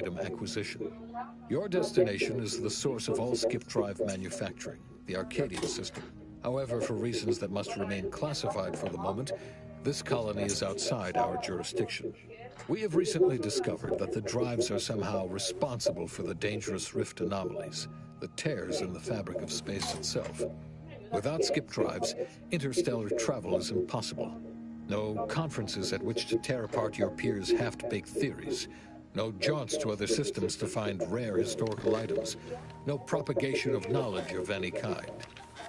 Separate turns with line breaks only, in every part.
item acquisition. Your destination is the source of all skip drive manufacturing, the Arcadian system. However, for reasons that must remain classified for the moment, this colony is outside our jurisdiction. We have recently discovered that the drives are somehow responsible for the dangerous rift anomalies, the tears in the fabric of space itself. Without skip drives, interstellar travel is impossible. No conferences at which to tear apart your peers' half-baked theories. No jaunts to other systems to find rare historical items. No propagation of knowledge of any kind.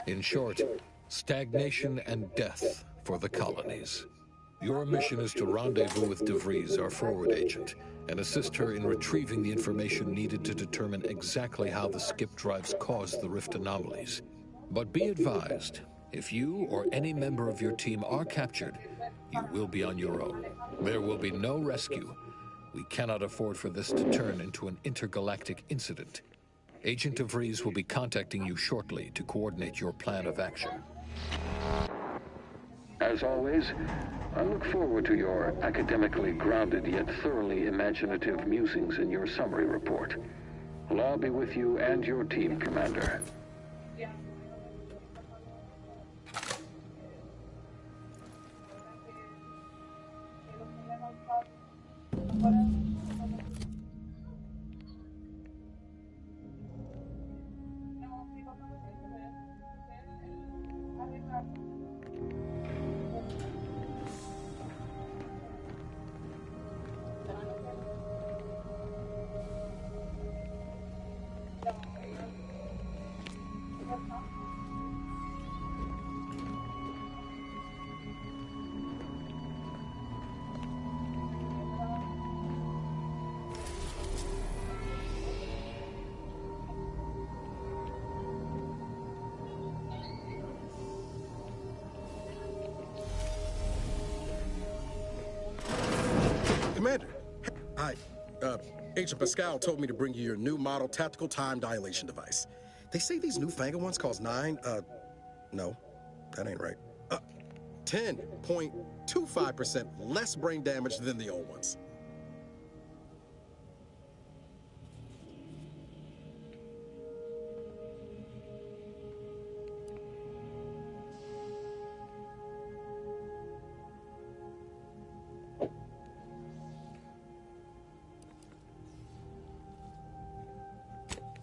In short, stagnation and death for the colonies. Your mission is to rendezvous with DeVries, our forward agent, and assist her in retrieving the information needed to determine exactly how the skip drives caused the rift anomalies. But be advised, if you or any member of your team are captured, you will be on your own. There will be no rescue. We cannot afford for this to turn into an intergalactic incident. Agent DeVries will be contacting you shortly to coordinate your plan of action.
As always, I look forward to your academically grounded yet thoroughly imaginative musings in your summary report. I'll all be with you and your team, Commander.
Commander, hi. Agent Pascal told me to bring you your new model tactical time dilation device. They say these newfangled ones cause no, that ain't right. 10.25% less brain damage than the old ones.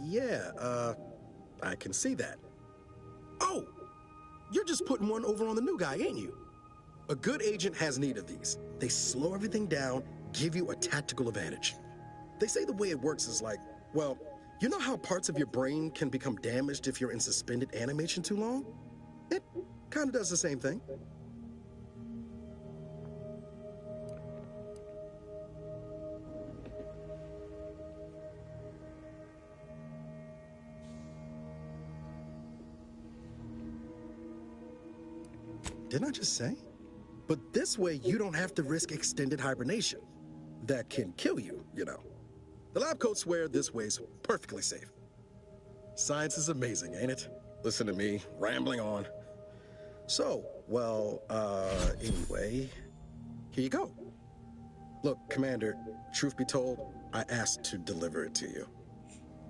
Yeah, I can see that. Oh, you're just putting one over on the new guy, ain't you? A good agent has need of these. They slow everything down, give you a tactical advantage. They say the way it works is like, well, you know how parts of your brain can become damaged if you're in suspended animation too long? It kind of does the same thing. Didn't I just say? But this way, you don't have to risk extended hibernation. That can kill you, you know. The lab coats swear this way's perfectly safe. Science is amazing, ain't it? Listen to me, rambling on. So, well, anyway, here you go. Look, Commander, truth be told, I asked to deliver it to you.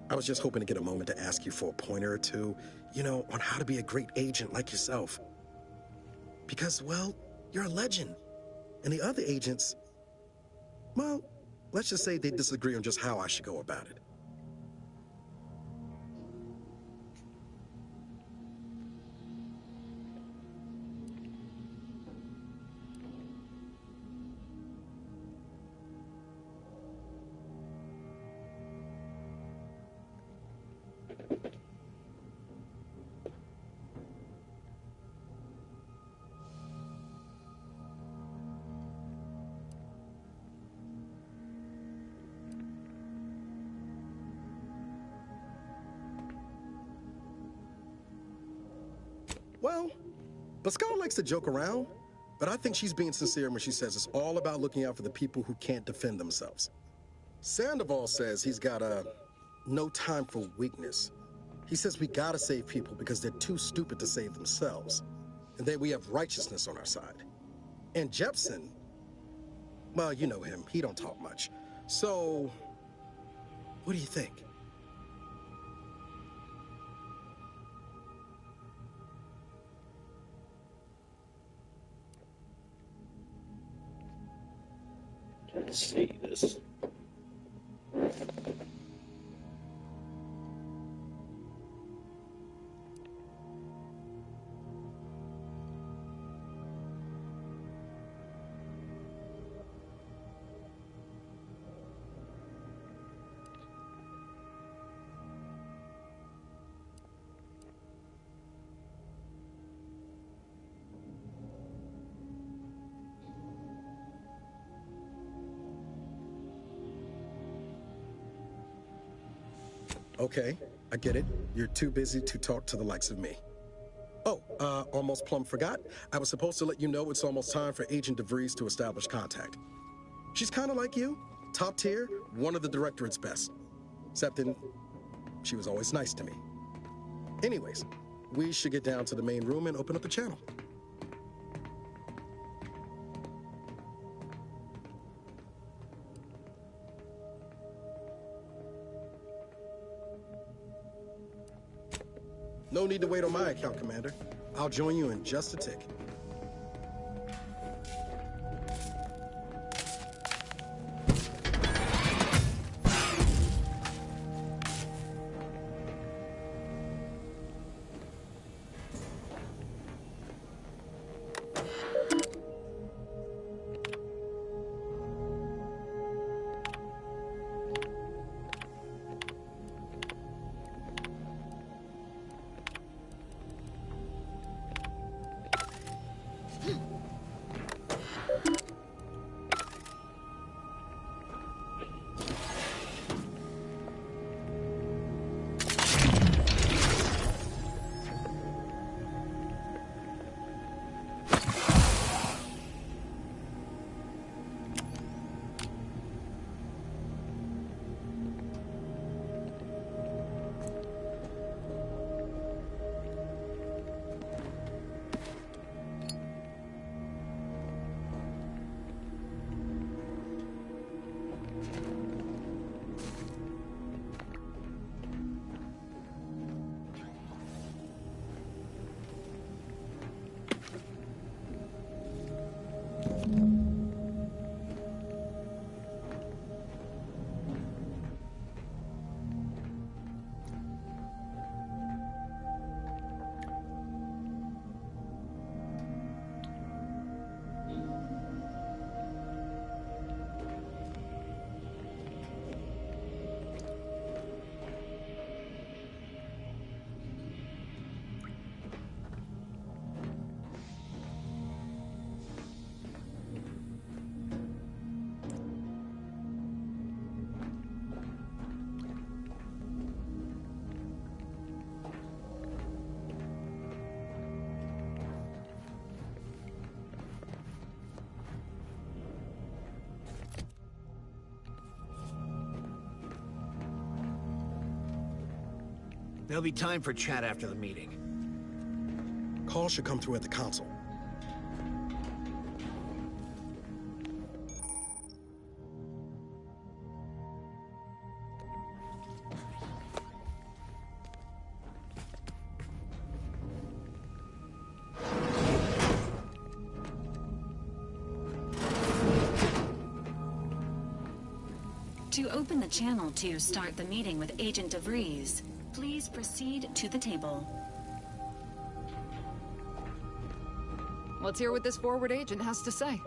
I was just hoping to get a moment to ask you for a pointer or two, you know, on how to be a great agent like yourself. Because, well, you're a legend. And the other agents, well, let's just say they disagree on just how I should go about it. Well, Pascal likes to joke around, but I think she's being sincere when she says it's all about looking out for the people who can't defend themselves. Sandoval says he's got no time for weakness. He says we gotta save people because they're too stupid to save themselves. And then we have righteousness on our side. And Jepson, well, you know him, he don't talk much. So, What do you think?
Let's see this.
Okay, I get it. You're too busy to talk to the likes of me. Oh, almost plumb forgot. I was supposed to let you know it's almost time for Agent DeVries to establish contact. She's kind of like you. Top tier, one of the directorate's best. Except then, she was always nice to me. Anyways, we should get down to the main room and open up the channel. No need to wait on my account, Commander. I'll join you in just a tick.
There'll be time for chat after the meeting.
Call should come through at the console.
To open the channel to start the meeting with Agent DeVries, please proceed to the table.
Let's hear what this forward agent has to say.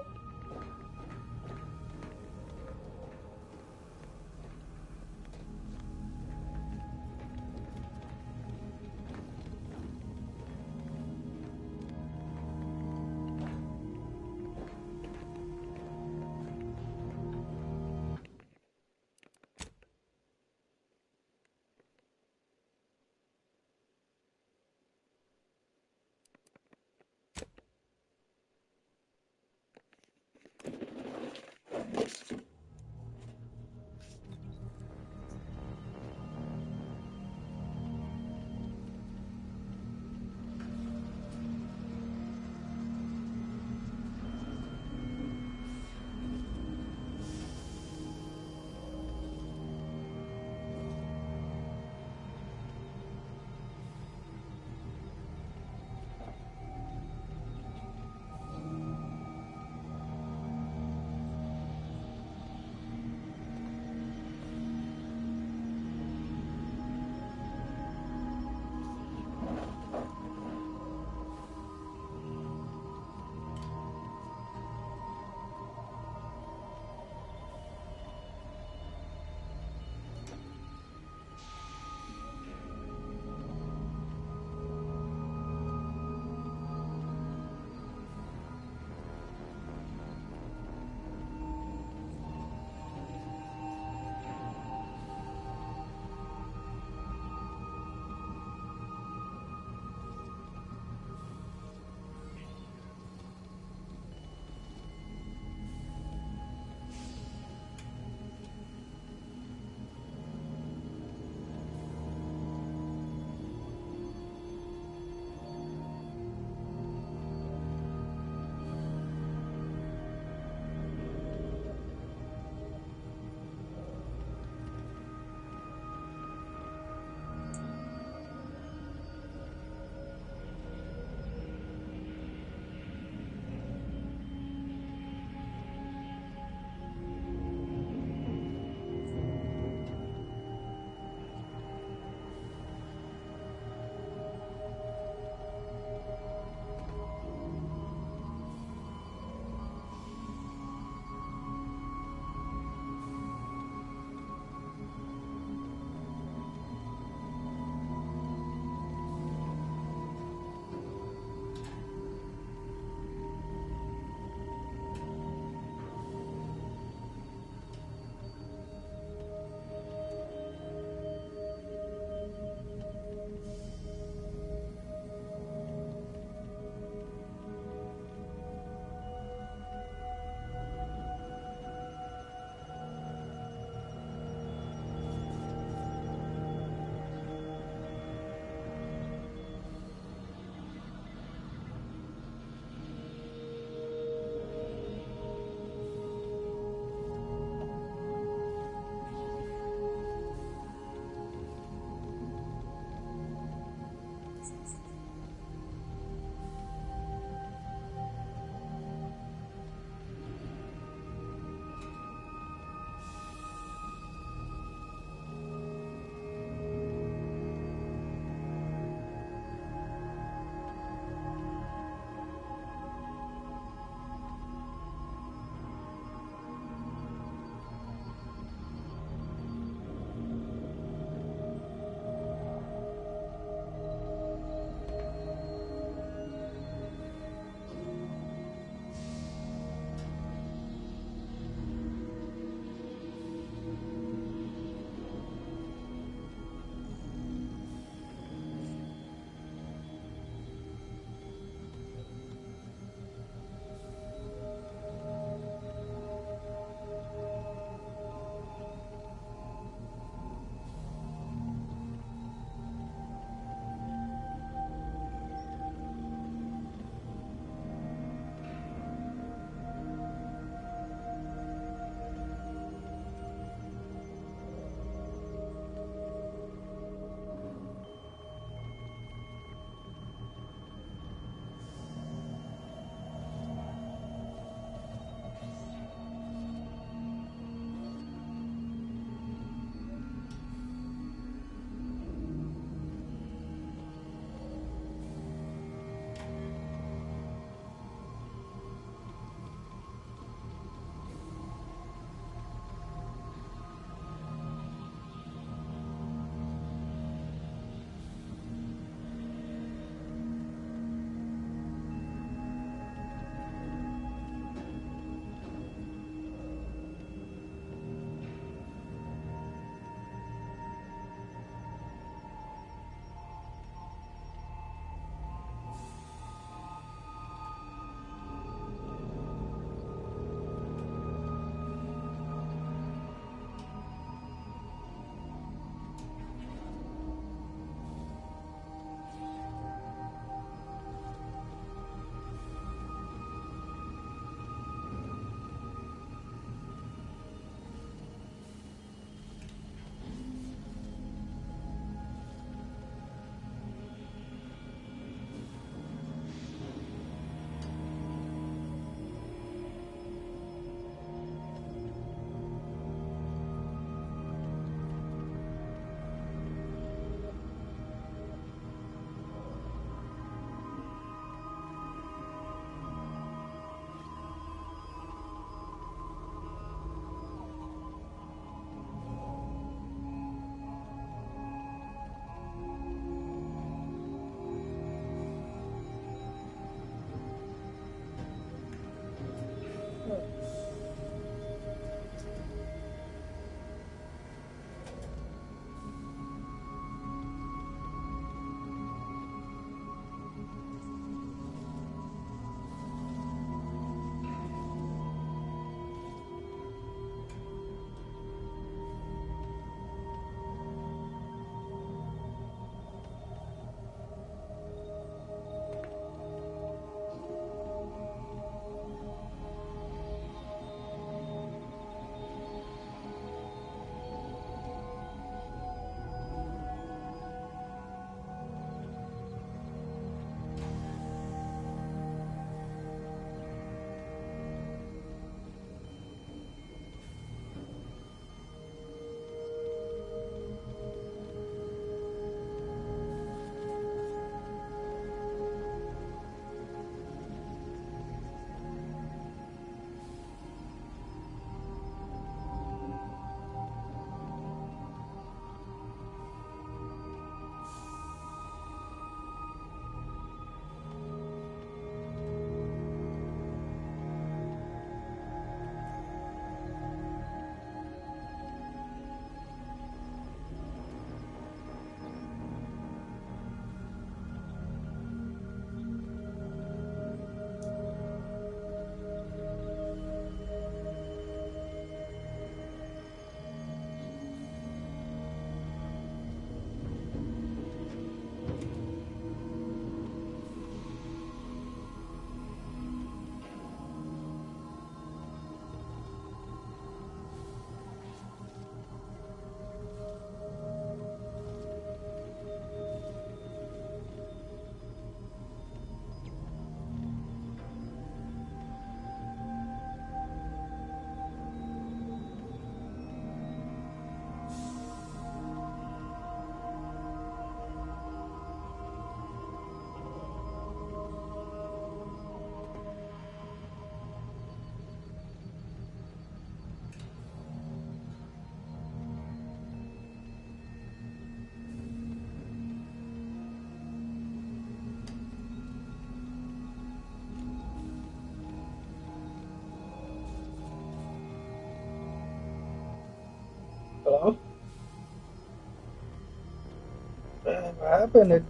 happened? It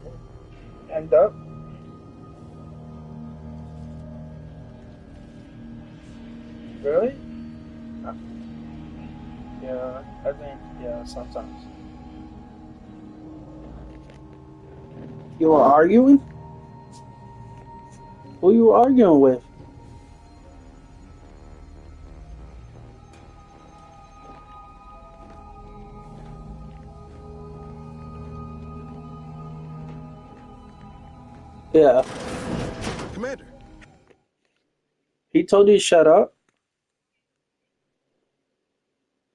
ended up. Really? Uh, Yeah, I think, yeah, sometimes. You were arguing? Who you were arguing with? Yeah.
Commander,
He told you to shut up?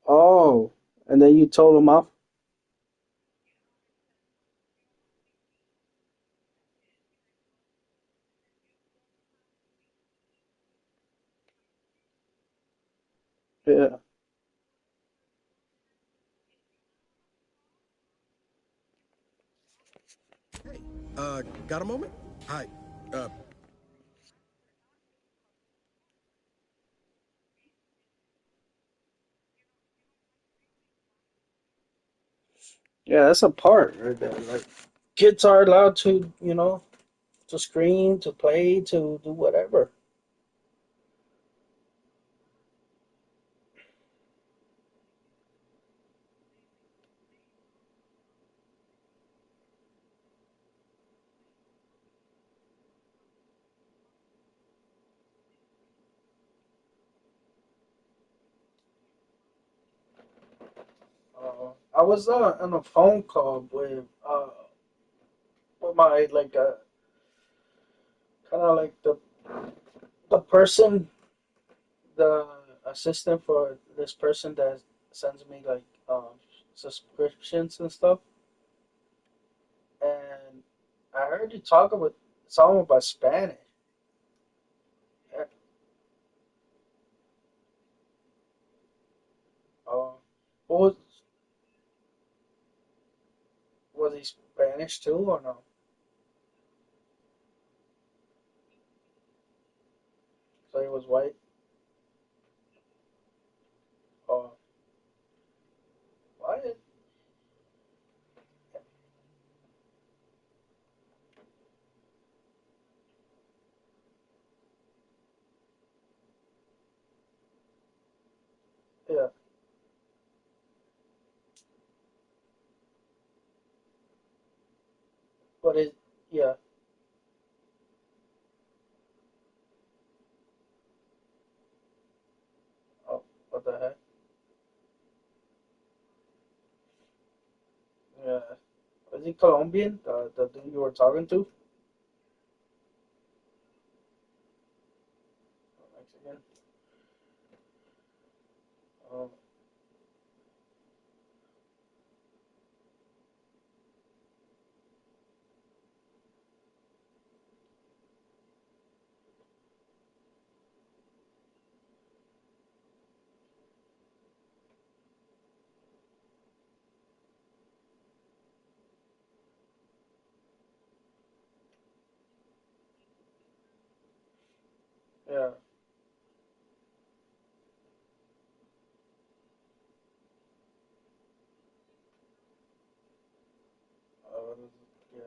Oh. And then you told him off? Yeah.
hey, got a moment? Hi. Uh,
Yeah, that's a part right there. Like, kids are allowed to, to scream, to play, to do whatever. I was on a phone call with my like kind of like the person, the assistant for this person that sends me like subscriptions and stuff, and I heard you talk about something about Spanish. Yeah. Uh, was was he Spanish too or no? So he was white. Or what? Yeah, but it yeah. Oh, what the heck? Yeah. Was he Colombian? The dude you were talking to? Mexican? Oh, yeah. Uh, yeah.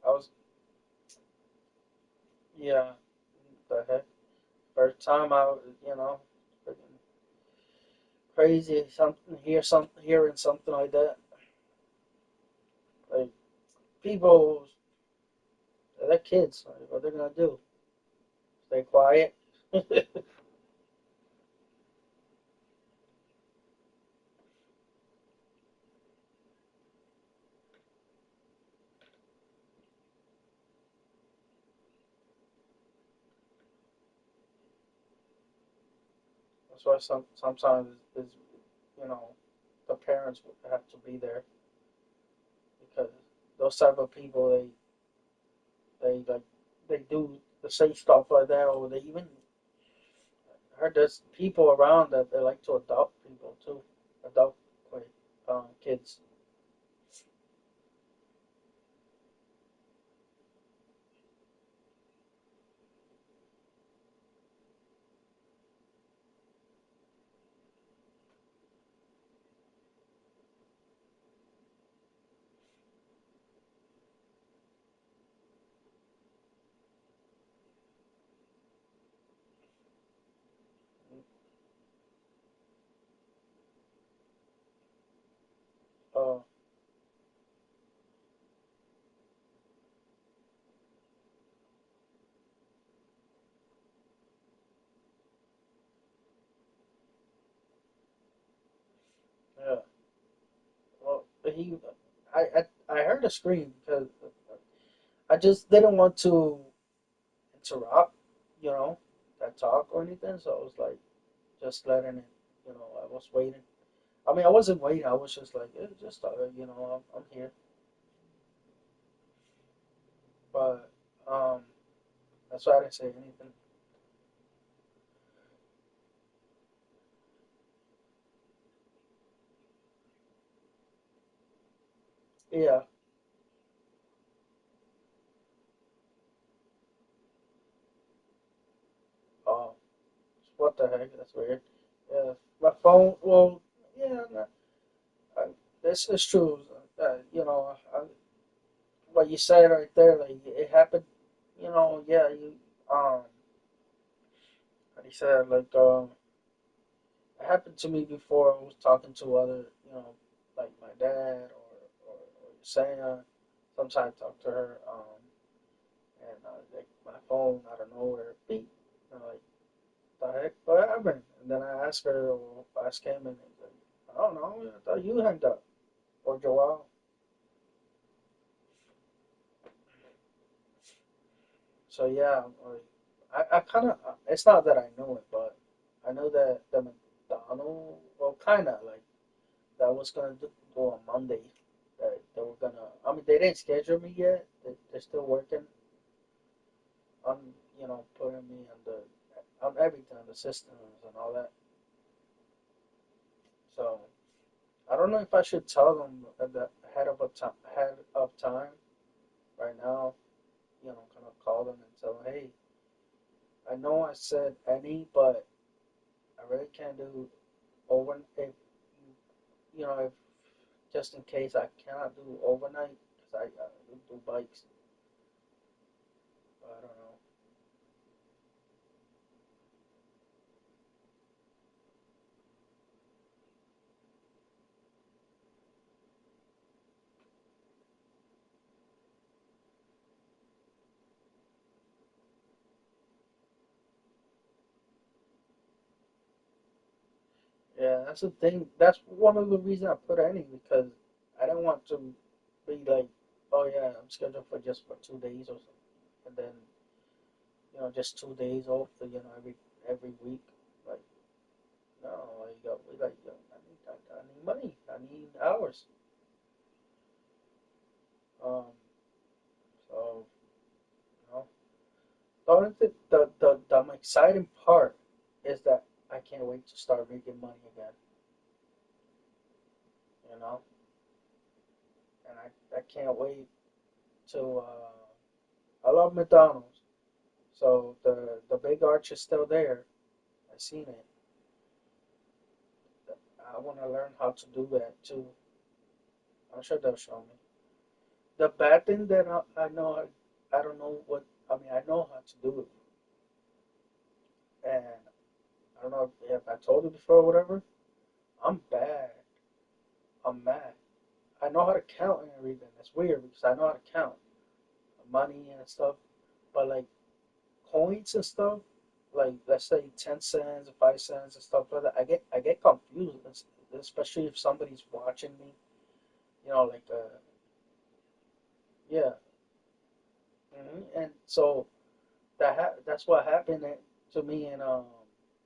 I was yeah. The heck? First time freaking crazy. Hearing something like that. Like people, they're kids. Like, what they're gonna do? Stay quiet. That's why sometimes is you know the parents would have to be there because those type of people they do the say stuff like that, or they even heard there's people around that they like to adopt people too, adopt like kids. Yeah. Well, I heard a scream because I just didn't want to interrupt, you know, that talk or anything. So I was like, just letting it, I was waiting. I mean, I wasn't waiting. I was just like, just I'm here. But that's why I didn't say anything. Yeah. Oh, what the heck? That's weird. Yeah. My phone. Well, yeah. No, I, this is true. What you said right there, like it happened. Yeah. How do you say it? Like it happened to me before. I was talking to other, like my dad or Yesenia. Sometimes I talk to her, and like my phone out of nowhere, beep. Like the heck, what happened? And then I asked her, or asked him, and he's like, I don't know. I thought you hanged up or Joel. So yeah, like I kind of. It's not that I knew it, but I know that the McDonald, well, kind of like that was gonna do on Monday. That they were gonna. I mean, they didn't schedule me yet. They're still working on putting me on everything, on the systems and all that. So I don't know if I should tell them at the head of time right now. Kind of call them and tell them, hey, I know I said any, but I really can't do over if if just in case I cannot do overnight because I do bikes. But I don't know. Yeah, that's the thing. That's one of the reasons I put any because I don't want to be like, oh yeah, I'm scheduled for just for 2 days or something, and then just 2 days off, every week. Like no, like I need money, I need hours. Um, so you know, the only thing, the exciting part is that I can't wait to start making money again. You know, and I can't wait to. I love McDonald's. So the big arch is still there. I seen it. I want to learn how to do that too. I'm sure they'll show me. The bad thing that I know, I don't know what. I mean, I know how to do it, and I don't know if I told you before or whatever. I'm bad. I'm mad. I know how to count and everything. That's weird because I know how to count money and stuff, but like coins and stuff, like let's say 10 cents, 5 cents, and stuff like that. I get confused, especially if somebody's watching me. Like yeah, and so that's what happened to me in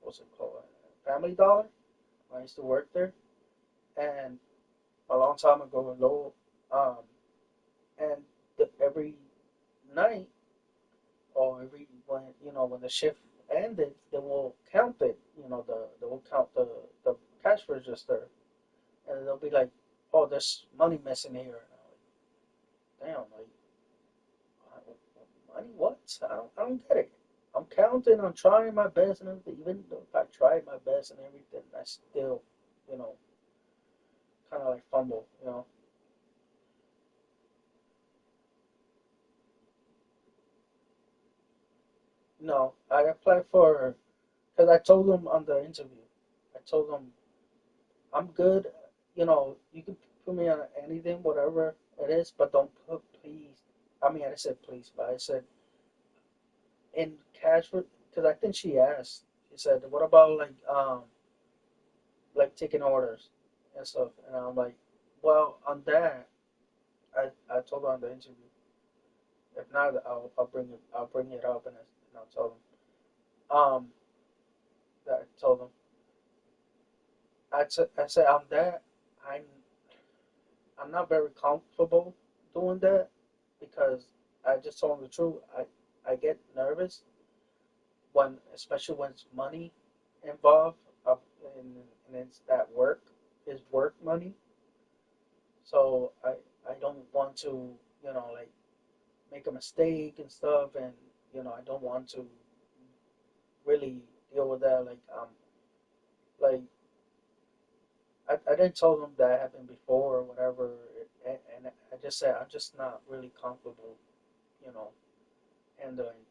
what's it called, Family Dollar. I used to work there, and a long time ago in Lowell, um, and every night or every when the shift ended, they will count it. They will count the cash register, and they'll be like, "Oh, there's money missing here." And I'm like, "Damn, like money? What? I don't get it." I'm counting. I'm trying my best, and everything. Even though if I tried my best and everything, I still, you know, kind of like fumble. No, I applied for because I told them on the interview. I told them I'm good. You can put me on anything, whatever it is, but don't put please. I mean, I said please, but I said in cash because I think she asked. She said, "What about like taking orders?" and stuff. And I'm like, well, on that, I told her on the interview. If not, I'll bring it up, and I'll tell them. That I told them. I said on that, I'm I'm not very comfortable doing that because I just told them the truth. I get nervous when, especially when it's money involved, and, and it's that work is work money. So I don't want to, like make a mistake and stuff, and I don't want to really deal with that. Like I didn't tell them that happened before or whatever, and I just said I'm just not really comfortable, you know, handling,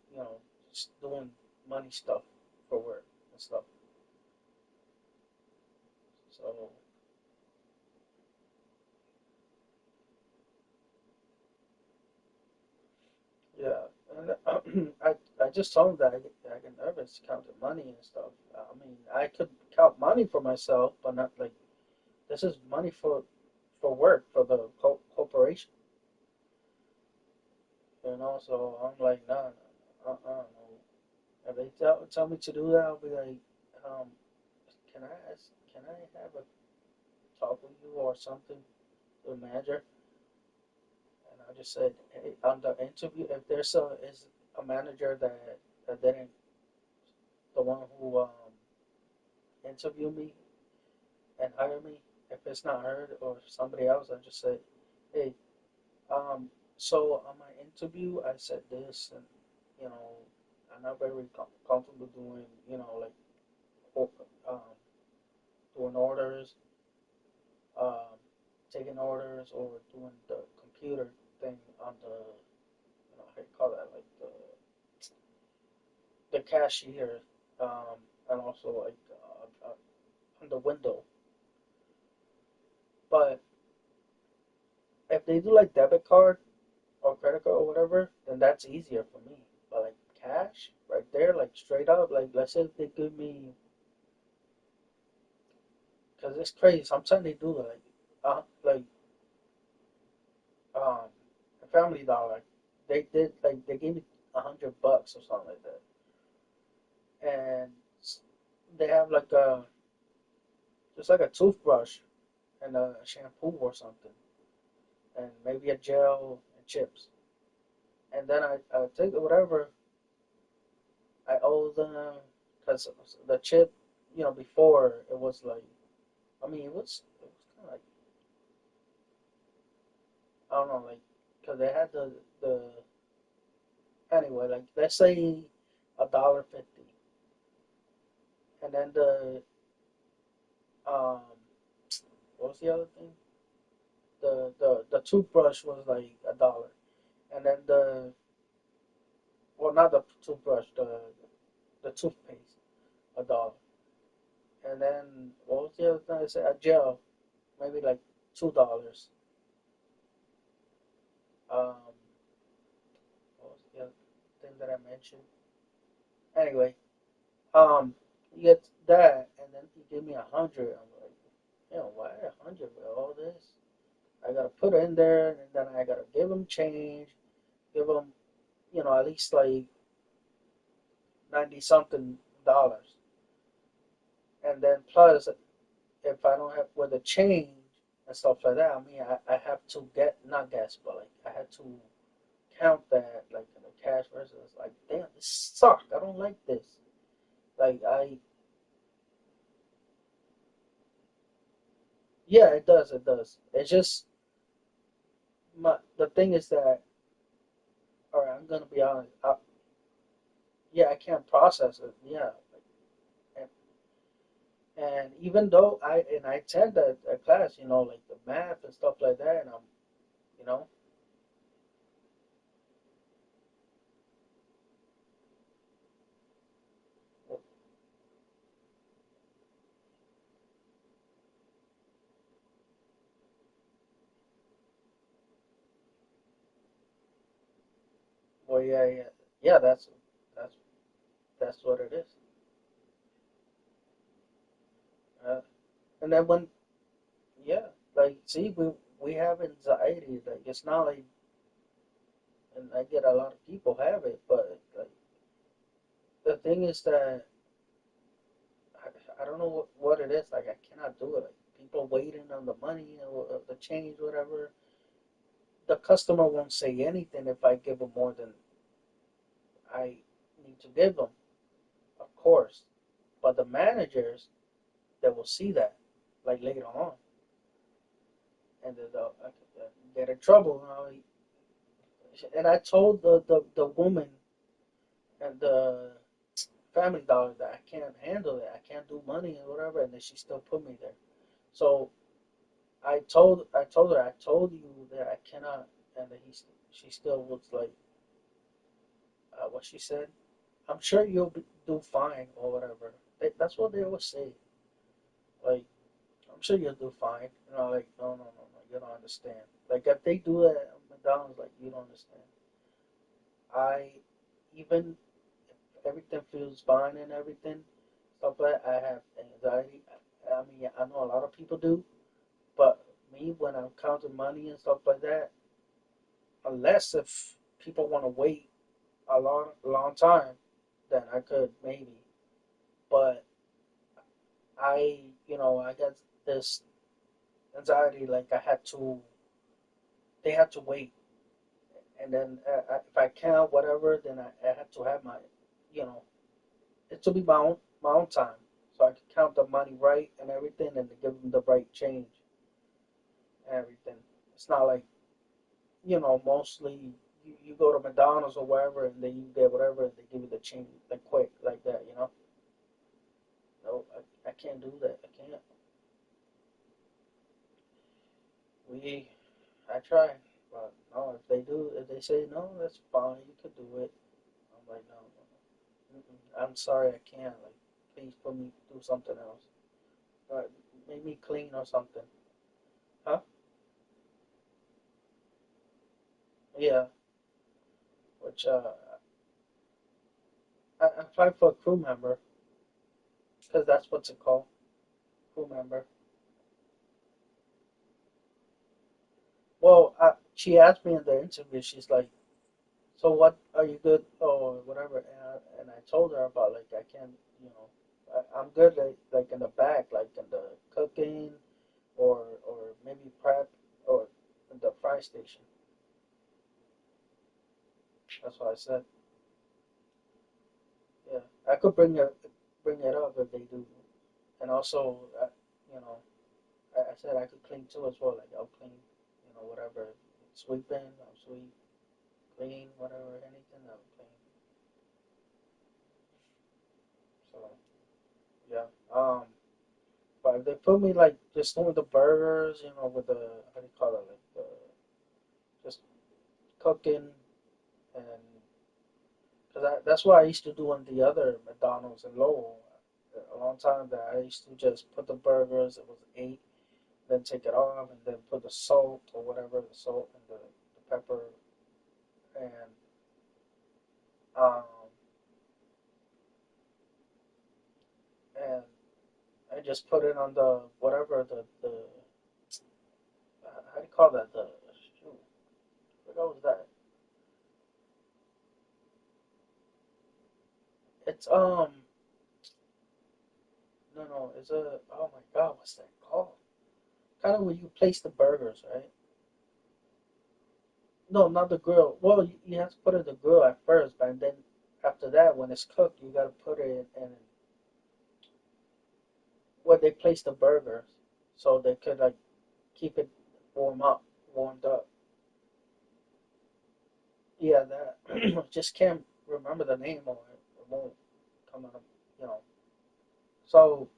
just doing money stuff for work and stuff. So yeah, and I just told them that I get nervous counting money and stuff. I mean, I could count money for myself, but not like this is money for work for the corporation, So I'm like, nah, no. If they tell me to do that, I'll be like, um, can I have a talk with you or something, the manager? And I just said, hey, on the interview, if there's a manager that didn't, the one who interviewed me and hired me, if it's not her or somebody else, I just say, hey, um, so on my interview, I said this, and you know, I'm not very comfortable doing, like um, doing orders, um, taking orders, or doing the computer thing on the, how you call that, like the cashier, and also like on the window. But if they do like debit card or credit card or whatever, then that's easier for me. But like cash, right there, like straight up, like let's say if they give me, because it's crazy. Sometimes they do like um, a Family Dollar. They did like they gave me $100 or something like that, and they have like a just like a toothbrush and a shampoo or something, and maybe a gel and chips. And then I take whatever I owe them because the chip, before it was like, I mean, it was kind of like I don't know, like because they had the anyway, like let's say $1.50, and then um what was the other thing? The toothbrush was like $1, and then the well not the toothbrush, the toothpaste $1, and then what was the other thing I said? A gel, maybe like $2. Um, what was the other thing that I mentioned? Anyway, you get that, and then you give me 100. I'm like, why 100 with all this? I gotta put it in there, and then I gotta give them change, give them, at least like 90 something dollars, and then plus if I don't have with the change and stuff like that, I mean, I have to get not gas, but like I had to count that like in the cash versus like, damn, this sucked. I don't like this. Like yeah, it does, it does. It's just the thing is that, all right, I'm gonna be honest. Yeah, I can't process it. Yeah, and, and even though I attend a class, like the math and stuff like that, and I'm, you know, well, yeah, yeah, yeah. That's that's what it is. And then when yeah, like see, we have anxiety. Like it's not like, and I get a lot of people have it, but like the thing is that I don't know what it is. Like I cannot do it. Like people waiting on the money or the change, whatever. The customer won't say anything if I give them more than I need to give them, of course. But the managers, they will see that, like later on, and then they'll get in trouble. And I told the woman and the family dollar that I can't handle it. I can't do money and whatever, and then she still put me there. So I told her I told you that I cannot, and then she still was like, what she said. I'm sure do fine or whatever. That's what they always say. Like I'm sure you'll do fine. Like no, you don't understand. Like if they do that at McDonald's, like you don't understand. I even if everything feels fine and everything stuff like that, I have anxiety. I mean, I know a lot of people do, but me when I'm counting money and stuff like that, unless if people want to wait long time, then I could maybe. But I got this anxiety. Like they had to wait, and then if I count whatever, then I have to have my, you know, it to be my own time, so I can count the money right and everything, and to give them the right change and everything. It's not like mostly you go to McDonald's or wherever, and then you get whatever, and they give you the change like quick like that. No, I can't do that. I can't. We I try, but no. If they say no, that's fine. You could do it. I'm like, no, no, no. I'm sorry, I can't. Like, please put me do something else. Make me clean or something. Huh? Yeah. Which I applied for a crew member because that's what's it called, crew member. Well, she asked me in the interview. She's like, "So what? Are you good or whatever?" And I told her about like I can't, you know, I'm good like in the back, like in the cooking or maybe prep or in the fry station. That's what I said. Yeah, I could bring it up if they do, and also, you know, I said I could clean too as well. Like I'll clean, whatever, sweeping, I'll sweep, clean, whatever, anything I'll clean. So yeah, but if they put me like just doing the burgers, with the how do you call it, like the just cooking and because that's what I used to do in the other McDonald's in Lowell. A long time that I used to just put the burgers. It was eight, then take it off, and then put the salt or whatever, the salt and the pepper, and um and I just put it on the whatever the how do you call that, the shoot, what was that? It's no, it's a, oh my god, what's that called? Kind of where you place the burgers, right? No, not the grill. Well, you have to put it in the grill at first, but then after that, when it's cooked, you gotta put it in where they place the burgers, so they could like keep it warmed up. Yeah, that just can't remember the name of it. It won't come up, you know. So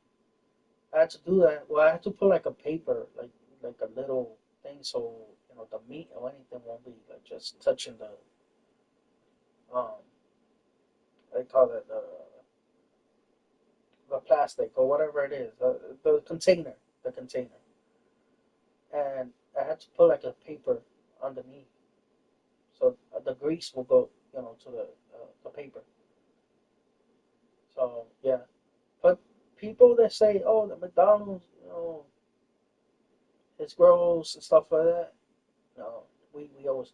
I had to do that. Well, I had to put like a paper, like a little thing, so the meat or anything won't be like just touching um, they call it the plastic or whatever it is, the container, and I had to put like a paper underneath, so the grease will go, to the paper. So yeah, but people that say, "Oh, the McDonald's, his girls and stuff like that. No, we always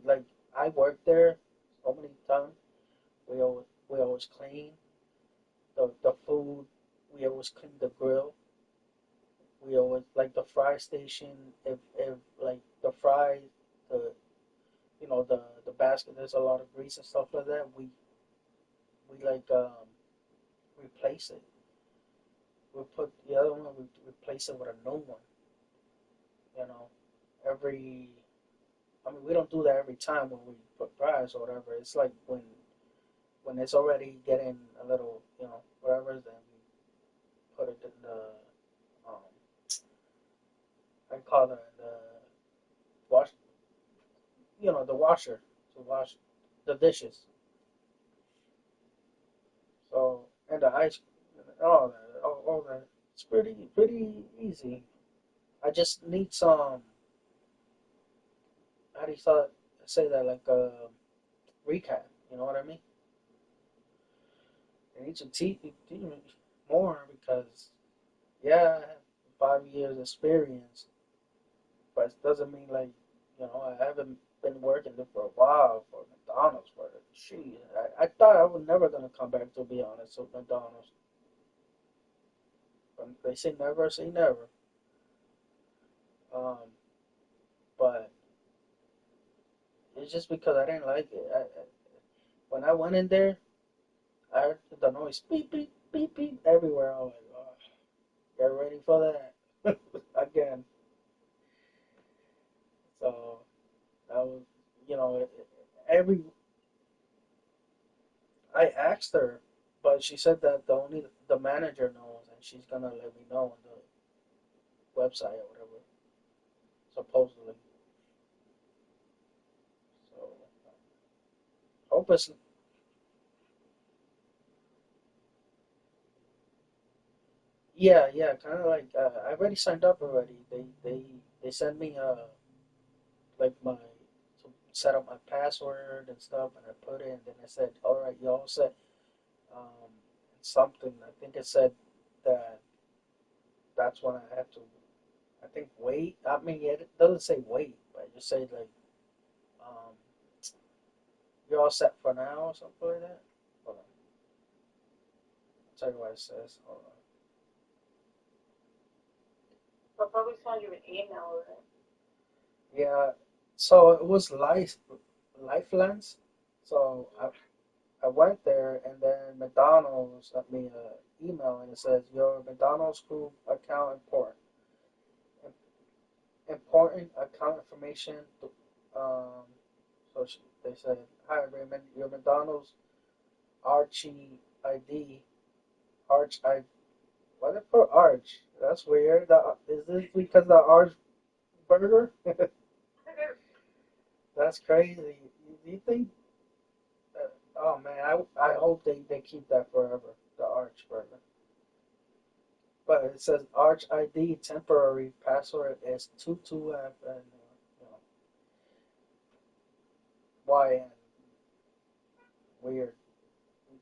like I worked there so many times. We always clean the food. We always clean the grill. We always like the fry station. If like the fry the the basket, there's a lot of grease and stuff like that. We like replace it. We put the other one. We replace it with a new one. You know, every. I mean, we don't do that every time when we put fries or whatever. It's like when it's already getting a little, whatever. Then we put it in the um, I call it the wash. The washer to wash the dishes. So and the ice, all that, all that. It's pretty easy. I just need some. How do you say that? Like a recap. You know what I mean? I need to teach me more because yeah, I have 5 years experience, but it doesn't mean like I haven't been working there for a while for McDonald's. For shit, I thought I was never gonna come back to be honest with McDonald's. But they say never. Um, but it's just because I didn't like it. When I went in there, I heard the noise beep beep beep beep everywhere. I was like, oh, get ready for that again. So that was, every I asked her, but she said that only the manager knows, and she's gonna let me know on the website or whatever. Supposedly, so hope it's yeah, kind of like I already signed up already. They sent me like my to set up my password and stuff, and I put it, and then I said, all right, you all set. Um, something I think it said that that's when I have to. I think wait. I mean, yeah, it doesn't say wait, but it just say like um, you're all set for now or something like that. Hold on, I'll tell you what it says. Hold on.
They'll probably send you an email with it.
Yeah, so it was Lifelines. So I went there and then McDonald's sent me a email and it says your McDonald's group account important account information. Um, so they said hi, your McDonald's Archie ID Arch I what they put Arch? That's weird. Is this because the Arch burger? That's crazy. Do you think? Oh man, I hope they keep that forever. The Arch burger. But it says Arch ID temporary password is 22F and YN weird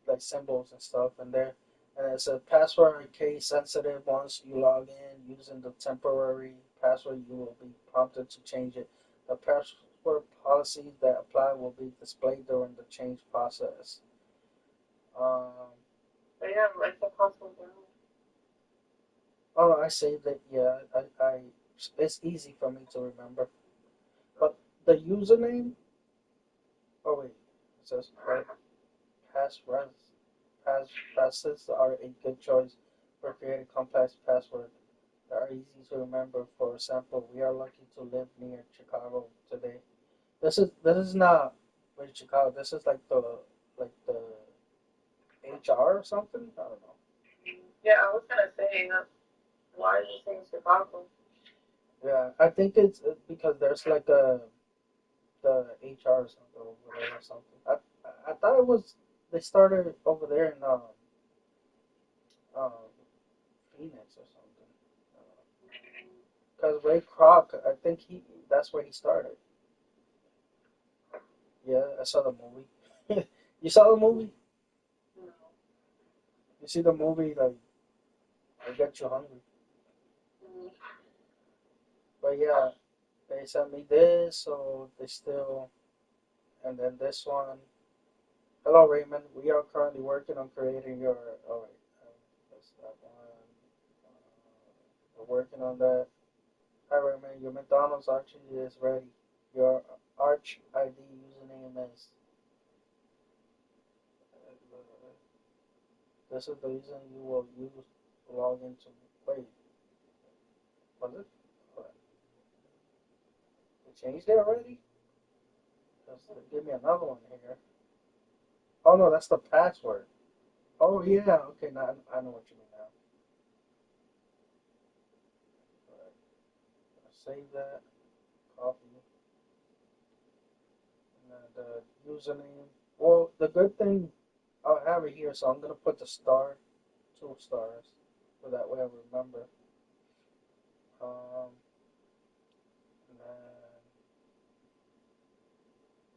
like symbols and stuff in there. And it says password case sensitive. Once you log in using the temporary password, you will be prompted to change it. The password policies that apply will be displayed during the change process. Um,
But yeah, like the possible down.
oh, I saved it. Yeah, it's easy for me to remember. But the username. Oh wait, it says passwords. Passes are a good choice for creating complex passwords that are easy to remember. For example, we are lucky to live near Chicago today. This is not with Chicago. This is like the HR or something. I don't know.
Yeah, I was gonna say that. Why do you think Chicago?
Yeah, I think it's because there's like the HR or something over there or something. I thought it was they started over there in um Phoenix or something. Because Ray Kroc, I think that's where he started. Yeah, I saw the movie. You saw the movie?
No.
You see the movie like I get you hungry.
Mm.
But yeah, they sent me this, so they still, and then this one. Hello, Raymond. We are currently working on creating your. Oh wait, that's that one. We're working on that. Hi, Raymond. Your McDonald's actually is ready. Your Arch ID username is. This is the reason you will use to log into. Wait, was it? They changed it already? Give me another one here. Oh no, that's the password. Oh yeah, okay, now I know what you mean now. Alright, save that, copy, and then the username. Well, the good thing, I'll have it here, so I'm gonna put the star, 2 stars, so that way I remember. Um, and then,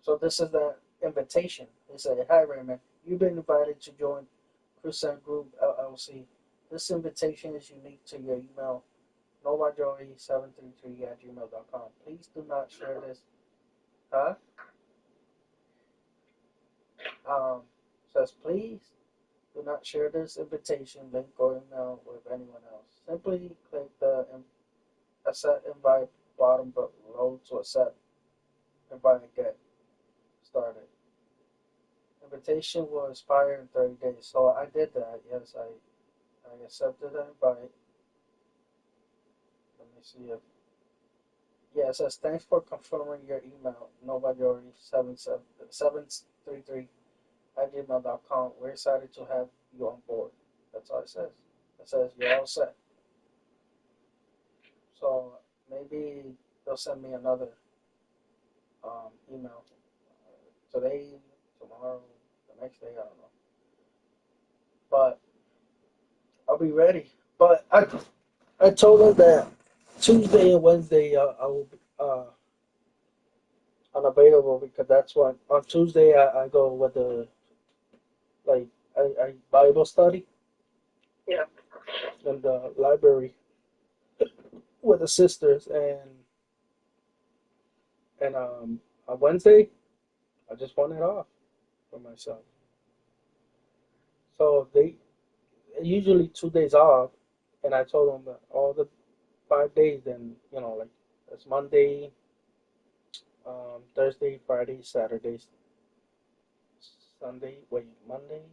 so this is the invitation. They say, "Hi Raymond, you've been invited to join Crescent Group LLC. This invitation is unique to your email, novajori733@gmail.com. Please do not share this." Huh? Um, Says, please do not share this invitation link or email with anyone else. Simply click the accept invite bottom below to accept invite and get started. Invitation will expire in 30 days. So I did that. Yes, I accepted the invite. Let me see if. Yeah, it says, thanks for confirming your email. Nobody already 733 at gmail.com. We're excited to have you on board. That's all it says. It says you're all set. So maybe they'll send me another email today, tomorrow, the next day. I don't know, but I'll be ready. But I told her that Tuesday and Wednesday I will be unavailable because that's when on Tuesday I go with the like I Bible study
Yeah.
in the library with the sisters and on Wednesday I just want it off for myself. So they usually 2 days off, and I told them that all the 5 days, then like it's Monday, Thursday, Friday, Saturday, Sunday. Wait, Monday,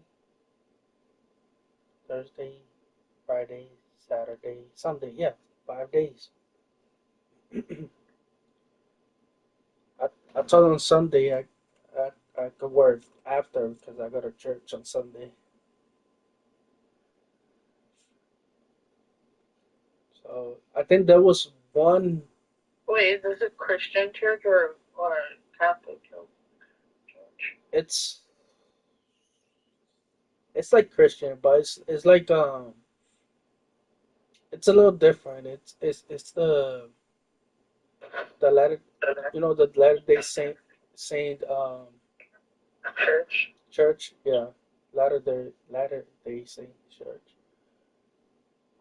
Thursday, Friday, Saturday, Sunday. Yeah, 5 days. I told them Sunday I could work after because I go to church on Sunday. So I think there was one.
Wait, is this a Christian church or a Catholic church?
It's like Christian, but it's like it's a little different. It's the latter, the Latter Day Saint
Church.
church. Yeah, Latter Day Saint church.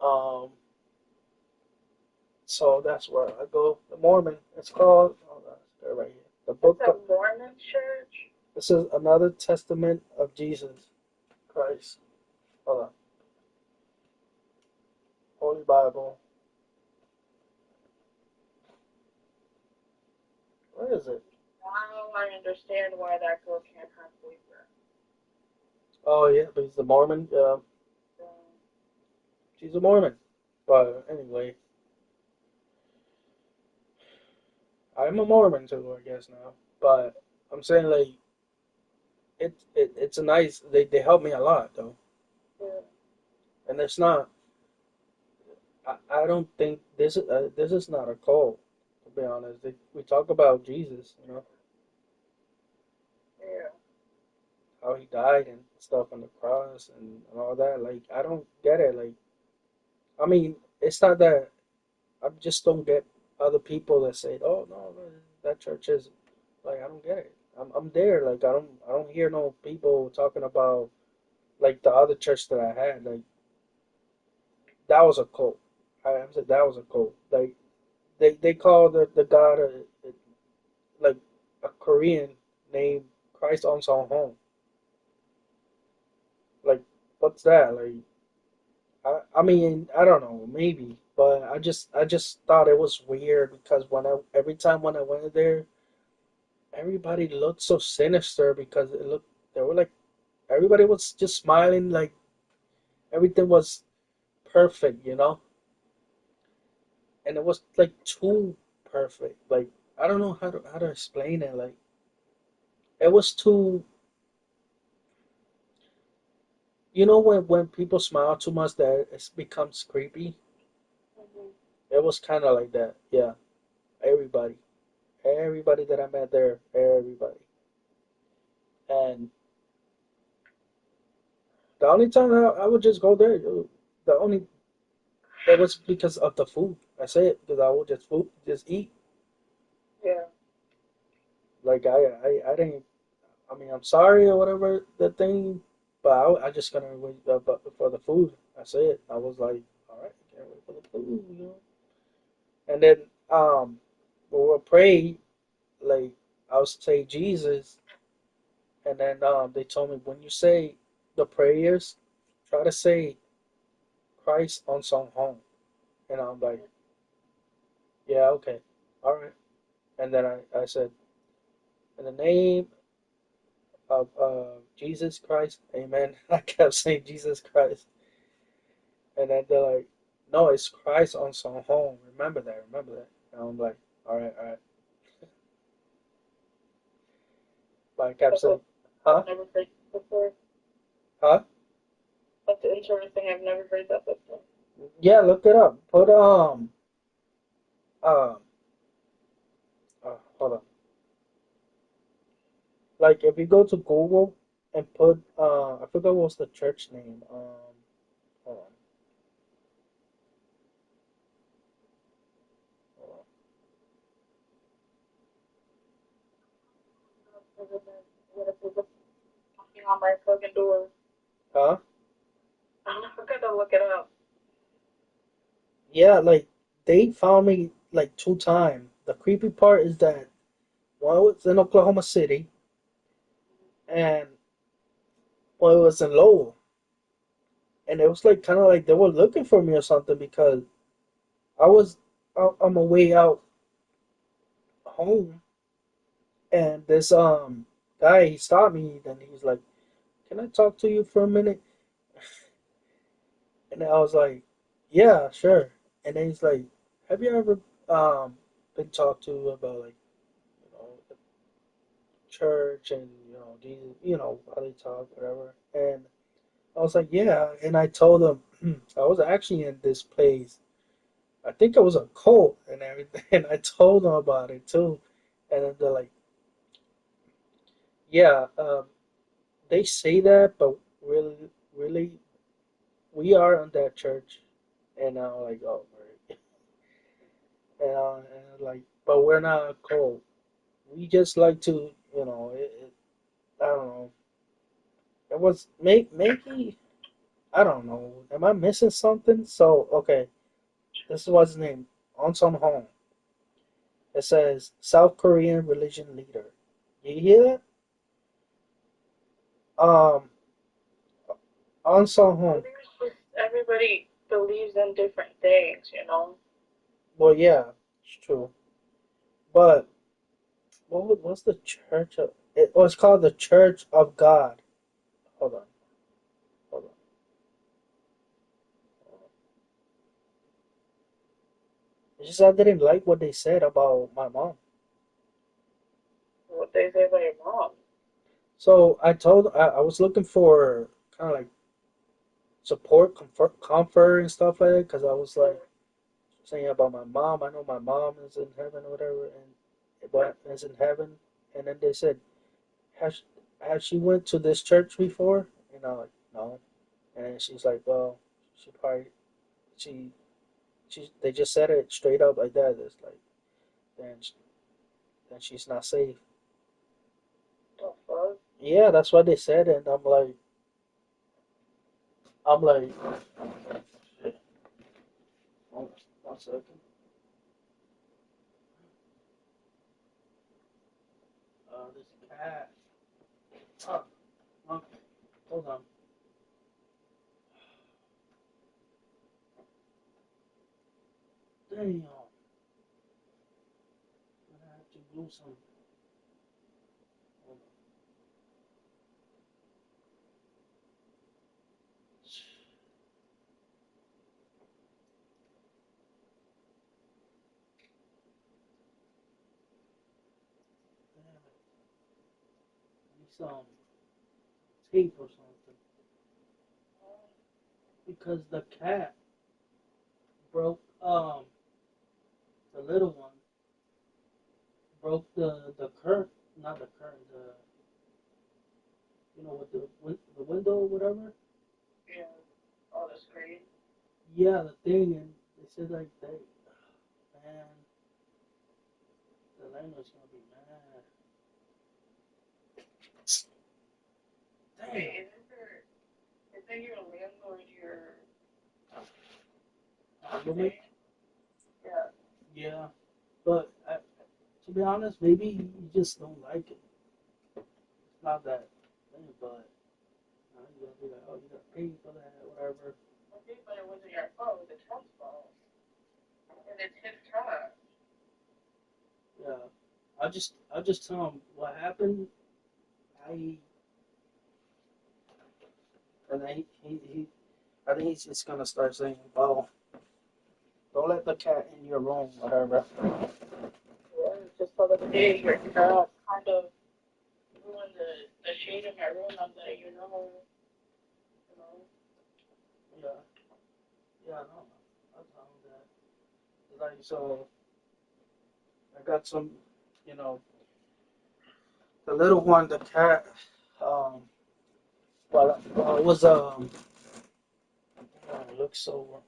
Um, so that's where I go. The Mormon. It's called. Oh, that's right here. The book.
It's a Mormon church.
This is another testament of Jesus Christ. Hold on. Holy Bible. Where is it?
Now I understand why that girl can't have boyfriend.
Oh yeah, but he's the Mormon. She's a Mormon. But anyway, I'm a Mormon too, I guess now. But I'm saying like it's a nice. They help me a lot though,
Yeah.
and it's not. I don't think this is not a cult. To be honest, we talk about Jesus,
Yeah.
how he died and stuff on the cross and all that. Like I don't get it. Like I mean, it's not that I just don't get other people that say, "Oh no, that church is like I don't get it." I'm there. Like I don't hear no people talking about like the other church that I had. Like that was a cult. I said that was a cult. Like They call the god like a Korean named Christ on Song Hong. Like, what's that? Like, I mean, I don't know, maybe, but I just thought it was weird because every time when I went there, everybody looked so sinister because it looked they were like everybody was just smiling like everything was perfect, and it was like too perfect. Like I don't know how to explain it. Like it was too, when people smile too much that it becomes creepy.
Mhm.
It was kind of like that. Yeah, everybody, everybody that I met there, everybody, and the only time I would just go there, the only that was because of the food. I say it because I would just eat.
Yeah.
Like I didn't. I mean, I'm sorry or whatever the thing, but I just gonna wait for the food. I say it. I was like, all right, can't wait for the food. And then we will pray like I was say Jesus, and then they told me when you say the prayers, try to say Christ on Song Hong, and I'm like, yeah, okay, all right. And then I said, in the name of Jesus Christ, Amen. I kept saying Jesus Christ, and then they're like, no, it's Christ on Song Hong. Remember that, remember that. And I'm like, all right. But I kept
That's
saying,
what
huh,
I've never heard before.
huh.
That's interesting. I've never heard that before.
Yeah, look it up. Put um hold on. Like if you go to Google and put I forgot what's the church name. Hold on, hold
What if people knocking on my fucking door?
on. Huh?
I'm not gonna look it up.
Yeah, like they found me like 2 times. The creepy part is that one was in Oklahoma City and one was in Lowell. And it was like kind of like they were looking for me or something because I was on my way out home and this guy he stopped me and he was like, "Can I talk to you for a minute?" And I was like, "Yeah, sure." And then he's like, "Have you ever been talked to about like the church and Jesus, how they talk, whatever?" And I was like, "Yeah." And I told him I was actually in this place. I think it was a cult and everything. And I told them about it too. And then they're like, "Yeah, they say that, but really, really, we are in that church." And I'm like, "Oh, right." And like, but we're not cold. We just like to, I don't know. It was maybe I don't know. Am I missing something? So okay, this is what's his name. On Sun Hong. It says South Korean religion leader. You hear that? On Sun Hong.
Everybody believes in different things.
Well, yeah, it's true. But what's the church of? It was called the Church of God. Hold on, hold on. It's just I didn't like what they said about my mom.
What they say about your mom.
So I was looking for kind of like support, comfort and stuff like that because I was like saying about my mom. I know my mom is in heaven or whatever, and what is in heaven. And then they said, "Has has she went to this church before?" And I'm like, "No." And then she's like, "Well, she probably she they just said it straight up like that. It's like then then she's not safe."
The fuck?
Yeah, that's what they said, and I'm like, hold on, 1 second. this cat. Oh, okay. Hold on. Damn. I'm gonna have to glue some. Hold on. Damn it. I need some tape or something. Because the cat broke, the little one broke the current, not the current, with the window or whatever.
Yeah. Oh, the screen.
Yeah, the thing, and they said like man, the landlord's gonna be mad. Damn.
Wait, isn't your landlord your
Roommate?
Yeah.
Yeah, but to be honest, maybe you just don't like it. It's not that thing, but you gotta be like, oh, you gotta pay for that, whatever.
Okay, but it wasn't your fault. It was the cat's fault. And it's his cat.
Yeah, I just tell him what happened. I and then I think he's just gonna start saying, well, don't let the cat in your room, whatever.
Yeah, just the other day, your cat kind of ruined the shade in my room. I'm letting you know. You know.
Yeah, yeah, no, I'll tell him that. Like, so I got some, you know, the little one, the cat. Um, it was it looks so.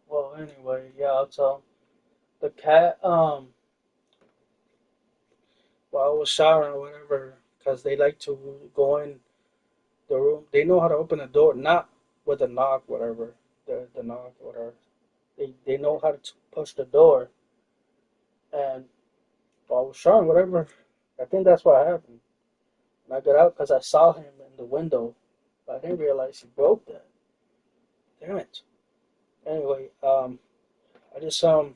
Well, anyway, yeah, I'll tell him. The cat. While I was showering or whatever, because they like to go in the room. They know how to open the door, not with a knock, whatever. The knock, whatever. They know how to push the door. And while I was showering, whatever, I think that's what happened. And I got out because I saw him in the window, but I didn't realize he broke that. Damn it. Anyway, I just one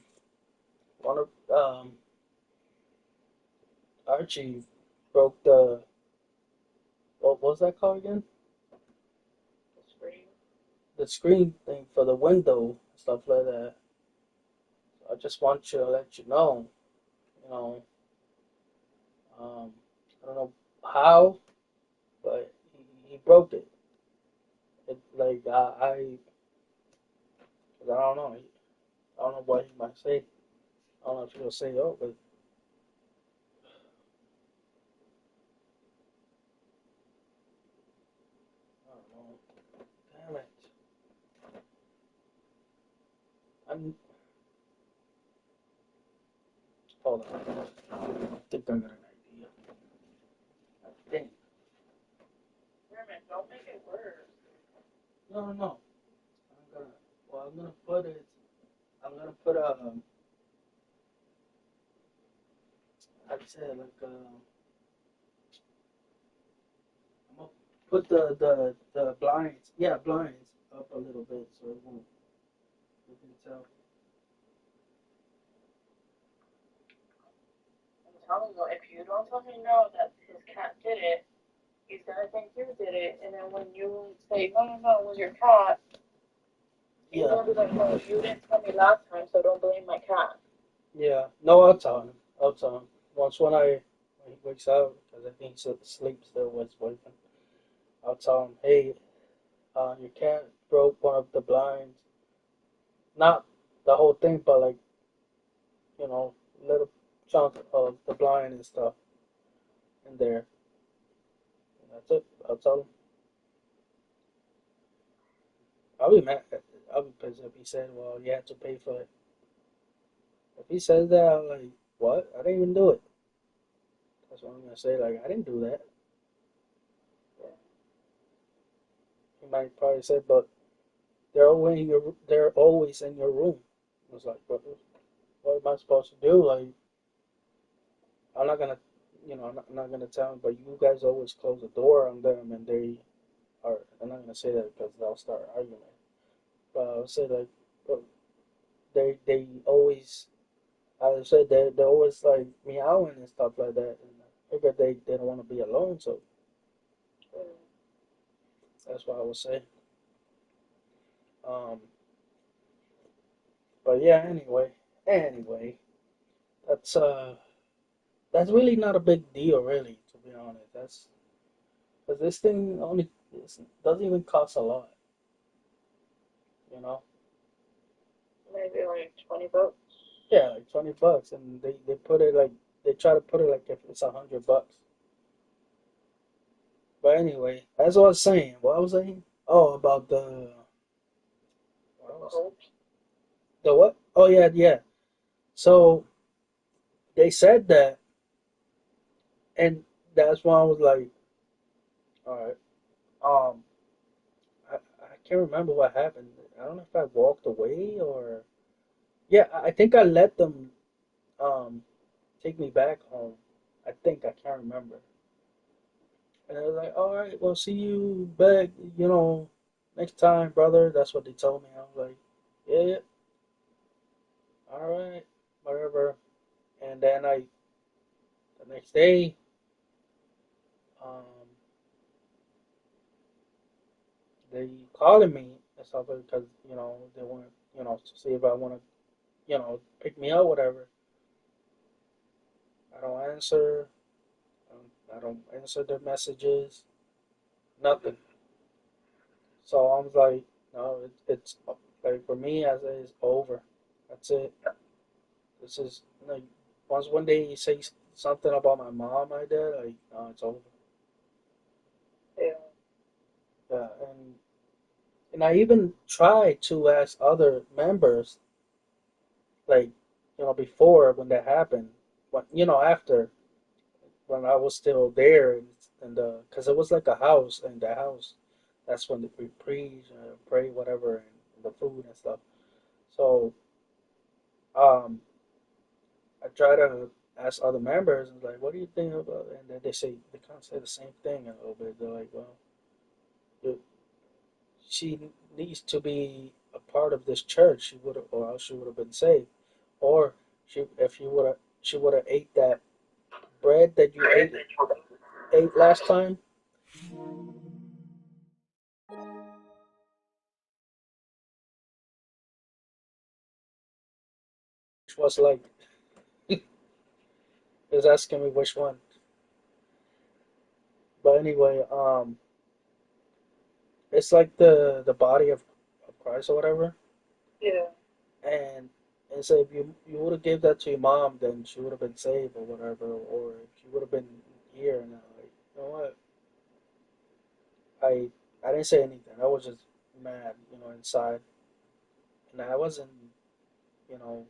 of Archie broke what was that called again?
The screen.
The screen thing for the window, stuff like that. I just want to let you know, you know, I don't know how, but he broke it. It like I don't know. I don't know what he might say. I don't know if he'll say, oh, but I don't know. Damn it. I'm, hold on. I think I got an idea. I think.
Herman, don't make it worse.
No, no, no. I'm gonna put it. I'm gonna put I'd say like I'm gonna put the blinds. Yeah, blinds up a little bit so it won't. You can tell.
I'm telling you, if you don't tell him no that his cat did it, he's gonna think you did it. And then when you say, no, no, no, it was your cat, he's
Yeah,
gonna be like, no, you didn't tell me last time, so don't blame my cat.
yeah. No, I'll tell him. I'll tell him. Once when he wakes up, because I think he's asleep still with his boyfriend. I'll tell him, hey, your cat broke one of the blinds. Not the whole thing, but like, little chunk of the blind and stuff in there. And that's it. I'll tell him. I'll be mad. I'll be pissed if he said, well, you have to pay for it. If he says that, I'm like, what? I didn't even do it. That's what I'm gonna say. Like, I didn't do that. He might probably say, but they're always in your room. I was like, what am I supposed to do? Like, I'm not gonna I'm not gonna tell them, but you guys always close the door on them, and they are. I'm not gonna say that because they'll start arguing. But I'll say like, but they always. I said they're always like meowing and stuff like that, and I figured they don't want to be alone, so that's what I was saying. Um, but yeah, anyway, that's uh that's really not a big deal, really, to be honest. That's because this thing only doesn't even cost a lot, you know.
Maybe like $20.
Yeah, like $20, and they put it like they try to put it like if it's $100. But anyway, as I was saying, what I was saying? Oh, about the what was
Cold.
the what? Oh yeah, yeah. So they said that, and that's why I was like, all right. I can't remember what happened. I don't know if I walked away or yeah. I think I let them um take me back home. I think I can't remember. And I was like, all right, well, see you back, next time, brother. That's what they told me. I was like, yeah, yeah, all right, whatever. And then the next day, um, they calling me and stuff because they want to see if I want to pick me up, whatever. I don't answer. I don't answer their messages. Nothing. So I was like, no, it's like for me, I say it's over. That's it. This is like once one day you say something about my mom, my dad, like no, it's over.
Yeah.
Yeah, and I even tried to ask other members, like before when that happened, but after when I was still there, and because it was like a house, and the house, that's when we preach, pray, whatever, and the food and stuff. So um, I try to ask other members, and like, what do you think about it? And then they kind of say the same thing a little bit. They're like, well, it- she needs to be a part of this church. She would have, or else she would have been saved. Or if she would have ate that bread that you ate last time, which was like, is asking me which one. But anyway, it's like the body of Christ or whatever.
Yeah.
And say if you would have gave that to your mom, then she would have been saved or whatever, or she would have been here. And like, you know what? I I didn't say anything. I was just mad, inside, and I wasn't, you know,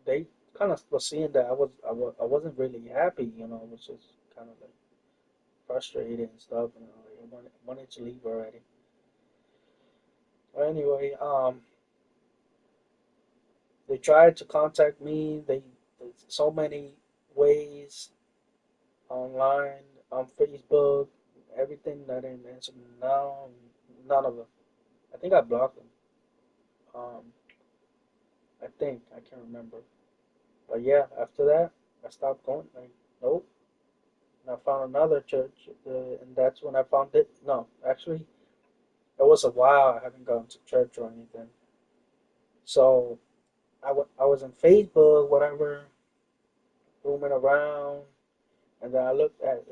they kind of was seeing that I wasn't really happy, I was just kind of like frustrated and stuff, like I wanted to leave already. But anyway, they tried to contact me. They so many ways online, on Facebook, everything. I didn't answer now. None of them. I think I blocked them. Um, I think I can't remember. But yeah, after that, I stopped going. Like, nope. And I found another church, and that's when I found it. No, actually, it was a while I haven't gone to church or anything. So I was on Facebook, whatever, roaming around, and then I looked at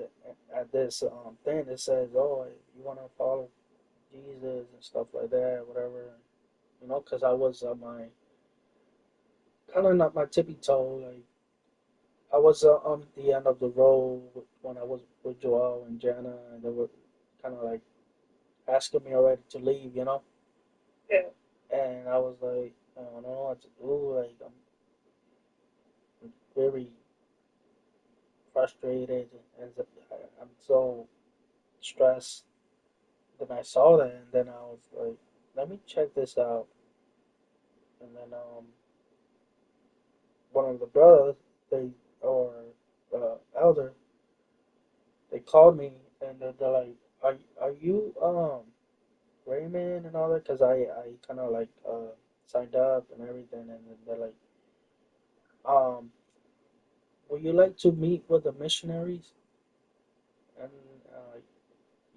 this thing that says, "Oh, if you want to follow Jesus and stuff like that, whatever." Because I was on my kind of not my tippy toe, like I was on the end of the road when I was with Joel and Jana, and they were kind of like asking me already to leave.
Yeah.
And I was like, I don't know what to do. Like I'm very frustrated, and I'm so stressed. Then I saw that, and then I was like, let me check this out. And then one of the brothers, they or elder, they called me and they're like, are you Raymond and all that? Cause I kind of like signed up and everything, and then they're like, um, would you like to meet with the missionaries? And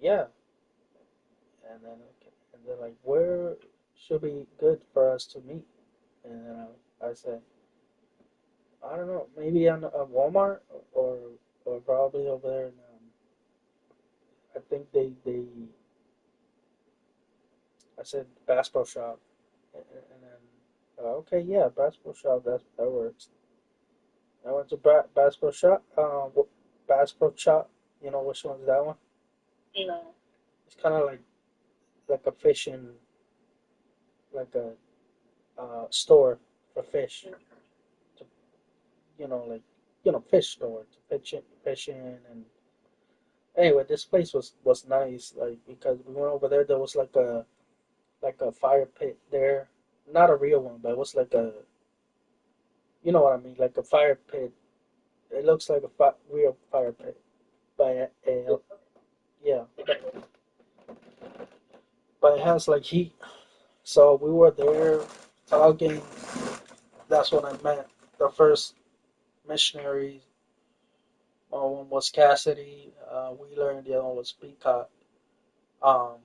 yeah, and then okay. And they're like, where should be good for us to meet? And then I said, I don't know, maybe on Walmart or probably over there. In, I think they I said Bass Pro Shop, and then okay, yeah, Bass Pro Shop, that works. I went to Bass Pro Shop. Bass Pro Shop. You know which one's that one?
No.
It's kind of like a fishing, like a store for fish. To, like fish store to fish in. And anyway, this place was nice. Like because we went over there, there was like a fire pit there, not a real one, but it was like a, you know what I mean, like a fire pit. It looks like a real fire pit, but yeah, but it has like heat. So we were there talking. That's when I met the first missionaries. One was Cassidy Wheeler, and the other one was Peacock. Um,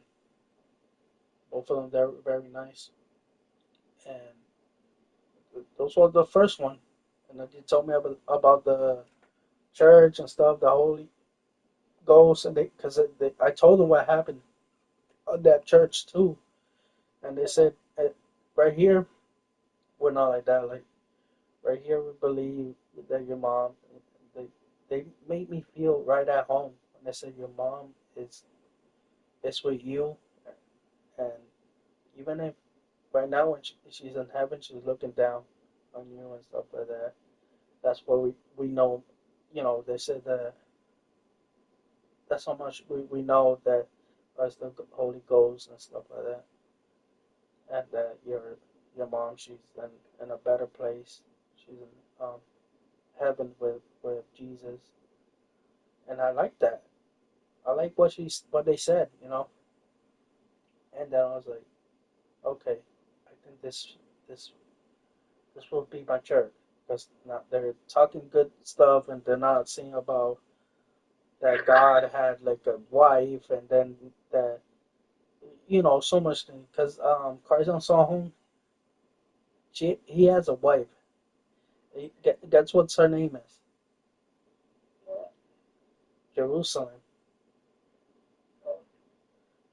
both of them they're very nice, and those were the first one. And then he told me about the church and stuff, the Holy Ghost, and because I told them what happened at that church too, and they said right here we're not like that. Like right here we believe that your mom. They they made me feel right at home when they said your mom is with you, and even if right now when she's in heaven, she's looking down on you and stuff like that. That's what we know. They said that that's how much we know that as the Holy Ghost and stuff like that, and that your mom, she's in a better place. She's in heaven with Jesus, and I like that. I like what they said, and then I was like, okay, I think this this will be my church because they're talking good stuff and they're not saying about that God had like a wife and then that so much thing because Carson saw home he has a wife. That's what her name is. Jerusalem.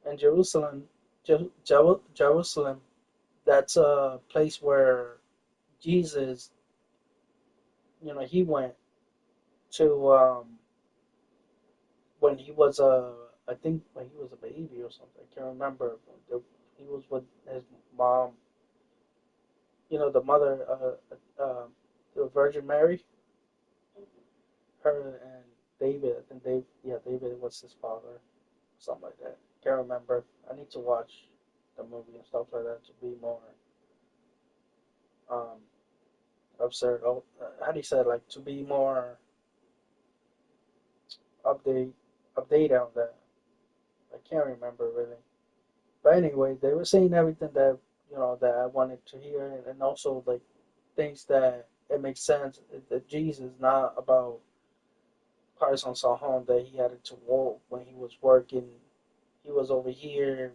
And Jerusalem, that's a place where Jesus, he went to when he was I think when he was a baby or something. I can't remember. He was with his mom. The mother, the Virgin Mary, her and David. I think David was his father, something like that. Can't remember. I need to watch the movie and stuff like that to be more um absurd. Oh, how do you say it? Like to be more update update on that. I can't remember really. But anyway, they were saying everything that that I wanted to hear, and also like things that it makes sense that Jesus not about Carson saw home that he had to walk when he was working. He was over here.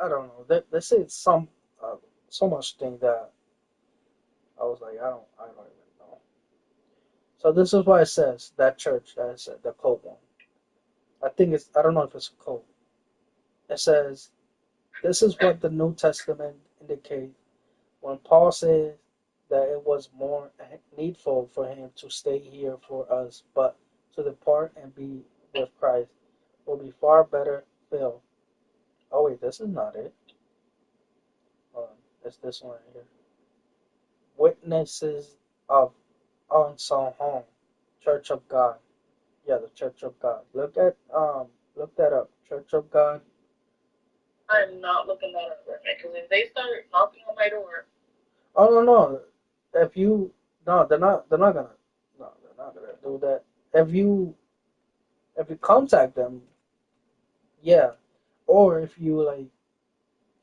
I don't know. They said so much thing that I was like I don't even know. So this is why it says that church that is the cult one. I don't know if it's a cult. It says this is what the New Testament indicates when Paul says that it was more needful for him to stay here for us, but to depart and be with Christ will be far better filled. Oh wait, this is not it. It's this one right here. Witnesses of Unsung Home, Church of God. Yeah, the Church of God. Look that up. Church of God.
I'm not looking that up right now because if they start knocking on my door,
Oh no no. If you no, they're not gonna no, they're not gonna do that. if you contact them, yeah. Or if you like,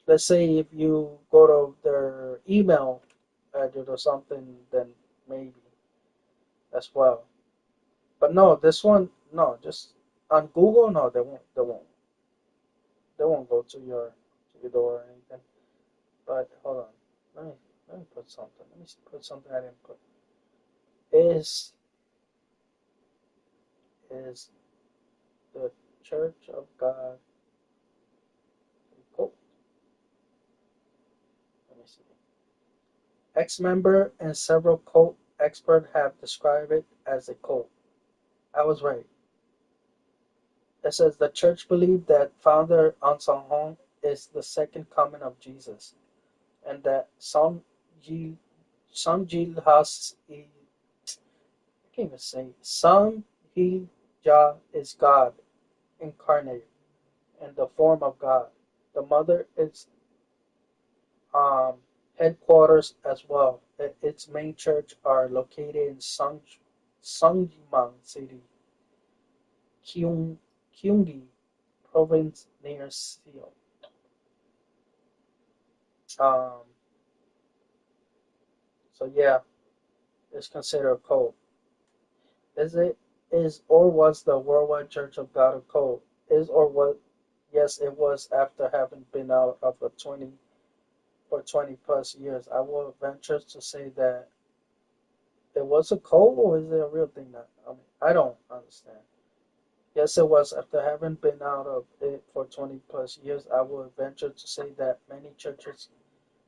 let's say if you go to their email address or something, then maybe as well. But no, this one, no, just on Google, no, they won't go to your door or anything. But hold on, let me let me put something. Let me put something I didn't put. Is is the Church of God a cult? Let me see. Ex-member and several cult experts have described it as a cult. I was right. It says the church believes that founder Ansang Hong is the second coming of Jesus, and that Sung Ji has I can't even say Sung He Ja is God incarnate in the form of God. The mother is um, headquarters as well. Its main church are located in Sungjiman City, Gyeonggi Province near Seoul. Um, so yeah, it's considered a cult. Is or was the Worldwide Church of God a cult? Is or what? Yes, it was after having been out of the 20 plus years. I will venture to say that it was a cult, or is it a real thing? That I mean, I don't understand. Yes, it was after having been out of it for 20 plus years. I will venture to say that many churches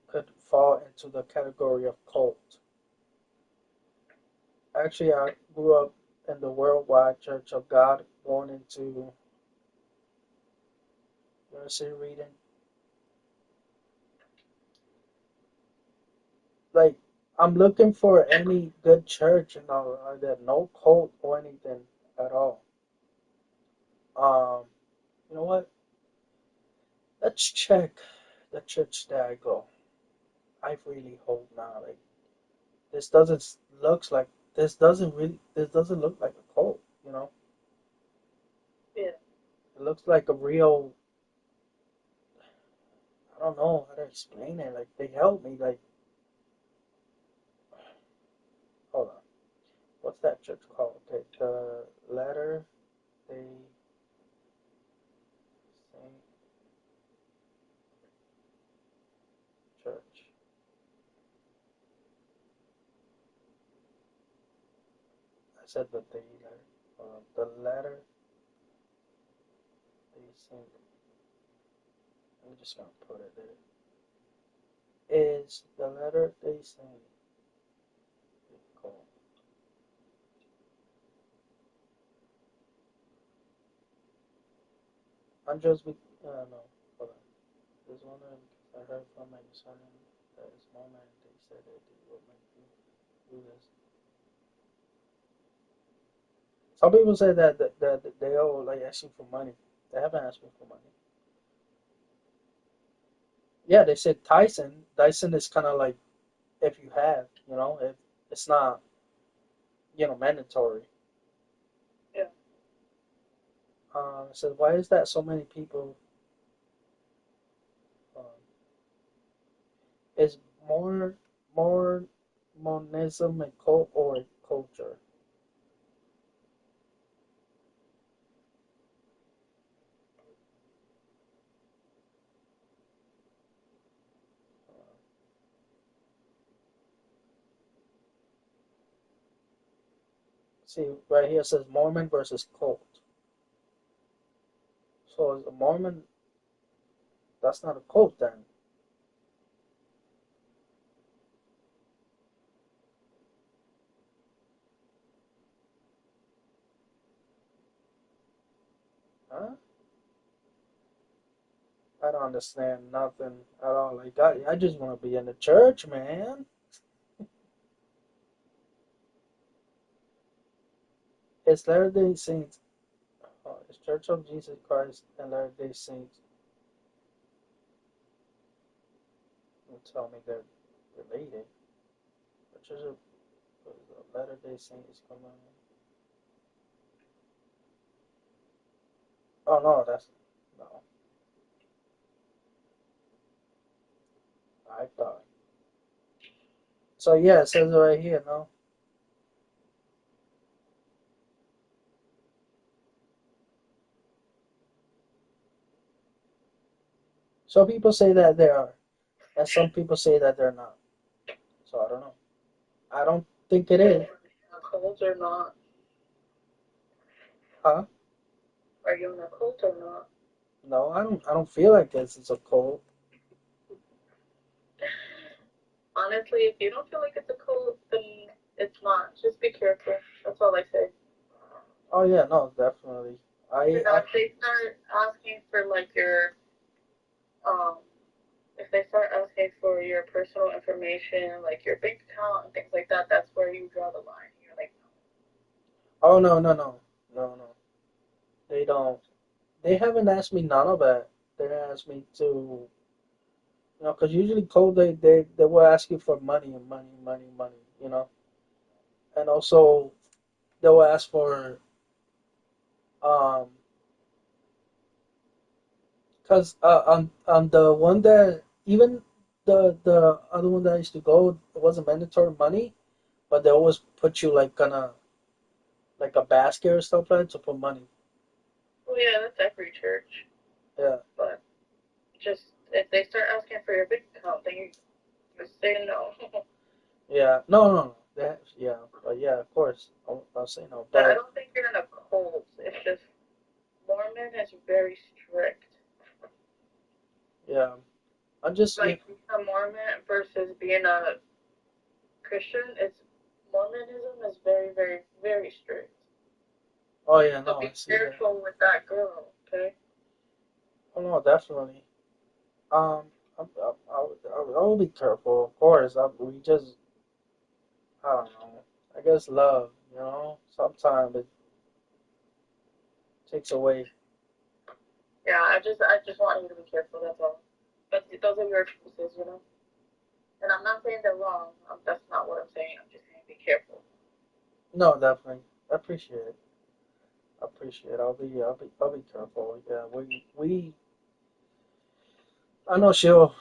could fall into the category of cult. Actually, I grew up in the Worldwide Church of God, born into university reading. Like, I'm looking for any good church, that no cult or anything at all. Um, you know what? Let's check the church that I go. I really hope not. Like, this doesn't looks like this doesn't look like a cult.
Yeah.
It looks like a real. I don't know how to explain it. Like, they help me. Like, hold on. What's that church called? Okay, the Latter Day Saint Church. I said the day letter. The Latter Day Saint. I'm just gonna put it there. Is the Latter Day Saint called? I'm just be. No. Hold on. There's one I heard from my son that his mom and they said that they would make you do this. Some people say that they all like asking for money. They haven't asked me for money. Yeah, they said Tyson. Dyson is kind of like if you have, if it's not, mandatory.
Yeah.
So why is that so many people? Um, is more monism a cult or a culture? See, right here it says Mormon versus cult. So is a Mormon? That's not a cult then, huh? I don't understand nothing at all. Like I just want to be in the church, man. It's Latter Day Saints. It's Church of Jesus Christ and Latter Day Saints. You tell me they're related. The Church of the Latter Day Saints. Come on. Oh no, that's no. I thought. So yeah, it says it right here. No. Some people say that they are, and some people say that they're not. So I don't know. I don't think it is.
Colds or not?
Huh?
Are you in a cult or not?
No, I don't. I don't feel like this is a cold.
Honestly, if you don't feel like it's a cult, then it's not. Just be careful. That's all I say.
Oh yeah, no, definitely.
You know, if they start asking for like your um if they start asking for your personal information, like your bank account and things like that, that's where you draw the line. You're like,
Oh no, no, no, no, no. They don't. They haven't asked me none of that. They asked me to, because usually code they will ask you for money and money, money, money. And also they will ask for um, cause on the one that even the other one that I used to go, it wasn't mandatory money, but they always put you like on a like a basket or stuff like that to put money.
oh yeah, that's every church.
Yeah,
But just if they start asking for your bank account, then you just say no.
yeah, no, no, no. That yeah, but yeah, of course, I'll say no,
But I
but
don't think you're in a cult. It's just Mormon is very strict.
yeah, I'm just yeah.
Like being a Mormon versus being a Christian, it's Mormonism is very, very, very strict.
Oh yeah,
So
no,
be
I see that.
careful with that girl, okay?
Oh no, definitely. I will be careful, of course. We just, I don't know. I guess love, sometimes it takes away.
Yeah, I just want you to be careful. That's all. But those are your choices, you know. And I'm not saying they're wrong. That's not what I'm saying. I'm just saying be careful.
No, definitely. I appreciate it. I appreciate it. I'll be careful. Yeah, I know she'll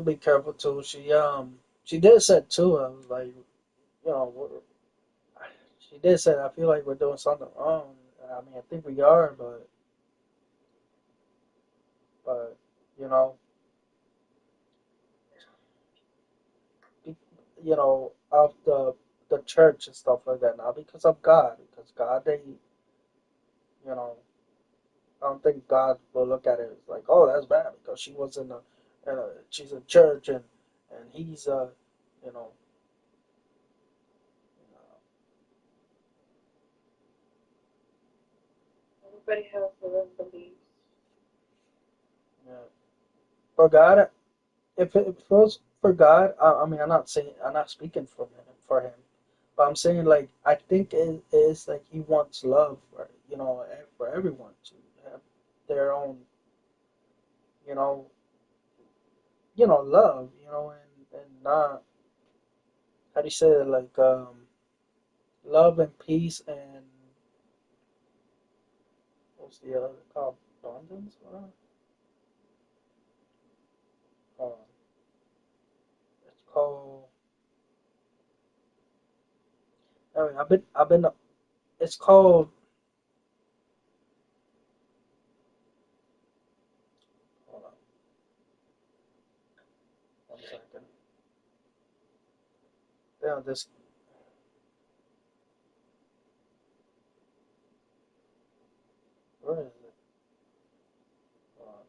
be careful too. She did say too. I was like, she did say, I feel like we're doing something wrong. I mean, I think we are, but you know, of the church and stuff like that. Not because of God, because God, you know, I don't think God will look at it as like, oh, that's bad because she was she's in church and he's you know,
Everybody has their own beliefs.
yeah. For God, if it was for God, I mean, I'm not speaking for him, but I'm saying like I think it is like he wants love for for everyone to have their own you know love and not how do you say it like love and peace and what's the other called abundance? Uh, it's called. I mean, I've been. It's called. Hold on, 1 second. Yeah, this. Where is it? Hold on.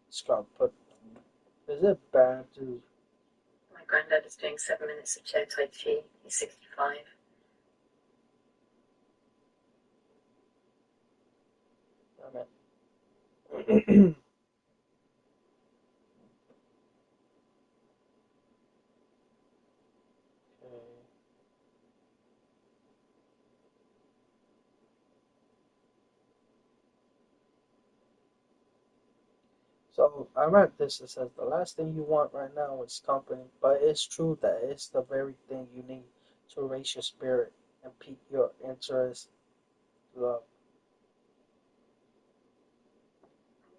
It's called put. Is it bad to?
My granddad is doing 7 minutes of chair Tai Chi. He's 65.
Damn it. Okay. So I read this. It says the last thing you want right now is company, but it's true that it's the very thing you need to raise your spirit. and pique your interest, love.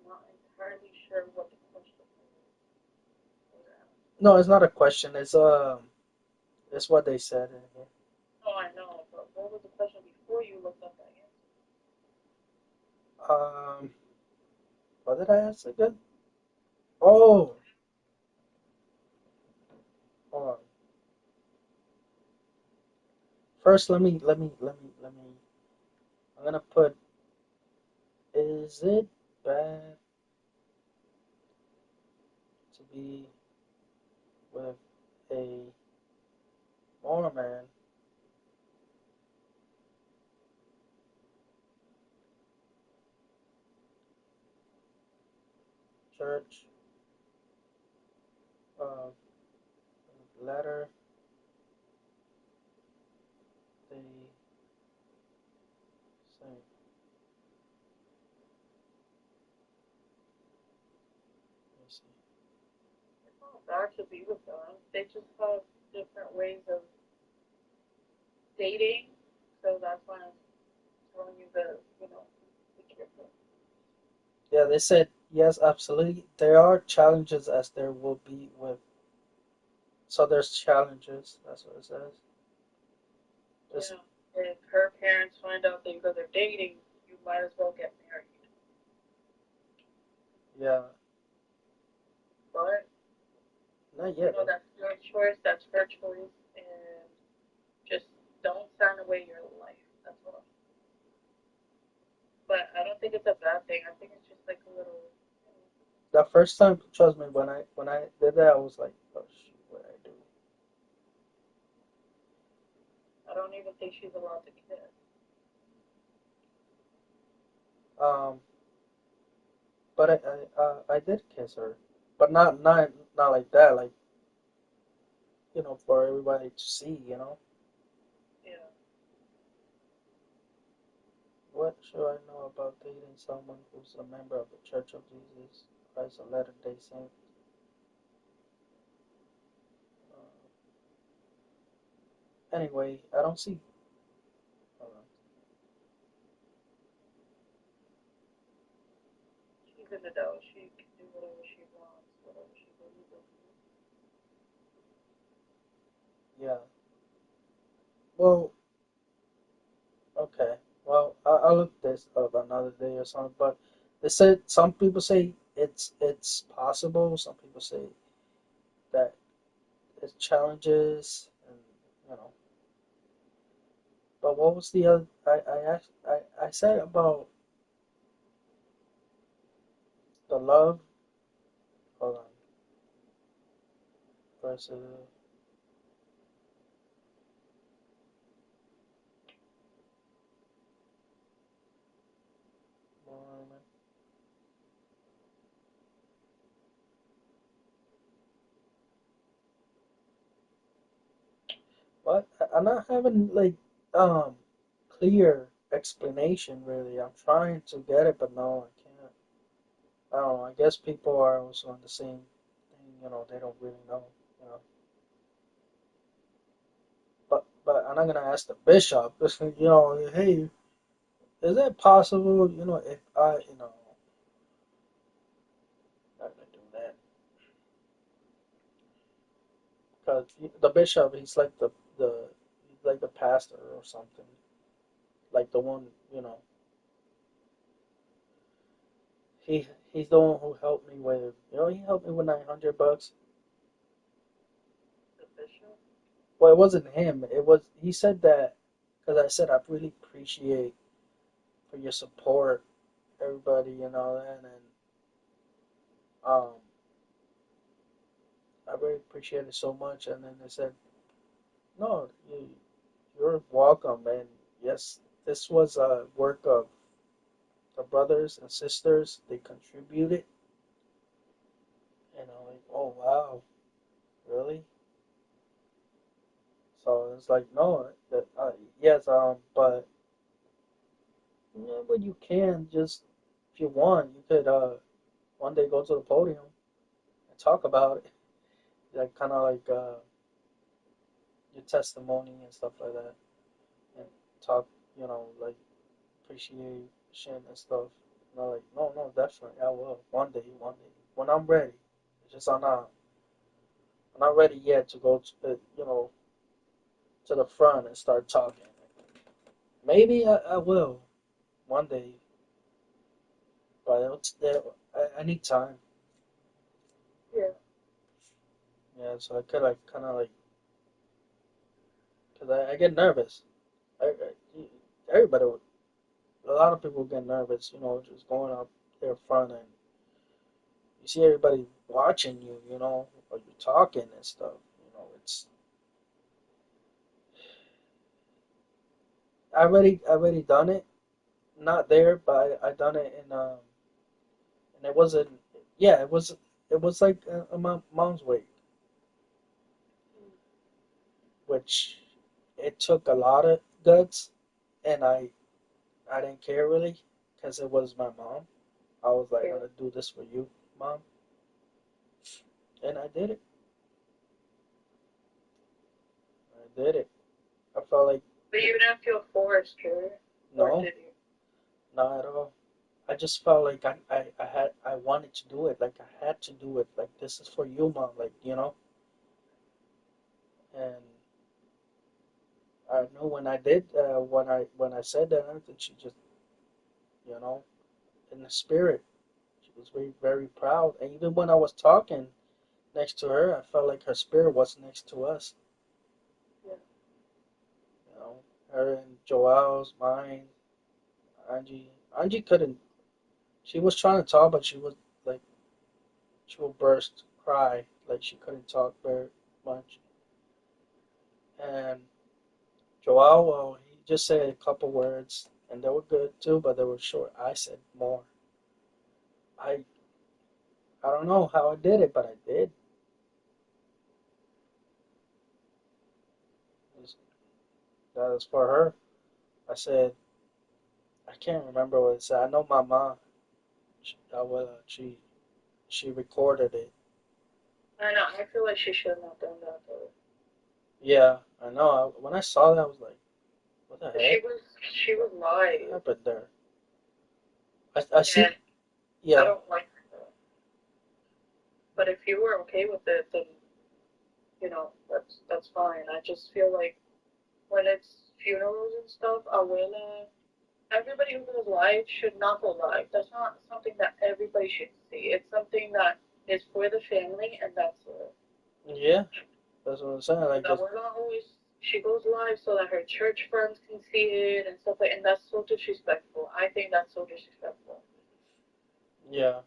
I'm not entirely sure what the question was.
No, it's not a question. It's what they said in here.
Oh, I know, but what was the question before you looked up that
What did I ask again? Oh, hold on. First, let me. I'm gonna put. Is it bad to be with a Mormon? Church of letter they say. Let me see.
it's not bad to be with them. They just have different ways of dating, so that's why I'm telling you to, be careful.
Yeah, they said yes, absolutely. There are challenges as there will be with. So there's challenges. That's what it says. This,
Yeah. If her parents find out that you guys are dating, you might as well get married.
yeah,
But
not yet.
that's your choice, that's her choice, and just don't sign away your life. That's all. But I don't think it's a bad thing. I think it's just like a little.
The first time, trust me, when I did that, I was like, oh shoot, what did I do?
I don't even think she's allowed to kiss.
Um, but I did kiss her, but not like that, like for everybody to see.
Yeah.
What should I know about dating someone who's a member of the Church of Jesus Christ of Latter-day Saints? Anyway, I don't see. Hold on.
She's an adult. She can do whatever she wants, whatever she believes in.
Yeah. Well, okay. Well, I'll look this up another day or something. But they said some people say it's possible. Some people say that it's challenges, and you know. But what was the other? I said about the love. Hold on. Versus. What? I'm not having like um clear explanation really. I'm trying to get it, but no, I can't. I don't know. I guess people are also on the same thing. They don't really know. You know. But I'm not gonna ask the bishop. Hey, is it possible? If not gonna do that because the bishop, the he's like the pastor or something. Like the one, he's the one who helped me with. He helped me with $900.
The bishop?
Well, it wasn't him. It was he said that because I said I really appreciate for your support, everybody, and um, I really appreciate it so much. And then they said, no, you're welcome. And yes, this was a work of the brothers and sisters. They contributed, like, oh wow, really? So it's like, no, yes, but yeah, but you can just if you want, you could one day go to the podium and talk about it, like kind of like your testimony and stuff like that. talk, like appreciation and stuff. Like, no, definitely, I will. One day, when I'm ready. It's just I'm not ready yet to go to to the front and start talking. Maybe I will one day, but I need time.
Yeah.
Yeah, so I could like kind of like, because I get nervous. Everybody, a lot of people get nervous, just going up there front and you see everybody watching you, or you're talking and stuff. It's I already done it. Not there, but I done it in and it wasn't. Yeah, it was like my mom's weight, which it took a lot of guts, and I didn't care really because it was my mom. I was like, I'm
Yeah.
gonna do this for you, mom, and I did it. I did it. I felt like
But you didn't feel forced, right? Or
no,
did you?
not at all. I just felt like I wanted to do it. Like I had to do it. Like this is for you, mom. Like and I know when I did when I said that, I think she just you know in the spirit. She was very very proud. And even when I was talking next to her, I felt like her spirit was next to us.
Yeah.
You know, her and Joel's, mine, Angie. Angie couldn't. She was trying to talk, but she was like she would burst, cry, like she couldn't talk very much. And Joel, well, he just said a couple words, and they were good too, but they were short. I said more. I I don't know how I did it, but I did. That was for her. I said I can't remember what it said. I know my mom. She recorded it.
I know. I feel like she shouldn't have done that though.
Yeah, I know. When I saw that, I was like, what the
She
heck?
was she was
What
live,
happened there? I see.
and I
Yeah,
don't like that. But if you were okay with it, then that's fine. I just feel like when it's funerals and stuff, everybody who goes live should not go live. That's not something that everybody should see. It's something that is for the family, and that's it.
yeah. That's what I'm saying. Like,
That
just
we're not always. She goes live so that her church friends can see it and stuff like. And that's so disrespectful. I think that's so disrespectful.
yeah.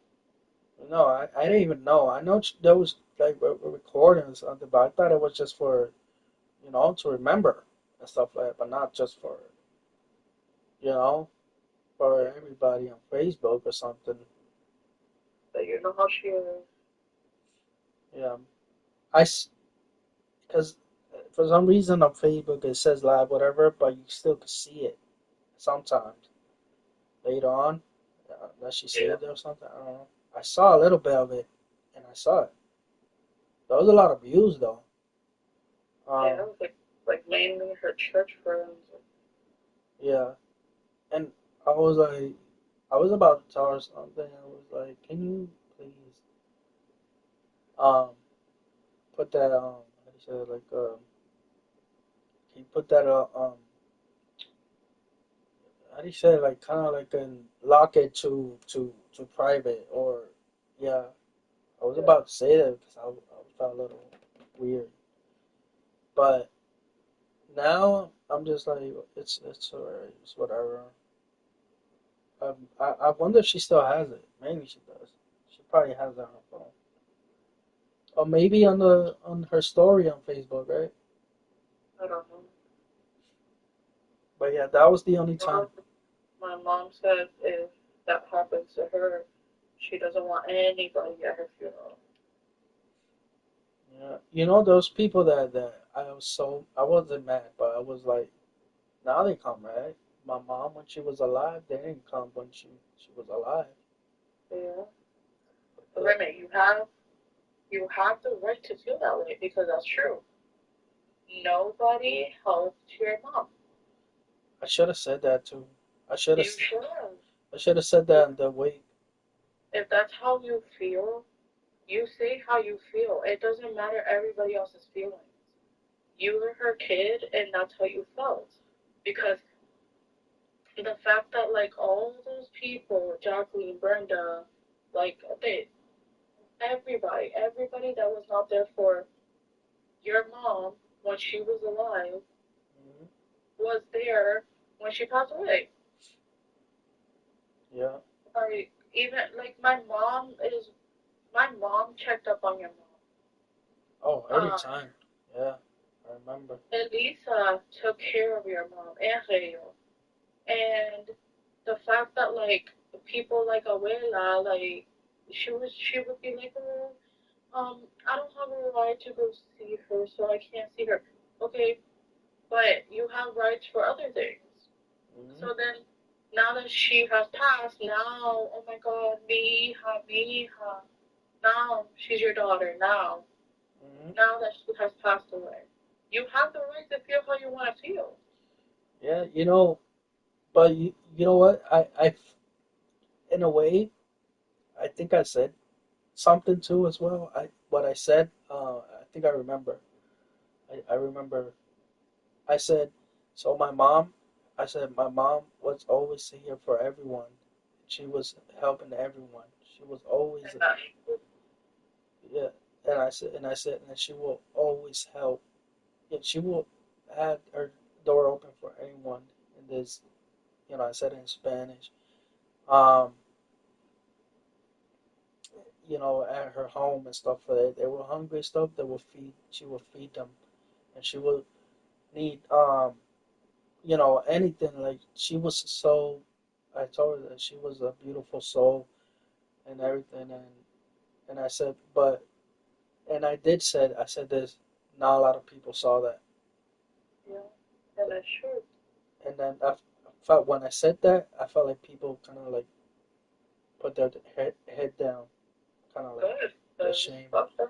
No, I didn't even know. I know there was like a recording or something, but I thought it was just for to remember and stuff like that, but not just for you know for everybody on Facebook or something.
But you know how she is.
Yeah, I because for some reason on Facebook it says live whatever, but you still can see it sometimes later on. Unless she
Yeah.
saved it or something, I don't know. I saw a little bit of it, and I saw it. There was a lot of views though.
Yeah,
Um,
like mainly her church friends.
yeah, and I was like, I was about to tell her something. I was like, can you please um put that how do you say it, like can you put that how do you say it, like kind of like lock it to private or yeah. I was
Yeah.
about to say that because I felt a little weird, but now I'm just like it's alright, it's whatever. I wonder if she still has it. Maybe she does. She probably has it on her phone. Or maybe on her story on Facebook, right?
I don't know.
But yeah, that was the only time.
Well, my mom said if that happens to her, she doesn't want anybody at her funeral.
Yeah, those people that I wasn't mad, but I was like, now they come, right? My mom when she was alive, they didn't come when she was alive.
Yeah. But
The,
wait a minute, you have the right to feel that way because that's true. Nobody helped your mom.
I should have said that too. I should
You
have.
should have.
I should have said that in the wake.
If that's how you feel, you say how you feel. It doesn't matter everybody else's feelings. You were her kid, and that's how you felt. Because the fact that like all those people, Jacqueline, Brenda, like everybody that was not there for your mom when she was alive
Hmm.
was there when she passed away.
Yeah.
Like even like my mom checked up on your
Oh, every
mom.
time. Yeah, I remember.
Elisa took care of your mom and Rayo. And the fact that like people like Abuela, like she would be like, oh, I don't have a right to go see her, so I can't see her. Okay, but you have rights for other things.
Hmm.
So then, now that she has passed, now, oh my God, Mija. Now she's your daughter.
Hmm.
Now that she has passed away, you have the right to feel how you want to feel.
Yeah, but you know what? In a way, I think I said something too as well. What I said, I think I remember. I remember. I said, so I said my mom was always here for everyone. She was helping everyone. She was always,
And
yeah. And she will always help. And she will have her door open for anyone in this. I said it in Spanish. Um, at her home and stuff. They were hungry stuff. They will feed. She will feed them, and she will need anything. Like she was so. I told her that she was a beautiful soul and everything, and I said, and I said this. Not a lot of people saw that,
yeah, and that's true.
and then I felt when I said that, I felt like people kind of like put their head down, kind of like
Good.
ashamed.
Fuck them.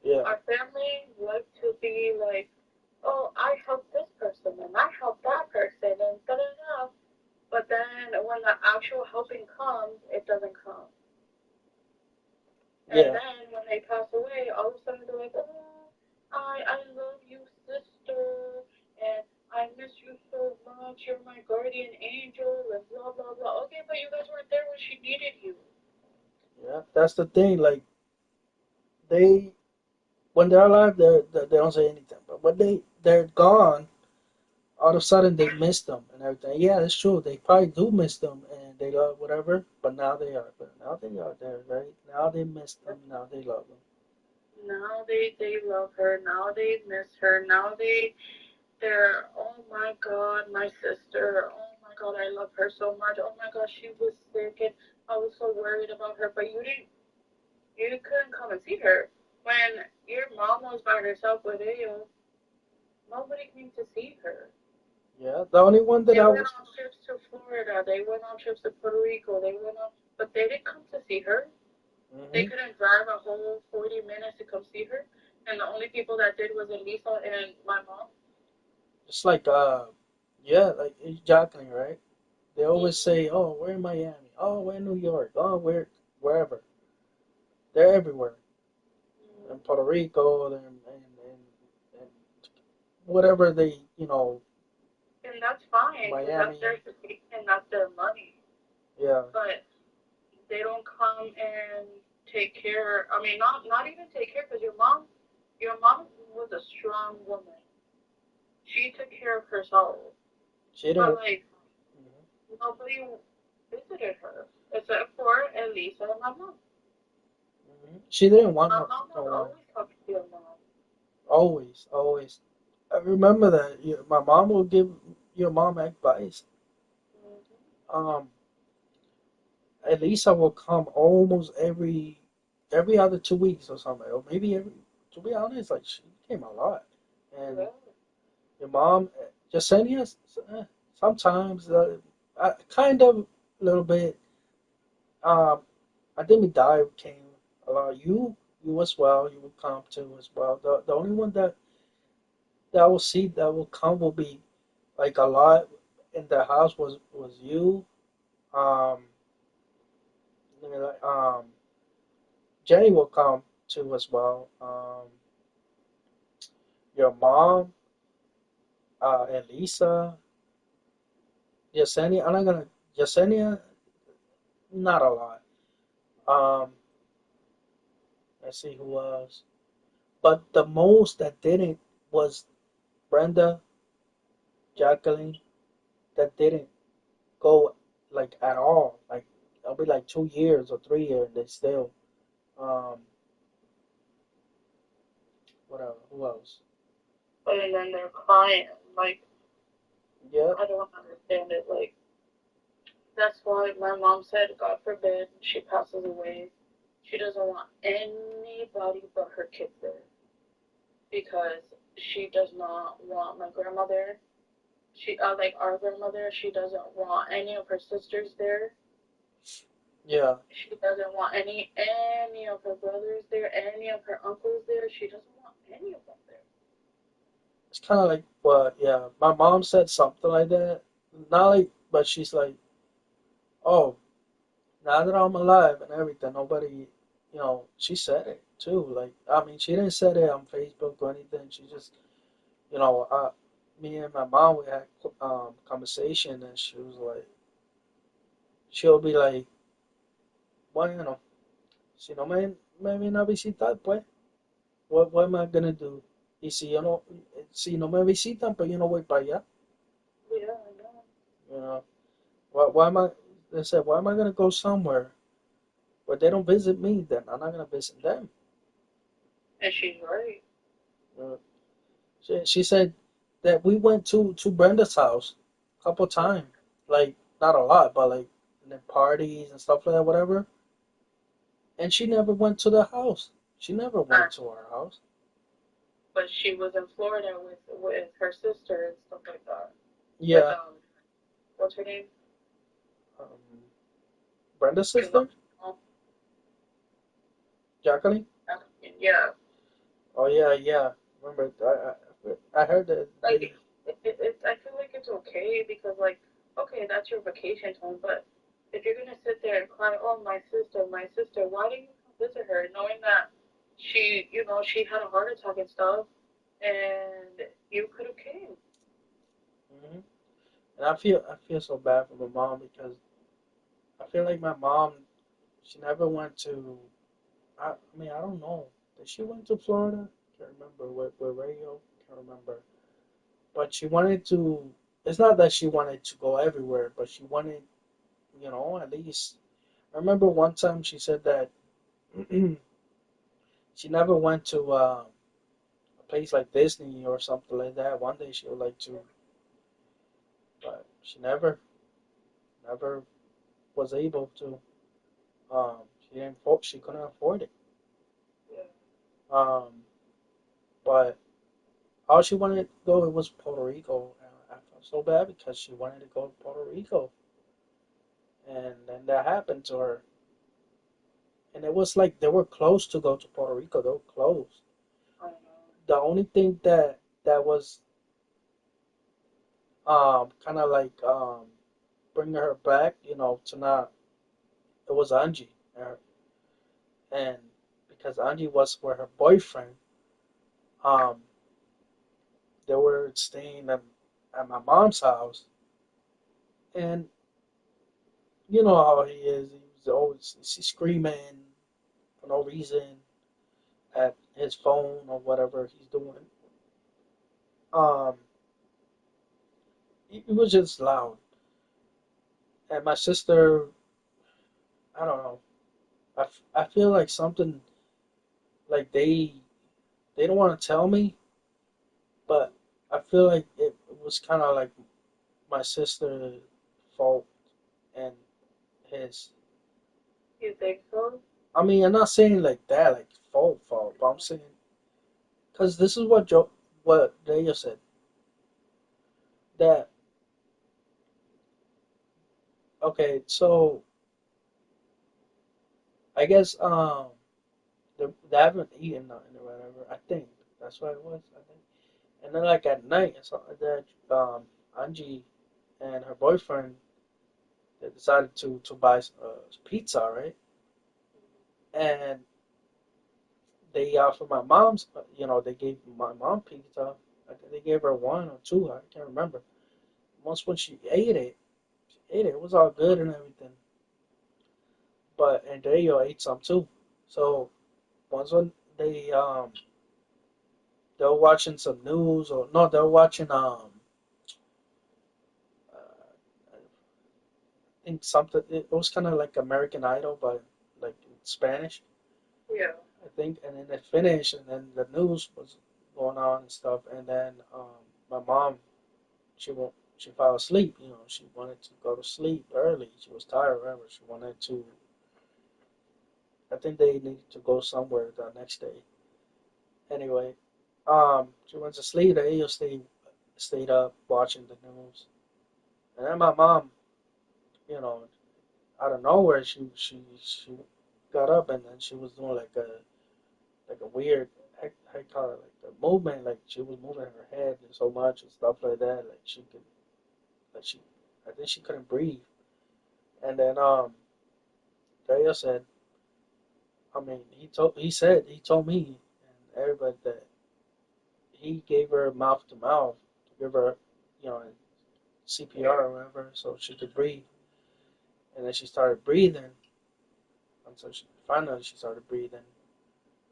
Yeah,
Our family like to be like, oh, I helped this person and I helped that person and da da da. But then when the actual helping comes, it doesn't come. And
yeah,
then when they pass away, all of a sudden they're like, oh, I love you, sister, and I miss you so much. You're my guardian angel, and blah blah blah. Okay, but you guys weren't there when she needed you.
yeah. That's the thing. Like they when they're alive, they don't say anything. But when they're gone, all of a sudden they miss them and everything. Yeah, it's true. They probably do miss them and they love whatever. But now they are. But now they are there, right? Now they miss them. Now they love them.
Now they love her. Now they miss her. Now they're oh my god, my sister. Oh my god, I love her so much. Oh my god, she was sick and I was so worried about her. But you couldn't come and see her when your mom was by herself with you. Nobody came to see her.
Yeah, the only one that
They
I
went
was.
on trips to Florida. They went on trips to Puerto Rico. They went on, but they didn't come to see her. They
Hmm.
couldn't drive a whole 40 minutes to come see her. And the only people that did was Elisa and my mom.
Just like yeah, like Jacqueline, right? They always say, "Oh, we're in Miami. Oh, we're in New York. Oh, we're wherever." They're everywhere. In Puerto Rico, and whatever
And that's fine because that's their
Miami.
and that's their money.
Yeah,
But they don't come and take care. I mean, not even take care because your mom was a strong woman. She took care of herself.
she
But
didn't.
like
Mhm.
nobody visited her except for Elisa and my mom.
She didn't want
My
her,
mom
no
was
one.
always talking to your mom.
Always, always. I remember that. My mom will give your mom advice.
Mm-hmm.
Um, Elisa will come almost every other 2 weeks or something, or maybe every. To be honest, like she came a lot, and
Yeah.
your mom just sent us sometimes, kind of a little bit. Um, I think Midai came a lot. You as well. You will come too as well. The only one that I will see that will come will be like a lot in the house was you. Um, like, Jenny will come too as well. Your mom, Elisa, Yesenia. I'm not gonna Yesenia. Not a lot. Um, let's see who else. But the most that didn't was Brenda, Jacqueline. That didn't go like at all. Like it'll be like 2 years or 3 years, and they still. Um, whatever. Who else?
And then they're crying. Like,
Yep.
I don't understand it. Like, that's why my mom said, God forbid, she passes away. She doesn't want anybody but her kids there because she does not want my grandmother. She like our grandmother. She doesn't want any of her sisters there.
Yeah.
She doesn't want any of her brothers there, any of her uncles there. She doesn't want any of them there.
It's kind of like what? Yeah. My mom said something like that. Not like, but she's like, oh, now that I'm alive and everything, nobody, she said it too. Like, I mean, she didn't say it on Facebook or anything. She just, me and my mom, we had conversation, and she was like, she'll be like, bueno, si no me viene a visitar, pues, what am I gonna do? Y si no me visitan, pues yo no voy para allá.
Yeah, I know.
You know, why am I? They said, why am I gonna go somewhere where they don't visit me? Then I'm not gonna visit them.
And she's right.
Uh, she said that we went to Brenda's house a couple times, like not a lot, but like in the parties and stuff like that, whatever. And she never went to the house. She never
Uh,
went to our house.
but she was in Florida with her sister and stuff like that. With
Yeah,
what's her name?
um, Brenda's sister,
Um,
Jacqueline.
yeah,
Oh yeah, yeah. Remember, I heard that
like
they.
I feel like it's okay because like okay, that's your vacation time, but if you're gonna sit there and cry, oh my sister, why didn't you come visit her, knowing that she had a heart attack and stuff, and you could have came.
Hmm. And I feel so bad for my mom because I feel like my mom, she never went to. I mean, I don't know. Did she went to Florida? Can't remember. With radio? Can't remember. But she wanted to. It's not that she wanted to go everywhere, but she wanted, at least. I remember one time she said that she never went to a place like Disney or something like that. One day she would like to, but she never was able to. She couldn't afford it.
Yeah.
Um, but all she wanted to go it was Puerto Rico. I felt so bad because she wanted to go to Puerto Rico, and then that happened to her. And it was like they were close to go to Puerto Rico. They were close.
I don't know.
The only thing that was kind of like bringing her back, to not it was Angie, and because Angie was with her boyfriend, um, they were staying at my mom's house, and you know how he is. He was always screaming for no reason at his phone or whatever he's doing. Um, it was just loud. And my sister, I don't know. I feel like something like they don't want to tell me, but I feel like it was kind of like my sister's fault and his.
You think so?
I mean, I'm not saying like that, like fault, but I'm saying because this is what they just said that okay, so I guess they haven't eaten nothing or whatever. I think that's what it was. I think, and then like at night and something like that. Angie and her boyfriend, they decided to buy pizza, right? And they offered my mom's, they gave my mom pizza. I think they gave her one or two. I can't remember. Once when she ate it, it was all good and everything. But and they ate some too. So once when they were watching some news or no, they were watching I think something. It was kind of like American Idol, but like in Spanish.
Yeah.
I think, and then it finished, and then the news was going on and stuff, and then my mom, she fell asleep. She wanted to go to sleep early. She was tired, whatever. She wanted to. I think they needed to go somewhere the next day. Anyway, she went to sleep. They stayed up watching the news, and then my mom, you know, out of nowhere, she got up, and then she was doing like a weird, how you call it, like a movement, like she was moving her head so much and stuff like that, like she could, like I think she couldn't breathe. And then Drea said, I mean, he told me and everybody that he gave her mouth to mouth to give her, you know, CPR or whatever, so she could breathe. And then she started breathing until she started breathing.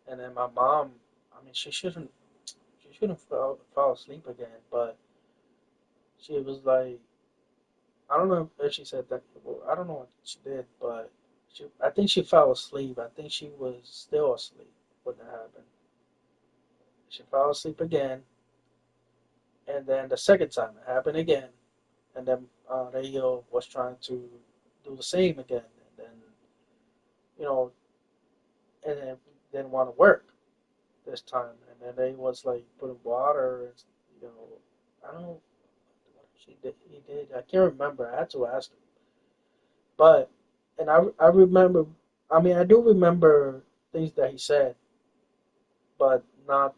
And then my mom, I mean, she shouldn't fall asleep again, but she was like, I don't know if she said that. Well, I don't know what she did, but I think she fell asleep. I think she was still asleep when that happened. She fell asleep again, and then the second time it happened again, and then radio was trying to do the same again, and then you know, and then didn't want to work this time, and then they was like putting water, and I don't know what she did. He did. I can't remember. I had to ask him, but and I remember. I mean, I do remember things that he said, but not.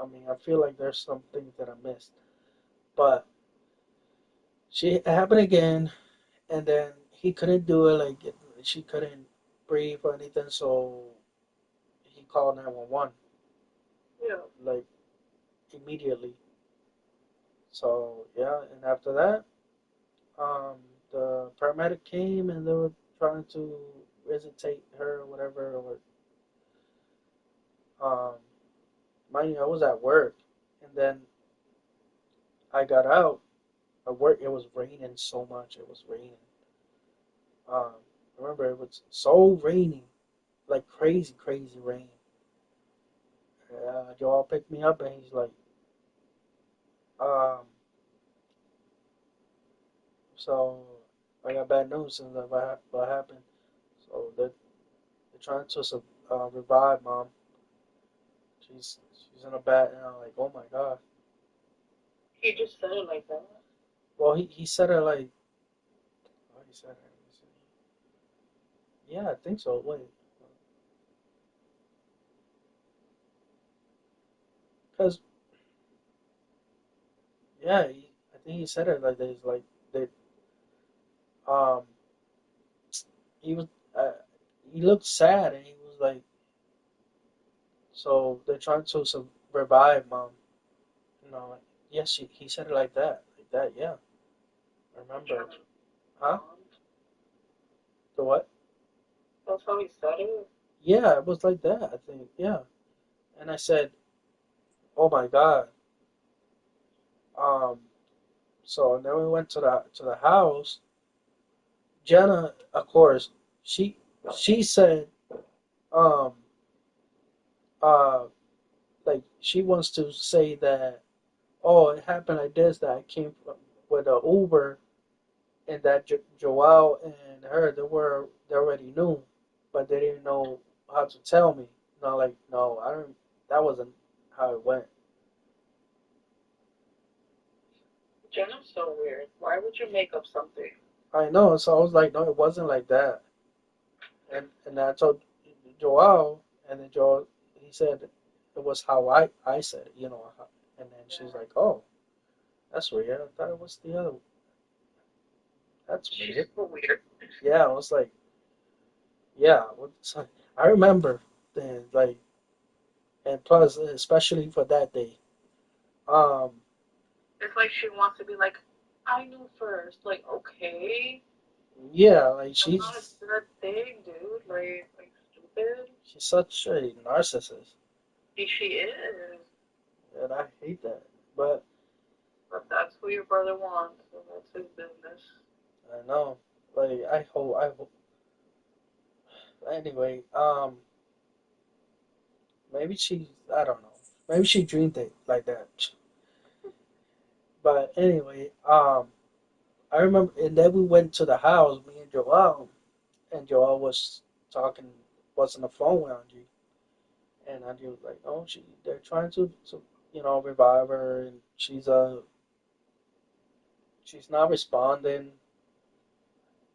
I mean, I feel like there's some things that I missed. But it happened again, and then he couldn't do it. Like she couldn't breathe or anything, so he called 911
Yeah.
like immediately. So yeah, and after that, um, the paramedic came and they were trying to resuscitate her or whatever. Um, Mind you, I was at work, and then I got out. At work, it was raining so much. It was raining. Um, I remember it was so rainy, like crazy, crazy rain. Joel picked me up, and he's like, um, "So I got bad news." And like, what happened? So they're trying to revive mom. She's in a bad, like, oh my god.
He just said it like that.
Well, he said it like, oh, he said it. Yeah, I think so. Wait, because yeah, I think he said it like this, like that. Um, he was, uh, he looked sad, and he was like, so they're trying to revive mom. Like, yes, he said it like that. Yeah, I remember. Huh? The what?
That's how he said it.
Yeah, it was like that. I think. Yeah, and I said, oh my god. Um, so then we went to the house. Jenna, of course, she she said, um, uh, like she wants to say that, oh, it happened like this, that I came from with a Uber, and that Joelle and her they already knew, but they didn't know how to tell me. No, like no, I don't. That wasn't how it went.
Jenna's so weird. Why would you make up something?
I know, so I was like, no, it wasn't like that. And I told Joelle, and then Joel, he said it was how I said it, and then she's like, oh. That's weird. I thought it was the other one. That's
She's
weird.
so weird.
Yeah, I was like, yeah. I remember then, like, and plus, especially for that day. Um,
It's like she wants to be like, I knew first. Like, okay.
yeah, like
That's not a good thing, dude. Like stupid.
she's such a narcissist,
She is.
and I hate that. But
But that's who your brother wants, and that's his business.
I know, like, I hope. Anyway, maybe she, I don't know. Maybe she dreamed it like that. But anyway, I remember, and then we went to the house, me and Joel, and Joel was talking, was on the phone with Angie, and Angie was like, "Oh, they're trying to, revive her, and she's not responding."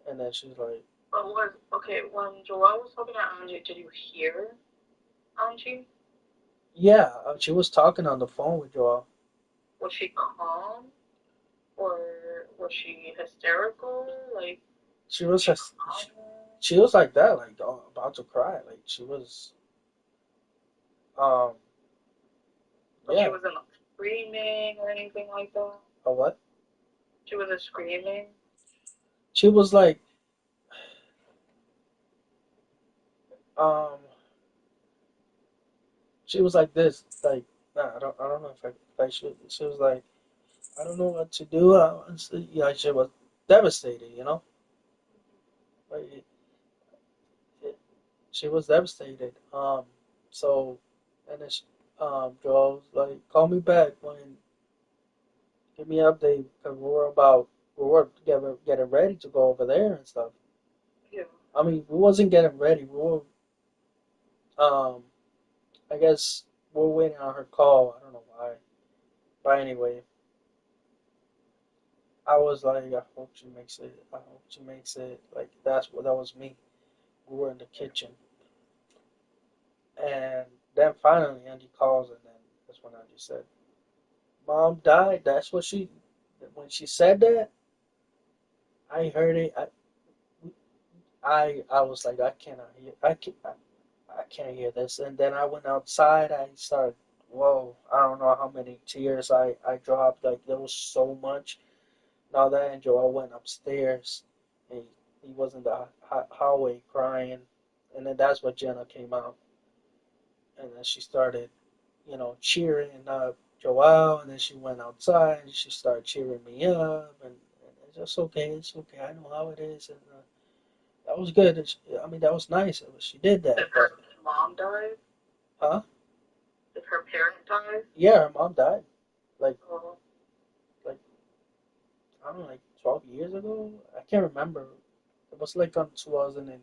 And then she's like,
But was okay when Joel was talking to Angie? Did you hear Angie?
"Yeah," she was talking on the phone with Joel.
Was she calm or was she hysterical? Like
She was
she
just,
calm?
she was like that, like about to cry, like she was, um,
But she
yeah.
wasn't like, screaming or anything like that.
Or what?
She wasn't screaming.
She was like, um, she was like this, like, nah, I don't know if I, like, she was like, I don't know what to do. Yeah, she was devastated, like it, she was devastated. So, and then Joel was like, call me back when, give me an update because we were getting ready to go over there and stuff.
Yeah.
I mean, we wasn't getting ready. We were, um, I guess we were waiting on her call. I don't know why. But anyway, I was like, I hope she makes it. I hope she makes it. Like that was me. We were in the kitchen, and then finally Angie calls, and then that's when Angie said, "Mom died." That's what she. When she said that, I heard it. I was like, I cannot hear. I can't hear this. And then I went outside. I started. Whoa! I don't know how many tears I dropped. Like there was so much. Now that and Joel went upstairs, and he was in the hallway crying, and then that's what Jenna came out, and then she started, cheering up Joel, and then she went outside and she started cheering me up, and it's just okay, it's okay, I know how it is, and that was good. I mean, that was nice. She did that,
Did
but
her mom die?
huh?
Did her parent die?
Yeah, her mom died, like
Oh,
like I don't know, like 12 years ago. I can't remember. It was like on 2000 and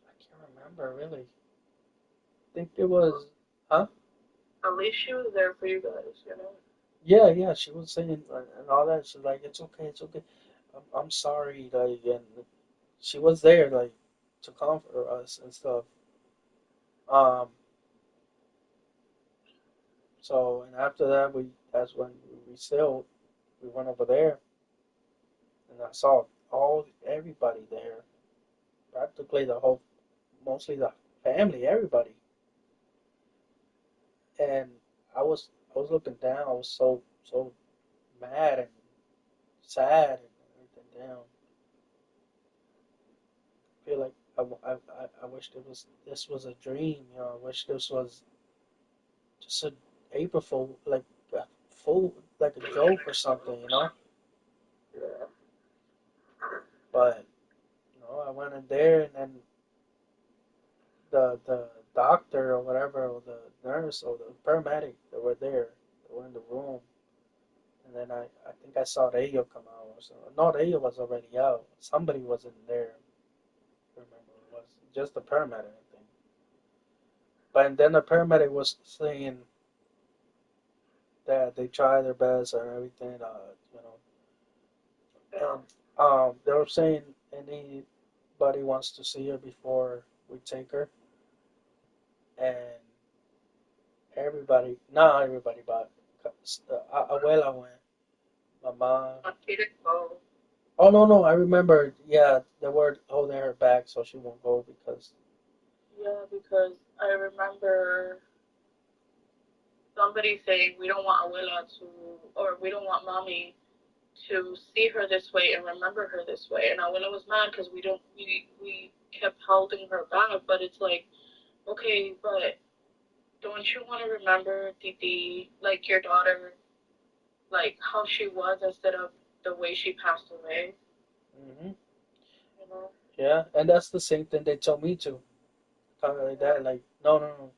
I can't remember really. I think it was, huh?
at least she was there for you guys, you know?
Yeah, yeah. She was saying and all that. She's like, it's okay, it's okay. I'm sorry, like, and she was there, like, to comfort us and stuff. Um, so and after that, that's when we still we went over there, and I saw everybody there, practically mostly the family, everybody, and I was looking down. I was so mad and sad and everything down. Feel like I wish this was a dream. I wish this was just a April Fool, like a fool, like a joke or something.
Yeah.
But I went in there, and then the doctor or whatever, or the nurse or the paramedic that were there, they were in the room, and then I think I saw Rayo come out or something. No, Rayo was already out. Somebody was in there. I remember it was just the paramedic, I think. But then the paramedic was saying that they try their best and everything, and they were saying anybody wants to see her before we take her, and everybody, not everybody, but Abuela went. My mom.
She didn't go.
Oh no no, I remember. Yeah, they were holding her back so she won't go because.
Yeah, because I remember somebody saying we don't want Abuela to, or we don't want mommy to see her this way and remember her this way. And Abuela was mad because we kept holding her back. But it's like, okay, but don't you want to remember Titi, like your daughter, like how she was instead of the way she passed away?
Hmm.
You know?
Yeah, and that's the same thing they told me to. Kind of like that. Like, no, no, no,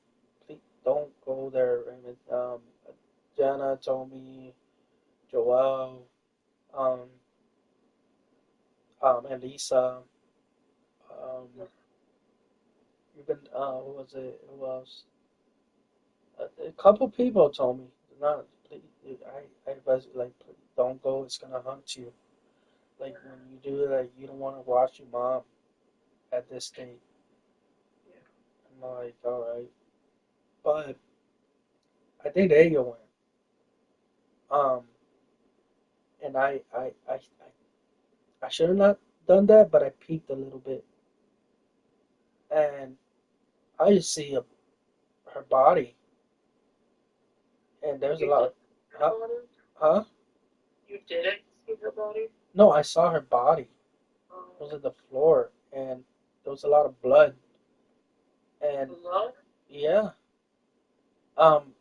please don't go there. And Jana told me, Joelle, um, and Lisa, um, even who was it? Who else? A couple people told me, not please, I advise you, like, please don't go. It's gonna hunt you. Like when you do it, like you don't want to watch your mom at this state. I'm like, all right, but I think there you went. Um, and I should have not done that, but I peeked a little bit, and I just see her body, and there's a
You
lot
did
of,
see her
huh?
body?
Huh?
You didn't see her body?
No, I saw her body. It was
Um,
at the floor, and there was a lot of blood, and
blood?
yeah, um,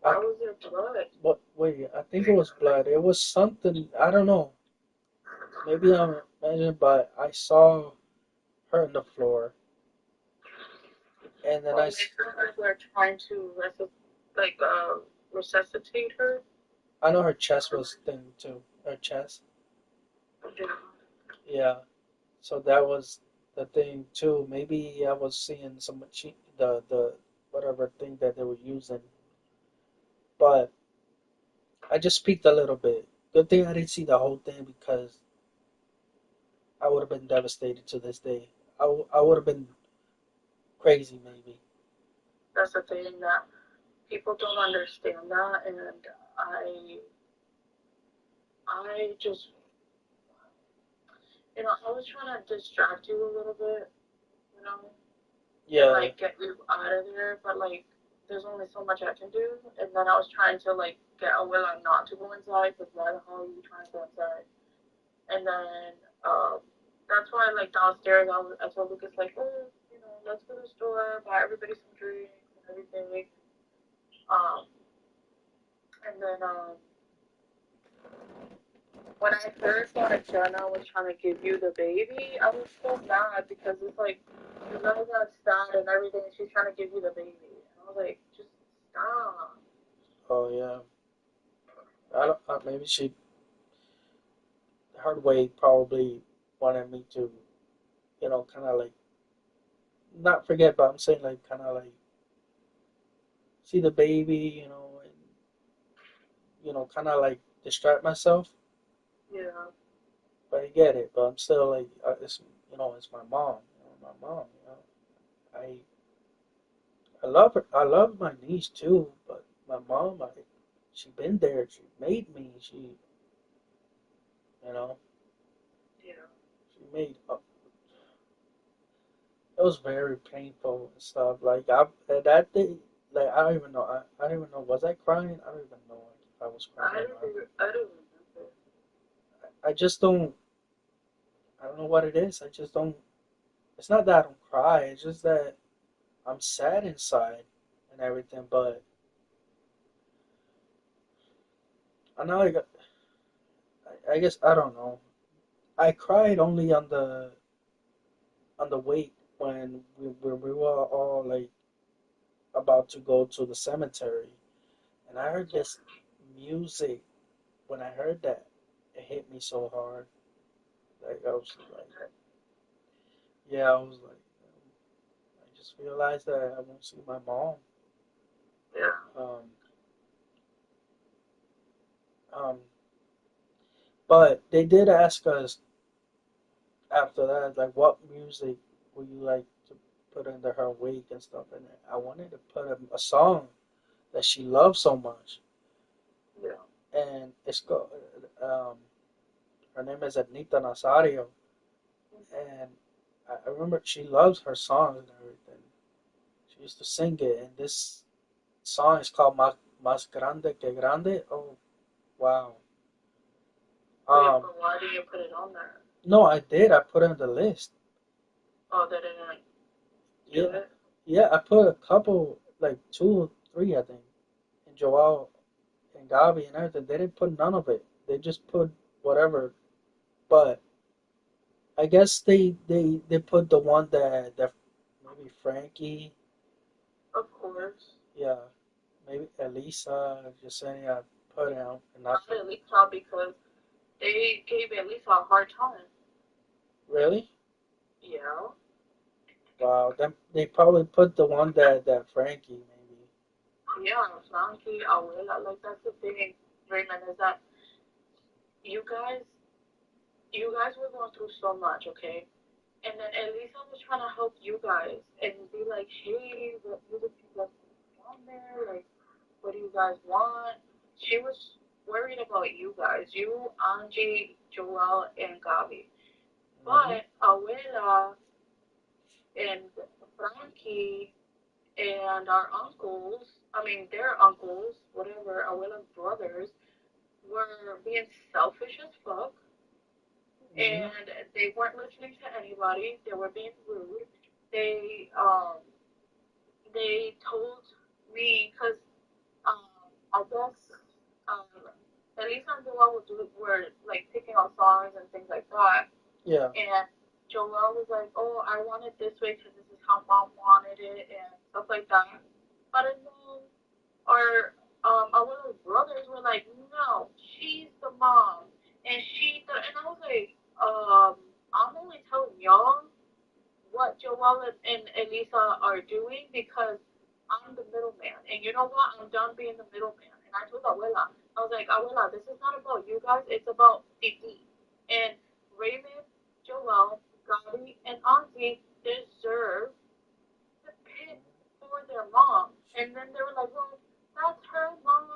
I
Why was there blood?
what? Wait, I think it was blood. It was something. I don't know. Maybe I'm imagining, but I saw her on the floor, and then
Well, maybe we're trying to like resuscitate her.
I know her chest was thin too. Her chest,
Yeah.
yeah. So that was the thing too. Maybe I was seeing some the whatever thing that they were using, but I just peeked a little bit. Good thing I didn't see the whole thing because I would have been devastated to this day. I would have been crazy maybe.
That's the thing that people don't understand that, and I I just I was trying to distract you a little bit, you know, and
Yeah.
like get you out of there, but like there's only so much I can do, and then I was trying to like get Awilla not to go inside, because why the hell are you trying to go inside? And then that's why like downstairs I told Lucas like, oh, let's go to the store, buy everybody some drinks and everything. Um, and then when I heard that Jenna was trying to give you the baby, I was so mad because it's like you guys are sad and everything, and she's trying to give you the baby. And I was like, just stop.
Oh yeah. I don't. Maybe she her way probably wanted me to, kind of like not forget, but I'm saying like kind of like see the baby, and kind of like distract myself.
Yeah,
But I get it. But I'm still like, it's my mom. My mom. I I love her. I love my niece too. But my mom, she been there. She made me. You know,
yeah.
she made. It was very painful and stuff. Like that day, like I don't even know. I don't even know. Was I crying? I don't even know if I was crying or not.
I don't remember.
I just don't. I don't know what it is. I just don't. It's not that I don't cry. It's just that I'm sad inside and everything. But I know. I guess I don't know. I cried only on the wake when we were all like about to go to the cemetery, and I heard this music. When I heard that, it hit me so hard. Like I was like, yeah, I was like, I just realized that I won't see my mom.
Yeah.
Um, um, but they did ask us after that, like, what music would you like to put under her wake and stuff, and I wanted to put a song. that she loves so much,
Yeah.
and it's called. Um, her name is Anita Nazario, and I remember she loves her songs and everything. She used to sing it, and this song is called Más Grande que Grande. Oh, wow.
Wait,
Um,
but why do you put it on there?
no, I did. I put it on the list.
Oh, they didn't do
Yeah,
it?
yeah. I put a couple, like two, three, I think, and Joao and Gabi and everything. They didn't put none of it. They just put whatever. But I guess they put the one that maybe Frankie,
Of course.
yeah, maybe Elisa, Yesenia put out, and I
Not Elisa because they gave Elisa a hard time.
really,
Yeah.
wow. Then they probably put the one that Frankie maybe.
Yeah, Frankie, Abuela, like that's the thing, Raymond, is that you guys, you guys were going through so much, okay? And then Elisa was trying to help you guys and be like, hey, what music do you guys want on there? Like, what do you guys want? She was worried about you guys, you, Angie, Joel, and Gabi.
Hmm.
But Abuela and Frankie and our uncles, I mean, their uncles, whatever, Abuela's brothers, were being selfish as fuck,
Hmm.
and they weren't listening to anybody. They were being rude. They um they told me because um I guess um Elisa and Joel were like picking out songs and things like that,
Yeah.
and Joel was like, "Oh, I want it this way because this is how Mom wanted it," and stuff like that. But then our little brothers were like, no, she's the mom, and and I was like, I'm only telling y'all what Joelle and Elisa are doing because I'm the middleman, and you know what? I'm done being the middleman. And I told Abuela, I was like, Abuela, this is not about you guys. It's about Titi and Raymond, Joelle, Gabi, and Auntie deserve to pick for their mom. And then they were like, well, that's her mom.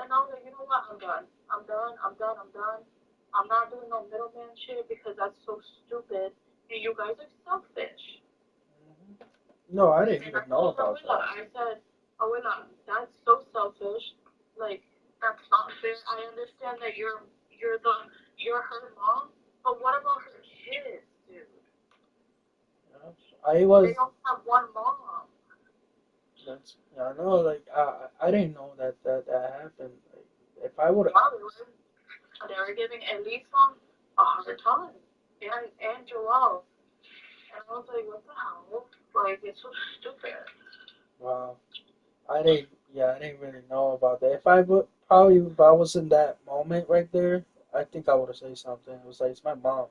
And I was like, you know what? I'm done. I'm done. I'm done. I'm done. I'm not doing no middleman shit because that's so stupid. And you guys are selfish.
No, I didn't
And I
even know
told
about
Abuela,
that.
I said, Abuela, that's so selfish. Like, that's not fair. I understand that you're her mom, but what about her kids, dude?
Yeah. I
They
was.
don't have one mom.
That's. Yeah, I know. Like I didn't know that happened. Like, if I would.
Yeah, they were giving Elisa a hard time, and Joel, and I was like, what the hell? Like, it's so stupid.
Wow. I didn't. Yeah, I didn't really know about that. If I would probably if I was in that moment right there, I think I would have said something. It was like it's my mom.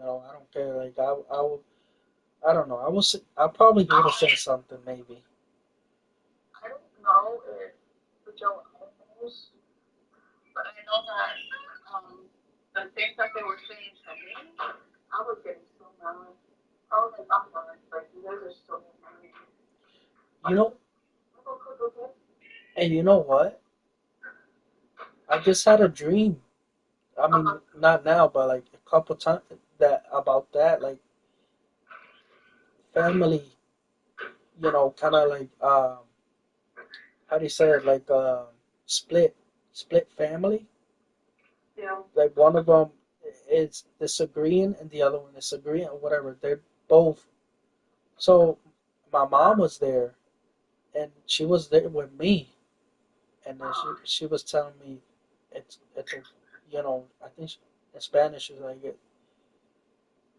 I don't care. Like I would. I don't know. I probably would have said something maybe.
I don't know if Joel knows, but I know that the things that they were saying to me, I was getting so mad. I was like, I'm done. Like, you guys are so annoying.
You
Like,
know. And you know what? I just had a dream. I mean,
uh-huh.
not now, but like a couple times that about that, like family. Kind of like how do you say it? Like split, split family.
Yeah.
Like one of them is disagreeing and the other one is agreeing or whatever. They're both. So my mom was there and she was there with me, and then she was telling me it's a, I think in Spanish she's like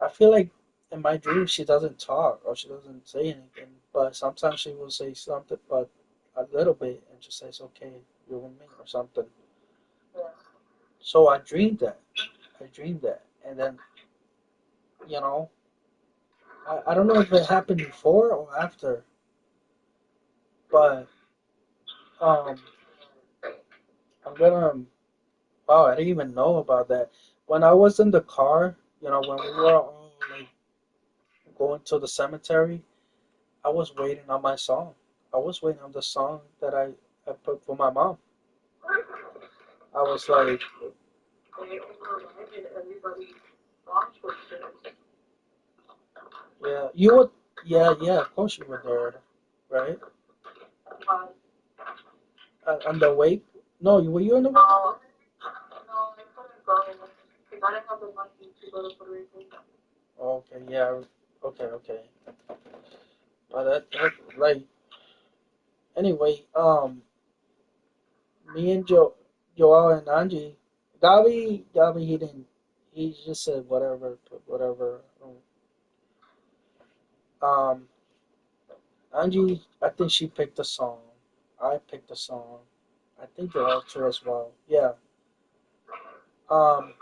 I feel like in my dreams she doesn't talk or she doesn't say anything, but sometimes she will say something, but a little bit, and she says, "Okay, you're with me" or something.
Yeah.
So I dreamed that. I dreamed that, and then you know, I don't know if it happened before or after, but um, I'm gonna. Wow, I didn't even know about that. When I was in the car, when we were all like going to the cemetery, I was waiting on my song. I was waiting on the song that I I put for my mom. I was like, yeah, you would, yeah, of course you were there, right? On the wake? No, were you on the wake?
No, I couldn't go because I didn't have the money to go to Puerto Rico.
Okay, yeah, okay. That like anyway, me and Joel and Angie, Gabi, he didn't. He just said whatever, whatever. Um, Angie, I think she picked a song. I picked a song. I think The.Outer as well. Yeah. Um,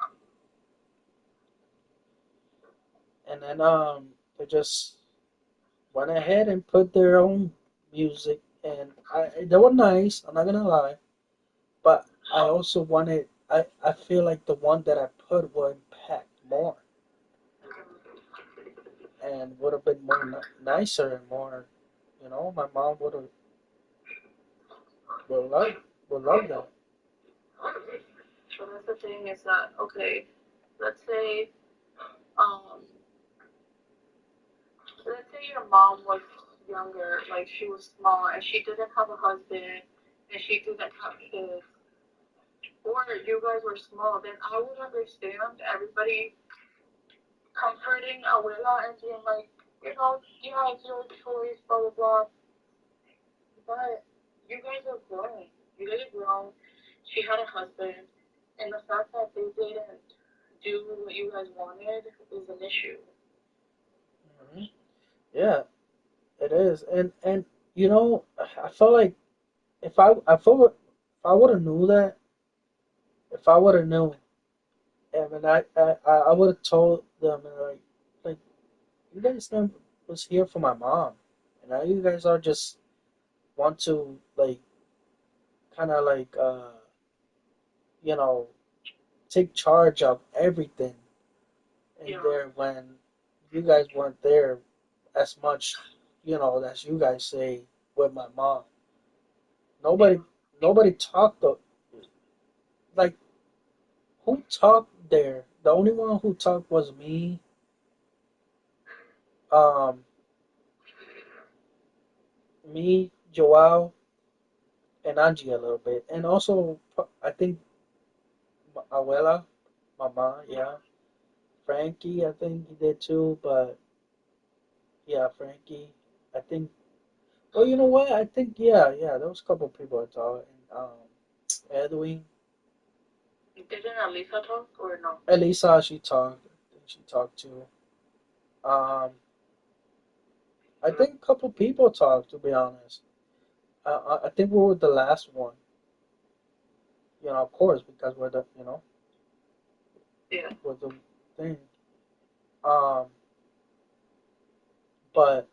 and then they just went ahead and put their own music, and they were nice. I'm not gonna lie, but I also wanted. I feel like the one that I put would impact more and would have been more nicer and more. My mom would love would love that.
So that's the thing is that okay, let's say um let's say your mom was younger, like she was small and she didn't have a husband and she didn't have kids, or you guys were small, then I would understand everybody comforting Abuela and being like, yeah, it's your choice, blah blah blah. But you guys are grown. You guys are grown. She had a husband, and the fact that they didn't do what you guys wanted is an issue.
Hmm. Yeah, it is, and I felt like if I would have knew that, if I would have known, I mean, I would have told them like you guys never was here for my mom, and now you guys are just want to like kind of like you know take charge of everything in
Yeah.
there when you guys weren't there as much, as you guys say with my mom. Nobody, nobody talked like who talked there. The only one who talked was me, um, Joao, and Angie a little bit, and also I think Abuela, Mama, yeah, Frankie, I think he did too, but yeah, Frankie, I think. Well, you know what? I think yeah, there was a couple people I talked, and Edwin,
Didn't Alisa talk or no?
Elisa, she talked. I think she talked too. Um, I think a couple people talked. To be honest, I think we were the last one. Of course, because we're the
Yeah.
we're the thing. Um, but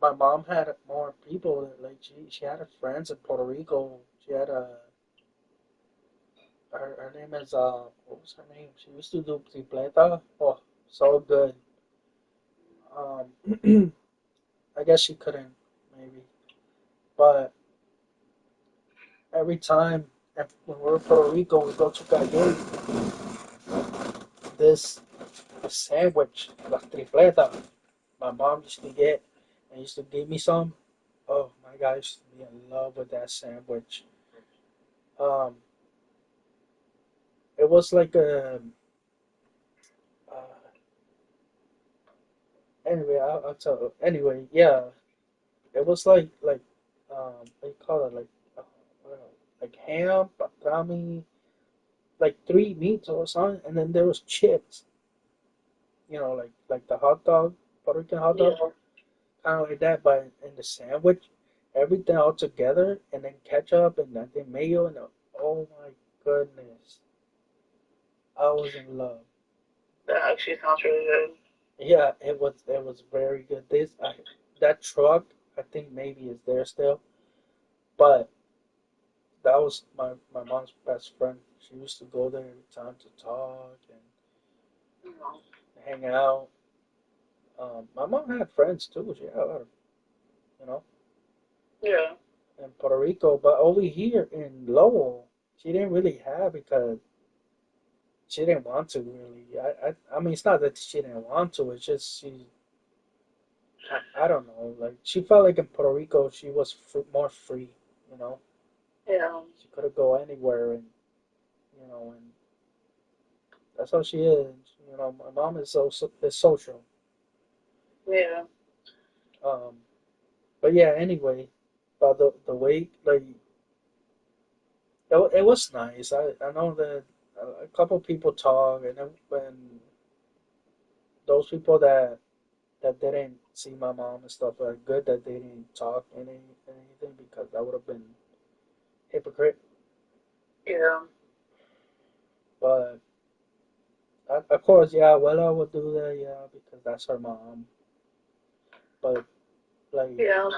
my mom had more people. Like she had her friends in Puerto Rico. She had her name is what was her name? She used to do tripleta. Oh, so good. Um, I guess she couldn't maybe, but every time when we're in Puerto Rico, we go to Calle. This sandwich, la tripleta, my mom used to get and used to give me some. Oh my God, I used to be in love with that sandwich. Um, it was like a anyway. I'll tell you. Anyway, yeah, it was like what do you call it? I don't know, like ham, pastrami, like three meats or something, and then there was chips. Like the hot dog, Puerto Rican hot dog,
Yeah.
kind of like that, but in the sandwich, everything all together, and then ketchup and I think mayo oh my goodness, I was in love.
That actually sounds really good.
Yeah, it was very good. That truck, I think maybe is there still, but that was my mom's best friend. She used to go there every time to talk and hang out. My mom had friends too. She had a lot of, you know.
Yeah.
in Puerto Rico, but over here in Lowell, she didn't really have because she didn't want to really. I mean, it's not that she didn't want to. It's just I don't know. Like she felt like in Puerto Rico, she was more free. You know,
Yeah.
she could go anywhere, and and that's how she is. My mom is is social.
Yeah.
Um, but yeah. Anyway, about the wake, like it was nice. I know that a couple people talk, and then when those people that didn't see my mom and stuff, good that they didn't talk anything because that would have been hypocrite.
Yeah.
But of course, yeah, well, I would do that, yeah, because that's her mom. But like,
Yeah.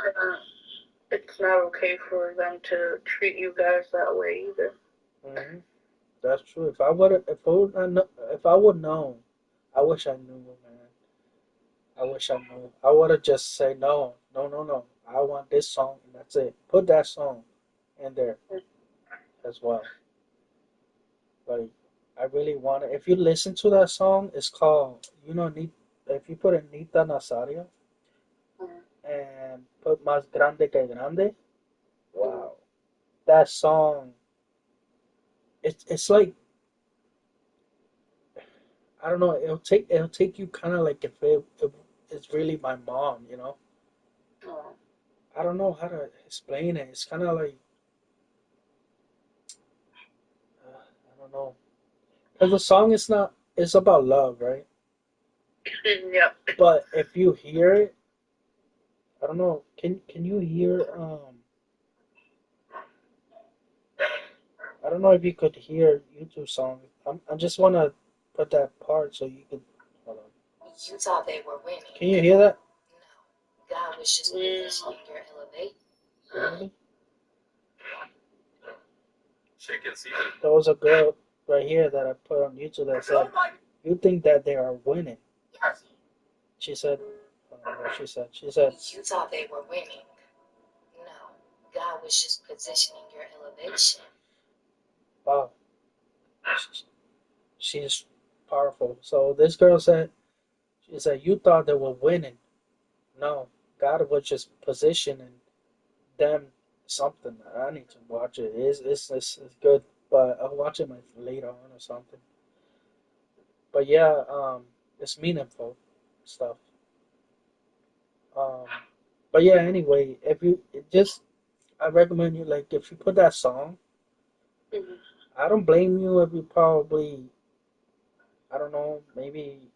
It's not okay for them to treat you guys that way either.
mhm, that's true. If I would know, I wish I knew, man. I wish I knew. I would have just said no, no, no, no. I want this song, and that's it. Put that song in there as well. Like, I really want it. If you listen to that song, it's called, if you put in Nita Nazario
Mm-hmm.
and put Más Grande que Grande, wow. That song, it's like, I don't know, it'll take you kind of like if it's really my mom.
Oh.
I don't know how to explain it. It's kind of like, I don't know. Because the song is not, it's about love, right?
Yep.
But if you hear it, I don't know, can you hear, I don't know if you could hear YouTube song. I just want to put that part so you could. Hold on. You thought they were winning. Can you hear that? No. God was just positioning your elevate. Really? There was a girl right here that I put on YouTube that said, "You think that they are winning?" She said, I don't know what she said. She said, "You thought they were winning." No. God was just positioning your elevation. Wow. She's powerful. So this girl said, she said, you thought they were winning. No, God was just positioning them something. I need to watch it. It's good, but I'll watch it later on or something. But yeah, it's meaningful stuff. Um, but yeah, anyway, if you I recommend you like if you put that song,
Mm-hmm.
I don't blame you if you probably I don't know maybe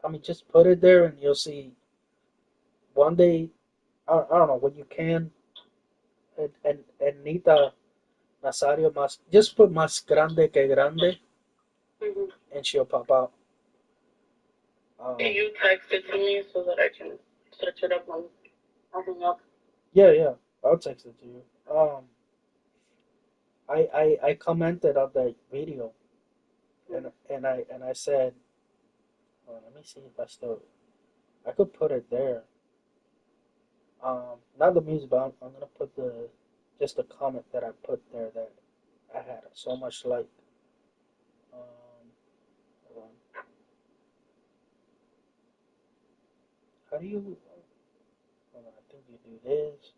I mean just put it there and you'll see one day I don't know when you can and Nita Nazario más just put más grande que grande
Mm-hmm.
and she'll pop out.
Can you text it to me so that I can search it up when I hang up?
Yeah, I'll text it to you. I commented on that video and I said, oh, let me see if I could put it there. Not the music, but I'm gonna put just the comment that I put there that I had so much like. Um, hold on. How do you? Hold on, I think you do this.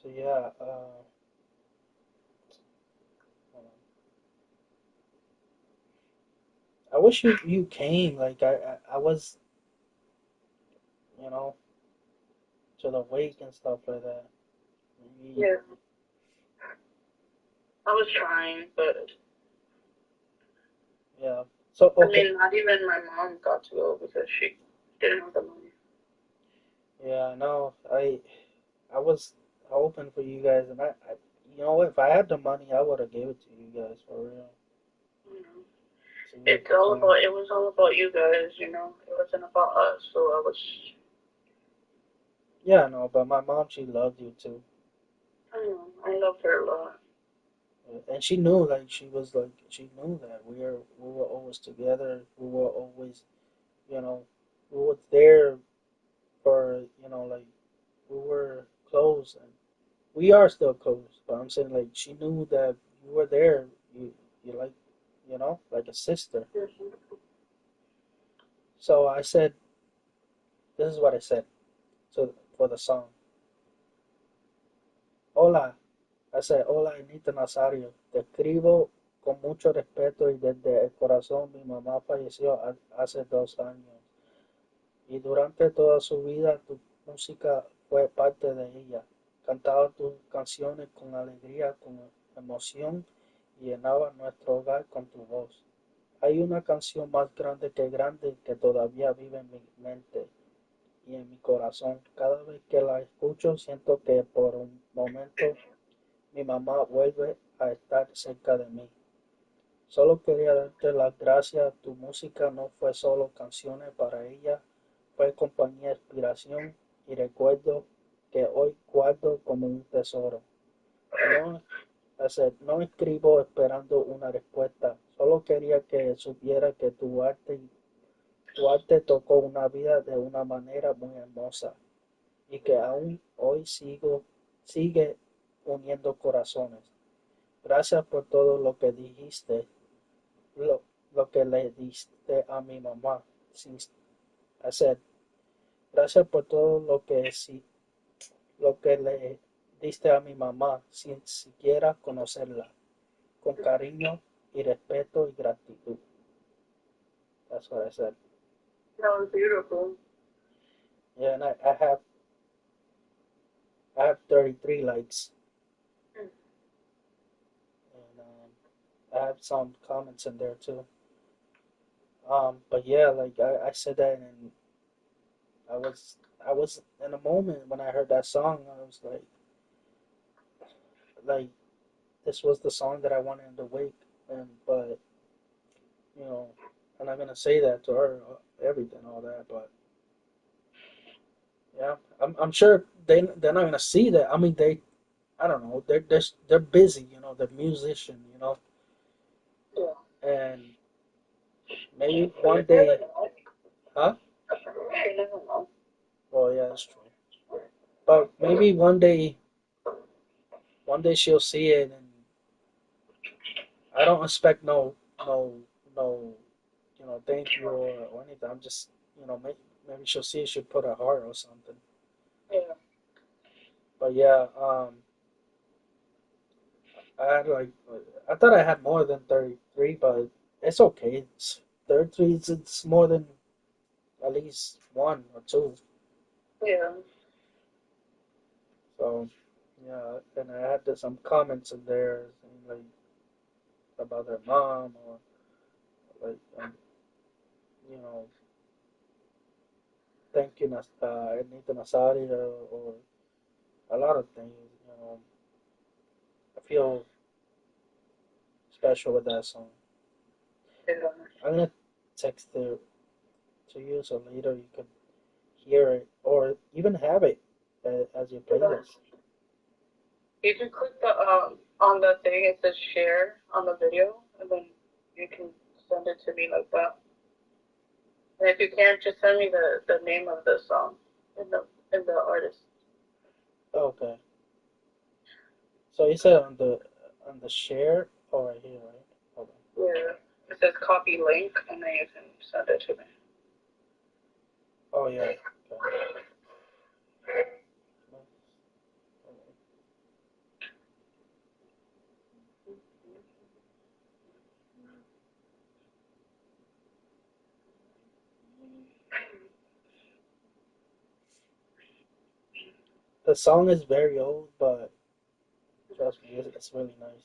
So yeah, hold on. I wish you came. Like I was, you know, to the wake and stuff like that. Maybe,
Yeah. I was trying, but
yeah. So
I
okay,
mean, not even my mom got to go because she didn't have the money.
yeah. No, I was hoping for you guys, and if I had the money, I would have gave it to you guys for real.
You know,
So you could come.
it was all about you guys. It wasn't about us. So I was,
Yeah, no, but my mom, she loved you too,
I don't know, I love her a lot.
and she knew, like, she knew that we were always together. We were always, you know, we were there for, like. we are still close, but I'm saying like she knew that you were there. You like, like a sister. So I said, this is what I said. So for the song, hola. I said, hola, Anita Nazario. Te escribo con mucho respeto y desde el corazón. Mi mamá falleció hace 2 años y durante toda su vida tu música fue parte de ella. Cantaba tus canciones con alegría, con emoción y llenaba nuestro hogar con tu voz. Hay una canción más grande que todavía vive en mi mente y en mi corazón. Cada vez que la escucho siento que por un momento mi mamá vuelve a estar cerca de mí. Solo quería darte las gracias. Tu música no fue solo canciones para ella, fue compañía, inspiración y recuerdo que hoy guardo como un tesoro. No, no escribo esperando una respuesta. Solo quería que supiera que tu arte tocó una vida de una manera muy hermosa y que aún hoy sigue uniendo corazones. Gracias por todo lo que dijiste, lo que le diste a mi mamá. Sin hacer. Gracias por todo lo que le diste a mi mamá sin siquiera conocerla. Con cariño y respeto y gratitud. That's what I said.
That was beautiful.
Yeah, and I have 33 likes, and I have some comments in there too. But yeah, like I said that, and I was in a moment when I heard that song. I was like this was the song that I wanted in the wake, and but you know, I'm not gonna say that to her, everything, all that, but yeah, I'm sure they're not gonna see that. I mean, I don't know, they're busy, they're musician,
Yeah.
and maybe one day, huh?
You never know.
Well, yeah, that's true. But maybe one day she'll see it, and I don't expect no, thank you or anything. I'm just, maybe she'll see it, she'll put a heart or something.
Yeah.
But yeah, I had I thought I had more than 33, but it's okay. 33, it's more than at least one or two.
Yeah.
So yeah, and I had some comments in there saying, like about their mom or like you know thank you Anita Nasari or a lot of things. I feel special with that song.
Yeah.
I'm gonna text it to you so later you can hear it or even have it as your playlist.
You can click the on the thing. It says share on the video, and then you can send it to me like that. And if you can't, just send me the name of the song and the artist.
Okay. So you said on the share or right here, right? Hold on.
Yeah. It says copy link, and then you can send it to me.
Oh yeah. Okay. The song is very old, but trust me, it's really nice.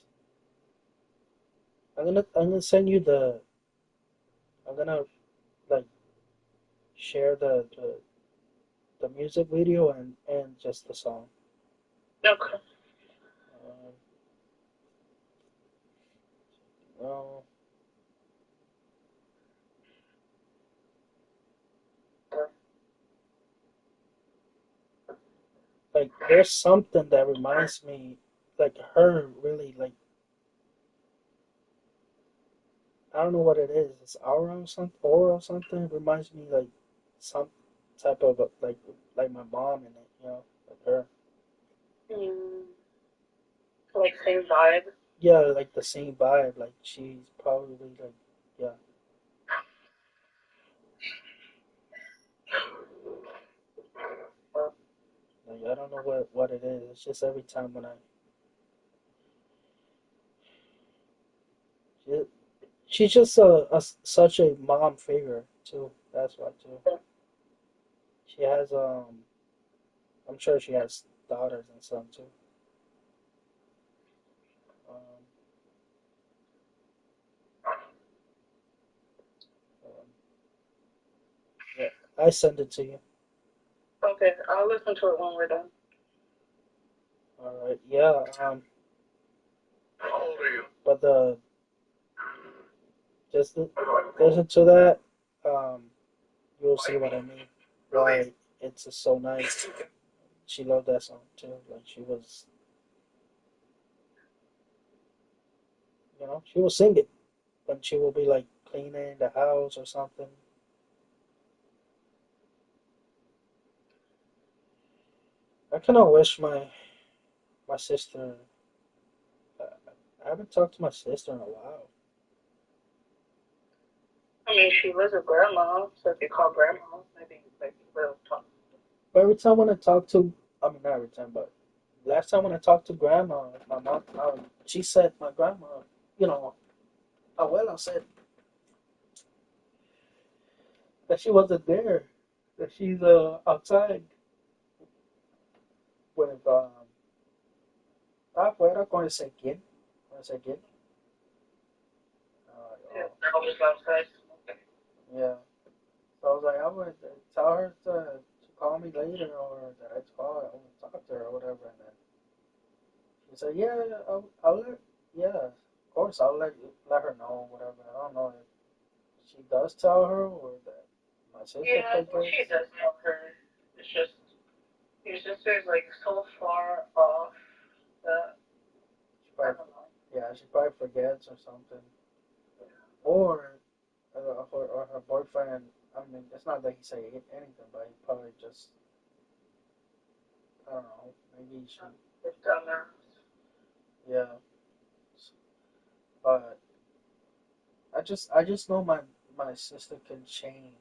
I'm gonna send you the. I'm gonna like share the music video and just the song.
Okay.
Um, well, like there's something that reminds me, like her really like I don't know what it is. It's aura or something. It reminds me like some type of like my mom in it, like her.
Mm. Like same vibe.
Yeah, like the same vibe. Like she's probably like, yeah. Like I don't know what it is. It's just every time when she, she's just such a mom figure too. That's why too. She has I'm sure she has daughters and sons too. Um, um, yeah, I send it to you.
Okay, I'll listen to it when we're done.
All right. Yeah.
How old are you?
But just listen to that. You'll see what I mean. Why it's just so nice. She loved that song too. Like she was, she will sing it when she will be like cleaning the house or something. I kind of wish my sister. Uh, I haven't talked to my sister in a while.
I mean, she was a grandma, so if you call grandma, maybe like we'll talk.
But every time when I talk to, I mean not every time, but last time when I talked to grandma, my mom, she said my grandma, abuela said that she wasn't there, that she's outside with está afuera con el Sequin, con el Sequin.
Yeah, they're always outside.
Yeah. So I was like, I would tell her to call me later or that I want to talk to her or whatever. And then she said, yeah, I'll let, yeah, of course, I'll let her know, whatever. I don't know if she does tell her or that my sister
Yeah,
forgets.
she does know her. It's just your sister's like so far off that
She probably, yeah, she probably forgets or something. Or her boyfriend, I mean, it's not that he say anything, but he probably just, I don't know, maybe she,
it's dumber.
yeah. But I just know my sister can change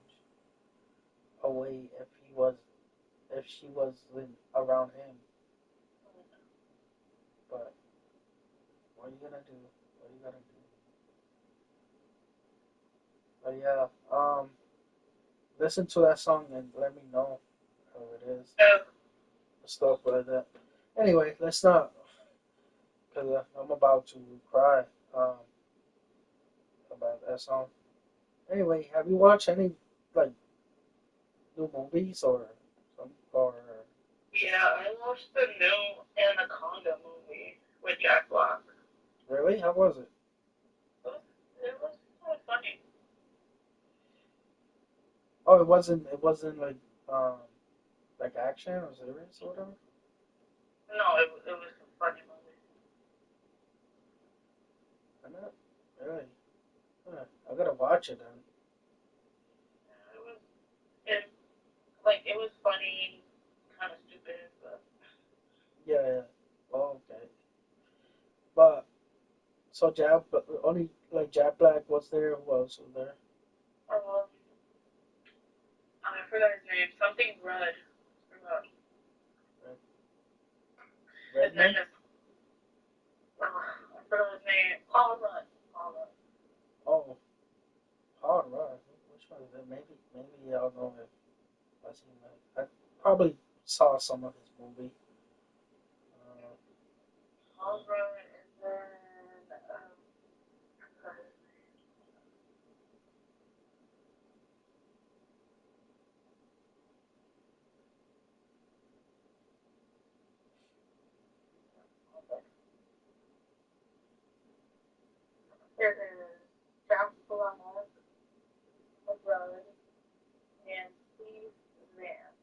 away if she was around him. But what are you gonna do? What are you gonna do? But yeah, listen to that song and let me know how it is.
Yeah.
Stuff like that. Anyway, let's not, because I'm about to cry about that song. Anyway, have you watched any like new movies or
Yeah, I watched the new Anaconda movie with Jack Black.
really? How was it?
It was kind of funny.
Oh, it wasn't um like action or serious or whatever.
No, it was a funny movie.
I know. Really? Huh. I gotta watch it then.
Yeah, it it was funny, kind of stupid, but
Yeah, yeah. Oh, okay. But so but only like Jack Black was there. Who else was there?
um, I forgot his name. Something Rudd. His name
Redman?
is I forgot his name. Paul Rudd. Paul Rudd.
Oh, Hard Rock. Which one is it? Maybe I'll know if I seen that. I probably saw some of his movie. Uh,
Paul Rudd, and then there is Jack Black, Rudd, and Steve Zahn.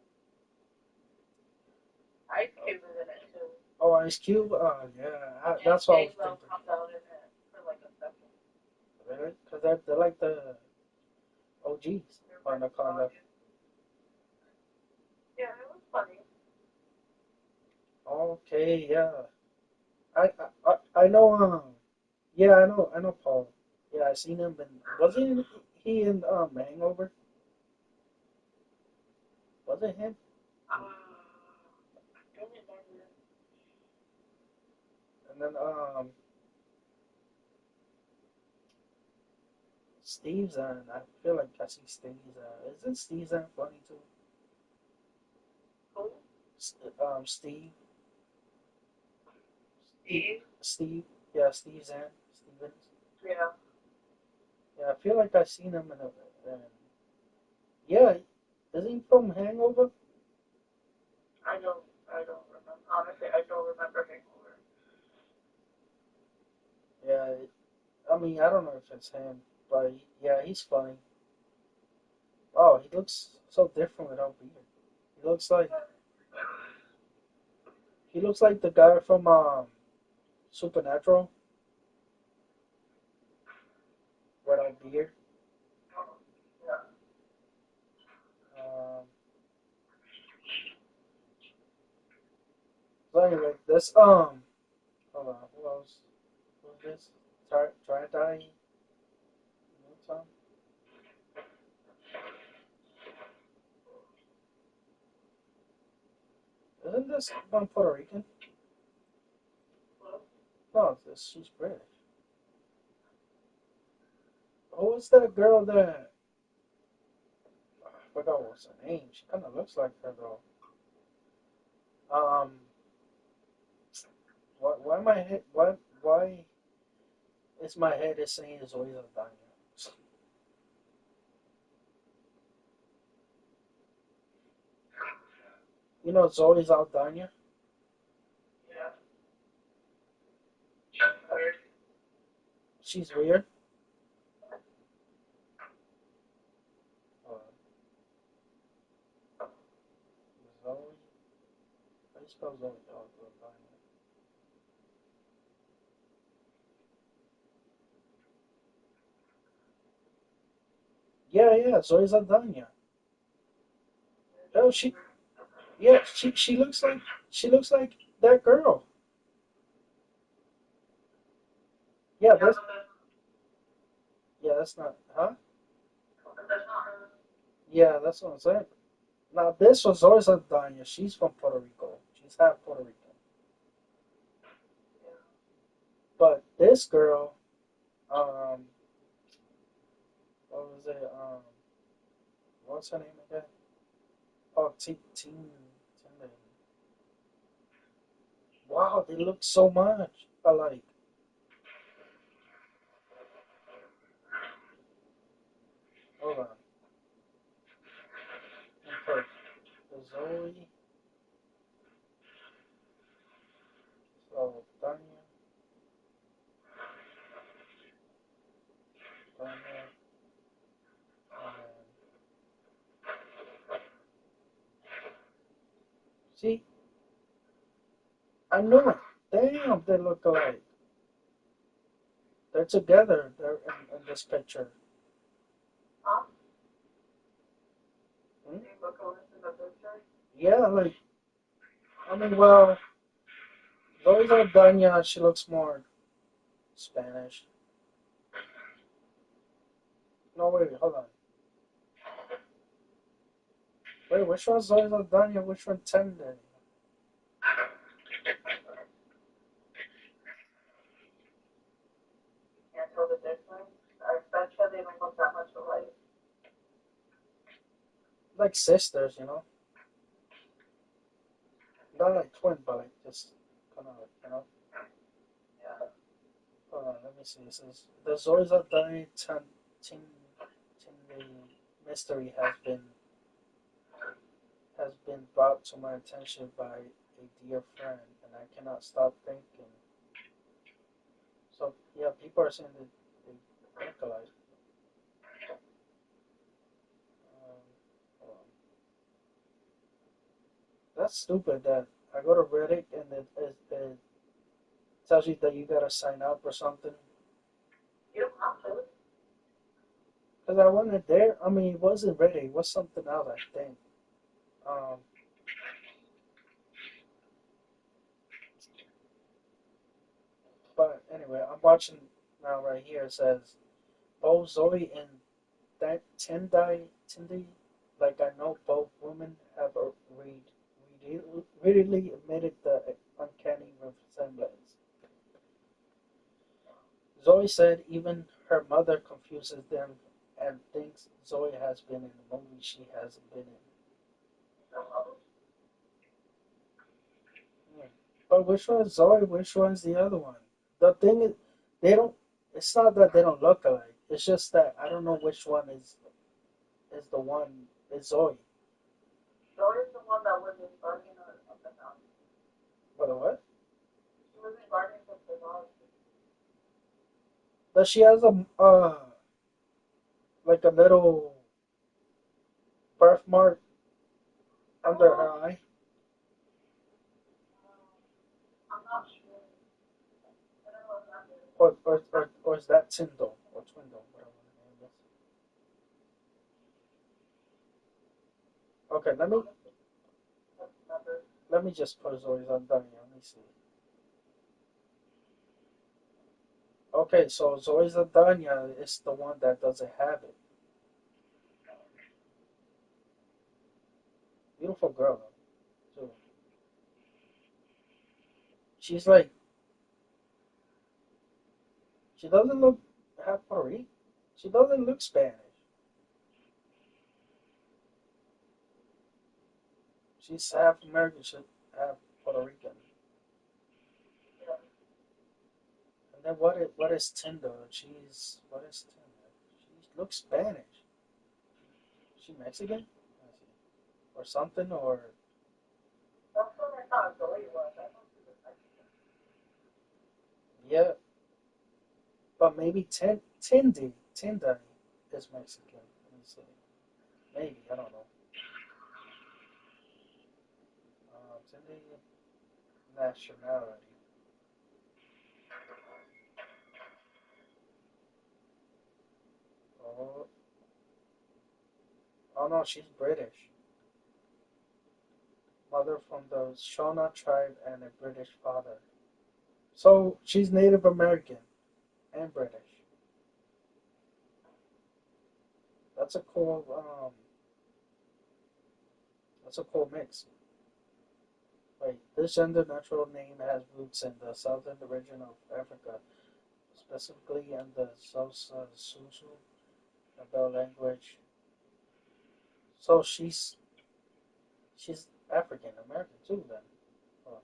Ice Cube is in it too.
oh, Ice Cube. Yeah.
And
That's what I was
J-Lo
thinking.
comes out in it for like a second.
Really? Because they're like the OGs on Anaconda.
Yeah, it was funny.
Okay, yeah. I know. Yeah, I know Paul. Yeah, I seen him. And wasn't he in Hangover? Was it him?
I don't remember.
And then Steve Zahn. I feel like I see Steve Zahn. Isn't Steve Zahn funny too?
Who?
Steve.
Steve?
Steve. Yeah, Steve Zahn. Stevens.
Yeah.
Yeah, I feel like I seen him in a. Yeah, is he from Hangover?
I don't remember. Honestly, I don't remember Hangover.
Yeah, I mean I don't know if it's him, but yeah, he's funny. Oh, he looks so different without beard. He looks like the guy from Supernatural without beard.
Yeah.
Um, so anyway, this hold on, who else? Who's this? Try die. Isn't this one Puerto Rican? No, this she's British. Who is that girl that I forgot what's her name? She kind of looks like her though. Um, why my head? Why is my head is saying Zoe Saldana? You know Zoe Saldana?
Yeah. Weird.
She's weird. Uh, Zoe. How do you spell Zoe? Oh, Saldana. Yeah, yeah, Zoe Saldana. Oh, yeah, she looks like that girl. Yeah,
Yeah,
that's not, huh?
but that's not her.
Yeah, that's what I'm saying. Now this was Zoe Saldana. She's from Puerto Rico. She's half Puerto Rican. But this girl, um, what was it? What's her name again? Oh, Tin. Wow, they look so much alike. Hold on. Okay. Zoe Saldana. Saldana. See, I know it. Damn, they look alike. They're together. They're in this picture.
Huh?
Hmm?
You look alike in the picture?
Yeah, like I mean, well, Zoe Saldana. She looks more Spanish. No, wait, hold on. Wait, which one's Zoe Saldana? Which one Tender?
Can't tell the difference. I bet you they don't look that much alike.
Like sisters, you know? Not like twin, but like just kind of like, you know?
Yeah.
Hold on, let me see. This is the Zoe Saldana Tin, Tin mystery has been brought to my attention by a dear friend, and I cannot stop thinking. So yeah, people are saying that they look alike. Hold on. That's stupid. That I go to Reddit and it tells you that you gotta sign up or something.
You don't have to.
Because I wasn't there. I mean, it wasn't Reddit. It was something else, I think. Um, Anyway, I'm watching now right here. It says both Zoe and that Tindy, like I know both women have readily admitted the uncanny resemblance. Zoe said even her mother confuses them and thinks Zoe has been in a movie she hasn't been in. Yeah. But which one is Zoe? Which one's the other one? The thing is, they don't. It's not that they don't look alike. It's just that I don't know which one is the one. Is Zoe?
Zoe's the one that was in Guardian of the Galaxy.
But what?
She was in Guardians of the Galaxy.
That she has a like a little birthmark under her eye.
I'm not sure. I don't know exactly.
Or is that Tyndall or Twindle, whatever the name is. Okay, let me just put Zoe's undone here. Let me see. Okay, so Zoe's Adanya is the one that doesn't have it. Beautiful girl, though, too. She's like, she doesn't look half Puerto Rican. She doesn't look Spanish. She's half American, she's half Puerto Rican. And then what is Tinder? What is Tinder? She looks Spanish. Is she Mexican? Let's see. Or something, or
That's what I thought Zoe was. I thought she was Mexican.
yeah, but maybe Tindy is Mexican. Let me see. Maybe I don't know. Tindy nationality. Oh, oh no, she's British. Mother from the Shona tribe and a British father. So she's Native American and British. That's a cool. That's a cool mix. Wait, this gender natural name has roots in the southern region of Africa, specifically in the Susu Bell language. So she's African American too then. Oh,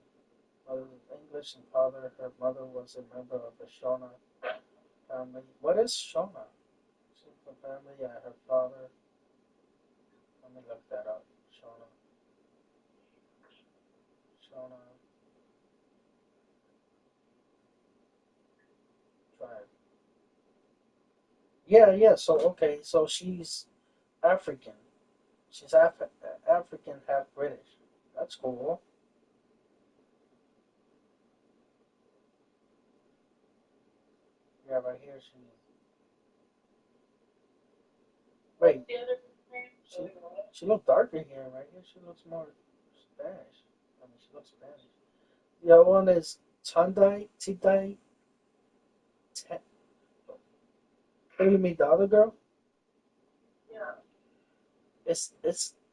mother was English and father. Her mother was a member of the Shona family. What is Shona? She's the family. Yeah, her father. Let me look that up. Shona. Shona tribe. Yeah, yeah. So okay, so she's African. She's African, half British. That's cool. Yeah, right here she.
What's
Wait,
the other name?
she she looked darker here. Right here she looks more Spanish. I mean, she looks Spanish. The other one is Tidai. What do you mean, the other girl?
Yeah.
It's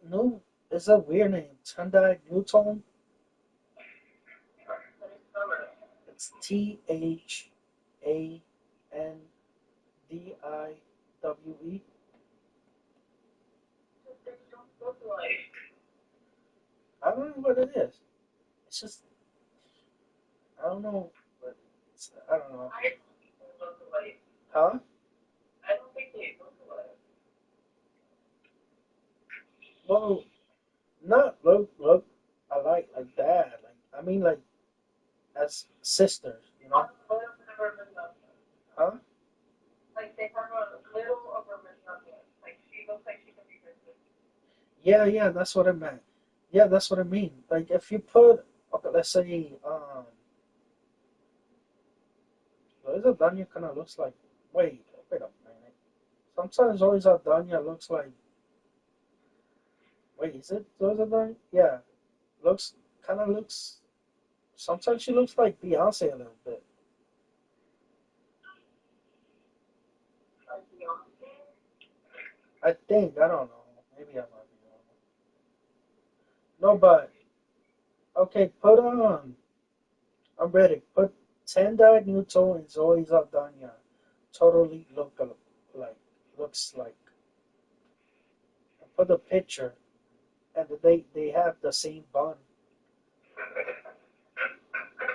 no. It's a weird name. Tendai Newton.
Let me spell it.
It's Thandiwe.
They don't look like.
I don't know what it is. It's just I don't know. But I don't know.
I don't think they look alike.
Huh?
I don't think they look alike.
Well, not look like that. Like I mean, like as sisters, you know?
On a little bit of a resemblance.
Huh?
Like they have a little of a resemblance. Like she looks like she can be her sister.
Yeah, yeah. That's what I meant. Yeah, that's what I mean. Like if you put okay, let's say Loisa Danya kind of looks like. Wait a minute. Sometimes Loisa Danya looks like. Wait, is it Loisa Danya? Yeah, looks kind of looks. Sometimes she looks like Beyonce a little bit. I think, I don't know. Maybe I might be wrong. No, but okay, put on. I'm ready. Put Tendai Muto and Zoe Saldana totally like looks like. Put the picture, and they have the same bun,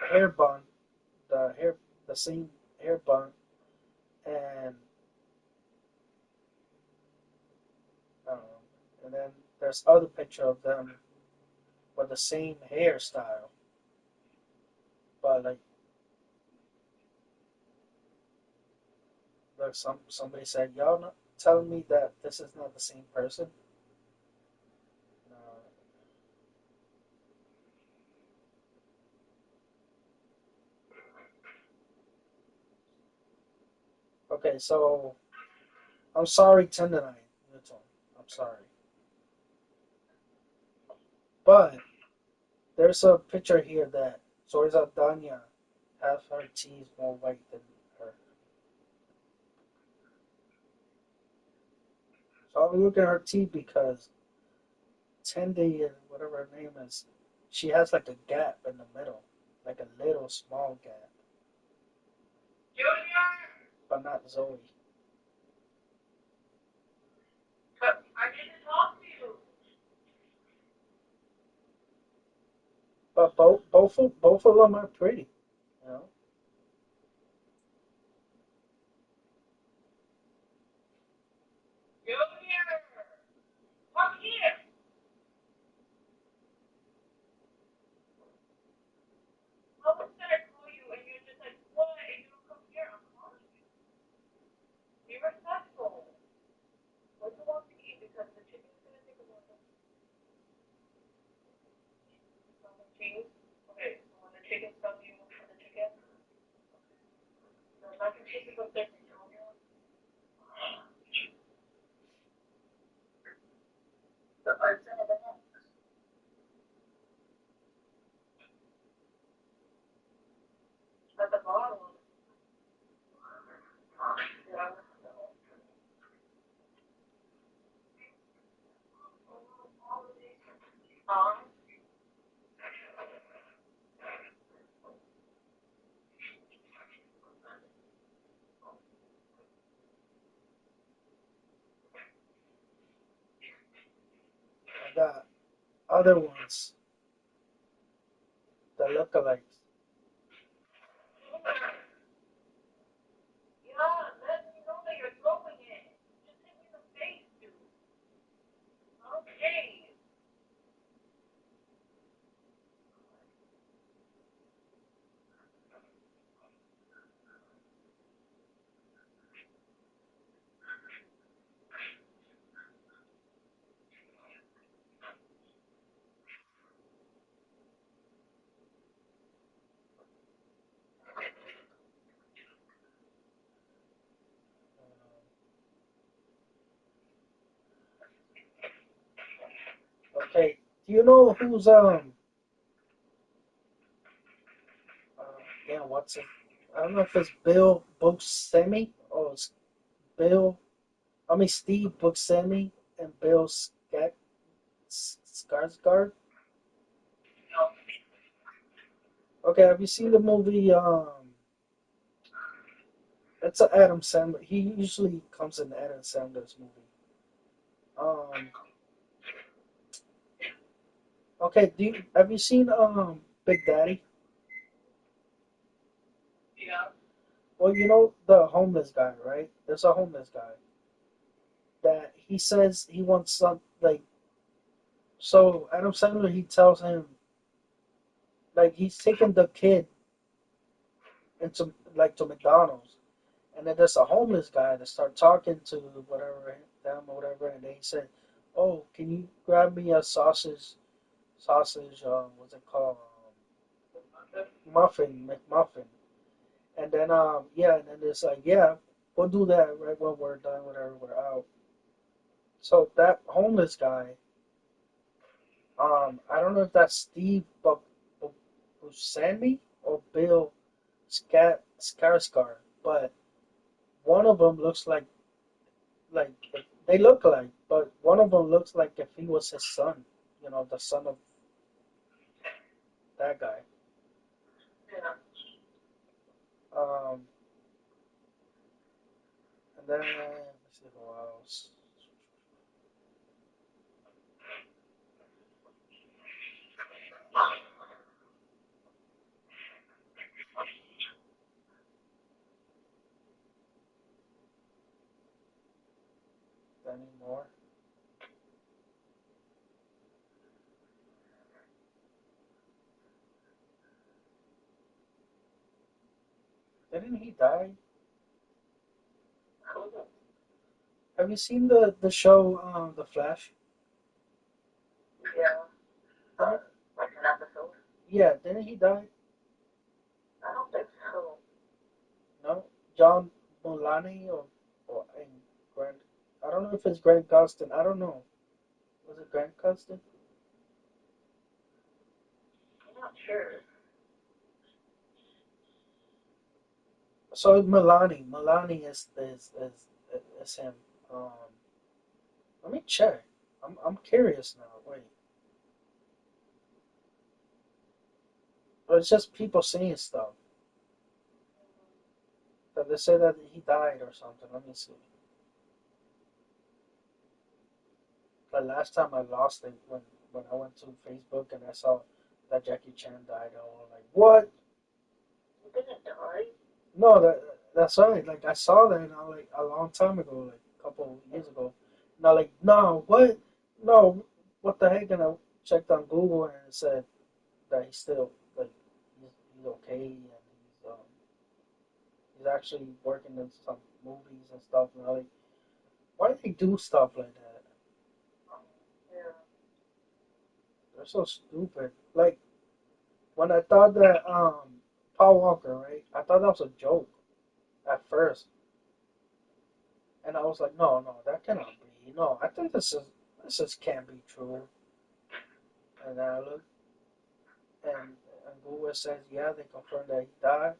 hair bun, the hair the same hair bun, and I don't know. And then there's other picture of them with the same hairstyle, but like somebody said, y'all not telling me that this is not the same person. Okay, so I'm sorry, Tendonite, Newton. I'm sorry, but there's a picture here that Zoiza Danya has her teeth more white than her. So I'm looking at her teeth because Tendi, whatever her name is, she has like a gap in the middle, like a little small gap, but not Zoe.
But I didn't talk to you.
But both of them are pretty, you know.
Junior, come here. I was gonna call you and you're just like, what? And you don't come here. I'm calling you. Be respectful. What do you want to eat? Because the chicken's gonna take a while. Cheese? Okay, so when the chicken's done, you look for the chicken. The mac and cheese is up there for Junior. The arts and the box. At the bottom. Yeah. Um,
I got other ones that look alike.
yeah, let me know that you're throwing it. Just hit me in the face, dude. Okay.
Okay, do you know who's uh damn what's it? I don't know if it's Bill Buscemi or it's Bill. I mean Steve Buscemi and Bill Skarsgård. Okay, have you seen the movie? It's an Adam Sandler. He usually comes in Adam Sandler's movie. Um, okay, have you seen Big Daddy?
Yeah.
Well, you know the homeless guy, right? There's a homeless guy that he says he wants some like. So Adam Sandler, he tells him like he's taking the kid into like to McDonald's, and then there's a homeless guy that start talking to whatever them or whatever, and they said, "Oh, can you grab me a sausage? What's it called? Muffin, McMuffin." And then yeah, and then it's like, yeah, we'll do that right when we're done, whatever we're out. So that homeless guy, I don't know if that's Steve Buscemi or Bill Skarsgård, but one of them looks like They look alike, but one of them looks like if he was his son. You know, the son of that guy.
Yeah.
Um, and then let's see who else. Any more? Didn't he die?
Cool.
Have you seen the show The Flash?
Yeah.
Didn't,
Like an episode?
yeah, didn't he die?
I don't think so.
No, John Mulaney or and Grant. I don't know if it's Grant Gustin. I don't know. Was it Grant Gustin?
I'm not sure.
So Mulaney. Mulaney is him. Um, Let me check. I'm curious now. Wait, but it's just people saying stuff that they say that he died or something. Let me see. The last time I lost it when I went to Facebook and I saw that Jackie Chan died, I was like, what?
He didn't die.
No, that's right. Like I saw that and I like a long time ago, like a couple years ago. And I like, no, what? No, what the heck? And I checked on Google and it said that he's still like he's okay and he's actually working in some movies and stuff. And I like, why do they do stuff like that?
Yeah.
They're so stupid. Like when I thought that Paul Walker, right? I thought that was a joke at first, and I was like, no, no, that cannot be. No, I think this can't be true. And then I looked, and Google says, yeah, they confirmed that he died,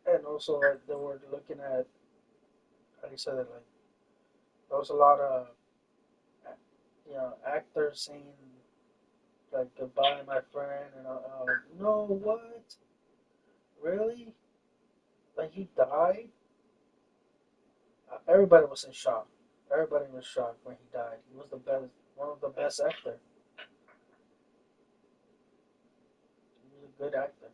and also like, they were looking at, how do you say that? Like there was a lot of actors saying like goodbye, my friend, and I was like, no, what? Really? Like he died? Everybody was in shock. Everybody was shocked when he died. He was the best, one of the best actors. He was a good actor.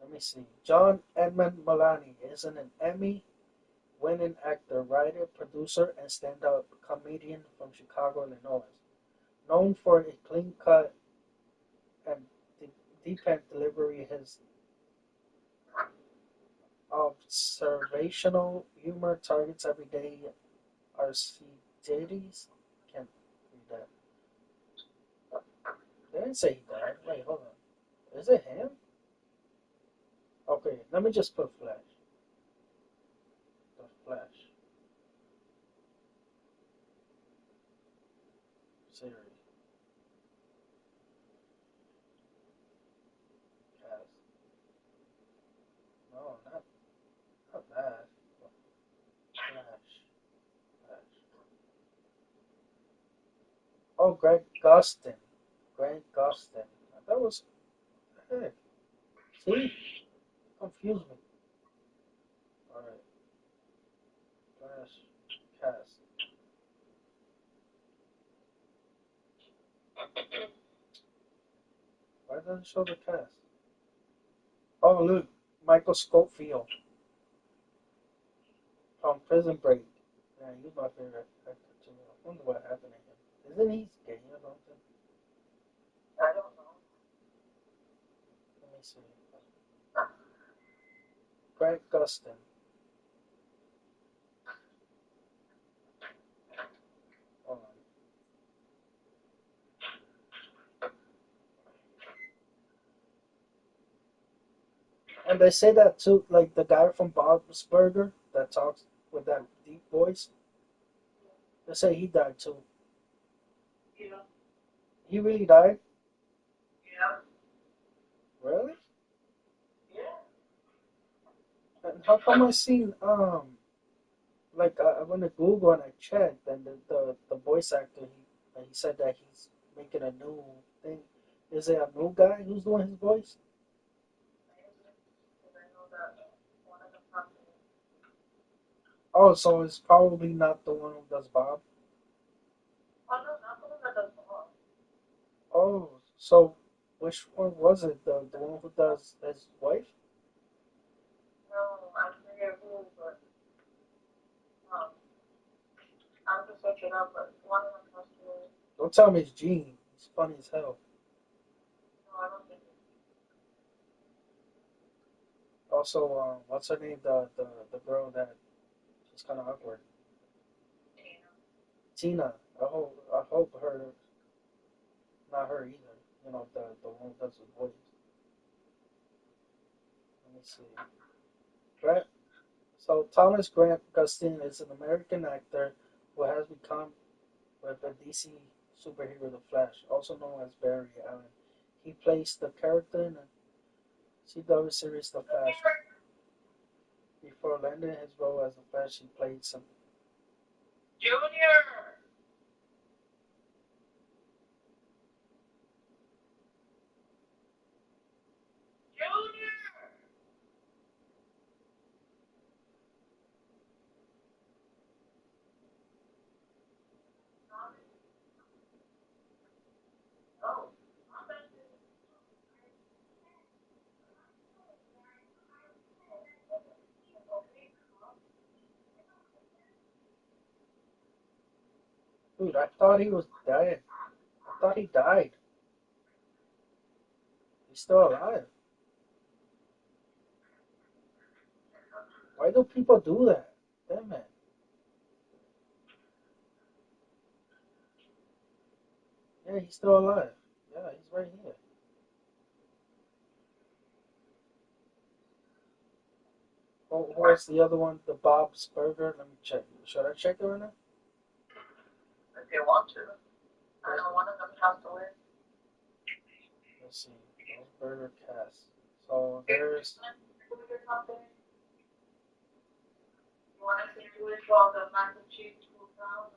Let me see. John Edmund Malani is an Emmy-winning actor, writer, producer, and stand-up comedian from Chicago, Illinois. Known for a clean-cut and deep delivery, his observational humor targets everyday arcadities. Can't read that. They didn't say he died. Wait, hold on. Is it him? Okay, let me just put Flash. The Flash series. Cast. No, not that. Flash. Flash. Oh, Greg Gustin. Greg Gustin. That was. Hey, see? Confused me. Alright. Flash. Cast. Why doesn't it show the cast? Oh, look. Michael Scofield from Prison Break. Yeah, he's my favorite actor too. I wonder what happened to him. Isn't he gay or something?
I don't know.
Let me see. Greg Gustin. Hold on. And they say that too, like the guy from Bob's Burger that talks with that deep voice. They say he died too.
Yeah.
He really died?
Yeah.
Really?
Yeah.
And how come I seen Like I went to Google and I checked, and the voice actor he said that he's making a new thing. Is it a new guy who's doing his voice? Oh, so it's probably not the one who does Bob. Oh, so which one was it? The one who does his wife? Don't tell me it's Gene. He's funny as hell. Also, what's her name? The girl that she's kind of awkward. Tina. I hope her, not her either. You know, the one who does the voice. Let me see. Grant. So Thomas Grant Gustin is an American actor who has become with the DC superhero The Flash, also known as Barry Allen. He plays the character in the CW series The Flash. Before landing his role as The Flash, he played some. Junior! Dude, I thought he was dead. I thought he died. He's still alive. Why do people do that? Damn it. Yeah, he's still alive. Yeah, he's right here. Where's the other one? The Bob's Burger? Let me check. Should I check it right now? If you want to. I know one of them passed away. Let's see. Bob's Burger cast. So there's. You want to see which one the mac and cheese food now?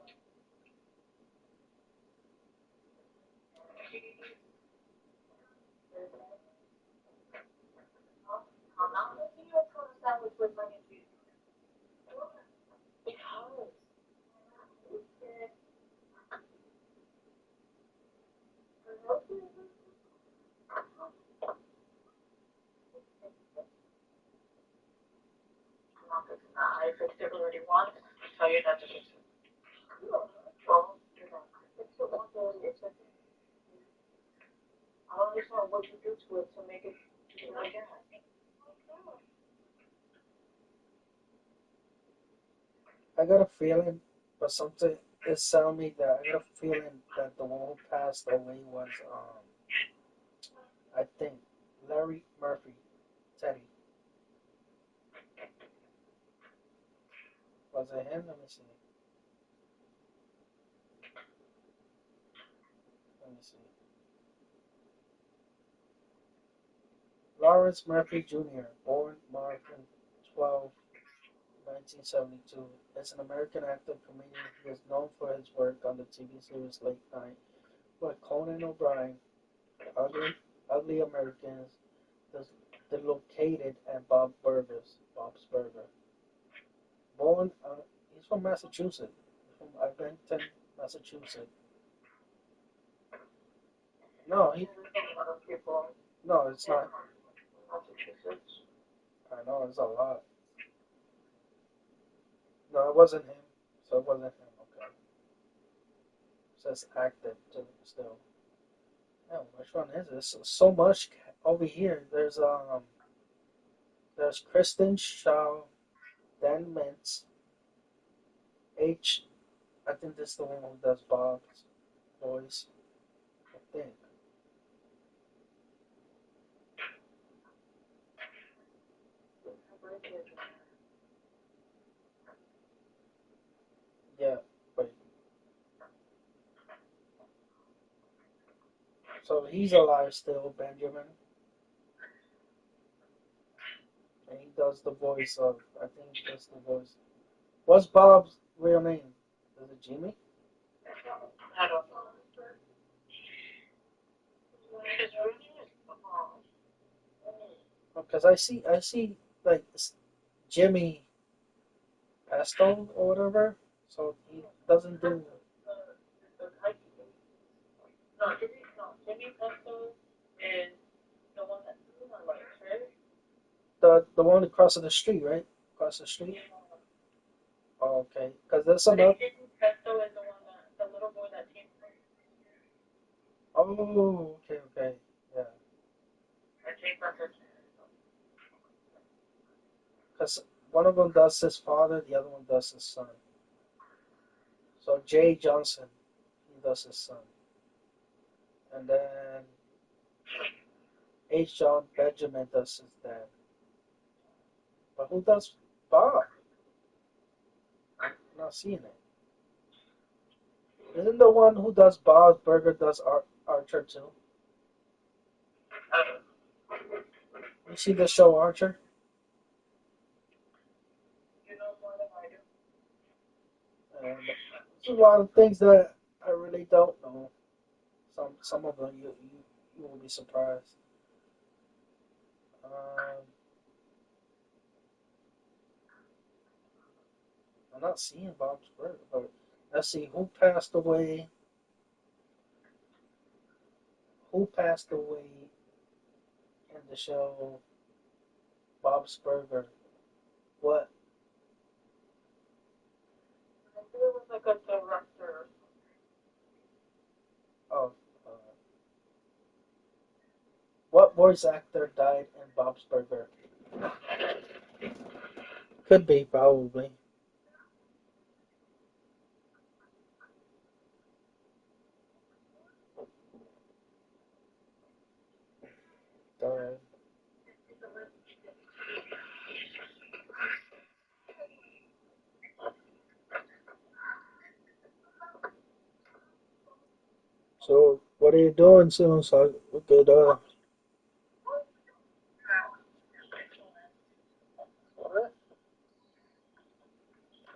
I'm not making you a sandwich with mac and cheese. Because. I fixed it already once. I tell you not to fix it. Well, you're not. Fix it once already. I don't understand what you do to it to make it do it again. I got a feeling, but something is telling me that I got a feeling that the one who passed away was, I think, Larry Murphy, Teddy. Was it him? Let me see. Let me see. Lawrence Murphy Jr., born March 12, 1972, is an American actor comedian. He is known for his work on the TV series Late Night with Conan O'Brien, Ugly Americans, The Located, and Bob's Burger. Born, he's from Massachusetts, from Abington, Massachusetts. No, no, it's not. I know it's a lot. No, it wasn't him. So it wasn't him. Okay, it says acted too. Still, yeah. Which one is this? So much over here. There's Kristen Shaw, Dan Mintz, H. I think this is the one who does Bob's voice. I think. Yeah, but so he's alive still, Benjamin, and he does the voice of. I think he does the voice. What's Bob's real name? Is it Jimmy?
I don't know. His real name is
Because I see like Jimmy Pesto or whatever. So he doesn't do
no, Jimmy Pesto is the one that's doing my life, right?
the one across the street, right? Across the street. Oh, okay. Because there's some other.
Jimmy Pesto is the one that the little boy that came from.
Oh, okay, okay, yeah.
I came from her.
Because one of them does his father, the other one does his son. So Jay Johnson, he does his son, and then H. John Benjamin does his dad. But who does Bob? I'm not seeing it. Isn't the one who does Bob's Burger does Archer too? You see the show Archer?
You know more than I do.
And there's a lot of things that I really don't know. Some of them you will be surprised. Um, I'm not seeing Bob's Burger, but let's see who passed away. Who passed away in the show Bob's Burger? What?
I think it was like a director.
Oh, uh, what voice actor died in Bob's Burger? Could be probably. Died. So what are you doing soon? So we could
What?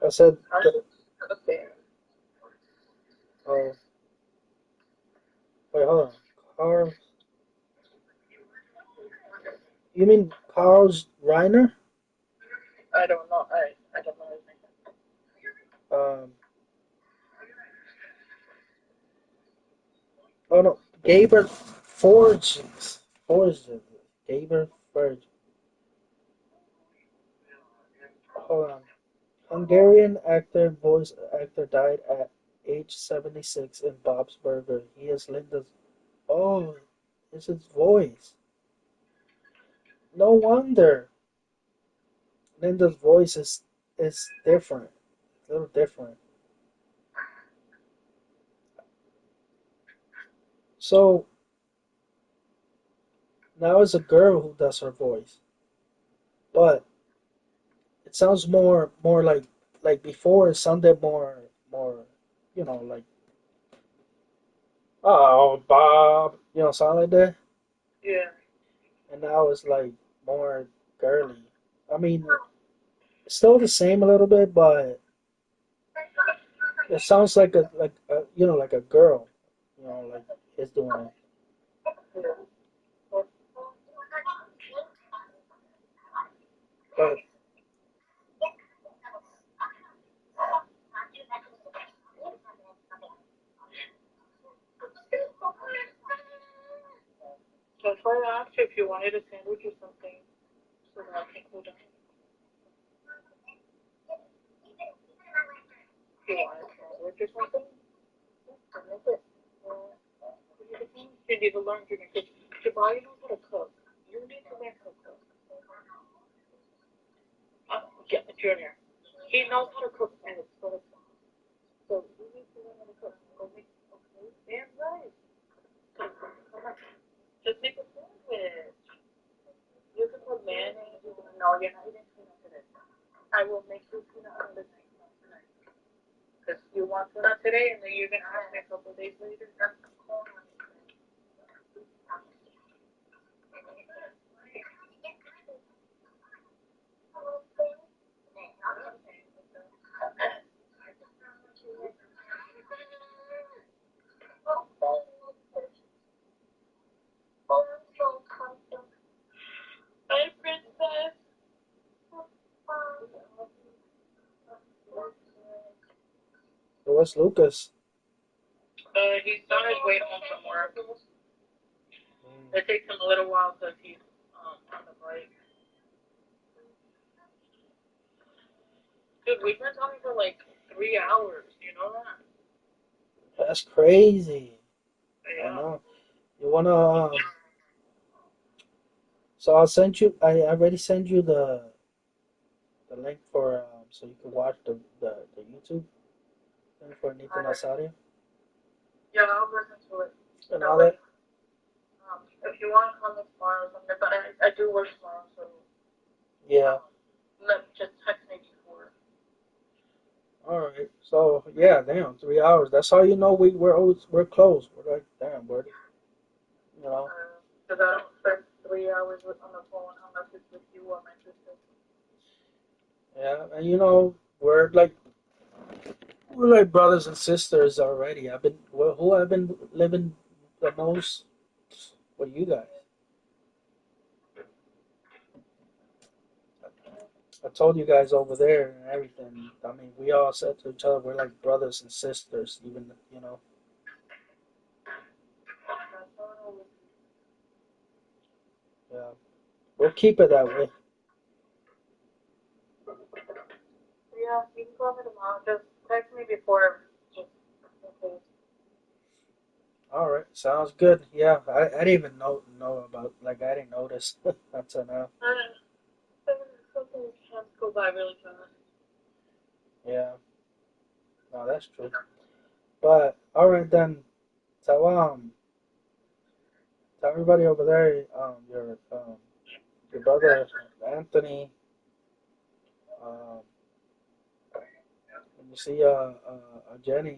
I said
Okay.
oh wait hold on. Carl you mean Carl's Reiner?
I don't know. I don't know his name.
Um oh no Gaber Forges. Forges. Gaber Forge. Hold on. Hungarian actor voice actor died at age 76 in Bob's Burger. He is Linda's oh it's his voice. No wonder. Linda's voice is different. A little different. So now it's a girl who does her voice. But it sounds more like before it sounded more like oh Bob sound like that.
Yeah.
And now it's like more girly. I mean it's still the same a little bit but it sounds like a like a girl. Like it's doing it. But
That's why I asked you if you wanted a sandwich or something so that I can cool down. If you want a sandwich or something, then make it. You need to learn to make it. Jabari knows how to cook. You need to learn how to cook. Yeah, Junior. He knows how to cook and it's so fun. So you need to learn how to cook. Go make okay. Damn right. So, come on. Just make a sandwich. You can put mayonnaise. You can, no, you're not eating peanut today. I will make you peanut on the next one tonight. Because you want tuna today, and then you're gonna ask me a couple of days later. That's the call.
Where's Lucas?
He's on his way home from work.
Mm.
It takes him a little while because he's on the break. Dude, we've been talking for like 3 hours. You know that?
That's crazy. I
Yeah.
know. You wanna? So I'll send you. I already sent you the link for so you can watch the YouTube thing for Nathan Asaria
Yeah, I'll listen to it.
and all that.
If you want to come tomorrow or something, but I do work tomorrow, so
Yeah.
just text me before.
All right. So yeah, damn, 3 hours. That's how you know we're close. We're like, damn, buddy. You know.
Because I don't spend 3 hours on the phone unless it's with you or my sister.
Yeah, and you know we're like brothers and sisters already. Who I've been living the most with you guys. I told you guys over there and everything. I mean, we all said to each other, we're like brothers and sisters, even, you know. Yeah. We'll keep it that way.
Yeah, you can call me tomorrow. Just text me before. Just in case.
All right. Sounds good. Yeah. I didn't even know about, like, I didn't notice until now.
Something can go by really fast.
Yeah. No, that's true. But, all right then. So, tell everybody over there, your brother, Anthony, um, when you see, Jenny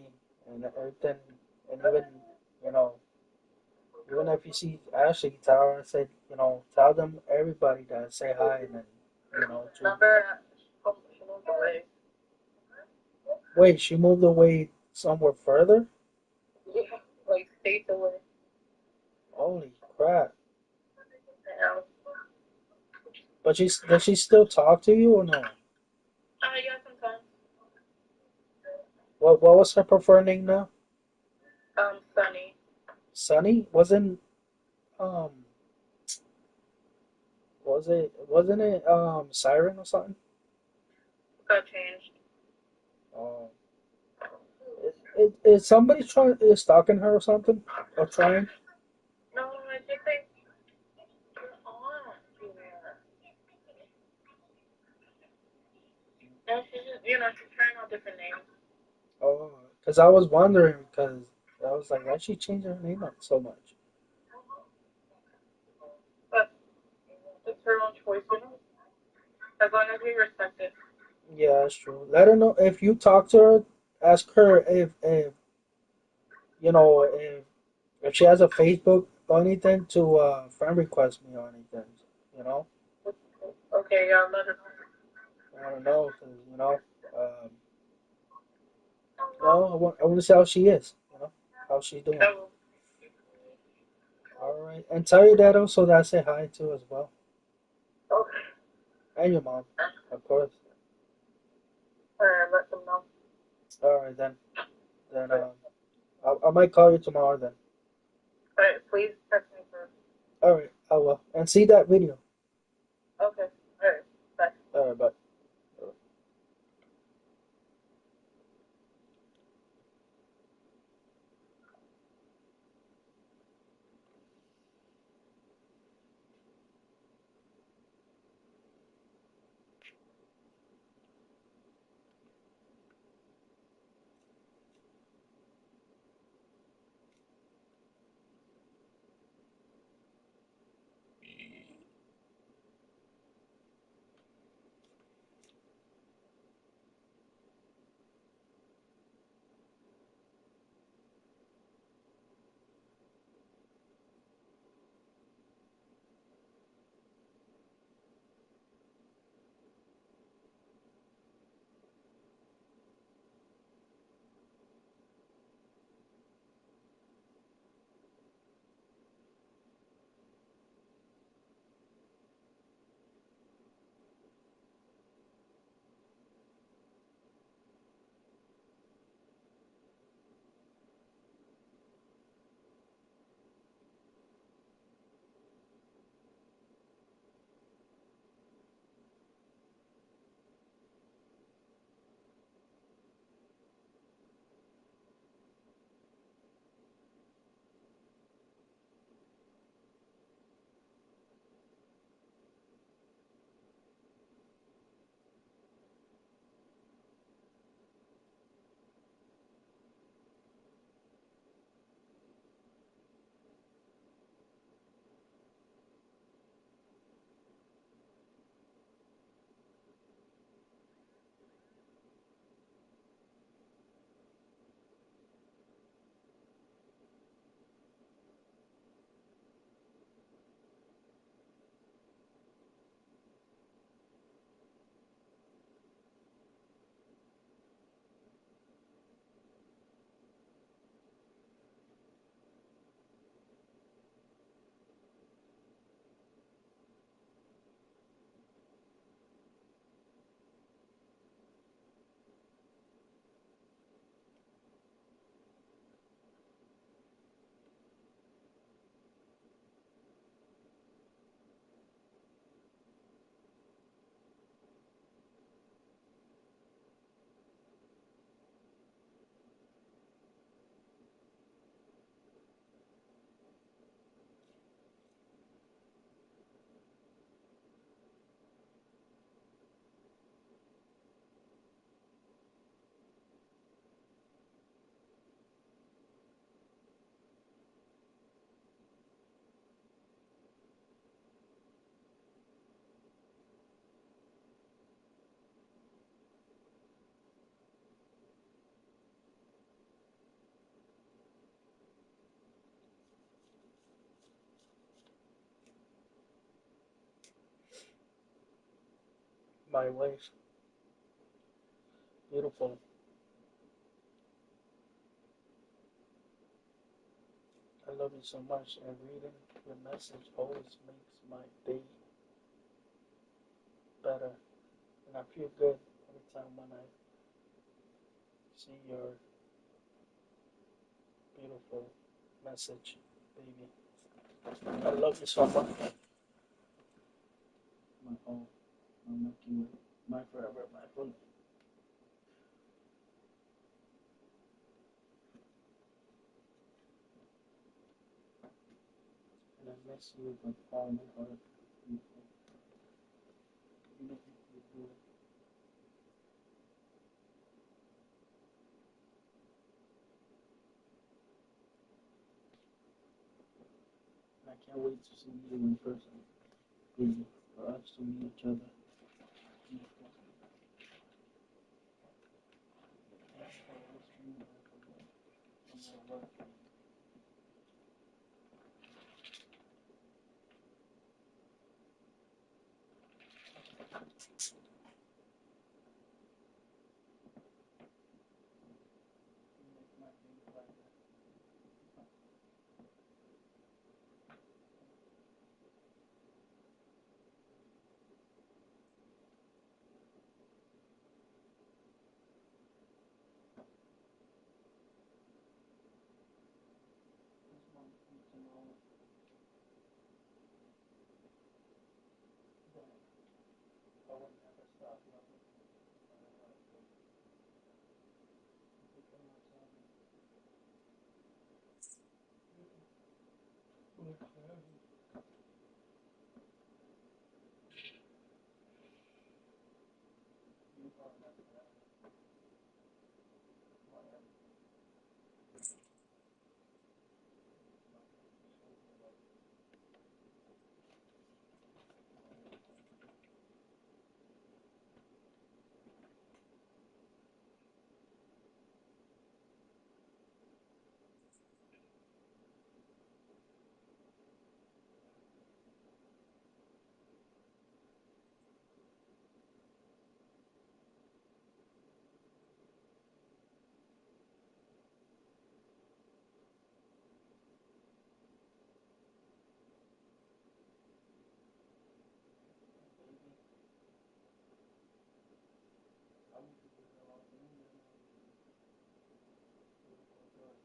and everything, and even, you know, even if you see Ashley, tell her and say, tell them everybody that say hi and then, to
Remember, she moved away.
wait, she moved away somewhere further?
Yeah, like states away.
Holy crap.
Yeah.
But does she still talk to you or no?
Yeah, sometimes.
What was her preferred name now?
Sunny.
Sunny? Um wasn't it Siren or something?
Got changed.
Oh. Is somebody is stalking her or something? Or trying?
No, I think they're on here. No, she's just, she's trying out different names.
Oh, because I was wondering, because I was like, why'd she change her name up so much?
But it's her own choice, as long as we respect it.
Yeah, that's true. Let her know if you talk to her. Ask her if if she has a Facebook or anything to friend request me or anything. You know,
Okay, yeah, let her
I want to know because um, I want to see how she is. How she's doing.
know.
All right, and tell your dad also that I say hi to as well,
Okay.
and your mom, of course.
Let them know.
All right then. Then I might call you tomorrow then.
Alright, please text me first.
All right, I will. And see that video.
Okay. Alright. Bye.
All right, bye. my wife. Beautiful. I love you so much, and reading your message always makes my day better. And I feel good every time when I see your beautiful message, baby. I love you so much. My all, my Milky Way, my forever, my full. And I miss you with all my heart. Beautiful. You make me feel good. And I can't wait to see you in person, baby. For us to meet each other. Beautiful. Thanks for always being there for me, no matter what. You make my day brighter. Just want you to know that I will never stop loving you, no matter what. You cannot tell me. Look, you are my forever, my everything. My beautiful love. Baby, I want you to know all the beautiful girl.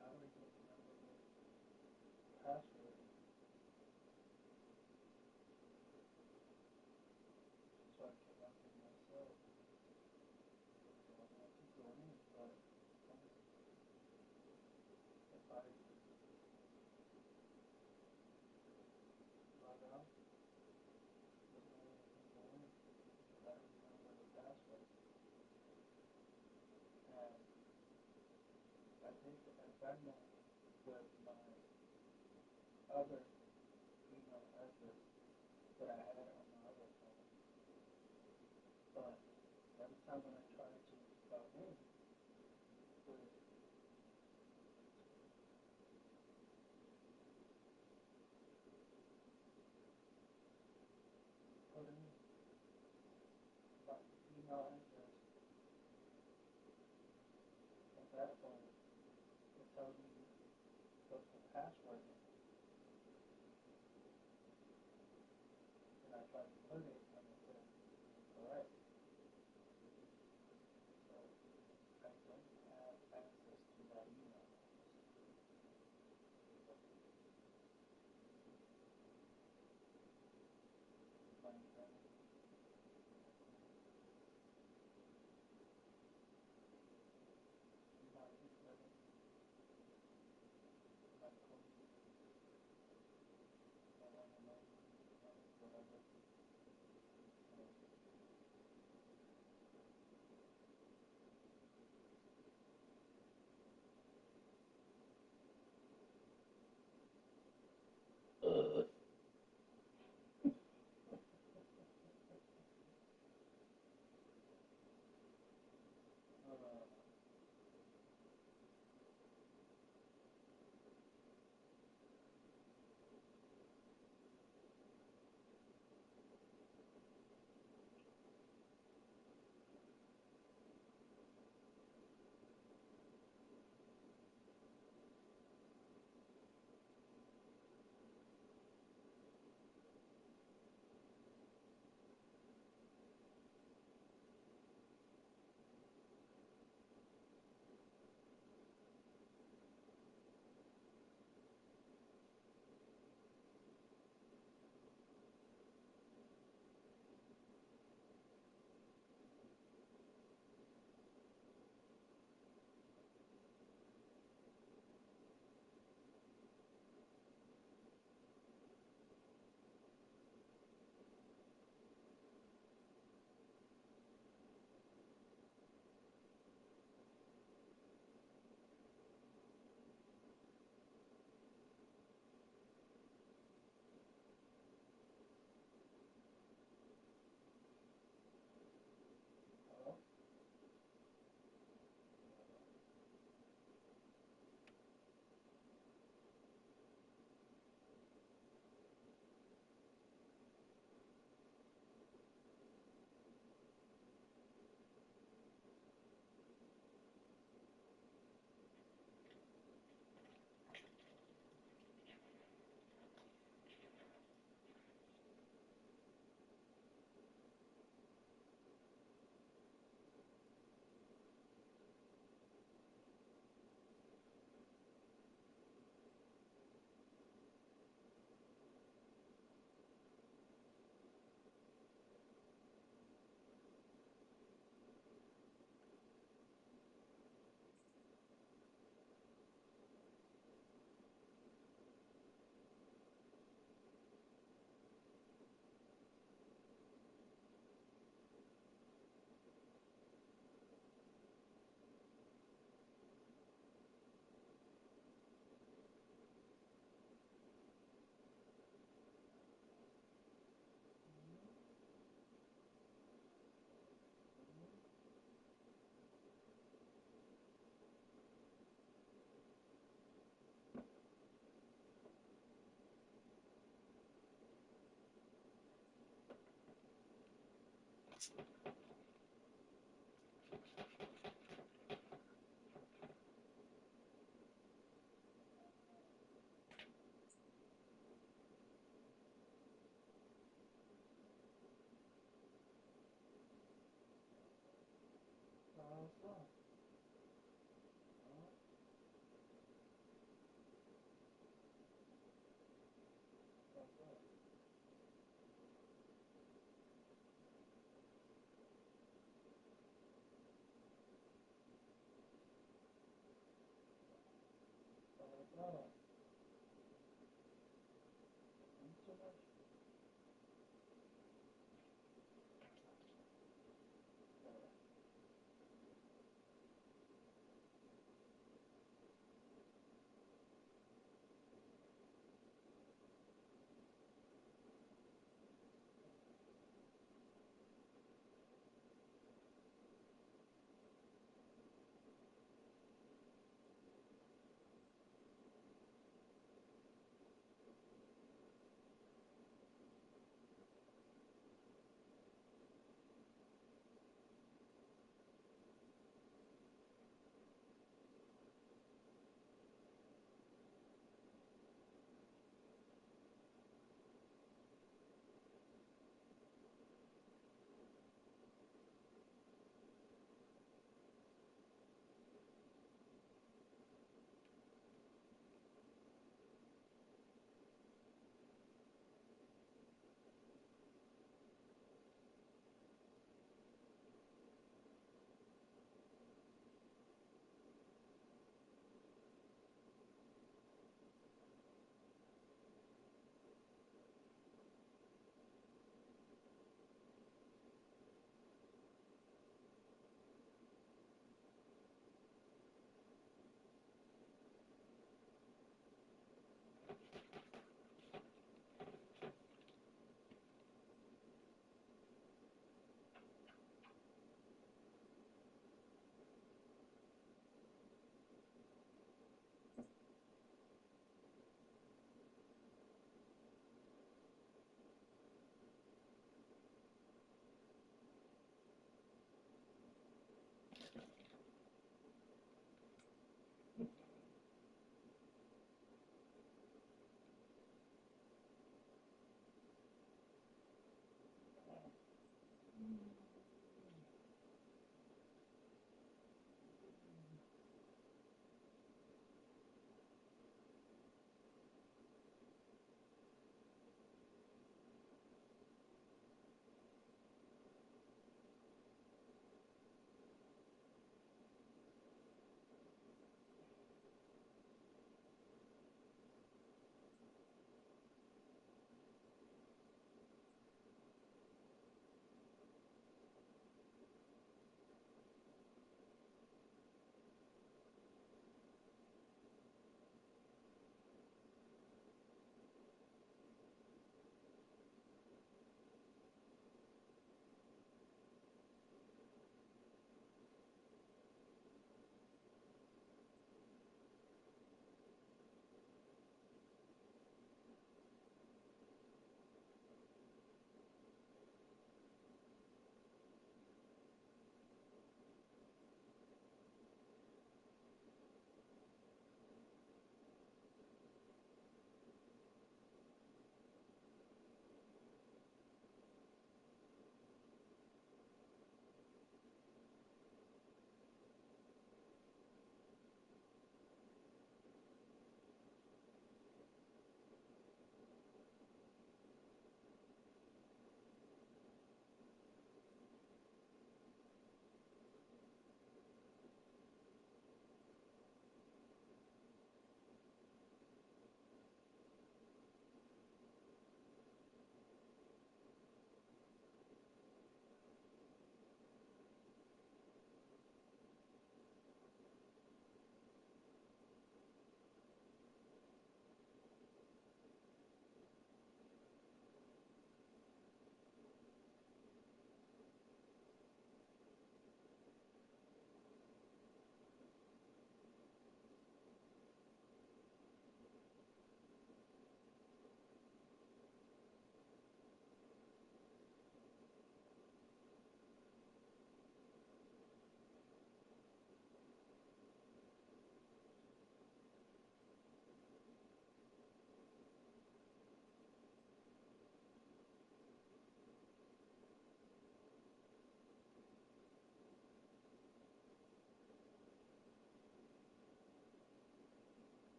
I already don't remember the password, so I kept asking myself. So I want to go in, but if I log out, there's no way I can go in because I don't remember the password. And I think I Venmo with my other email address that I had on my other phone. But every time when I try to log in with put in my email address on that phone, it tells me put the password in. And I try to put it and it says incorrect. So I don't have access to that email address. My friend, my incredible, my cozy, my one and only, my forever.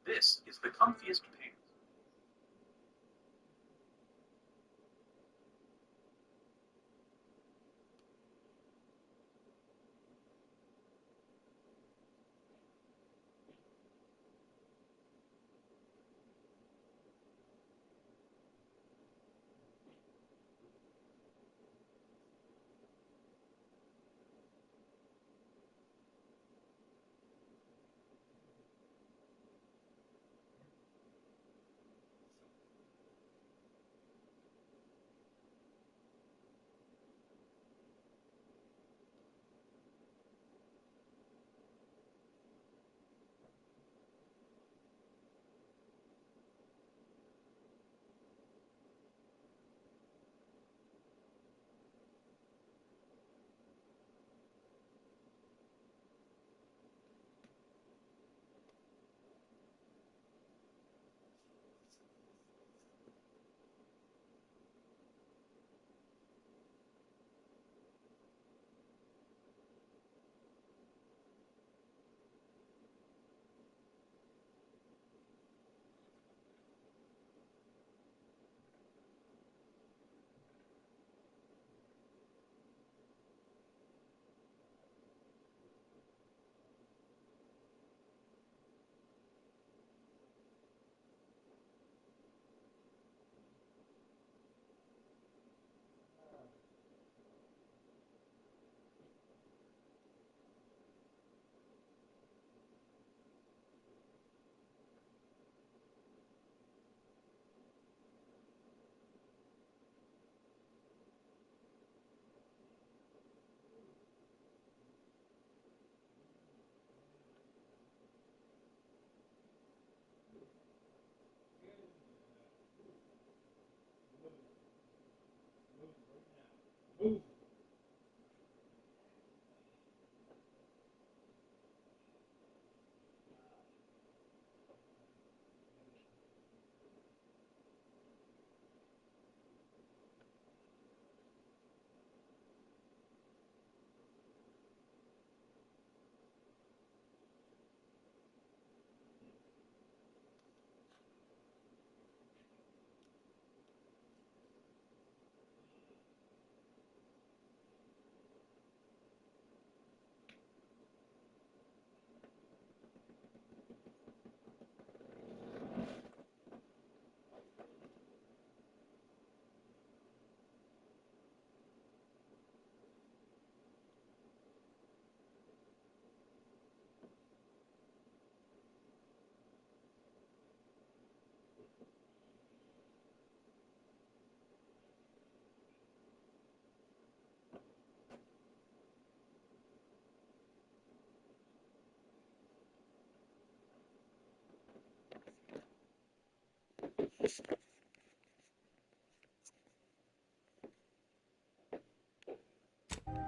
This is the comfiest pants.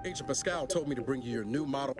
Agent Pascal told me to bring you your new model.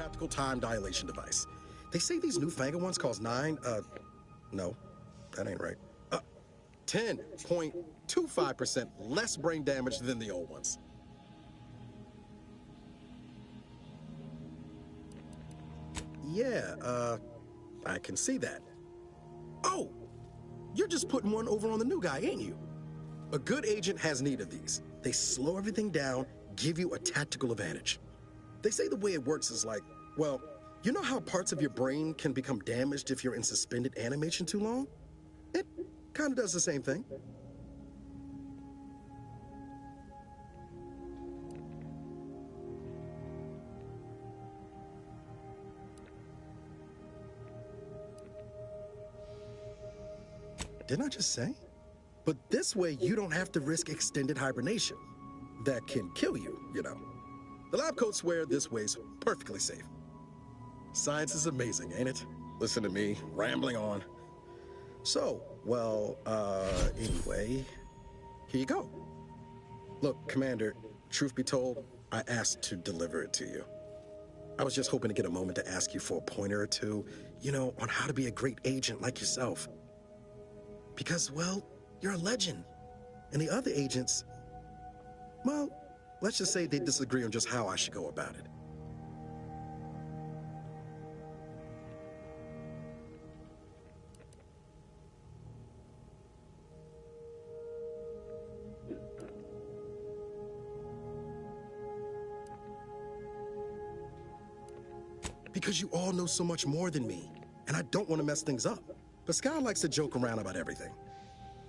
tactical time dilation device. They say these newfangled ones cause no, that ain't right. 10.25% less brain damage than the old ones. Yeah, I can see that. Oh, you're just putting one over on the new guy, ain't you? A good agent has need of these. They slow everything down, give you a tactical advantage. They say the way it works is like, well, you know how parts of your brain can become damaged if you're in suspended animation too long? It kind of does the same thing. Didn't I just say? But this way, you don't have to risk extended hibernation. That can kill you, you know. The lab coats swear this way's perfectly safe. Science is amazing, ain't it? Listen to me, rambling on. So, well, anyway, here you go. Look, Commander, truth be told, I asked to deliver it to you. I was just hoping to get a moment to ask you for a pointer or two, you know, on how to be a great agent like yourself. Because, well, you're a legend. And the other agents, well, let's just say they disagree on just how I should go about it. Because you all know so much more than me, and I don't want to mess things up. But Sky likes to joke around about everything.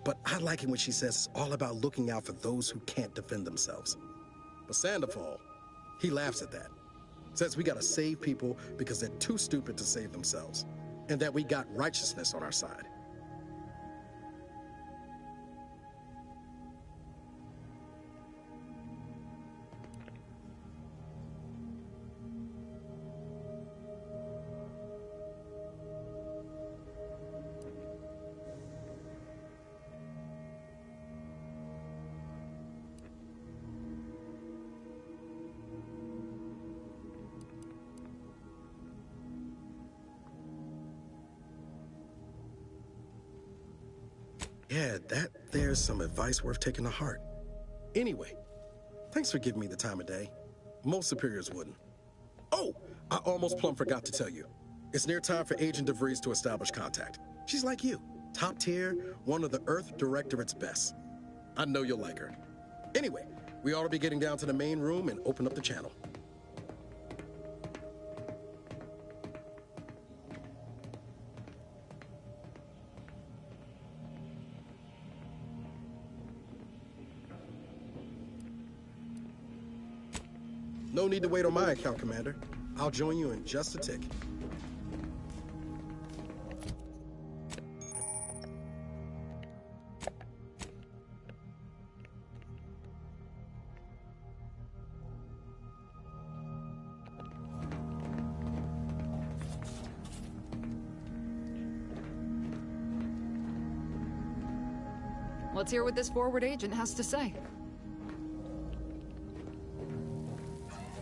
But I like it when she says it's all about looking out for those who can't defend themselves. But Sandoval, he laughs at that. Says we gotta save people because they're too stupid to save themselves. And that we got righteousness on our side. Yeah, there's some advice worth taking to heart. Anyway, thanks for giving me the time of day. Most superiors wouldn't. Oh, I almost plumb forgot to tell you. It's near time for Agent DeVries to establish contact. She's like you, top tier, one of the Earth Directorate's best. I know you'll like her. Anyway, we ought to be getting down to the main room and open up the channel. No need to wait on my account, Commander. I'll join you in just a tick.
Let's hear what this forward agent has to say.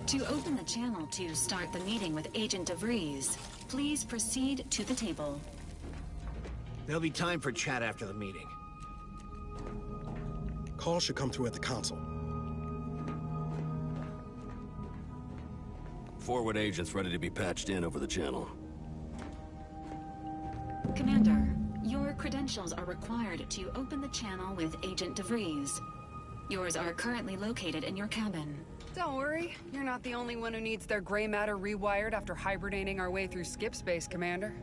To open the channel to start the meeting with Agent DeVries, please proceed to the table.
There'll be time for chat after the meeting.
Call should come through at the console.
Forward agent's ready to be patched in over the channel.
Commander, your credentials are required to open the channel with Agent DeVries. Yours are currently located in your cabin.
Don't worry, you're not the only one who needs their gray matter rewired after hibernating our way through skip space, Commander.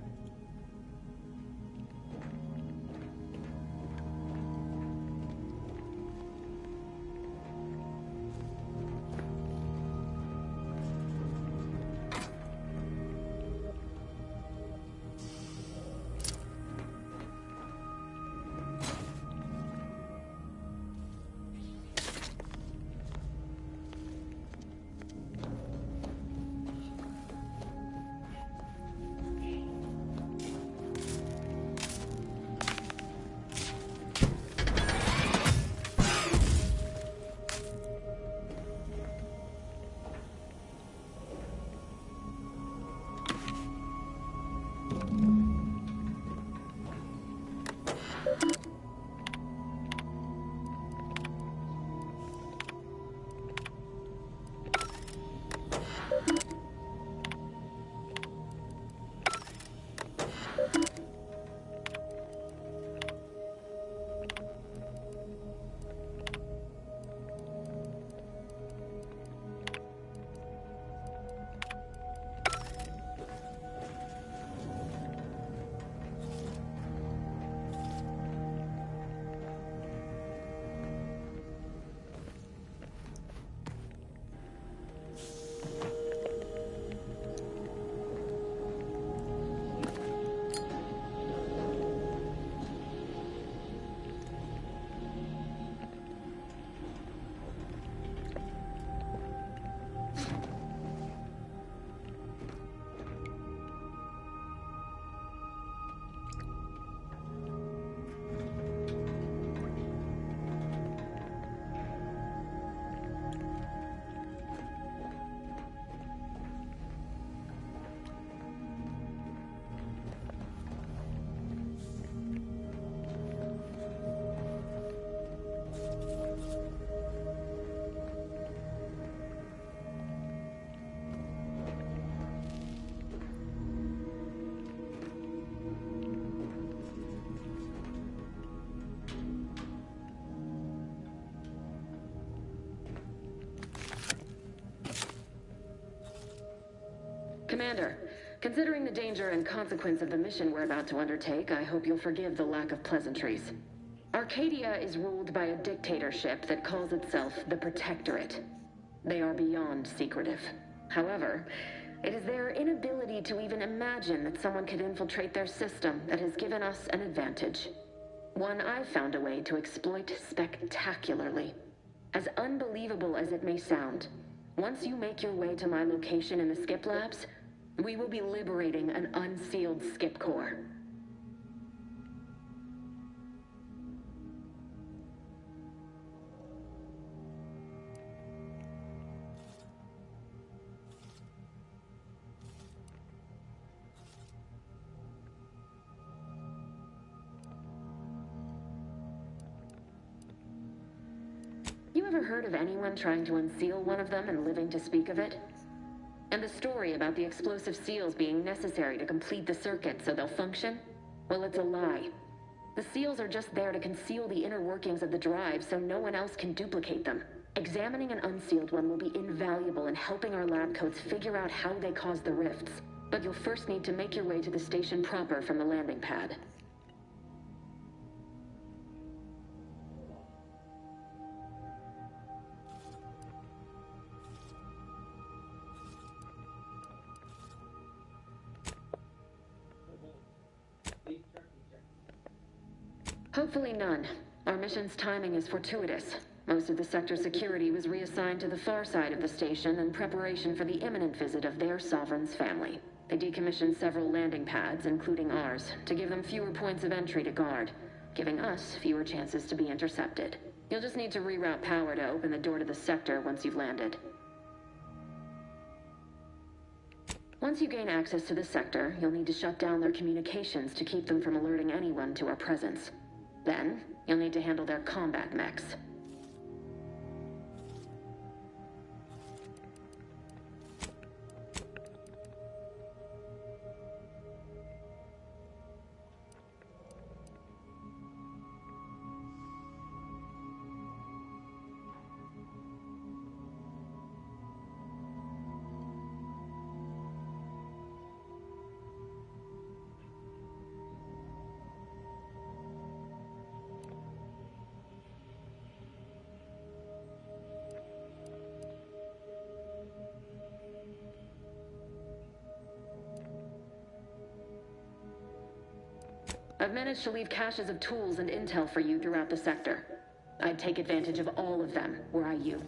Commander, considering the danger and consequence of the mission we're about to undertake, I hope you'll forgive the lack of pleasantries. Arcadia is ruled by a dictatorship that calls itself the Protectorate. They are beyond secretive. However, it is their inability to even imagine that someone could infiltrate their system that has given us an advantage. One I've found a way to exploit spectacularly. As unbelievable as it may sound, once you make your way to my location in the Skip Labs, we will be liberating an unsealed Skip core. You ever heard of anyone trying to unseal one of them and living to speak of it? And the story about the explosive seals being necessary to complete the circuit so they'll function? Well, it's a lie. The seals are just there to conceal the inner workings of the drive so no one else can duplicate them. Examining an unsealed one will be invaluable in helping our lab coats figure out how they cause the rifts. But you'll first need to make your way to the station proper from the landing pad. Hopefully none. Our mission's timing is fortuitous. Most of the sector's security was reassigned to the far side of the station in preparation for the imminent visit of their sovereign's family. They decommissioned several landing pads, including ours, to give them fewer points of entry to guard, giving us fewer chances to be intercepted. You'll just need to reroute power to open the door to the sector once you've landed. Once you gain access to the sector, you'll need to shut down their communications to keep them from alerting anyone to our presence. Then, you'll need to handle their combat mechs. I've managed to leave caches of tools and intel for you throughout the sector. I'd take advantage of all of them, were I you.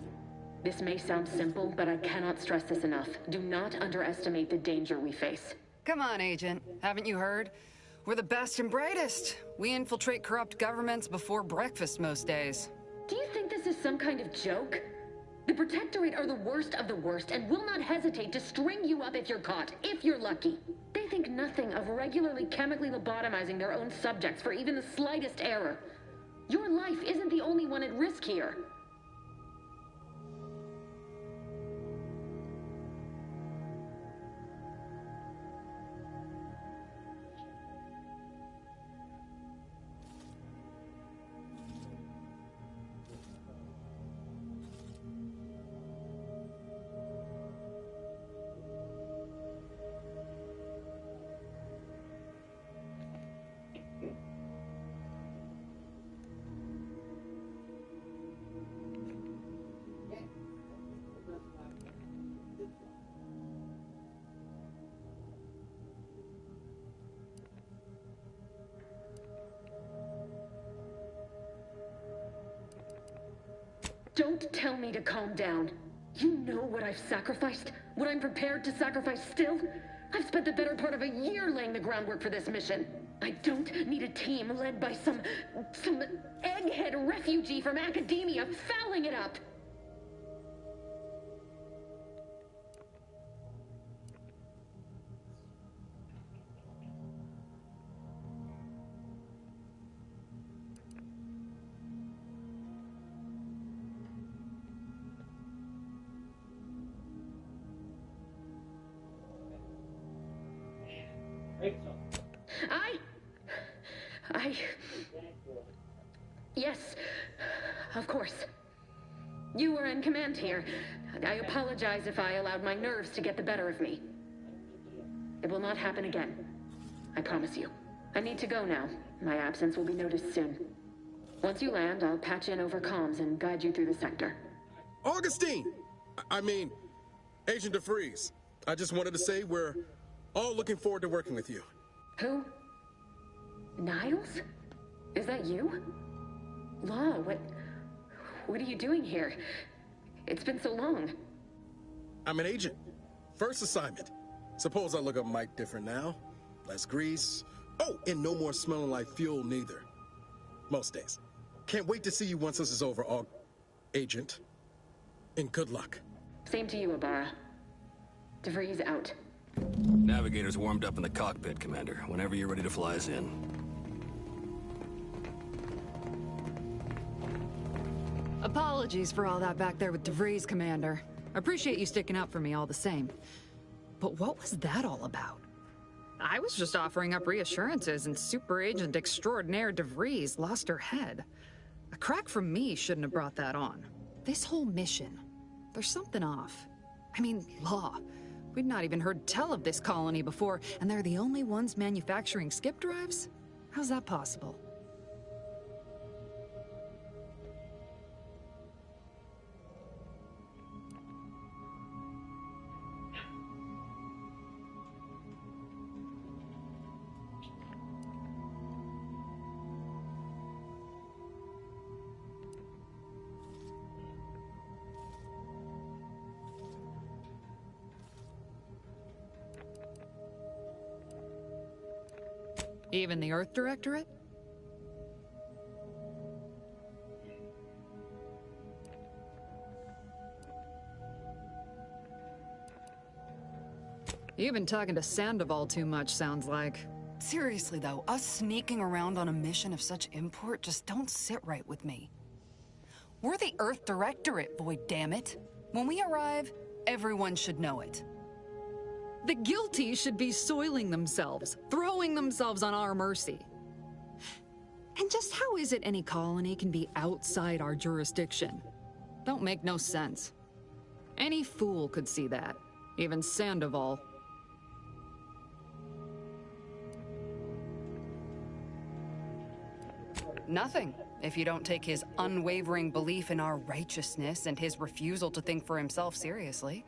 This may sound simple, but I cannot stress this enough. Do not underestimate the danger we face.
Come on, Agent. Haven't you heard? We're the best and brightest. We infiltrate corrupt governments before breakfast most days.
Do you think this is some kind of joke? The Protectorate are the worst of the worst and will not hesitate to string you up if you're caught, if you're lucky. They think nothing of regularly chemically lobotomizing their own subjects for even the slightest error. Your life isn't the only one at risk here. Don't tell me to calm down. You know what I've sacrificed? What I'm prepared to sacrifice still? I've spent the better part of a year laying the groundwork for this mission. I don't need a team led by some egghead refugee from academia fouling it up. Yes, of course. You were in command here. I apologize if I allowed my nerves to get the better of me. It will not happen again. I promise you. I need to go now. My absence will be noticed soon. Once you land, I'll patch in over comms and guide you through the sector.
Augustine! I mean, Agent DeVries. I just wanted to say we're all looking forward to working with you.
Who? Niles? Is that you? Law, what are you doing here? It's been so long.
I'm an agent. First assignment. Suppose I look a mite different now. Less grease. Oh, and no more smelling like fuel neither. Most days. Can't wait to see you once this is over, Agent. And good luck.
Same to you, Ibarra. DeVries out.
Navigator's warmed up in the cockpit, Commander. Whenever you're ready to fly us in.
Apologies for all that back there with DeVries, Commander. Appreciate you sticking up for me all the same. But what was that all about? I was just offering up reassurances and Super Agent Extraordinaire DeVries lost her head. A crack from me shouldn't have brought that on. This whole mission, there's something off. I mean, Law. We'd not even heard tell of this colony before, and they're the only ones manufacturing skip drives? How's that possible? Even the Earth Directorate? You've been talking to Sandoval too much, sounds like. Seriously though, us sneaking around on a mission of such import just don't sit right with me. We're the Earth Directorate, Void, damn it. When we arrive, everyone should know it. The guilty should be soiling themselves, throwing themselves on our mercy. And just how is it any colony can be outside our jurisdiction? Don't make no sense. Any fool could see that, even Sandoval. Nothing, if you don't take his unwavering belief in our righteousness and his refusal to think for himself seriously.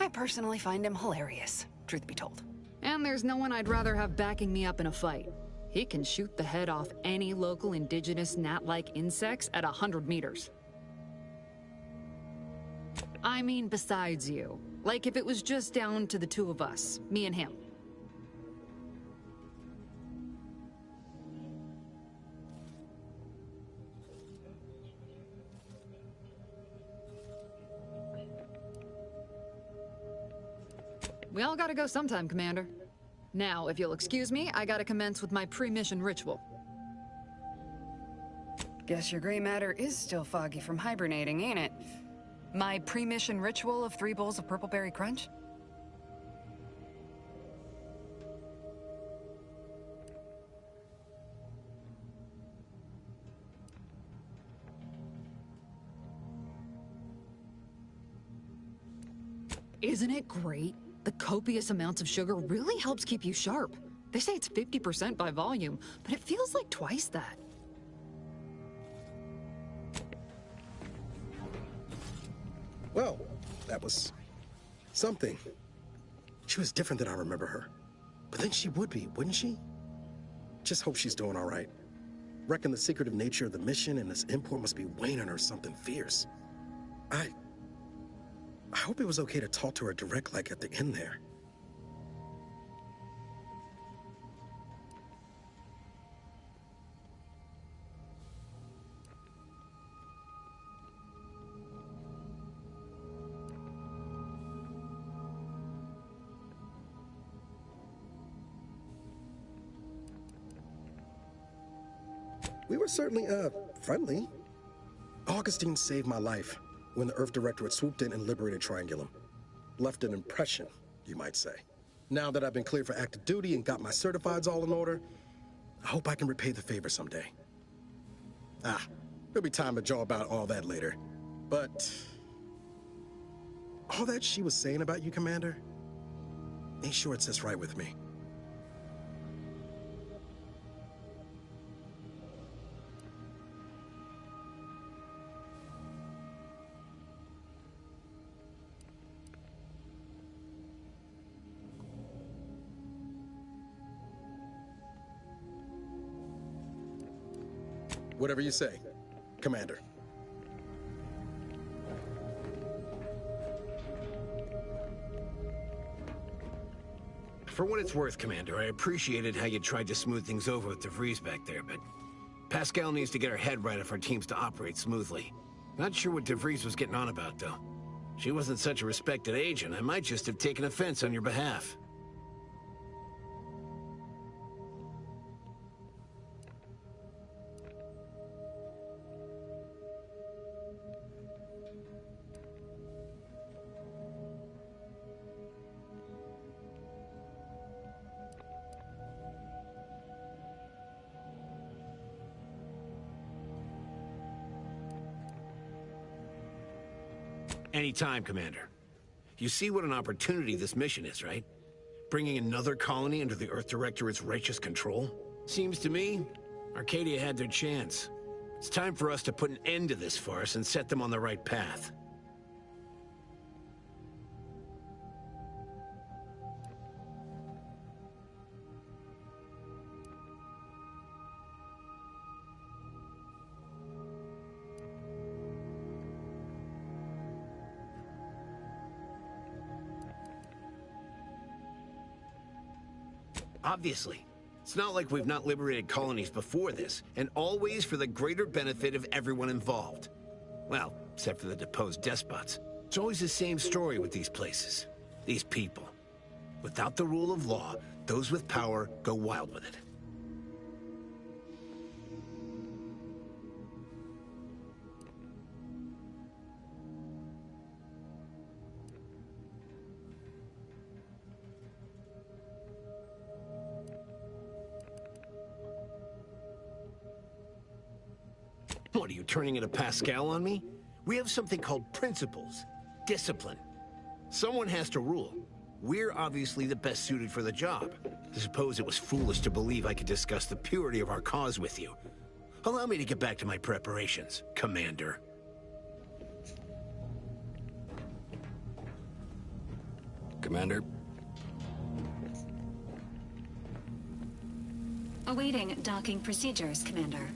I personally find him hilarious, truth be told. And there's no one I'd rather have backing me up in a fight. He can shoot the head off any local indigenous gnat-like insects at 100 meters. I mean besides you. Like if it was just down to the two of us, me and him. We all gotta go sometime, Commander. Now, if you'll excuse me, I gotta commence with my pre-mission ritual. Guess your gray matter is still foggy from hibernating, ain't it? My pre-mission ritual of 3 bowls of purple berry crunch? Isn't it great? The copious amounts of sugar really helps keep you sharp. They say it's 50% by volume, but it feels like twice that.
Well, that was something. She was different than I remember her. But then she would be, wouldn't she? Just hope she's doing all right. Reckon the secretive nature of the mission and this import must be weighing on her something fierce. I hope it was okay to talk to her direct like at the end there. We were certainly, friendly. Augustine saved my life when the Earth Directorate swooped in and liberated Triangulum. Left an impression, you might say. Now that I've been cleared for active duty and got my certifieds all in order, I hope I can repay the favor someday. There'll be time to jaw about all that later. But all that she was saying about you, Commander, ain't sure it sits right with me. Whatever you say, Commander.
For what it's worth, Commander, I appreciated how you tried to smooth things over with DeVries back there, but Pascal needs to get her head right if our team's to operate smoothly. Not sure what DeVries was getting on about, though. She wasn't such a respected agent. I might just have taken offense on your behalf. Anytime, Commander. You see what an opportunity this mission is, right? Bringing another colony under the Earth Directorate's righteous control? Seems to me, Arcadia had their chance. It's time for us to put an end to this farce and set them on the right path. Obviously. It's not like we've not liberated colonies before this, and always for the greater benefit of everyone involved. Well, except for the deposed despots. It's always the same story with these places. These people. Without the rule of law, those with power go wild with it. What, are you turning into Pascal on me? We have something called principles. Discipline. Someone has to rule. We're obviously the best suited for the job. I suppose it was foolish to believe I could discuss the purity of our cause with you. Allow me to get back to my preparations, Commander.
Commander?
Awaiting docking procedures, Commander.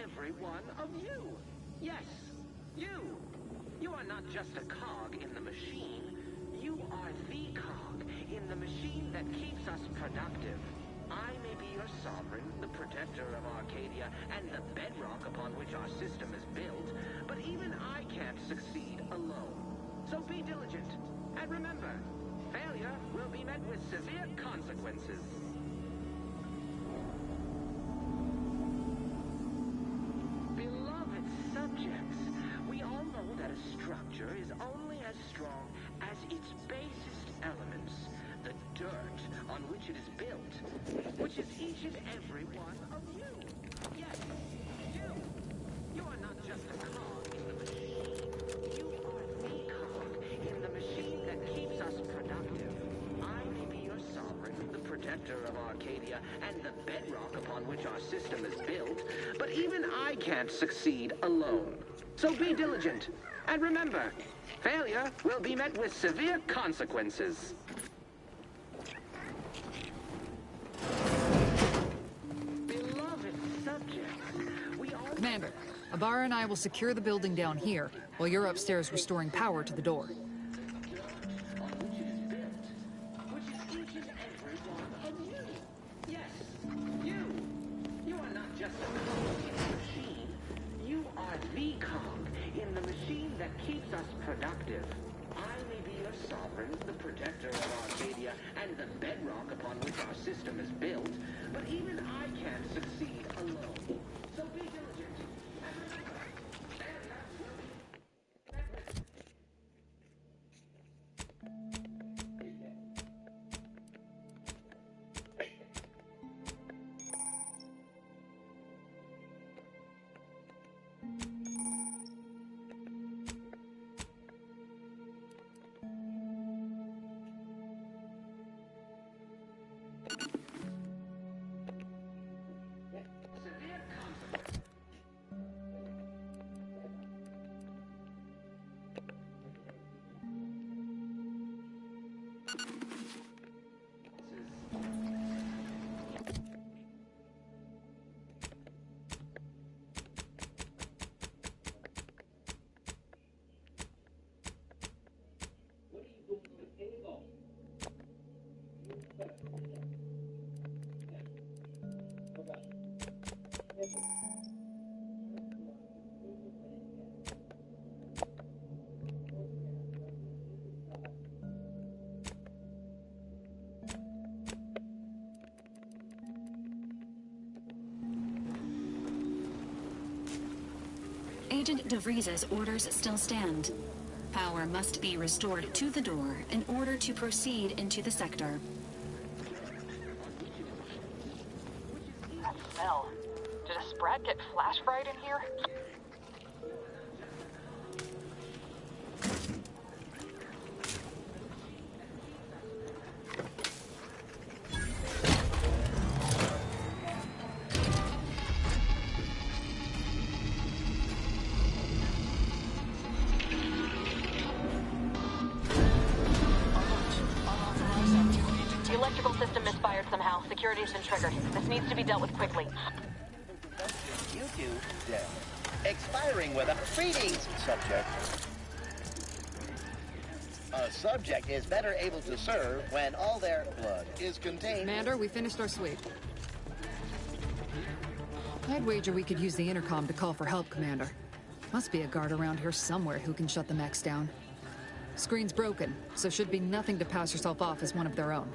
Every one of you. Yes, you. You are not just a cog in the machine. You are the cog in the machine that keeps us productive. I may be your sovereign, the protector of Arcadia, and the bedrock upon which our system is built, but even I can't succeed alone. So be diligent, and remember, failure will be met with severe consequences. Subjects, we all know that a structure is only as strong as its basest elements, the dirt on which it is built, which is each and every one of you. Yes, you. You are not just a cog in the machine. You are the cog in Arcadia and the bedrock upon which our system is built, but even I can't succeed alone. So be diligent, and remember, failure will be met with severe consequences. Beloved subjects, we all...
Commander, Ibarra and I will secure the building down here, while you're upstairs restoring power to the door.
Keeps us productive. I may be your sovereign, the protector of Arcadia, and the bedrock upon which our system is built, but even I can't succeed alone. So be diligent.
Agent DeVries's orders still stand. Power must be restored to the door in order to proceed into the sector.
That smell. Did a sprat get flash fried in here?
Security has been triggered. This needs to be dealt with quickly.
You do death. Expiring with a greetings, subject. A subject is better able to serve when all their blood is contained.
Commander, we finished our sweep. I'd wager we could use the intercom to call for help, Commander. Must be a guard around here somewhere who can shut the mechs down. Screen's broken, so should be nothing to pass yourself off as one of their own.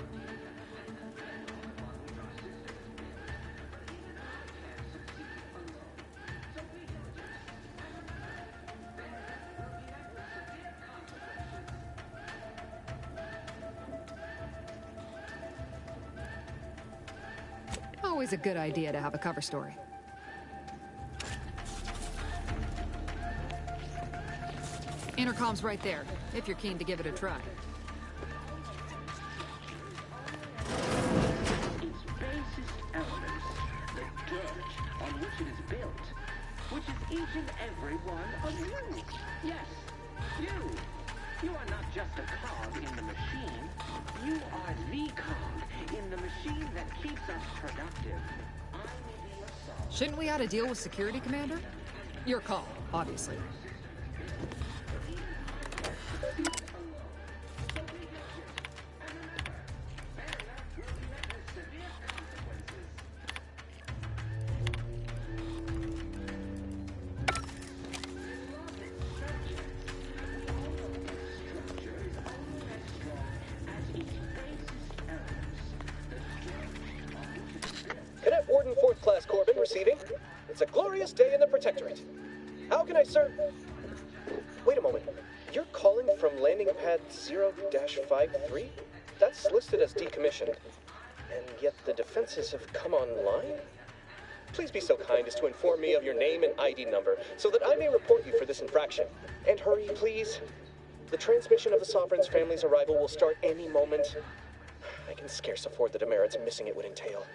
Always a good idea to have a cover story. Intercom's right there, if you're keen to give it a try.
Its basest elements, the dirt on which it is built, which is each and every one of you. Yes, you. You are not just a cog in the machine. You are the cog in the machine that keeps us productive. I may be your soul.
Shouldn't we ought to deal with security, Commander? Your call, obviously.
Cadet Warden 4th Class Corbin receiving. It's a glorious day in the Protectorate. How can I serve? Wait a moment. You're calling from landing pad 0-53? That's listed as decommissioned. And yet the defenses have come online? Please be so kind as to inform me of your name and ID number so that I may report you for this infraction. And hurry, please. The transmission of the Sovereign's family's arrival will start any moment. I can scarce afford the demerits missing it would entail.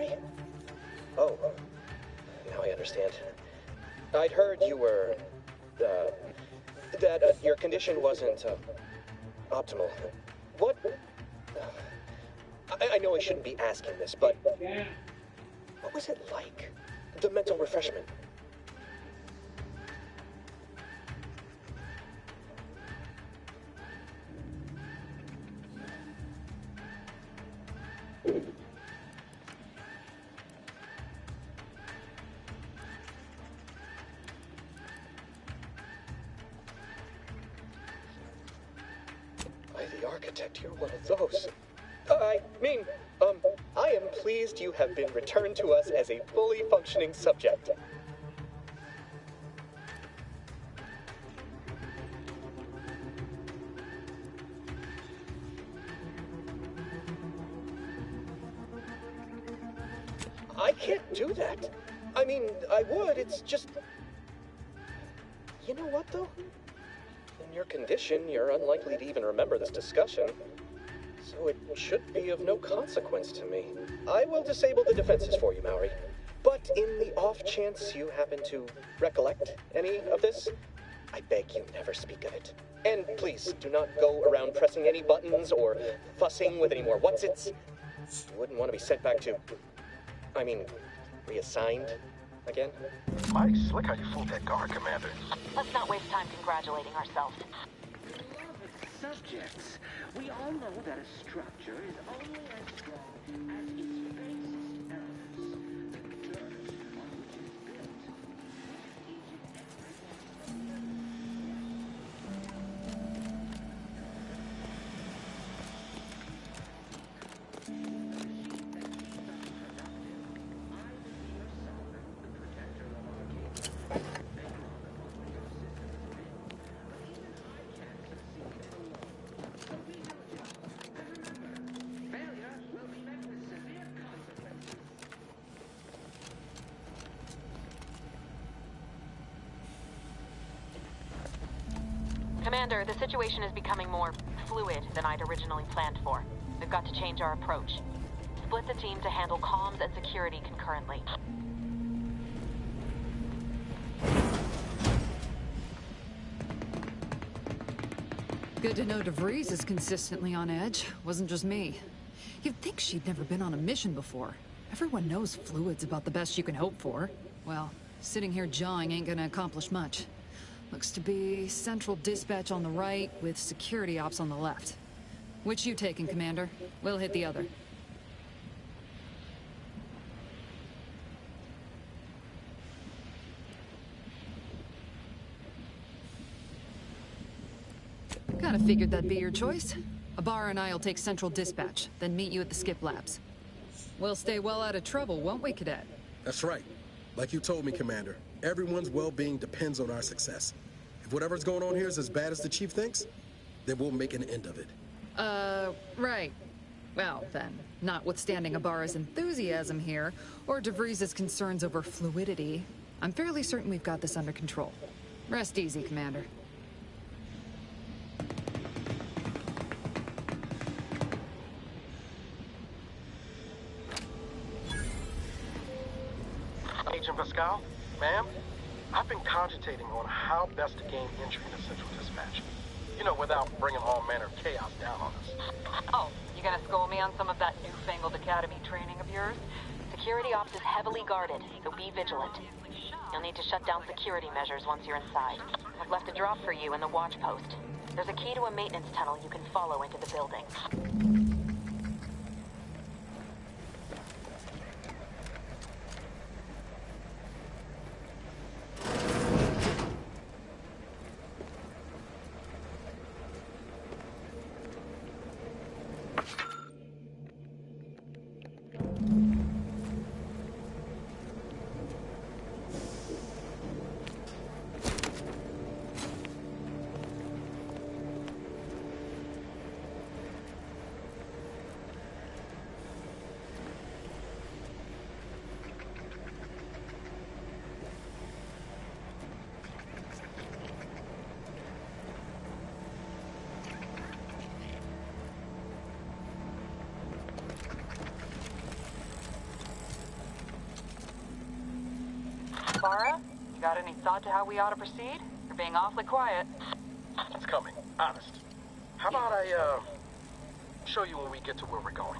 Maury? Oh, now I understand. I'd heard you were, that your condition wasn't, optimal. What? I know I shouldn't be asking this, but what was it like? The mental refreshment? By the architect, you're one of those. I am pleased you have been returned to us as a fully functioning subject. I can't do that. I mean, I would, it's just... You know what, though? In your condition, you're unlikely to even remember this discussion. So it should be of no consequence to me. I will disable the defenses for you, Maury. But in the off chance you happen to recollect any of this, I beg you never speak of it. And please, do not go around pressing any buttons or fussing with any more whatsits. You wouldn't want to be sent back to... reassigned again?
Mighty slick how you fooled that guard, Commander.
Let's not waste time congratulating ourselves.
Beloved subjects, we all know that a structure is only as strong as its basest elements. The dirt on which it's built.
Commander, the situation is becoming more fluid than I'd originally planned for. We've got to change our approach. Split the team to handle comms and security concurrently.
Good to know DeVries is consistently on edge. Wasn't just me. You'd think she'd never been on a mission before. Everyone knows fluid's about the best you can hope for. Well, sitting here jawing ain't gonna accomplish much. Looks to be central dispatch on the right with security ops on the left. Which you taking, Commander? We'll hit the other. Kinda figured that'd be your choice. Abar and I'll take central dispatch, then meet you at the skip labs. We'll stay well out of trouble, won't we, Cadet?
That's right. Like you told me, Commander, everyone's well-being depends on our success. If whatever's going on here is as bad as the Chief thinks, then we'll make an end of it.
Right. Well, then, notwithstanding Abar's enthusiasm here, or DeVries' concerns over fluidity, I'm fairly certain we've got this under control. Rest easy, Commander.
Agent Pascal, ma'am, I've been cogitating on how best to gain entry into Central Dispatch. You know, without bringing all manner of chaos down on us.
Oh, you gonna school me on some of that newfangled academy training of yours? Security ops is heavily guarded, so be vigilant. You'll need to shut down security measures once you're inside. I've left a drop for you in the watch post. There's a key to a maintenance tunnel you can follow into the building. Farah, you got any thought to how we ought to proceed? You're being awfully quiet.
It's coming, honest. How about I, show you when we get to where we're going?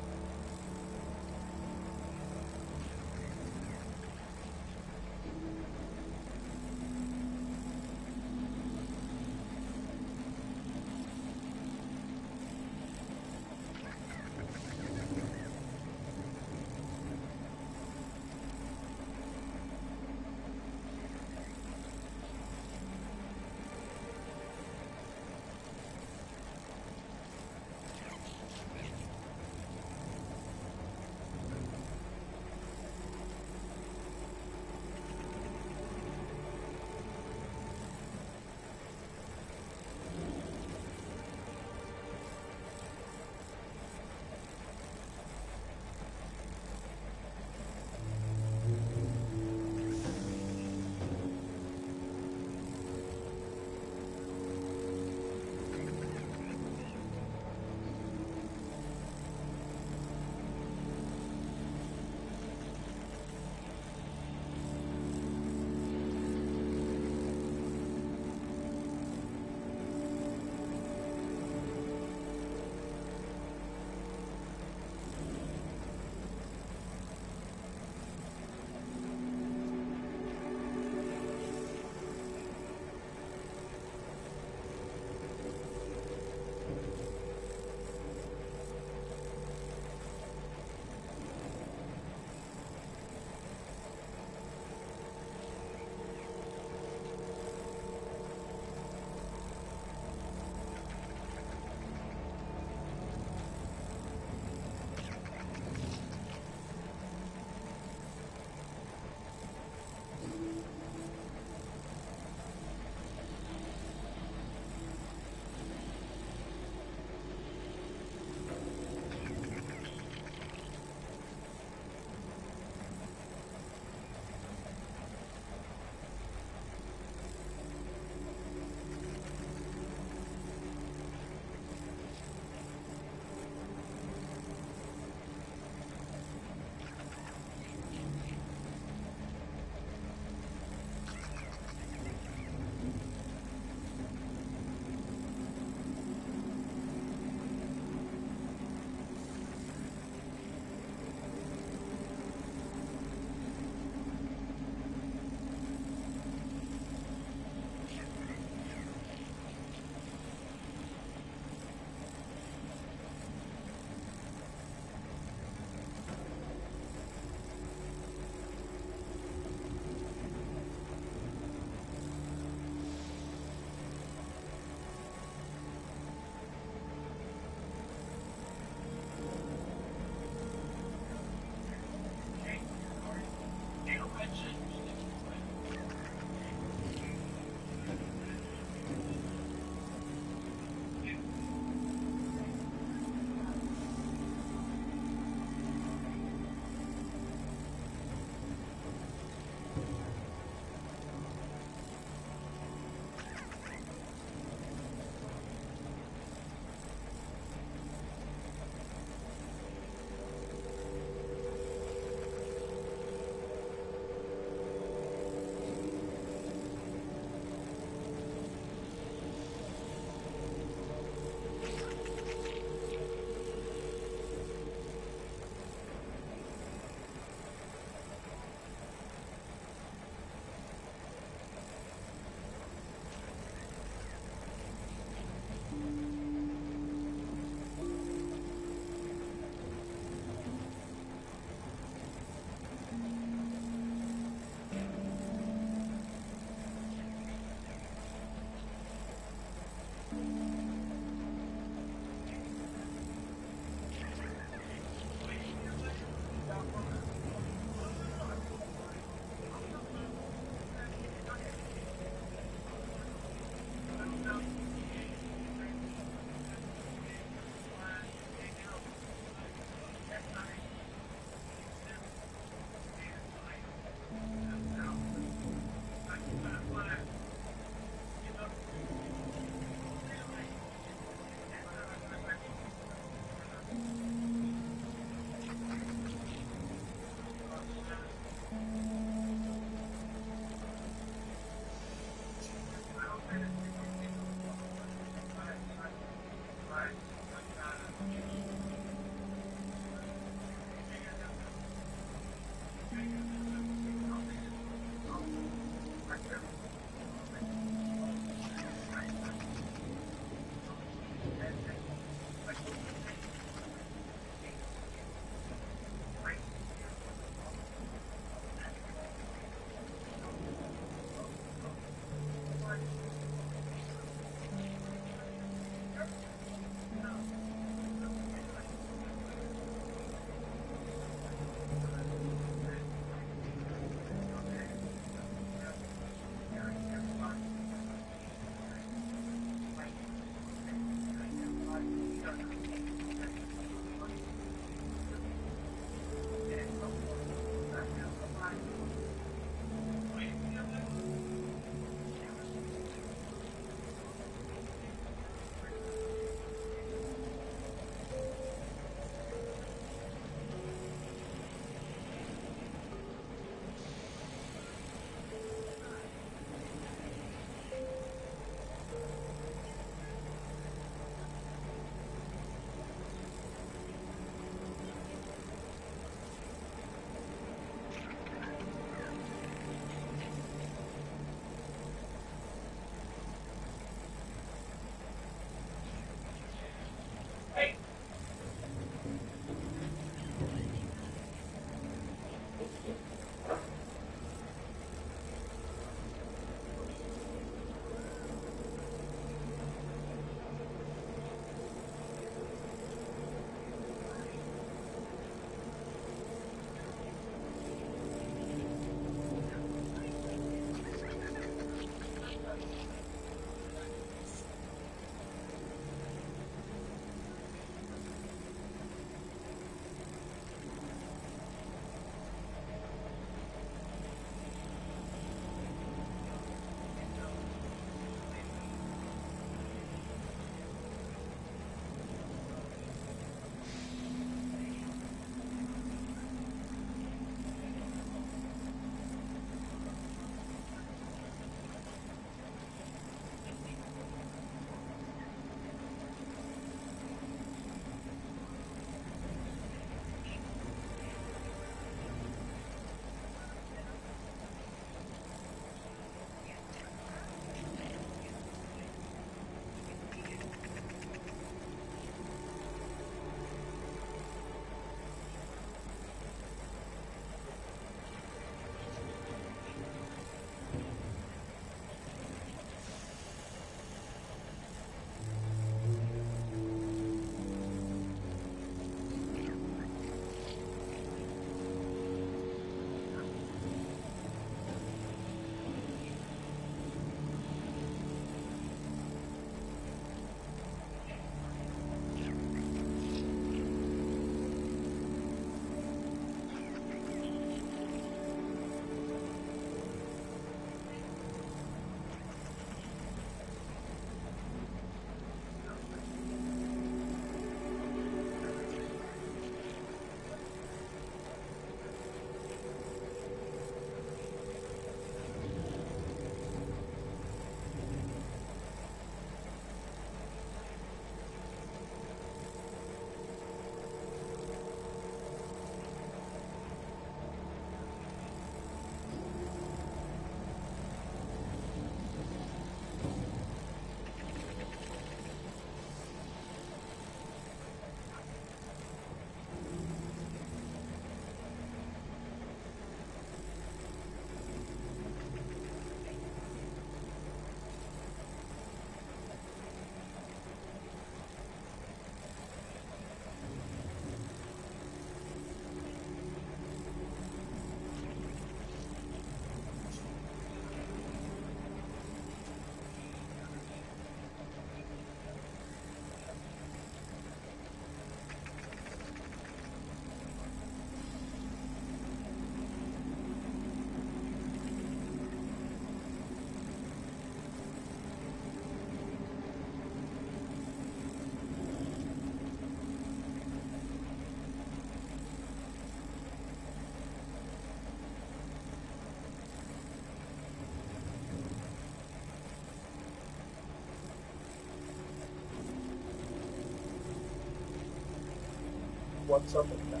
what's up with that.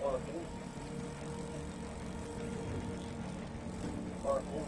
Or who? Or who?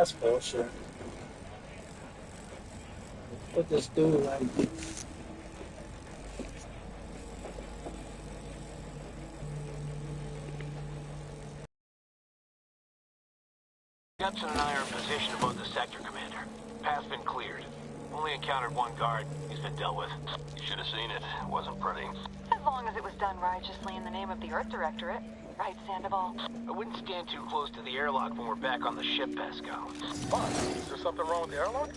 That's bullshit. Put this dude like.
Judson and I are in position above the sector, Commander. Path's been cleared. Only encountered one guard. He's been dealt with.
You should have seen it. It wasn't pretty.
As long as it was done righteously in the name of the Earth Directorate. Right, Sandoval?
I wouldn't stand too close to the airlock when we're back on the ship, Pascal.
What? Is there something wrong with the airlock?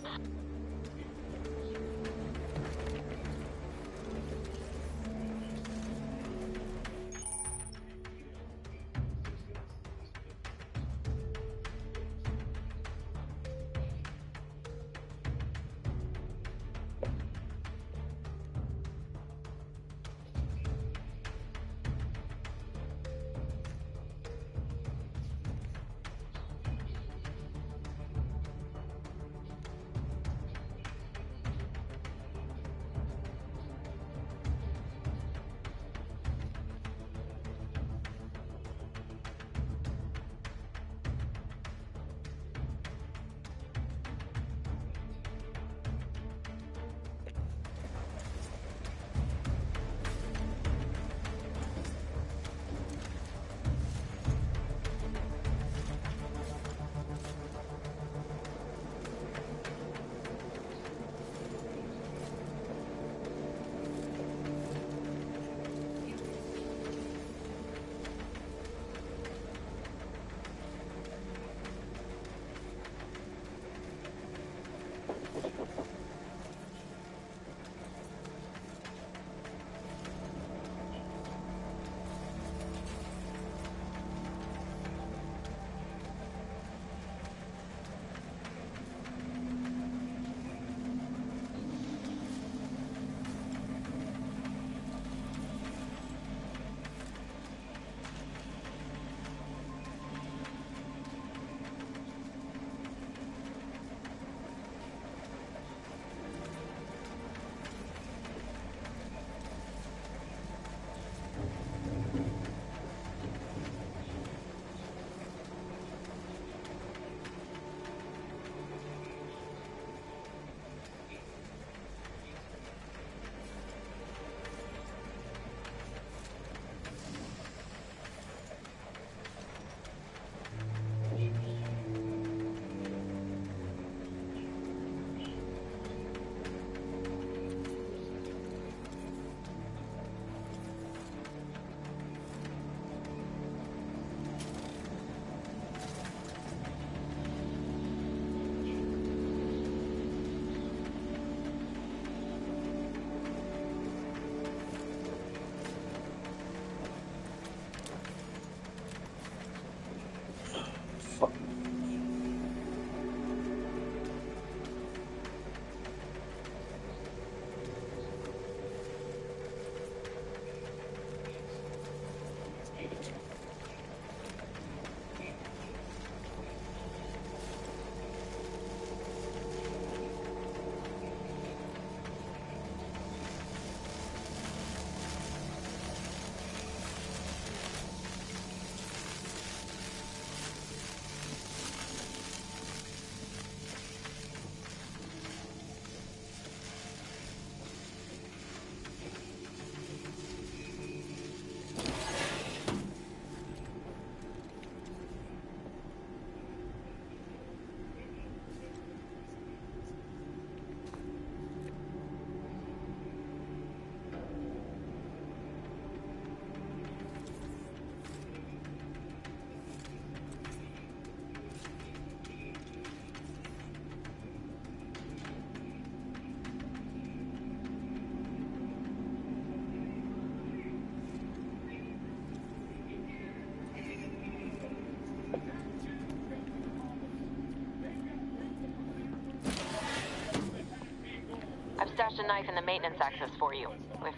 Stashed a knife in the maintenance access for you, with,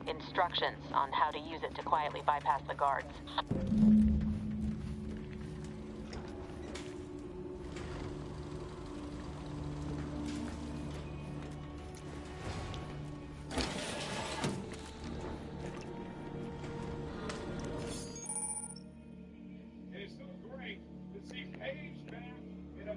instructions on how to use it to quietly bypass the guards.
It is so great to see Paige back in a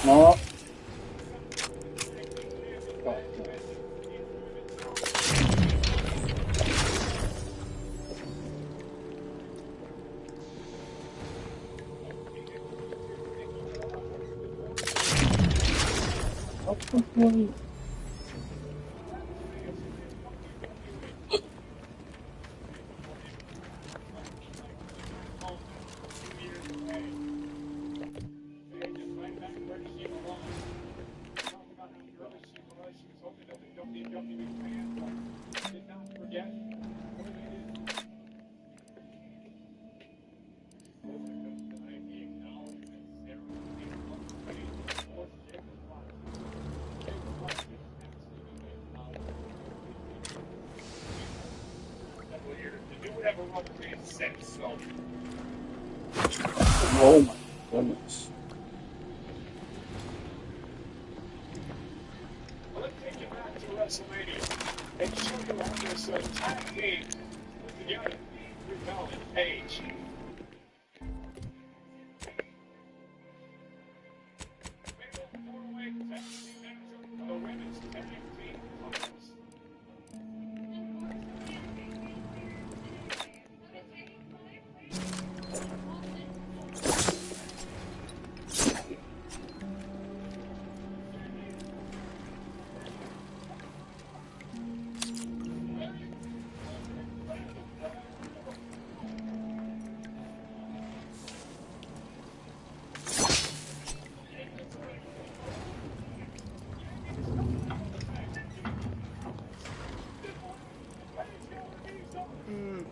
No. Oh my goodness.
Let's take you back to WrestleMania and show you how this tag team put together with Bell and Page. The women's tag team finals.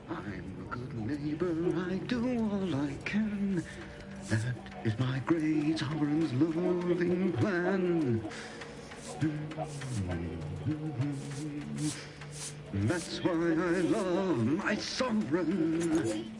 I'm a good neighbor, I do all I can. That is my great sovereign's loving plan. That's why I love my sovereign.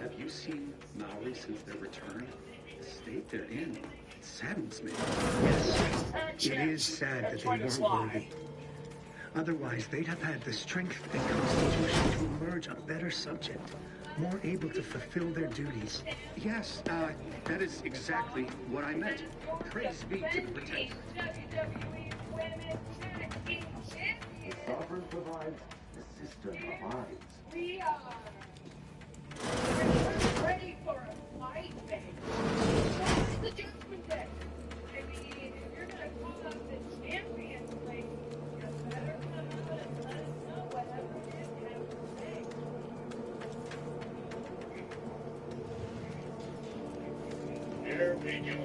Have you seen Maui since their return? The state they're in, it saddens me.
Yes, it is sad that they weren't worthy.
Otherwise, they'd have had the strength and constitution to emerge a better subject, more able to fulfill their duties.
Yes, that is exactly what I meant. Praise be to the Protector. The sovereign provides, the system provides.
We are ready for a fight, baby. What's the judgment day? I mean, if you're gonna call up the champions, like, you better come out and let us know whatever it is you have to say.
There we go.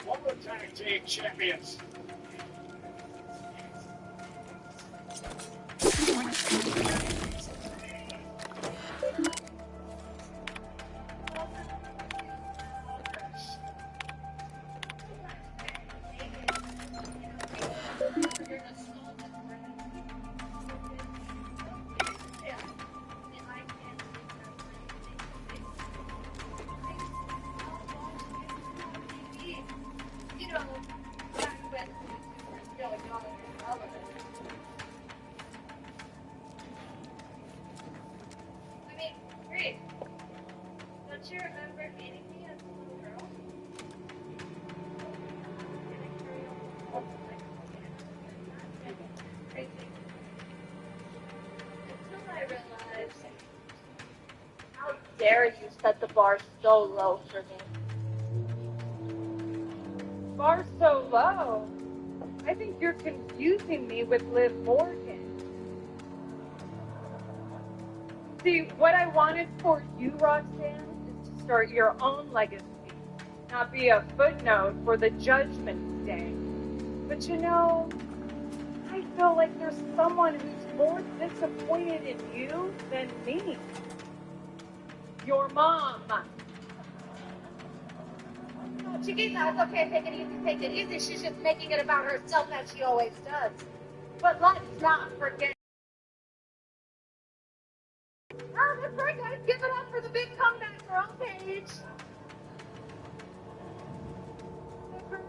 Former tag team champions.
You know, back when we were still young and relevant. I mean, Grace, don't you remember meeting me as a little girl? Crazy. Until I realized, how dare you set the bar so low for me? Bar so low? I think you're confusing me with Liv Morgan. See, what I wanted for you, Roxanne, is to start your own legacy, not be a footnote for the Judgment Day. But you know, I feel like there's someone who's more disappointed in you than me. Your mom. I'm not
Chiquita, it's okay, take it easy, take it easy. She's just making it about herself as she always does. But let's not forget. Oh, that's right, guys. Give it up for the big comeback girl, Paige. The girl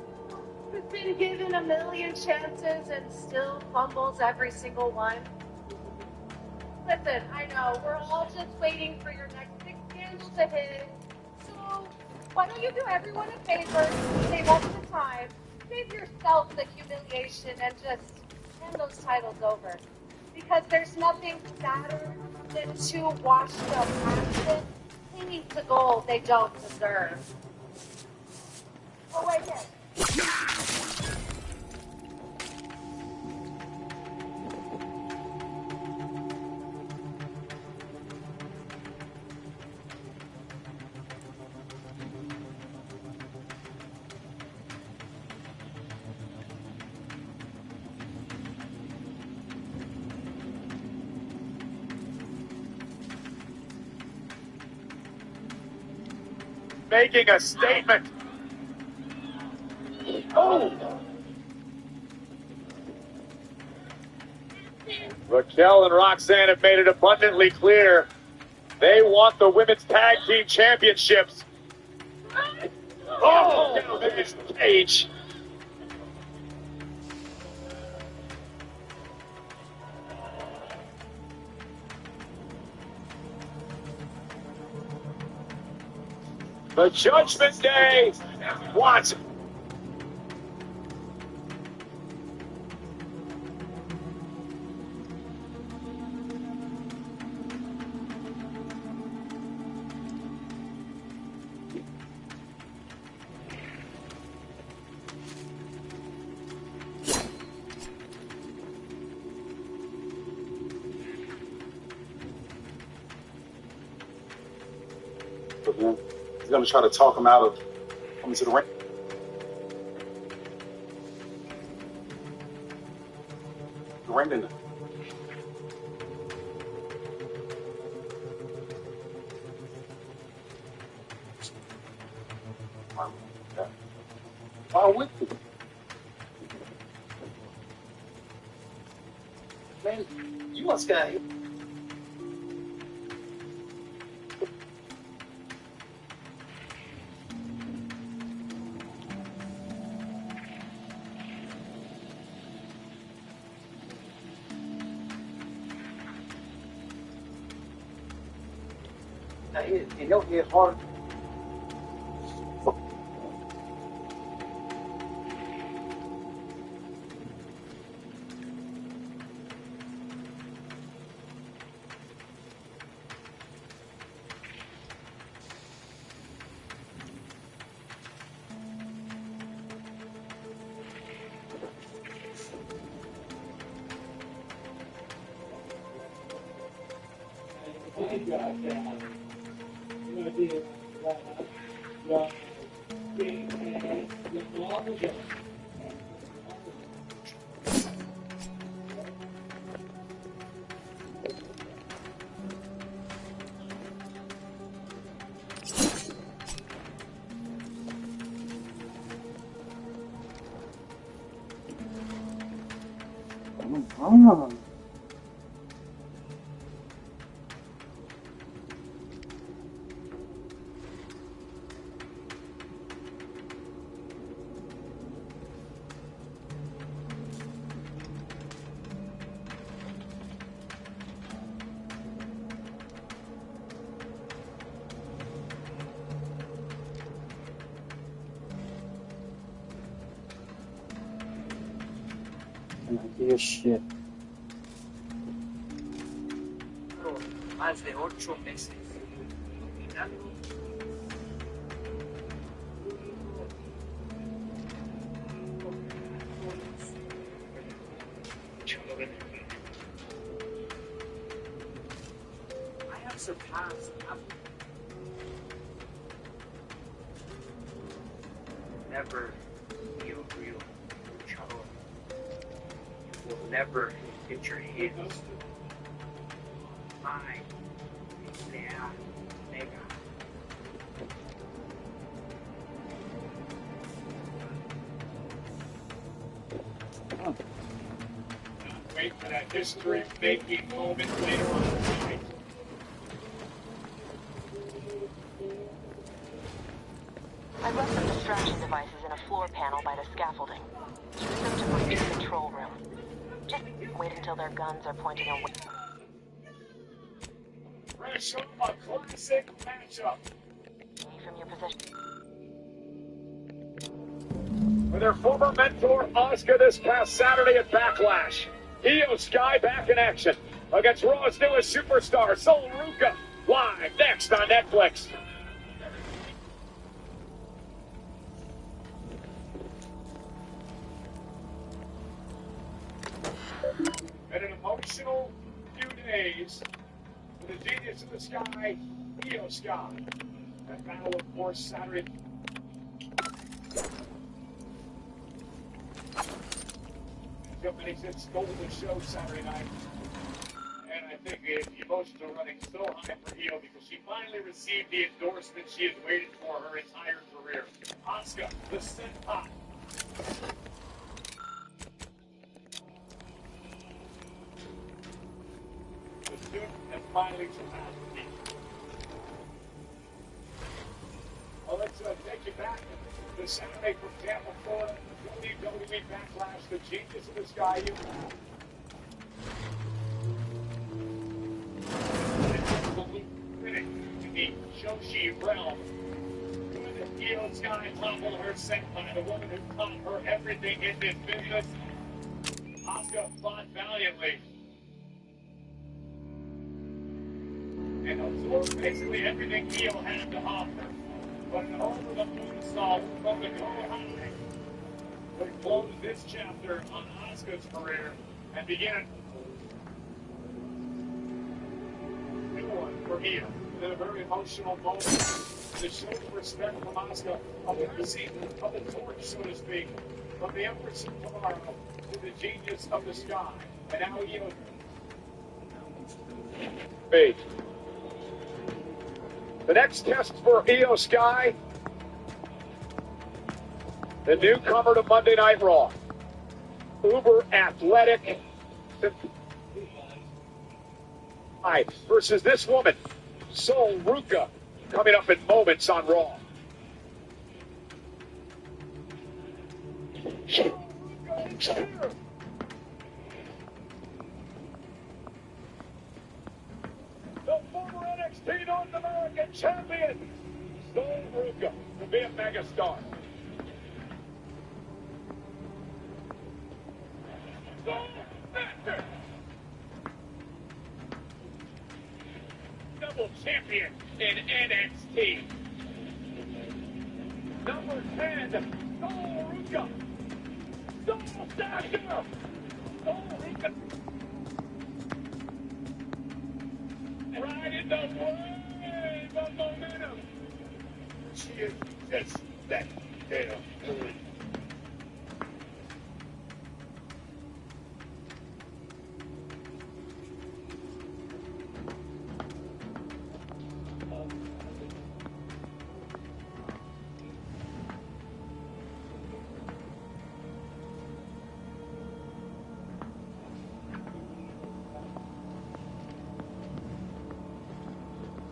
who's been given a million chances and still fumbles every single one. Listen, I know, we're all just waiting for your next big scandal to hit. So, why don't you do everyone a favor, save up the time, save yourself the humiliation, and just hand those titles over. Because there's nothing sadder than two washed up asses clinging to gold they don't deserve. Oh, wait, yes.
Making a statement. Oh! Raquel and Roxanne have made it abundantly clear they want the women's tag team championships. Oh, now there's Paige. The Judgment Day. What?
But then he's going to try to talk him out of coming to the ring. The ring didn't. Why would you?
Man, you must got here. And your head hard. Oh. Qué shit.
Más de 8 meses. I have surpassed. Never feel real, Chavo. You will never get your hands. My idea, nigga.
wait for that history-making moment later on tonight.
I've left some distraction devices in a floor panel by the scaffolding. Use them to breach the control room. Just wait until their guns are pointing away.
Fresh off a classic matchup.
From your position.
With her former mentor, Asuka, this past Saturday at Backlash. Io Sky back in action against Raw's newest superstar, Sol Ruka. Live next on Netflix. And an emotional few days for the genius of the Sky, Io Sky. That battle, of course, Saturday. Company said stole the show Saturday night. And I think the emotions are running so high for Io because she finally received the endorsement she has waited for her entire career. Asuka, the senpai. The suit has finally surpassed me. Well, let's take you back to Saturday from Tampa, Florida. WWE Backlash, the genius of the Sky. To the Joshi realm. When Io Sky toppled her senpai, the woman who taught her everything in this business, Asuka fought valiantly and absorbed basically everything Io had to offer. But an over the moonsault from the Kohalei would close this chapter on Asuka's career and begin a new one for Io. In a very emotional moment to show the respect from Asuka, a passing of the torch, so to speak, from the Empress of Tomorrow to the genius of the Sky. And now Io. Fate. The next test for Io Sky, the newcomer to Monday Night Raw, uber athletic, versus this woman, Sol Ruka, coming up in moments on Raw. The former NXT North American champion, Sol Ruka, to be a megastar. Double champion in NXT. Number 10, Sol Ruka. Sol Sasha. Sol Ruka. Right in the wave of momentum. She is just that damn good.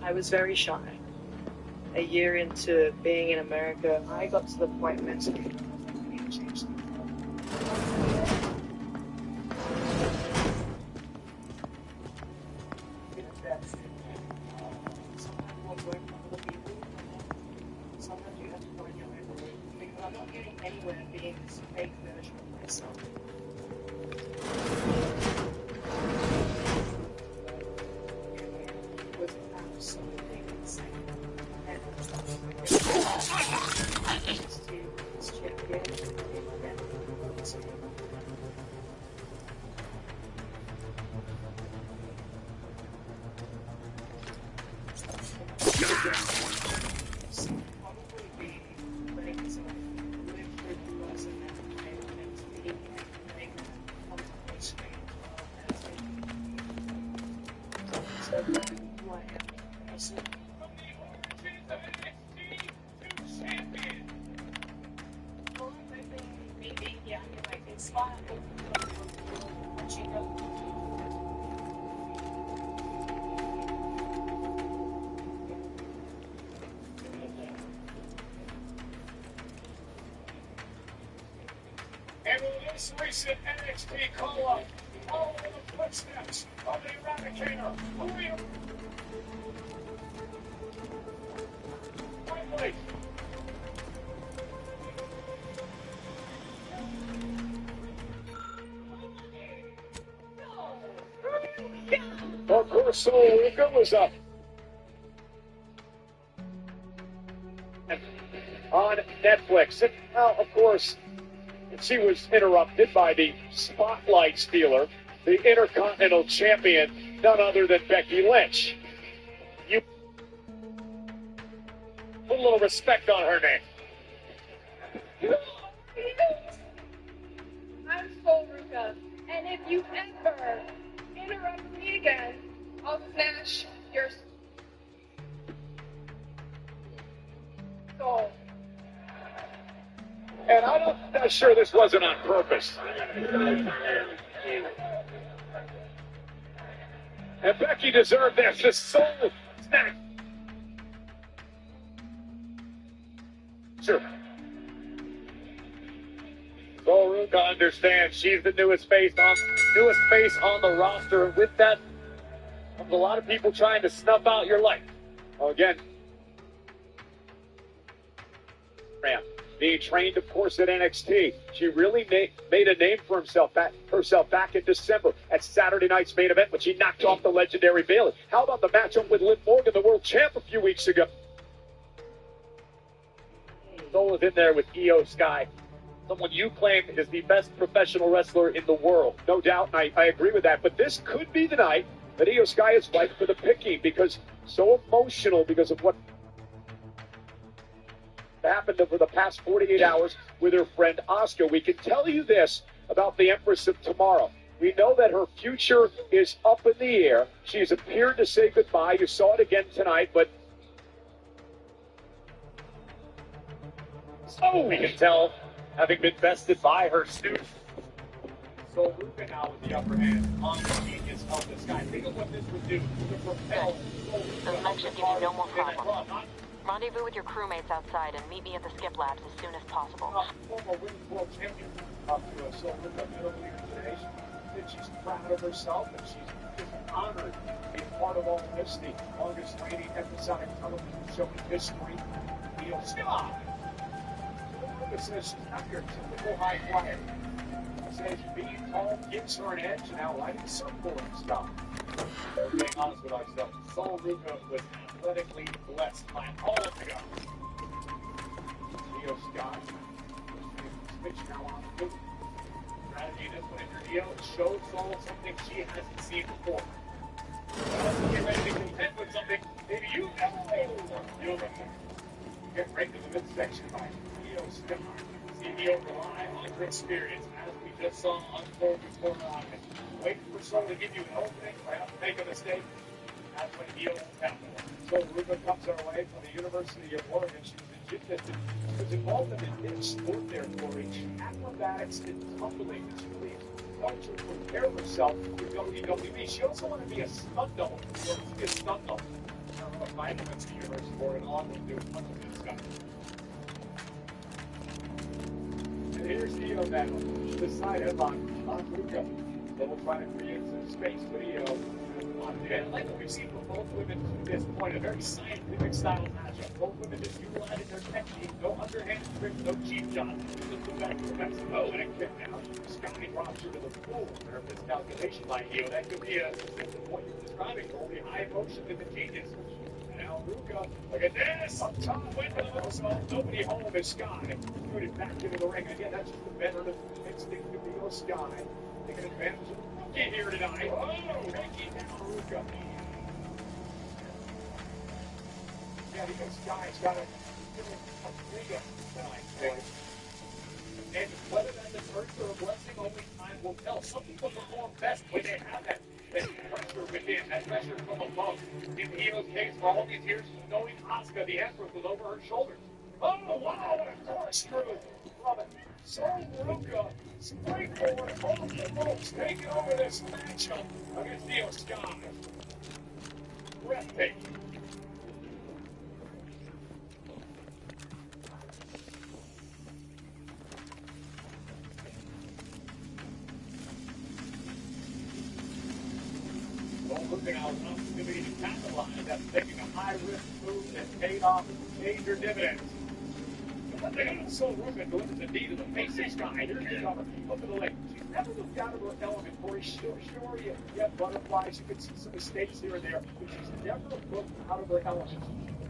I was very shy. A year into being in America, I got to the point mentally I need to change things. Sometimes you have to learn from other people. Sometimes you have to find your own way. Because I'm not getting anywhere being this fake version of myself.
Chica.
And with this recent NXT call-up, all the footsteps of the Eradicator, William Whiteley. Of course, Sol Ruca was up on Netflix. And, well, of course, she was interrupted by the spotlight stealer, the Intercontinental Champion, none other than Becky Lynch. You put a little respect on her name.
I'm Sol Ruca, and if you ever interrupt me again, I'll smash your soul.
And I'm not sure this wasn't on purpose. And Becky deserved this. The soul snack. Sure. Sol Ruca understands she's the newest face on the roster. And with that comes a lot of people trying to snuff out your life. Well, again, being trained, of course, at NXT. She really made a name for herself back in December at Saturday night's main event when she knocked off the legendary Bayley. How about the matchup with Liv Morgan, the world champ, a few weeks ago? Sol was in there with Io Sky, someone you claim is the best professional wrestler in the world. No doubt, and I agree with that. But this could be the night that Io Sky is ripe for the picking, because so emotional because of what happened over the past 48 hours with her friend Asuka. We can tell you this about the Empress of Tomorrow. We know that her future is up in the air. She has appeared to say goodbye. You saw it again tonight, but so we can tell, having been bested by her student. Sol Ruca now with the upper hand on the genius of this guy. Think of what this would do to propel Sol Ruca.
Those men should give you no more problems. Rendezvous with your crewmates outside and meet me at the skip labs as soon as possible.
Former women's world champion up to a Sol Ruca medal here today. She's proud of herself and she's just honored to be part of all this, the longest reigning episodic television show in history. Io Sky. Ruca says she's not your typical high flyer. Says being tall gives her an edge. Now riding surfboard stuff. We're being honest with ourselves. Sol Ruca was athletically blessed by all of the guys. Io Sky. Switch now on the move. Strategy this one into Io. It shows Sol something she hasn't seen before. Get ready to contend with something maybe you never know. Get right to the midsection by Io Sky. See Io rely on her experience as we just saw unfold before her eyes. Waiting for Sol to give you an opening right to make a mistake. That's when Io won't happen. Sol Ruca comes our way from the University of Oregon. She was a gymnast and was involved in a niche sport there for acrobatics and tumbling. She really wanted to prepare herself for WWE. She also wanted to be a stunt double. She wanted to be a stunt double. I don't know if I went to the University of Oregon. All I'm going to do is tumbling this guy. And here's Io now. The side headlock on Ruca. Then we'll try to create some space for Io. And like what we've seen from both women to this point, a very scientific style matchup. Both women just utilizing their technique, no underhand tricks, no cheap shots. Just the back to Mexico and a kick now. Scotty drops her to the floor. There is miscalculation by Io. That could be what you're describing. Only high emotion in the genius. And now Ruca, look at this. Up top, window. So nobody home is Sky. Put it back into the ring. Again, that's just the veteran instinct of Io Sky. Taking advantage of the rookie here tonight. Oh, Ricky now, Ruca. Yeah, Io Sky's got a Riga tonight, boys. And whether that's a curse or a blessing, only time will tell. Some people perform best when they have that pressure within, that pressure from above. In Io's case, for all these years, knowing Asuka, the Empress, was over her shoulders. Oh, wow, what a corkscrew. Love it. Soul Ruka, springboard off the ropes, taking over this matchup against Io Sky. Breathtaking. Well, looking out an opportunity to capitalize after taking a high-risk move that paid off major dividends. But they got Soul Ruka delivers a knee to the face of Sky. Here's the cover. Look at the leg. She's never looked out of her element. Corey, sure, you have butterflies. You can see some mistakes here and there. But she's never looked out of her element.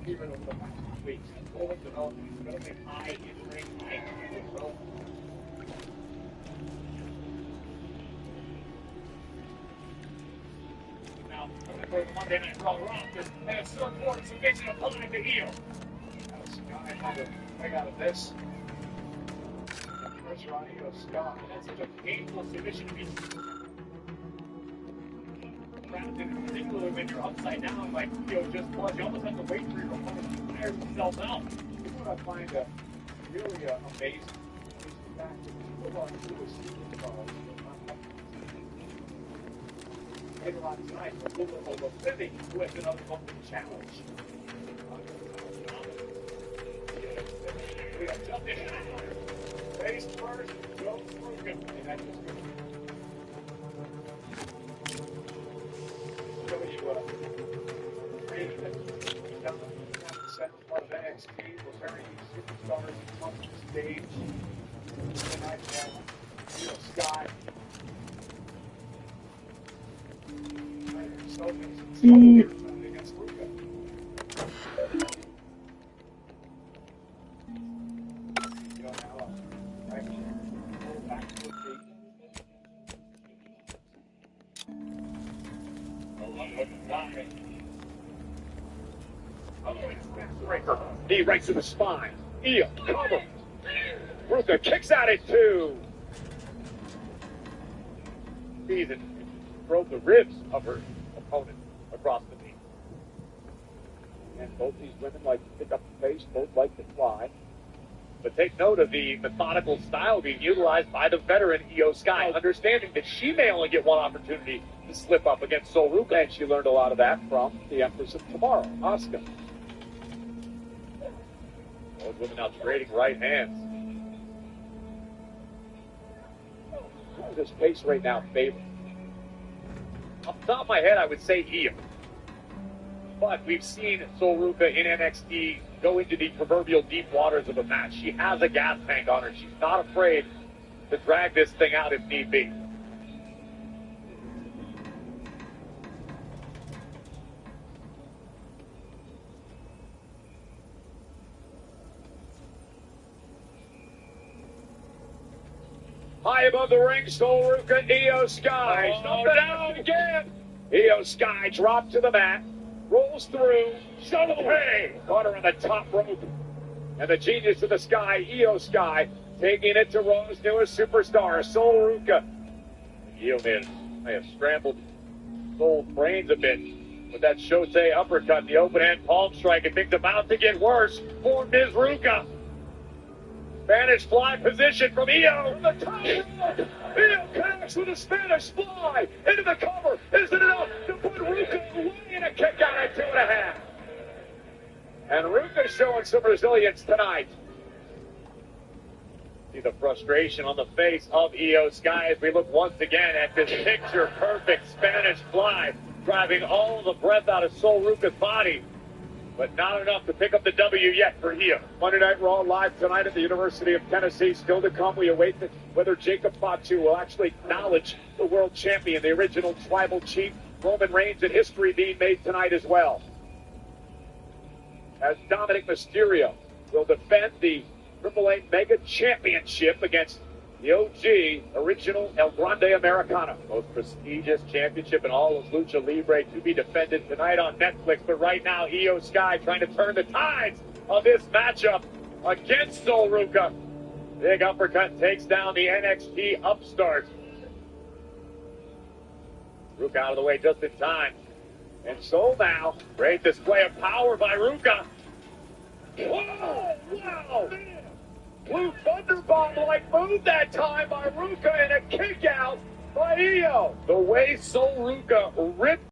Even over the past 2 weeks. Full development. She's going to make high in-ring, high growth. Now, for the Monday Night Raw roster, and a surfboard submission applied to Io. Sky had to break out of this. Pressure on Io Sky. That's such a painful submission to be trapped in, particularly when you're upside down like Io just was. You almost have to wait for your opponent to tire themselves out. This is what I find really amazing. Is the fact that people are doing later on tonight, we'll go over living with another open challenge. We got something face first, go through it. And that just goes. Show you down the center part of NXT, was very superstars on the stage. Tonight, Io Sky. So against Ruka. Knee right to the spine. Io cover. Ruka kicks out at 2. Season drove the ribs of her opponent across the knee. And both these women like to pick up the pace, both like to fly. But take note of the methodical style being utilized by the veteran Io Sky, understanding that she may only get one opportunity to slip up against Soul Ruka, and she learned a lot of that from the Empress of Tomorrow, Asuka. Both women now trading right hands. Who is this pace right now favored? Off the top of my head, I would say Io. But we've seen Soul Ruka in NXT go into the proverbial deep waters of a match. She has a gas tank on her. She's not afraid to drag this thing out if need be. High above the ring, Soul Ruka, Io Sky. Something down again. Io Sky dropped to the mat. Rolls through. Hey! Caught her on the top rope. And the genius of the Sky, Io Sky, taking it to Raw's newest superstar, Soul Ruka. Io may have scrambled Soul's brains a bit with that Shotei uppercut, the open hand palm strike, and things about to get worse for Ms. Ruka. Spanish fly position from Io. From the top rope. Io connects with a Spanish fly into the cover. Is it enough to put Ruka away in a kick out at 2.5? And Ruka showing some resilience tonight. See the frustration on the face of Io Sky as we look once again at this picture-perfect Spanish fly, driving all the breath out of Soul Ruka's body. But not enough to pick up the W yet for Io. Monday Night Raw live tonight at the University of Tennessee. Still to come, we await whether Jacob Fatu will actually acknowledge the world champion, the original tribal chief, Roman Reigns, and history being made tonight as well. As Dominic Mysterio will defend the AAA Mega Championship against the OG, original El Grande Americano. Most prestigious championship in all of Lucha Libre to be defended tonight on Netflix. But right now, Io Sky trying to turn the tides of this matchup against Soul Ruka. Big uppercut takes down the NXT upstart. Ruka out of the way just in time. And Soul now, great display of power by Ruka. Whoa, wow! Blue Thunderbomb-like move that time by Ruka and a kick out by Io. The way Sol Ruka ripped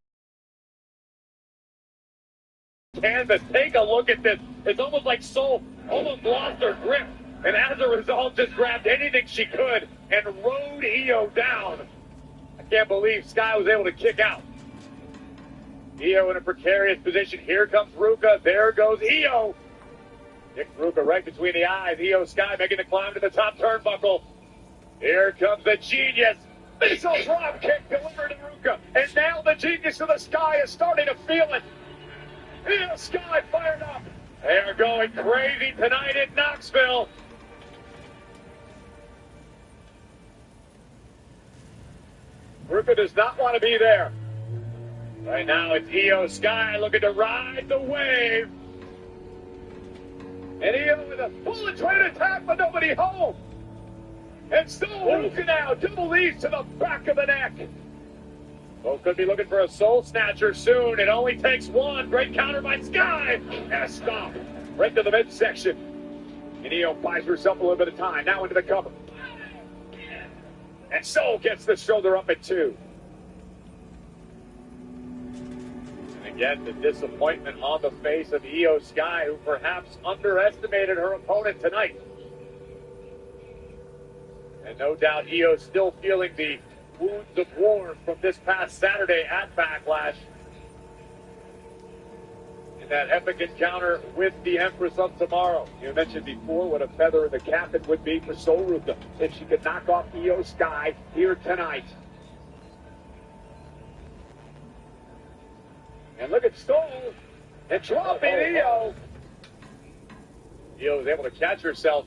canvas. Take a look at this. It's almost like Sol almost lost her grip, and as a result, just grabbed anything she could and rode Io down. I can't believe Sky was able to kick out. Io in a precarious position. Here comes Ruka. There goes Io. Kicks Ruka right between the eyes. Io Sky making the climb to the top turnbuckle. Here comes the Genius. Missile drop kick delivered to Ruka. And now the Genius of the Sky is starting to feel it. Io Sky fired up. They are going crazy tonight in Knoxville. Ruka does not want to be there. Right now it's Io Sky looking to ride the wave. And Io with a bullet train attack, but nobody home. And still Ruka now, double knees to the back of the neck. Both could be looking for a soul snatcher soon. It only takes one. Great counter by Sky. And a stop. Right to the midsection. And Io buys herself a little bit of time. Now into the cover. And Sol gets the shoulder up at 2. And again, the disappointment on the face of Io Sky, who perhaps underestimated her opponent tonight. And no doubt Io still feeling the wounds of war from this past Saturday at Backlash. In that epic encounter with the Empress of Tomorrow. You mentioned before what a feather in the cap it would be for Sol Ruka if she could knock off Io Sky here tonight. And look at Sol and dropping Io. Io was able to catch herself.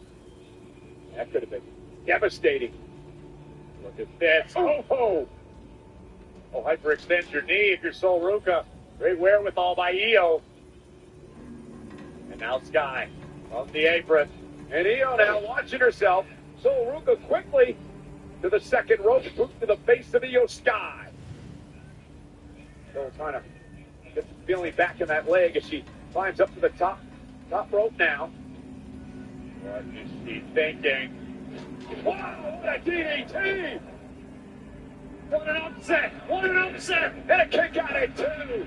That could have been devastating. Look at this. Oh, hyperextend your knee if you're Sol Ruka. Great wherewithal by Io. And now Sky on the apron. And Io now watching herself. Sol Ruka quickly to the second rope, boot to the face of Io Sky. Still trying to get the feeling back in that leg as she climbs up to the top rope now. What is she thinking? Wow, what a DDT! What an upset! And a kick out at 2.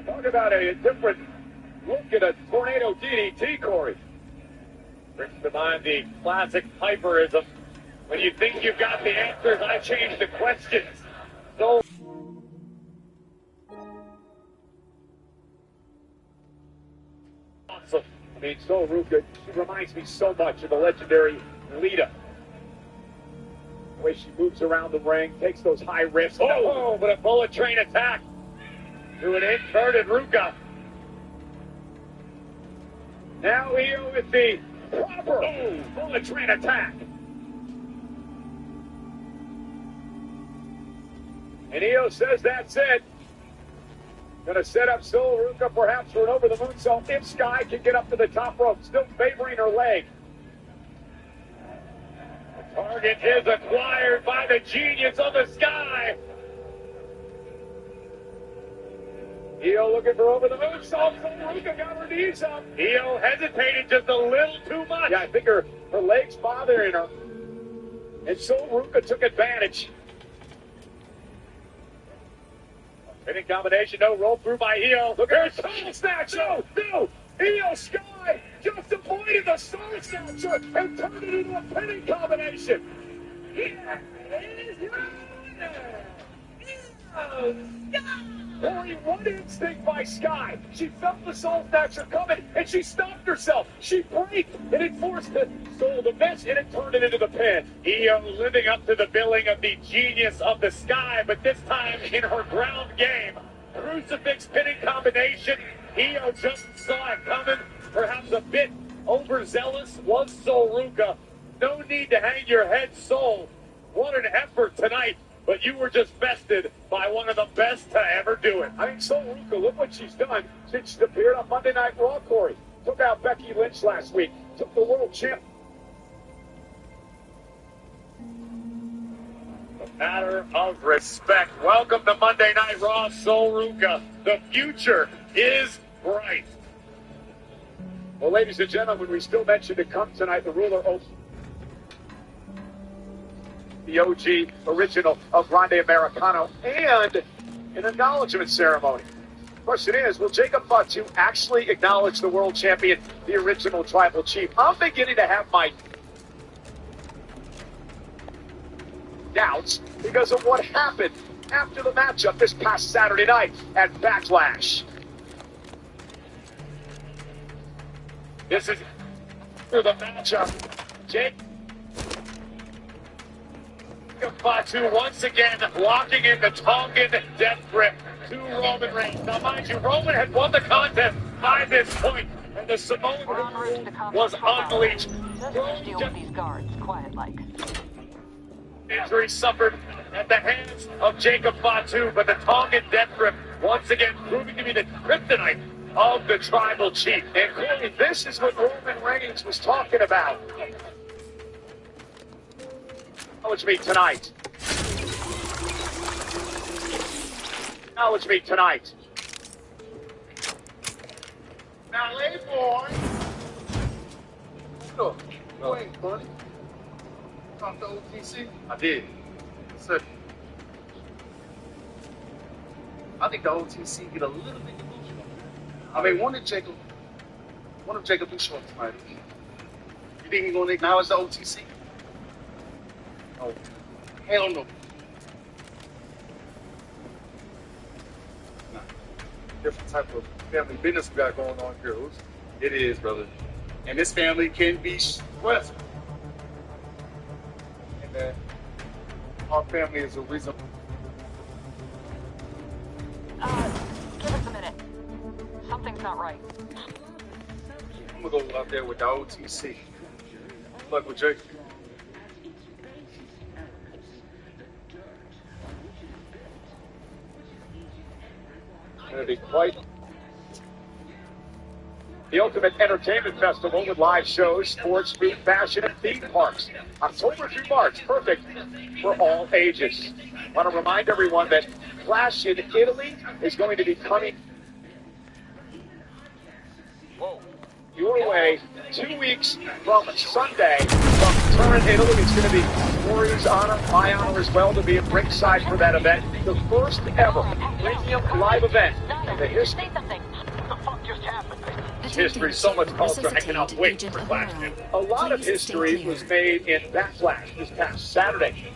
Talk about a different look at a tornado DDT, Corey. Brings to mind the classic Piperism. When you think you've got the answers, I change the questions. So awesome. I mean, Sol Ruka, she reminds me so much of the legendary Lita. The way she moves around the ring, takes those high risks. Oh, but a bullet train attack to an inverted Ruka. Now Io with the proper bullet train attack. And Io says that's it. Going to set up Sol Ruka perhaps for an over the moonsault if Sky can get up to the top rope, still favoring her leg. The target is acquired by the Genius of the Sky. Io looking for over the moonsault. Sol Ruka got her knees up. Io hesitated just a little too much. Yeah, I think her legs bothering her. And Sol Ruka took advantage. Hitting combination, no roll through by Io. Look at her soul snatcher. No. Io Sky just avoided the soul snatcher and turned it into a pinning combination. Only one instinct by Sky. She felt the soul snatcher coming and she stopped herself. She braked and it forced the Sol to miss and it turned it into the pin. Io living up to the billing of the Genius of the Sky, but this time in her ground game. Crucifix pinning combination. Io just saw it coming. Perhaps a bit overzealous was Sol Ruka. No need to hang your head, Sol. What an effort tonight. But you were just bested by one of the best to ever do it. I mean, Sol Ruka, look what she's done since she's appeared on Monday Night Raw, Corey. Took out Becky Lynch last week. Took the world champ. A matter of respect. Welcome to Monday Night Raw, Sol Ruka. The future is bright. Well, ladies and gentlemen, we still mentioned to come tonight, the ruler of the OG original of Grande Americano and an acknowledgement ceremony. Question is, will Jacob Fatu actually acknowledge the world champion, the original tribal chief? I'm beginning to have my doubts because of what happened after the matchup this past Saturday night at Backlash. This is for the matchup. Jacob Fatu once again locking in the Tongan death grip to Roman Reigns. Now, mind you, Roman had won the contest by this point, and the Samoan was unleashed.
Just deal with these guards, quiet-like.
Injury suffered at the hands of Jacob Fatu, but the Tongan death grip once again proving to be the kryptonite of the tribal chief. And Corey, this is what Roman Reigns was talking about. Acknowledge me tonight. Acknowledge me tonight. Now, lay boy.
No, you ain't funny. Talk to OTC? I did. Sir. I think the OTC get a little bit delusional. I mean, one of Jacob is short tonight. You think he's gonna acknowledge the OTC? Oh, hell no. Nah. Different type of family business we got going on here. It is, brother. And this family can be stressful. And our family is a reason.
Give us a minute. Something's not right.
I'm gonna go out there with the OTC. Good luck with Jake.
Going to be quite the ultimate entertainment festival with live shows, sports, food, fashion, and theme parks. October through March, perfect for all ages. I want to remind everyone that Clash in Italy is going to be coming your way 2 weeks from Sunday from Turin, Italy. It's going to be Corey's honor, my honor as well, to be at ringside for that event. The first ever premium live event in the history.
What the fuck just happened?
History, so much culture. I cannot wait for Clash. A lot of history was made in Backlash this past Saturday.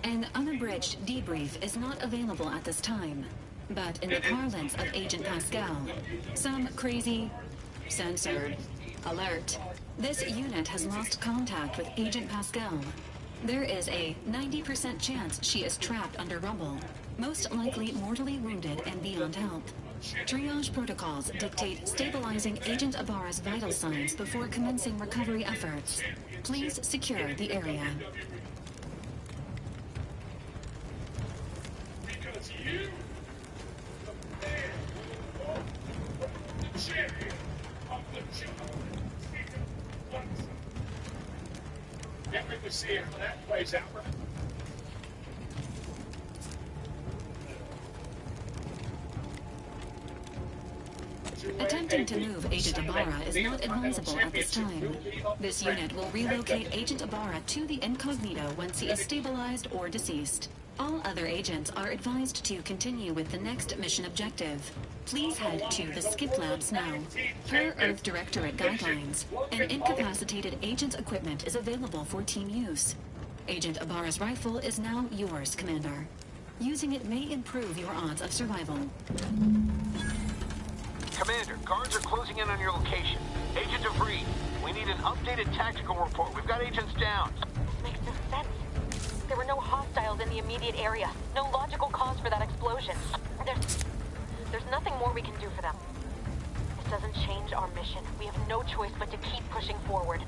An unabridged debrief is not available at this time, but in the parlance of Agent Pascal, some crazy, censored, alert. This unit has lost contact with Agent Pascal. There is a 90% chance she is trapped under rubble, most likely mortally wounded and beyond help. Triage protocols dictate stabilizing Agent Ibarra's vital signs before commencing recovery efforts. Please secure the area.
Because you, the man the champion of the job, can't wait to see how that plays out.
Attempting to move Agent Ibarra is not advisable at this time. This unit will relocate Agent Ibarra to the incognito once he is stabilized or deceased. All other agents are advised to continue with the next mission objective. Please head to the Skip Labs now. Per Earth Directorate guidelines, an incapacitated agent's equipment is available for team use. Agent Ibarra's rifle is now yours, Commander. Using it may improve your odds of survival.
Commander, guards are closing in on your location. Agent DeVries, we need an updated tactical report. We've got agents down.
This makes no sense. There were no hostiles in the immediate area. No logical cause for that explosion. There's nothing more we can do for them. This doesn't change our mission. We have no choice but to keep pushing forward.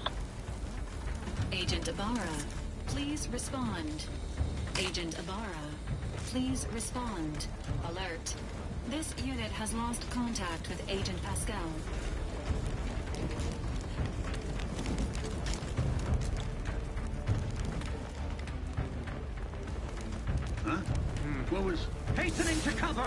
Agent Ibarra, please respond. Agent Ibarra, please respond. Alert. This unit has lost contact with Agent Pascal.
Hastening to cover!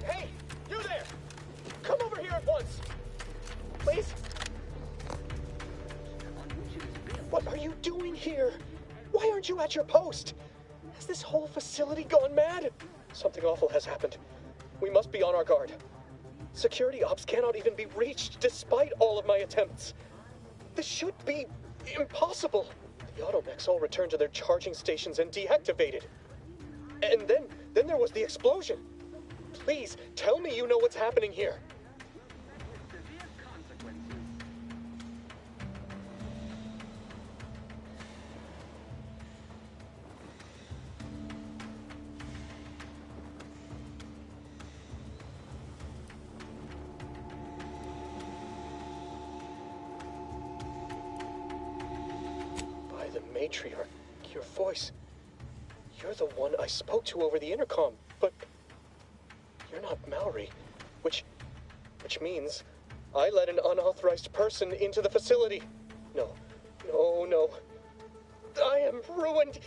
Hey, you there! Come over here at once! Please? What are you doing here? Why aren't you at your post? Has this whole facility gone mad? Something awful has happened. We must be on our guard. Security ops cannot even be reached despite all of my attempts. This should be impossible. The automechs all returned to their charging stations and deactivated. And then there was the explosion. Please, tell me you know what's happening here. By the matriarch, your voice. You're the one I spoke to over the intercom, but you're not Maori, which means I let an unauthorized person into the facility. No. I am ruined.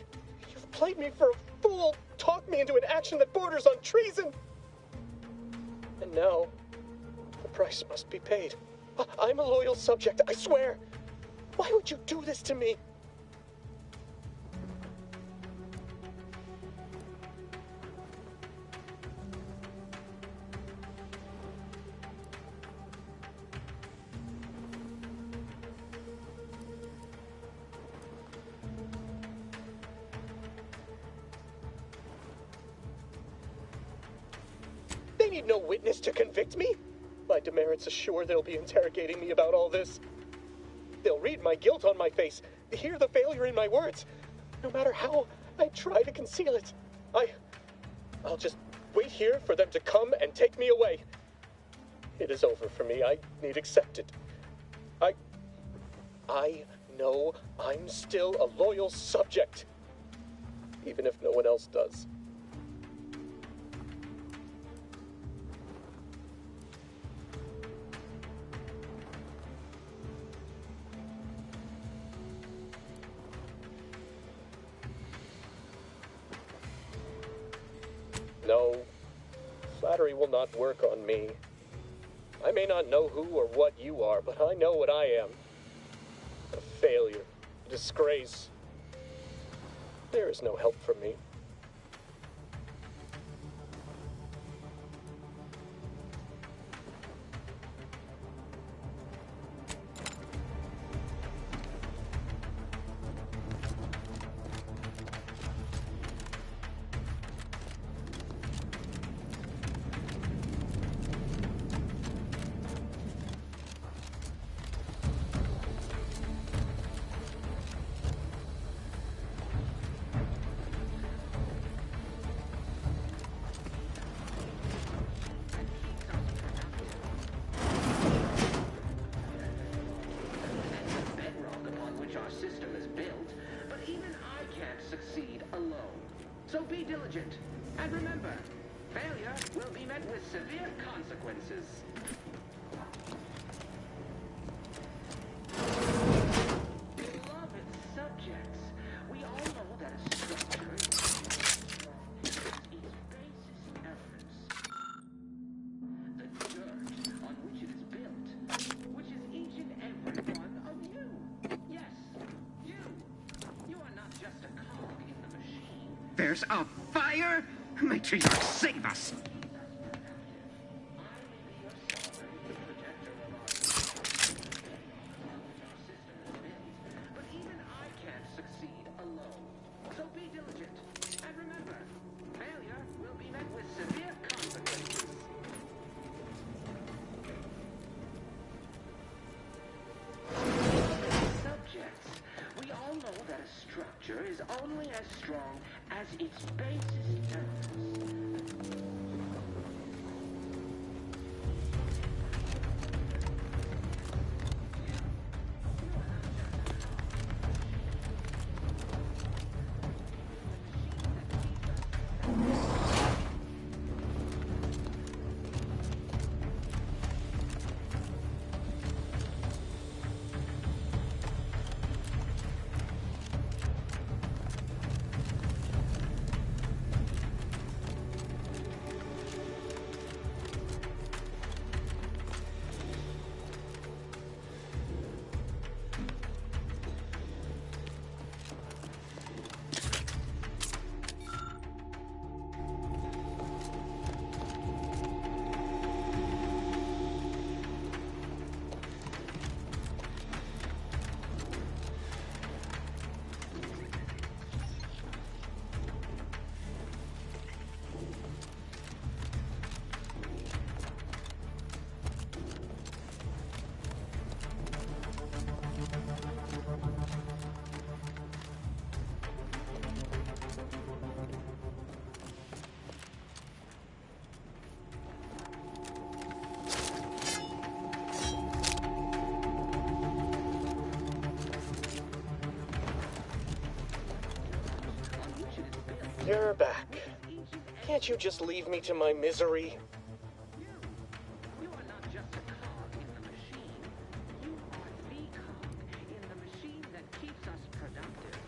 You've played me for a fool, talked me into an action that borders on treason. And now, the price must be paid. I'm a loyal subject, I swear. Why would you do this to me? They need no witness to convict me. My demerits assure they'll be interrogating me about all this. They'll read my guilt on my face, hear the failure in my words. No matter how I try to conceal it, I'll just wait here for them to come and take me away. It is over for me. I need accept it. I know I'm still a loyal subject, even if no one else does. No, flattery will not work on me. I may not know who or what you are, but I know what I am. A failure, a disgrace. There is no help for me.
So be diligent. And remember, failure will be met with severe consequences. Beloved subjects, we all know that a structure is its basis elements. The dirt on which it is built, which is each and every one of you. Yes, you. You are not just a cog in the machine.
There's a fire? Matriarch, save us!
But even I can't succeed alone. So be diligent. And remember, its basest terms.
You're back. Can't you just leave me to my misery?
You are not just a cog in the machine. You are the cog in the machine that keeps us productive.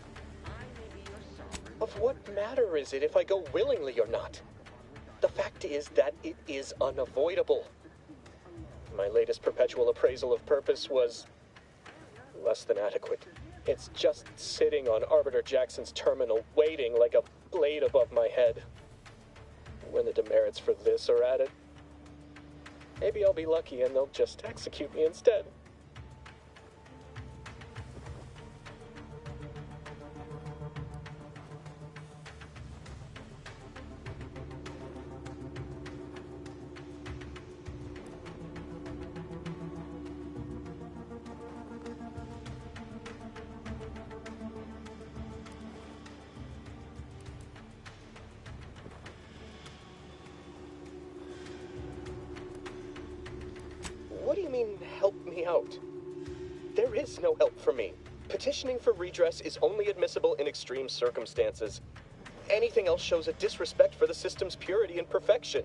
I may be your sovereign.
Of what matter is it if I go willingly or not? The fact is that it is unavoidable. My latest perpetual appraisal of purpose was less than adequate. It's just sitting on Arbiter Jackson's terminal, waiting like a blade above my head. When the demerits for this are added, maybe I'll be lucky and they'll just execute me instead. What do you mean, help me out? There is no help for me. Petitioning for redress is only admissible in extreme circumstances. Anything else shows a disrespect for the system's purity and perfection.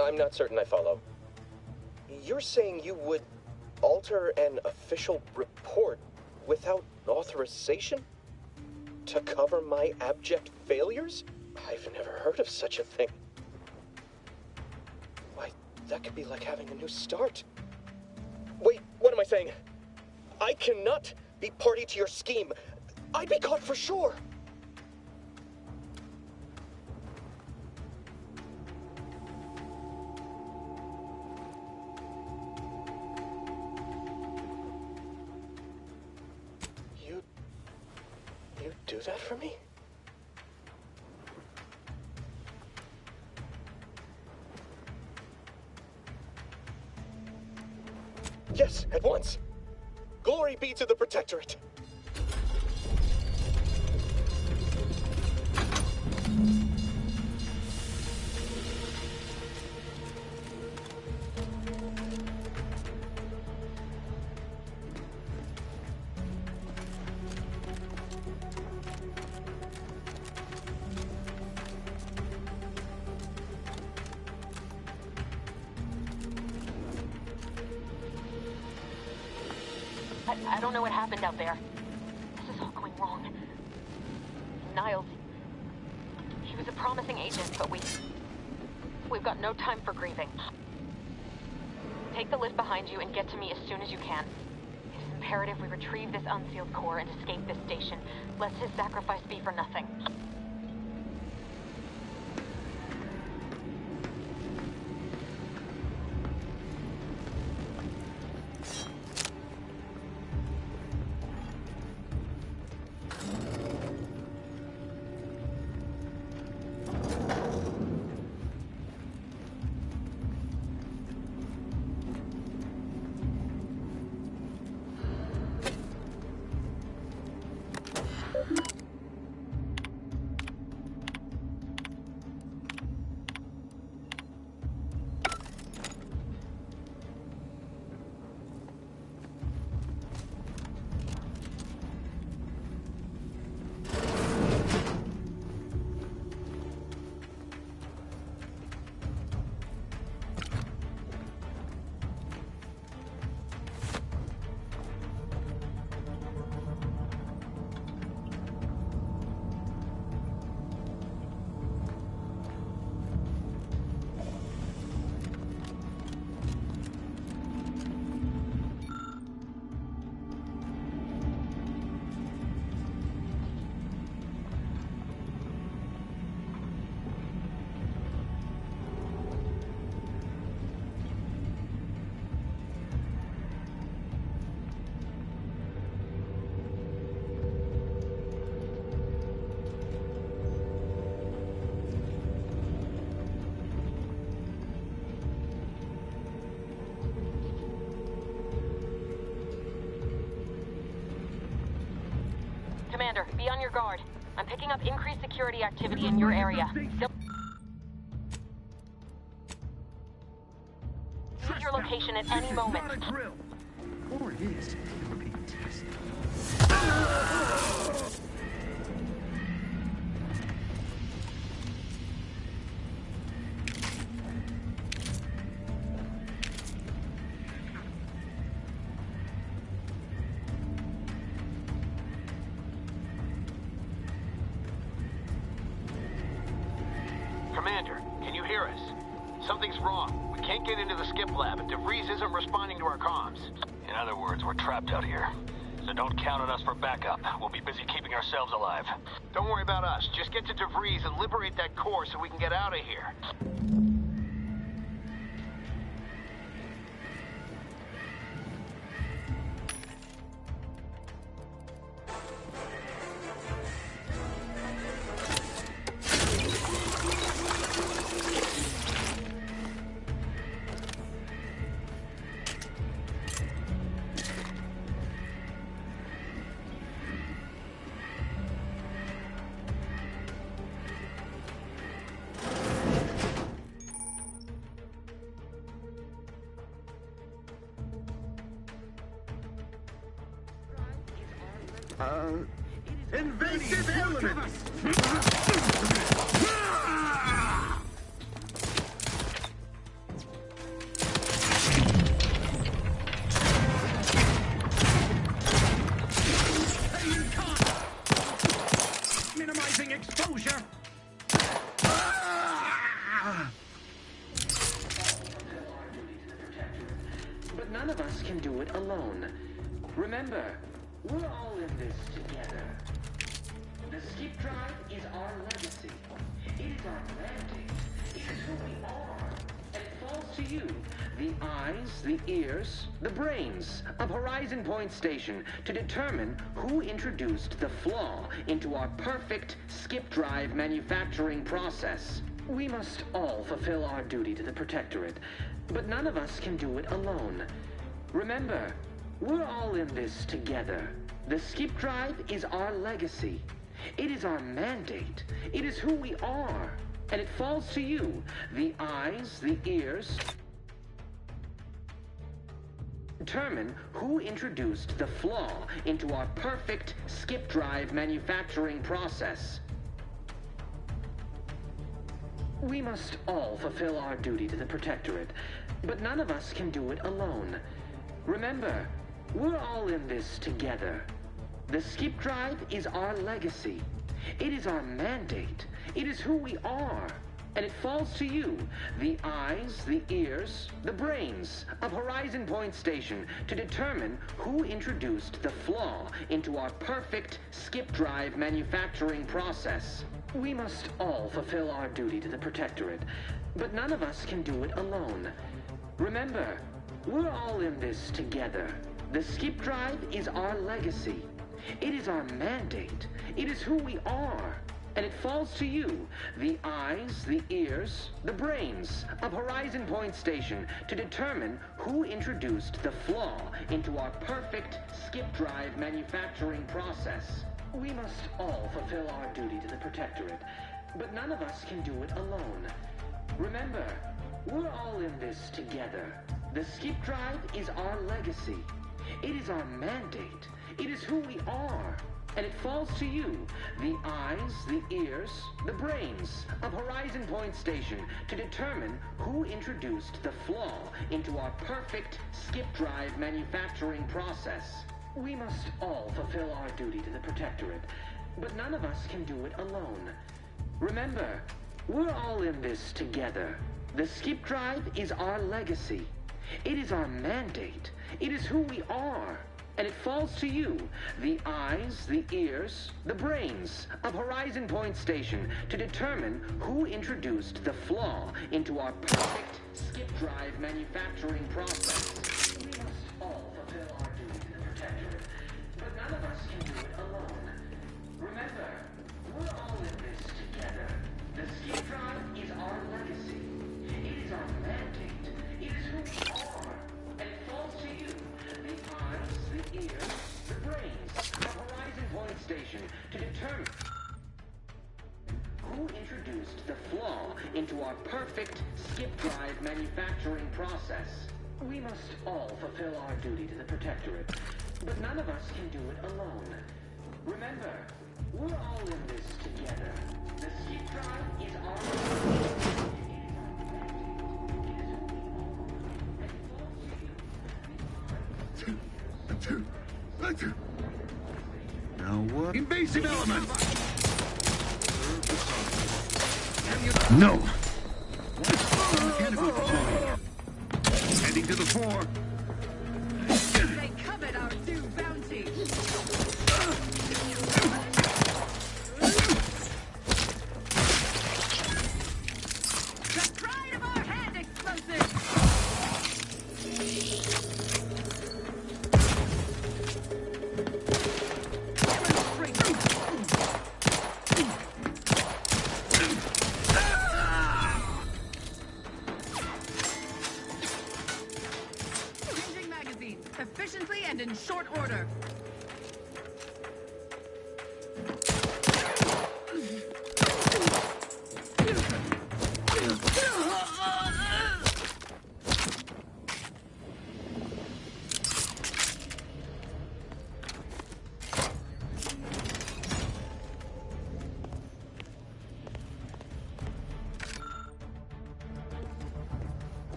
I'm not certain I follow. You're saying you would alter an official report without authorization? To cover my abject failures? I've never heard of such a thing. Why, that could be like having a new start. Wait, what am I saying? I cannot be party to your scheme. I'd be caught for sure. You do that for me? Yes, at once. Glory be to the Protectorate.
I don't know what happened out there. This is all going wrong. Niles, he was a promising agent, but we've got no time for grieving. Take the lift behind you and get to me as soon as you can. It is imperative we retrieve this unsealed core and escape this station, lest his sacrifice be for nothing. Commander, be on your guard. I'm picking up increased security activity in your area. Leave your location at any moment.
Or it is. It would be test.
Commander, can you hear us? Something's wrong. We can't get into the skip lab, and DeVries isn't responding to our comms.
In other words, we're trapped out here. So don't count on us for backup. We'll be busy keeping ourselves alive.
Don't worry about us. Just get to DeVries and liberate that core so we can get out of here.
Invasive element!
Minimizing exposure.
But none of us can do it alone. Remember, we're all in this together. The skip drive is our legacy. It is our mandate. It is who we are. And it falls to you, the eyes, the ears, the brains of Horizon Point Station to determine who introduced the flaw into our perfect skip drive manufacturing process. We must all fulfill our duty to the Protectorate, but none of us can do it alone. Remember, we're all in this together. The skip drive is our legacy. It is our mandate. It is who we are. And it falls to you, the eyes, the ears, determine who introduced the flaw into our perfect skip drive manufacturing process. We must all fulfill our duty to the Protectorate, but none of us can do it alone. Remember, we're all in this together. The skip drive is our legacy. It is our mandate. It is who we are. And it falls to you, the eyes, the ears, the brains of Horizon Point Station to determine who introduced the flaw into our perfect skip drive manufacturing process. We must all fulfill our duty to the Protectorate, but none of us can do it alone. Remember, we're all in this together. The skip drive is our legacy. It is our mandate. It is who we are. And it falls to you, the eyes, the ears, the brains of Horizon Point Station to determine who introduced the flaw into our perfect skip drive manufacturing process. We must all fulfill our duty to the Protectorate, but none of us can do it alone. Remember, we're all in this together. The skip drive is our legacy. It is our mandate. It is who we are. And it falls to you, the eyes, the ears, the brains of Horizon Point Station to determine who introduced the flaw into our perfect skip drive manufacturing process. We must all fulfill our duty to the Protectorate, but none of us can do it alone. Remember, we're all in this together. The skip drive is our legacy. It is our mandate. It is who we are. And it falls to you, the eyes, the ears, the brains of Horizon Point Station to determine who introduced the flaw into our perfect skip drive manufacturing process. We must all fulfill our duty to the Protectorate, but none of us can do it alone. Remember, we're all in this together. The skip drive is our legacy. It is our mandate. It is who we are. And it falls to you, the eyes, the ears, the brains of Horizon Point Station our perfect skip drive manufacturing process. We must all fulfill our duty to the Protectorate, but none of us can do it alone. Remember, we're all in this together. The skip drive is our...
Now what? Invasive element! No! Mechanical deployed. Heading to the fore.
They covered our due bounty. The pride of our hand explosive. Changing magazines efficiently and in short order.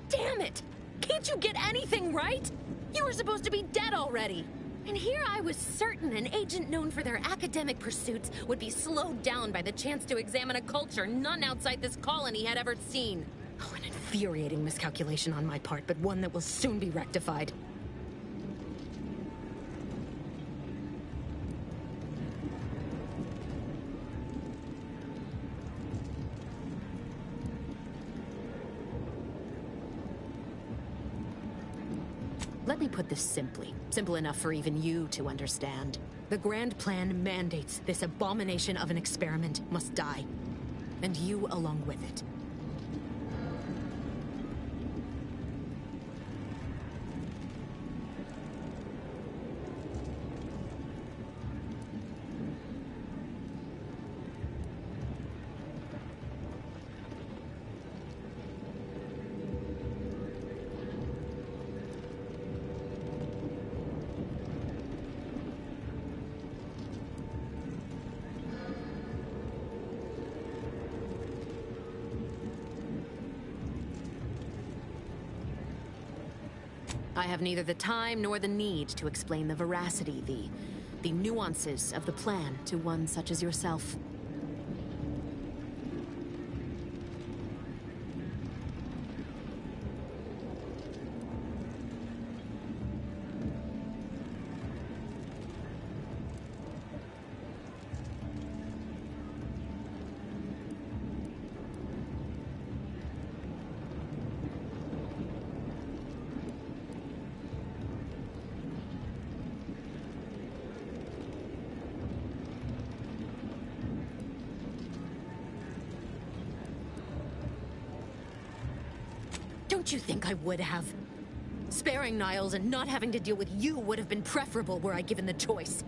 Damn it! Can't you get anything right? You were supposed to be dead already. And here I was certain an agent known for their academic pursuits would be slowed down by the chance to examine a culture none outside this colony had ever seen. Oh, an infuriating miscalculation on my part, but one that will soon be rectified. Let me put this simply. Simple enough for even you to understand. The Grand Plan mandates this abomination of an experiment must die. And you along with it. I have neither the time nor the need to explain the veracity, the nuances of the plan to one such as yourself. Don't you think I would have? Sparing Niles and not having to deal with you would have been preferable were I given the choice.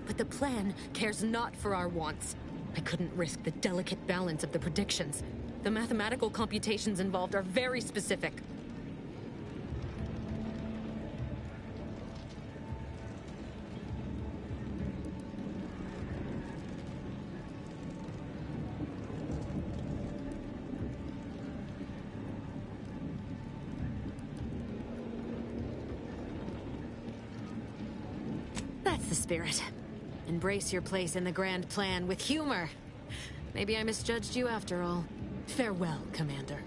But the plan cares not for our wants. I couldn't risk the delicate balance of the predictions. The mathematical computations involved are very specific. That's the spirit. Embrace your place in the Grand Plan with humor. Maybe I misjudged you after all. Farewell, Commander.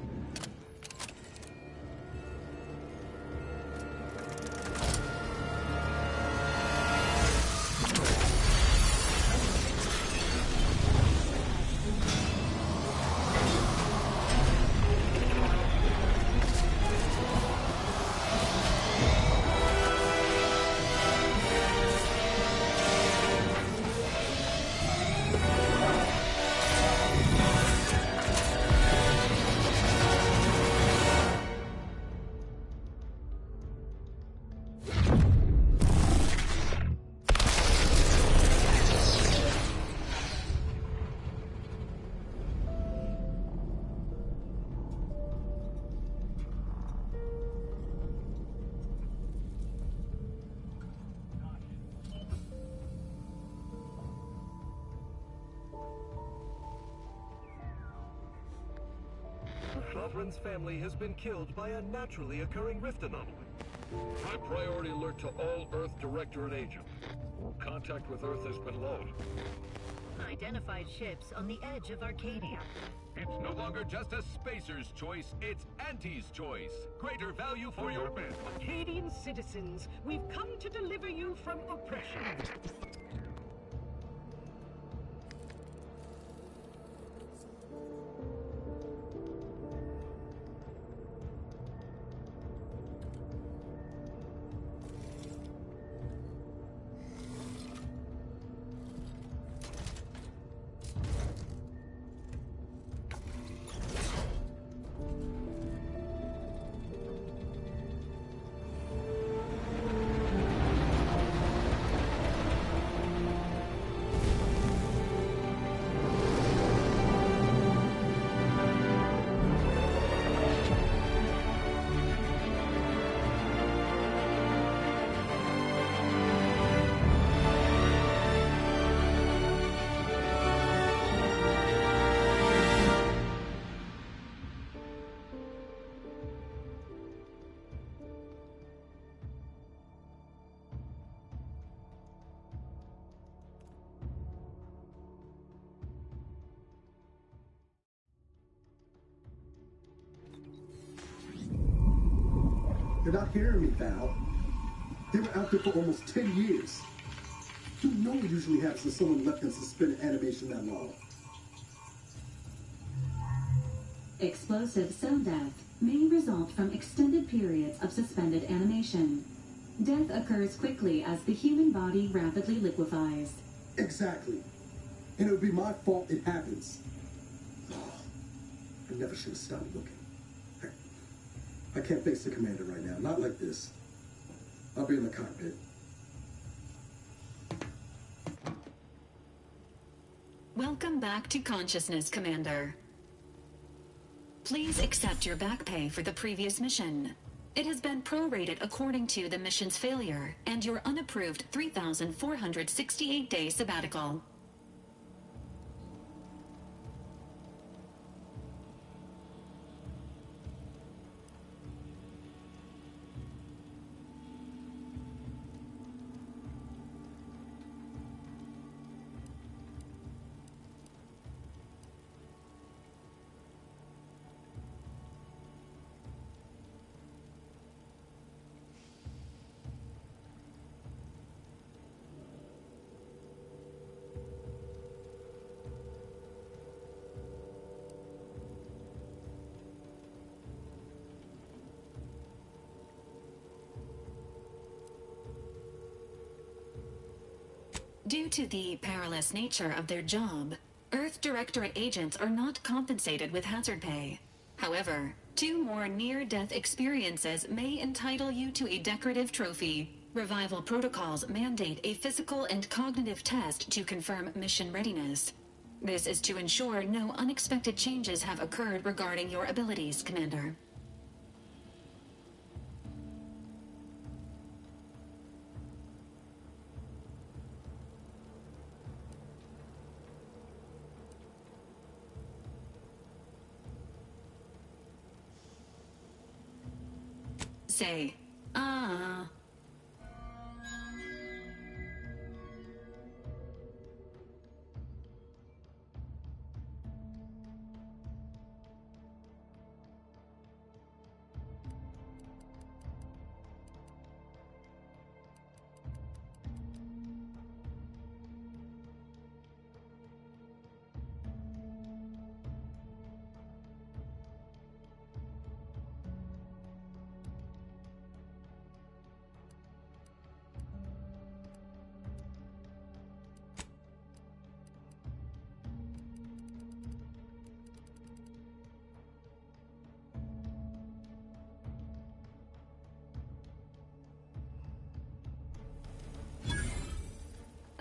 Sovereign's family has been killed by a naturally occurring rift anomaly. High priority alert to all Earth Directorate agents. Contact with Earth has been lost.
Identified ships on the edge of Arcadia.
It's no longer just a spacer's choice, it's Auntie's choice. Greater value for your bid.
Arcadian citizens, we've come to deliver you from oppression.
They're not hearing me, Val. They were out there for almost 10 years. You know what usually happens when someone left in suspended animation that long.
Explosive cell death may result from extended periods of suspended animation. Death occurs quickly as the human body rapidly liquefies.
Exactly. And it would be my fault it happens. Oh, I never should have stopped looking. I can't face the commander right now. Not like this. I'll be in the cockpit.
Welcome back to consciousness, Commander. Please accept your back pay for the previous mission. It has been prorated according to the mission's failure and your unapproved 3,468-day sabbatical. Due to the perilous nature of their job, Earth Directorate agents are not compensated with hazard pay. However, 2 more near-death experiences may entitle you to a decorative trophy. Revival protocols mandate a physical and cognitive test to confirm mission readiness. This is to ensure no unexpected changes have occurred regarding your abilities, Commander. Say,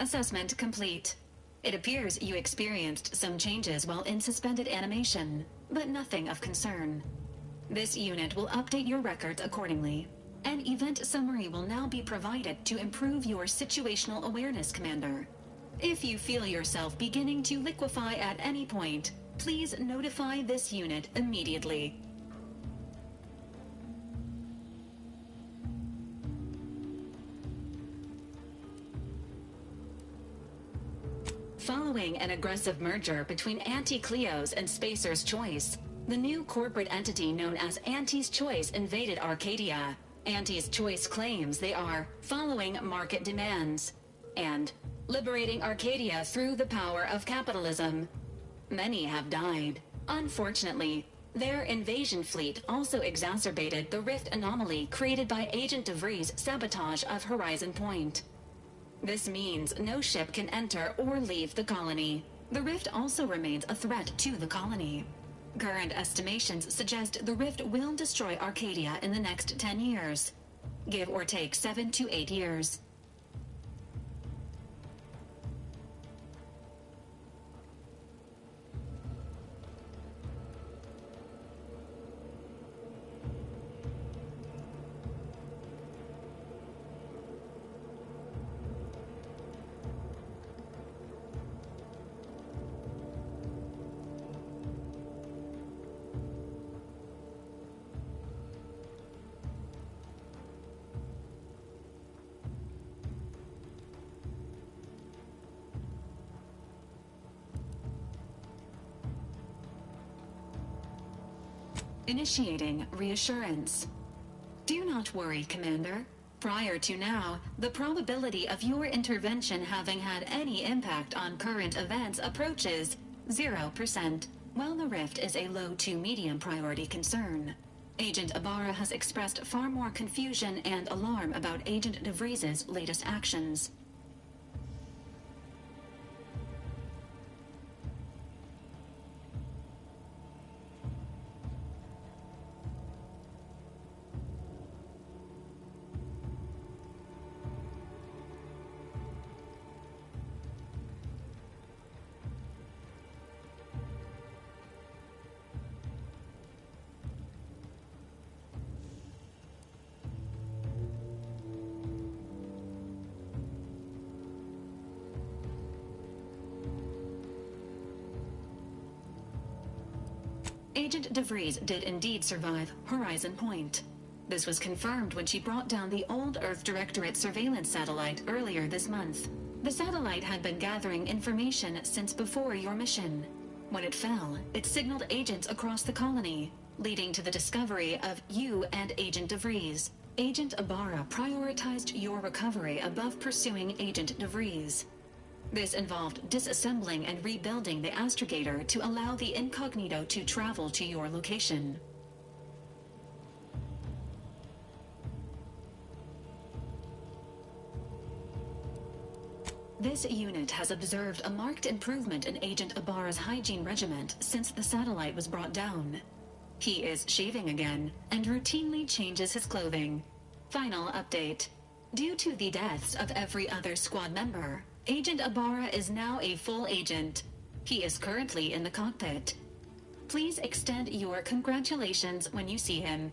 Assessment complete. It appears you experienced some changes while in suspended animation, but nothing of concern. This unit will update your records accordingly. An event summary will now be provided to improve your situational awareness, Commander. If you feel yourself beginning to liquefy at any point, please notify this unit immediately. Following an aggressive merger between Anti-Cleo's and Spacer's Choice, the new corporate entity known as Anti's Choice invaded Arcadia. Anti's Choice claims they are following market demands and liberating Arcadia through the power of capitalism. Many have died. Unfortunately, their invasion fleet also exacerbated the rift anomaly created by Agent DeVries' sabotage of Horizon Point. This means no ship can enter or leave the colony. The rift also remains a threat to the colony. Current estimations suggest the rift will destroy Arcadia in the next 10 years. Give or take 7 to 8 years. Initiating reassurance. Do not worry, Commander. Prior to now, the probability of your intervention having had any impact on current events approaches 0%, while the rift is a low to medium priority concern. Agent Ibarra has expressed far more confusion and alarm about Agent DeVries' latest actions. Agent DeVries did indeed survive Horizon Point. This was confirmed when she brought down the old Earth Directorate surveillance satellite earlier this month. The satellite had been gathering information since before your mission. When it fell, it signaled agents across the colony, leading to the discovery of you and Agent DeVries. Agent Ibarra prioritized your recovery above pursuing Agent DeVries. This involved disassembling and rebuilding the astrogator to allow the incognito to travel to your location. This unit has observed a marked improvement in Agent Ibarra's hygiene regimen since the satellite was brought down. He is shaving again and routinely changes his clothing. Final update. Due to the deaths of every other squad member, Agent Ibarra is now a full agent. He is currently in the cockpit. Please extend your congratulations when you see him.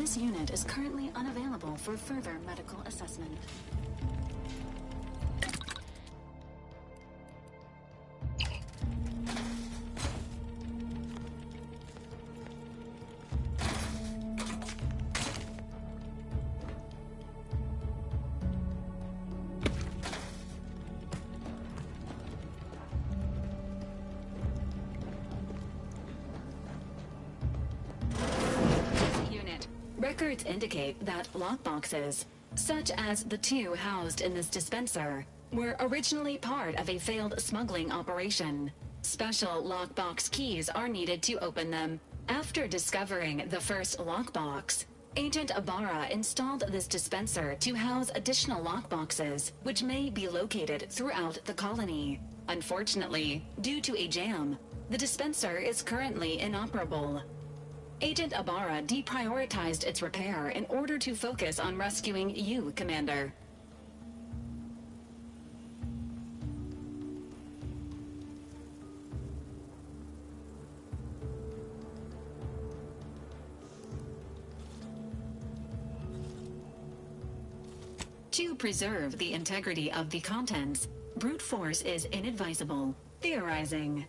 this unit is currently unavailable for further medical assessment. Records indicate that lockboxes, such as the two housed in this dispenser, were originally part of a failed smuggling operation. Special lockbox keys are needed to open them. After discovering the first lockbox, Agent Ibarra installed this dispenser to house additional lockboxes, which may be located throughout the colony. Unfortunately, due to a jam, the dispenser is currently inoperable. Agent Ibarra deprioritized its repair in order to focus on rescuing you, Commander. To preserve the integrity of the contents, brute force is inadvisable. Theorizing.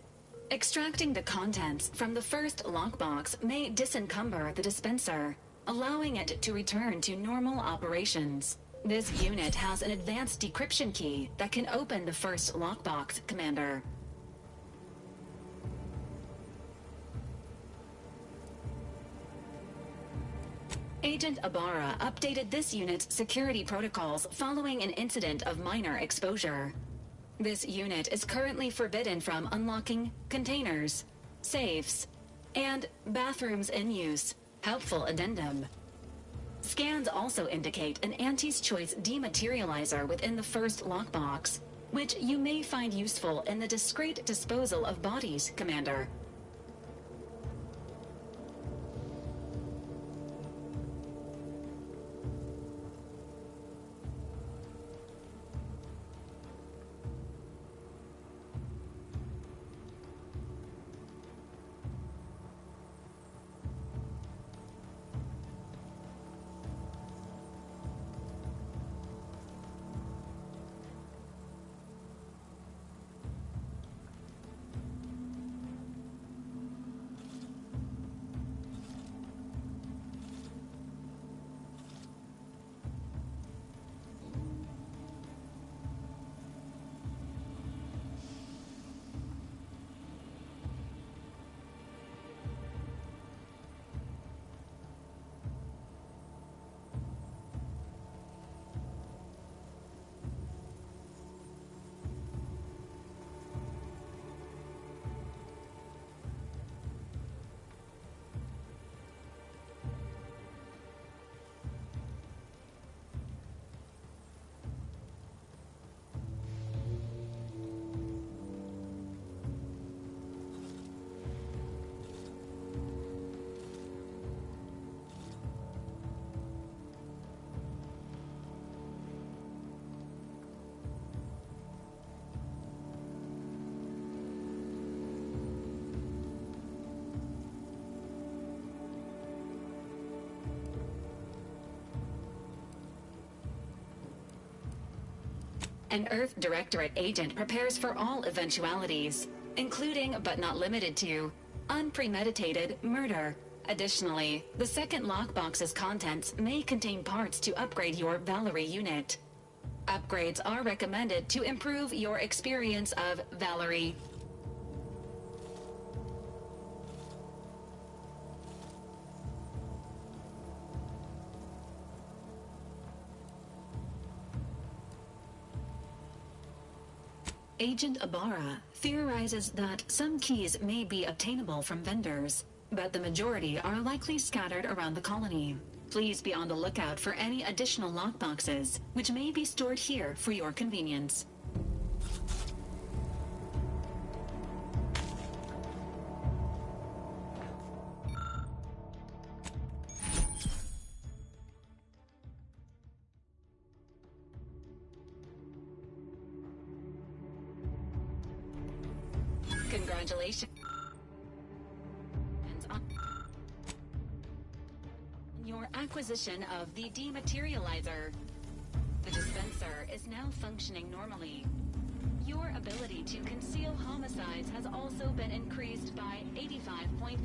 Extracting the contents from the first lockbox may disencumber the dispenser, allowing it to return to normal operations. This unit has an advanced decryption key that can open the first lockbox, Commander. Agent Ibarra updated this unit's security protocols following an incident of minor exposure. This unit is currently forbidden from unlocking containers, safes, and bathrooms in use. Helpful addendum. Scans also indicate an Auntie's Choice dematerializer within the first lockbox, which you may find useful in the discreet disposal of bodies, Commander. An Earth Directorate agent prepares for all eventualities, including but not limited to unpremeditated murder. Additionally, the second lockbox's contents may contain parts to upgrade your Valerie unit. Upgrades are recommended to improve your experience of Valerie. Agent Ibarra theorizes that some keys may be obtainable from vendors, but the majority are likely scattered around the colony. Please be on the lookout for any additional lockboxes, which may be stored here for your convenience. Congratulations on your your acquisition of the dematerializer. The dispenser is now functioning normally. Your ability to conceal homicides has also been increased by 85.9%.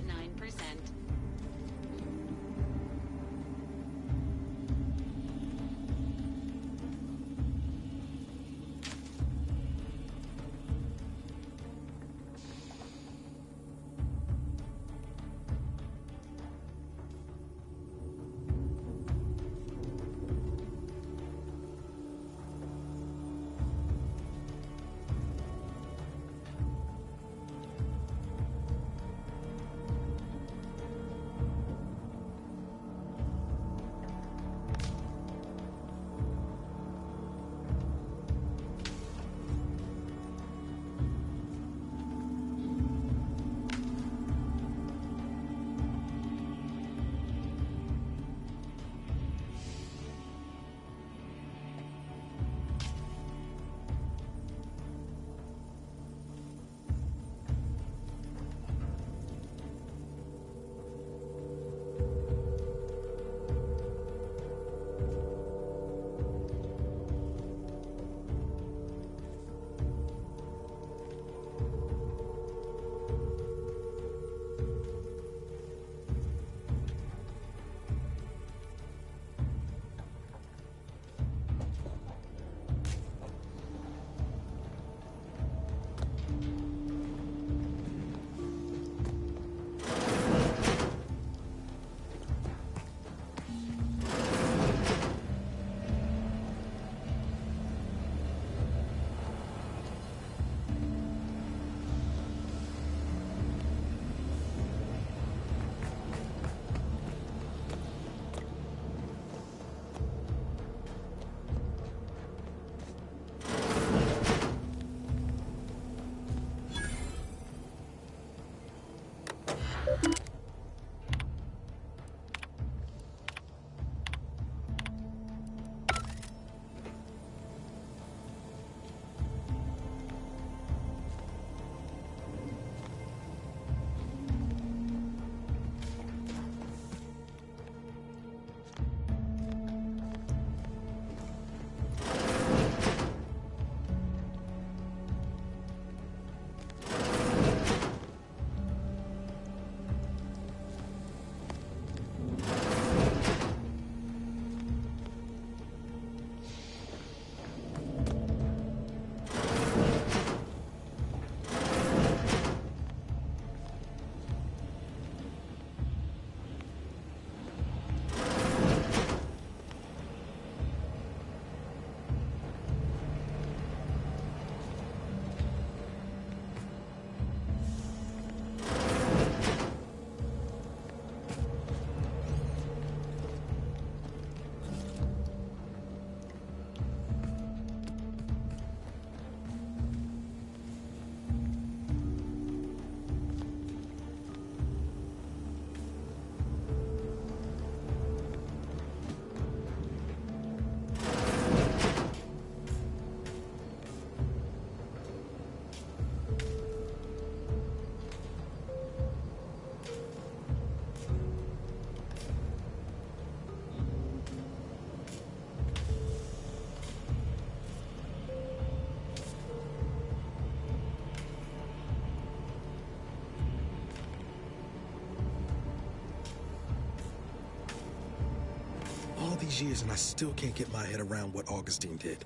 All these years and I still can't get my head around what Augustine did.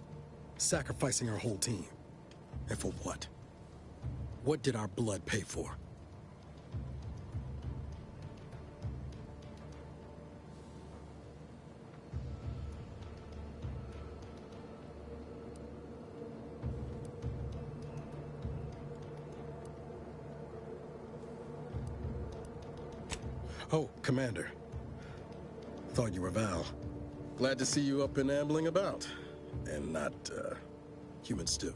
Sacrificing our whole team. And for what? What did our blood pay for? Oh, Commander. Thought you were Val. Glad to see you up and ambling about. And not, human stew.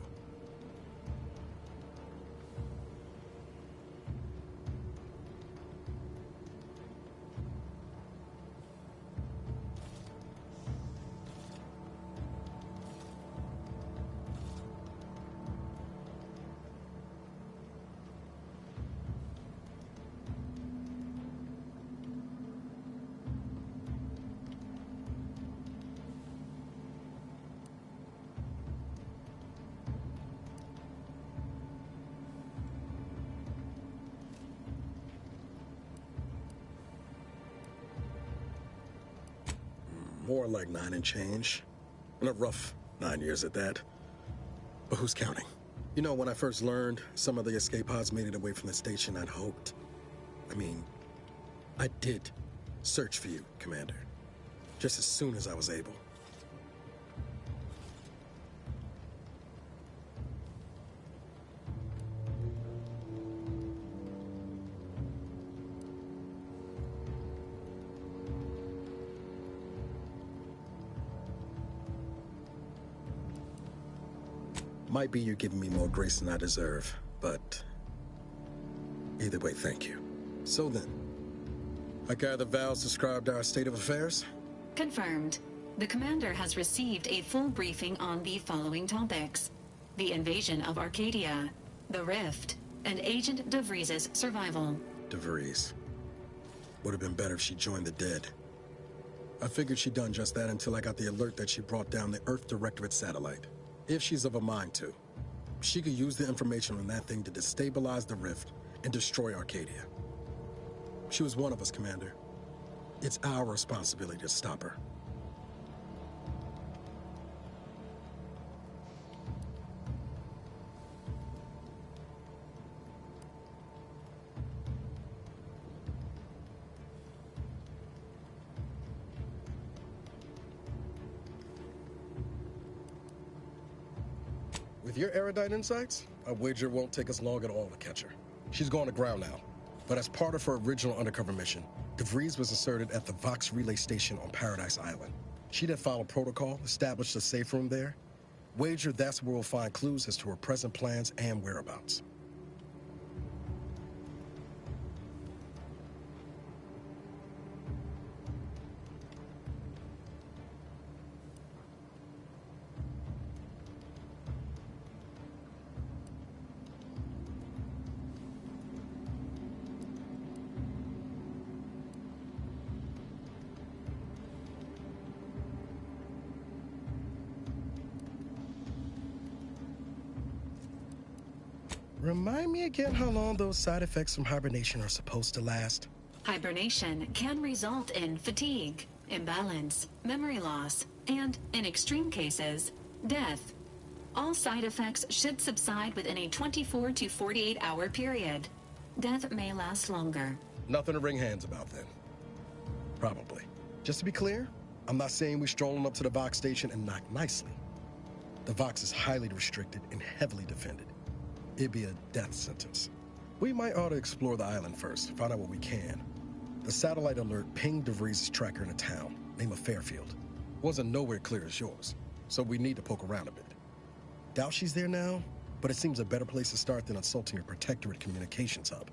More like 9 and change. And a rough 9 years at that. But who's counting? You know, when I first learned some of the escape pods made it away from the station, I'd hoped. I did search for you, Commander. Just as soon as I was able. Might be you're giving me more grace than I deserve, but either way, thank you. So then, I gather Val's described our state of affairs?
Confirmed. The commander has received a full briefing on the following topics: the invasion of Arcadia, the Rift, and Agent DeVries' survival.
DeVries. Would have been better if she joined the dead. I figured she'd done just that until I got the alert that she brought down the Earth Directorate satellite. If she's of a mind to, she could use the information on that thing to destabilize the Rift and destroy Arcadia. She was one of us, Commander. It's our responsibility to stop her. With your erudite insights, I wager it won't take us long at all to catch her. She's gone to ground now, but as part of her original undercover mission, DeVries was inserted at the Vox relay station on Paradise Island. She'd have followed protocol, established a safe room there. Wager that's where we'll find clues as to her present plans and whereabouts. Remind me again how long those side effects from hibernation are supposed to last?
Hibernation can result in fatigue, imbalance, memory loss, and, in extreme cases, death. All side effects should subside within a 24 to 48 hour period. Death may last longer.
Nothing to wring hands about then. Probably. Just to be clear, I'm not saying we strolling up to the Vox station and knock nicely. The Vox is highly restricted and heavily defended. It'd be a death sentence. We might ought to explore the island first, find out what we can. The satellite alert pinged DeVries' tracker in a town, name of Fairfield. Wasn't nowhere clear as yours, so we need to poke around a bit. Doubt she's there now, but it seems a better place to start than assaulting her protectorate communications hub.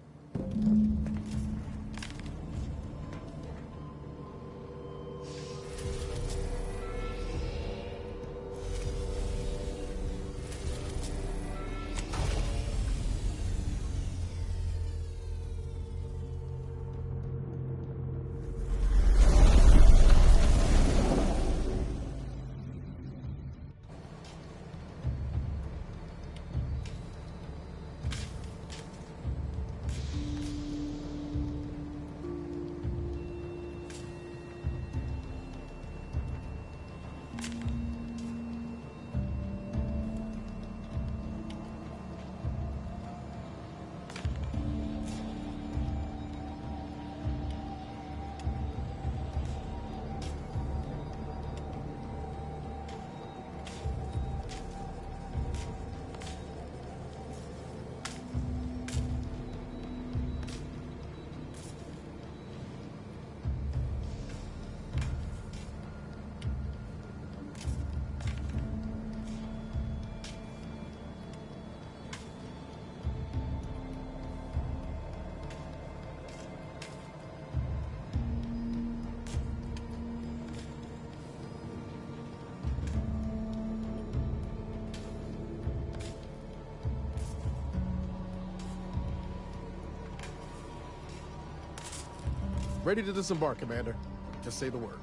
Ready to disembark, Commander. Just say the word.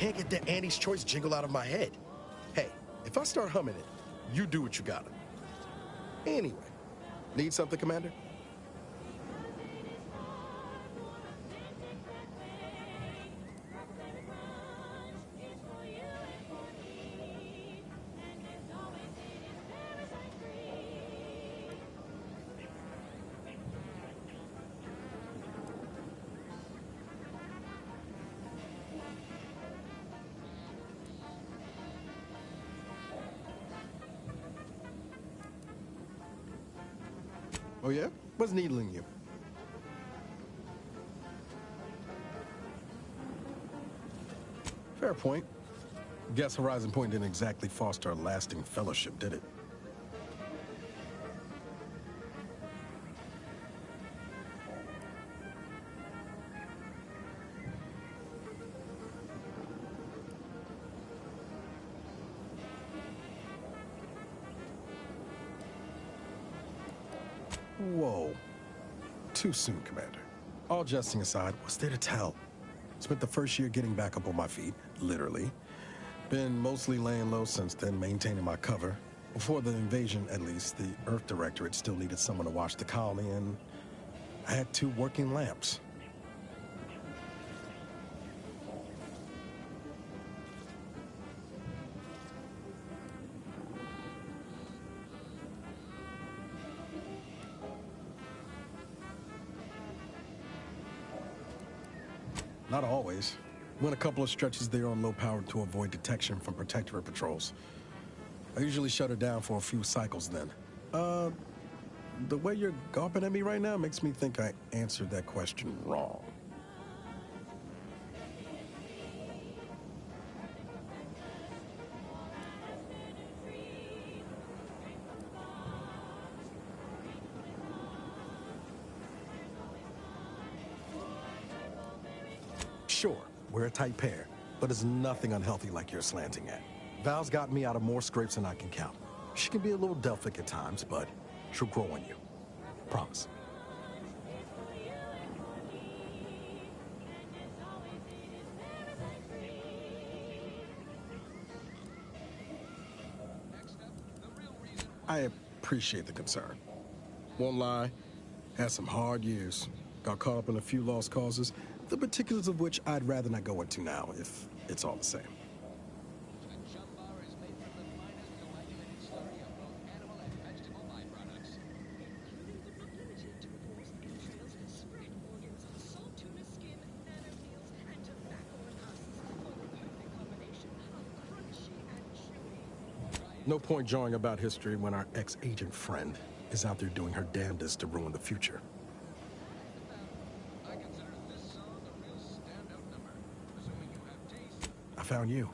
can't get that Annie's Choice jingle out of my head. Hey, if I start humming it, you do what you gotta. Anyway, need something, Commander? Oh, yeah? What's needling you? Fair point. Guess Horizon Point didn't exactly foster a lasting fellowship, did it? Whoa. Too soon, Commander. All jesting aside, what's there to tell? Spent the first year getting back up on my feet, literally. Been mostly laying low since then, maintaining my cover. Before the invasion, at least, the Earth Directorate still needed someone to watch the colony, and I had 2 working lamps. Not always. Went a couple of stretches there on low power to avoid detection from Protectorate patrols. I usually shut her down for a few cycles then. The way you're gawping at me right now makes me think I answered that question wrong. Sure, we're a tight pair, but it's nothing unhealthy like you're slanting at. Val's got me out of more scrapes than I can count. She can be a little Delphic at times, but she'll grow on you. Promise. I appreciate the concern. Won't lie, had some hard years. Got caught up in a few lost causes, the particulars of which I'd rather not go into now, if it's all the same. No point jawing about history when our ex-agent friend is out there doing her damnedest to ruin the future. I found you.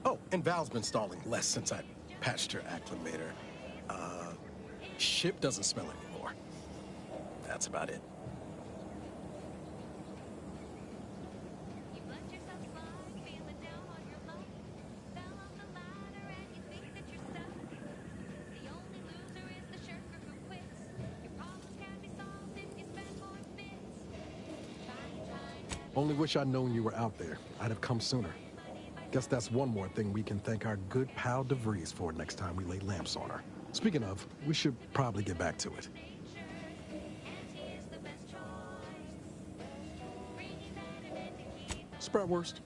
Oh, and Val's been stalling less since I patched her acclimator. Ship doesn't smell anymore. That's about it. Only wish I'd known you were out there. I'd have come sooner. Guess that's one more thing we can thank our good pal DeVries for next time we lay lamps on her. Speaking of, we should probably get back to it. Spratwurst.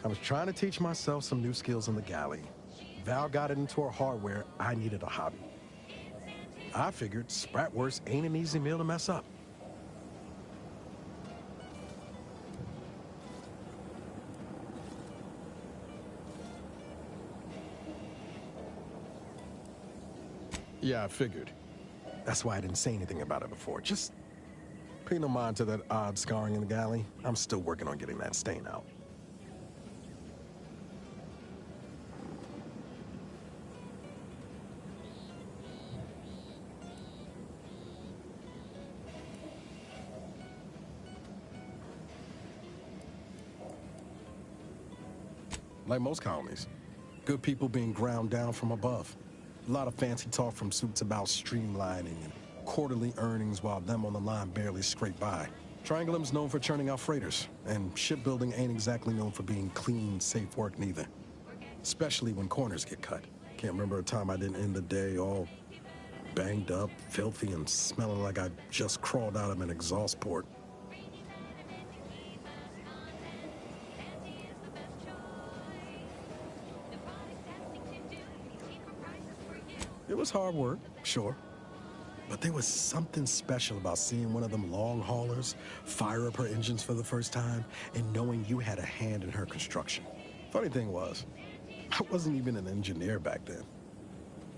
I was trying to teach myself some new skills in the galley. Val got it into her hardware. I needed a hobby. I figured Spratwurst ain't an easy meal to mess up. Yeah, I figured. That's why I didn't say anything about it before. Just pay no mind to that odd scarring in the galley. I'm still working on getting that stain out. Like most colonies, good people being ground down from above. A lot of fancy talk from suits about streamlining and quarterly earnings while them on the line barely scrape by. Triangulum's known for churning out freighters, and shipbuilding ain't exactly known for being clean, safe work neither. Especially when corners get cut. Can't remember a time I didn't end the day all banged up, filthy, and smelling like I just crawled out of an exhaust port. It was hard work, sure. But there was something special about seeing one of them long haulers fire up her engines for the first time and knowing you had a hand in her construction. Funny thing was, I wasn't even an engineer back then.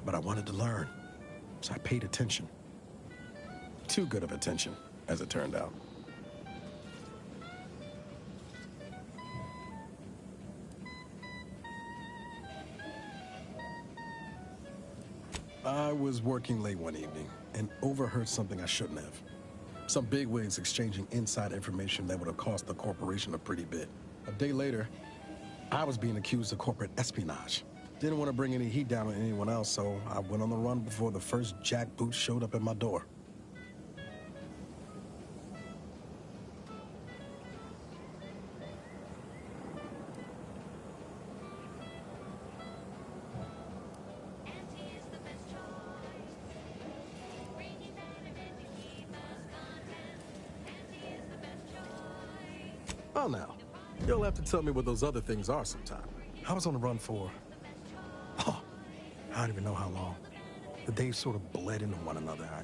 But I wanted to learn, so I paid attention. Too good of attention, as it turned out. I was working late one evening and overheard something I shouldn't have. Some bigwigs exchanging inside information that would have cost the corporation a pretty bit. A day later, I was being accused of corporate espionage. Didn't want to bring any heat down on anyone else, so I went on the run before the first jackboot showed up at my door. Oh, now, you'll have to tell me what those other things are sometime. I was on the run for, I don't even know how long. The days sort of bled into one another. I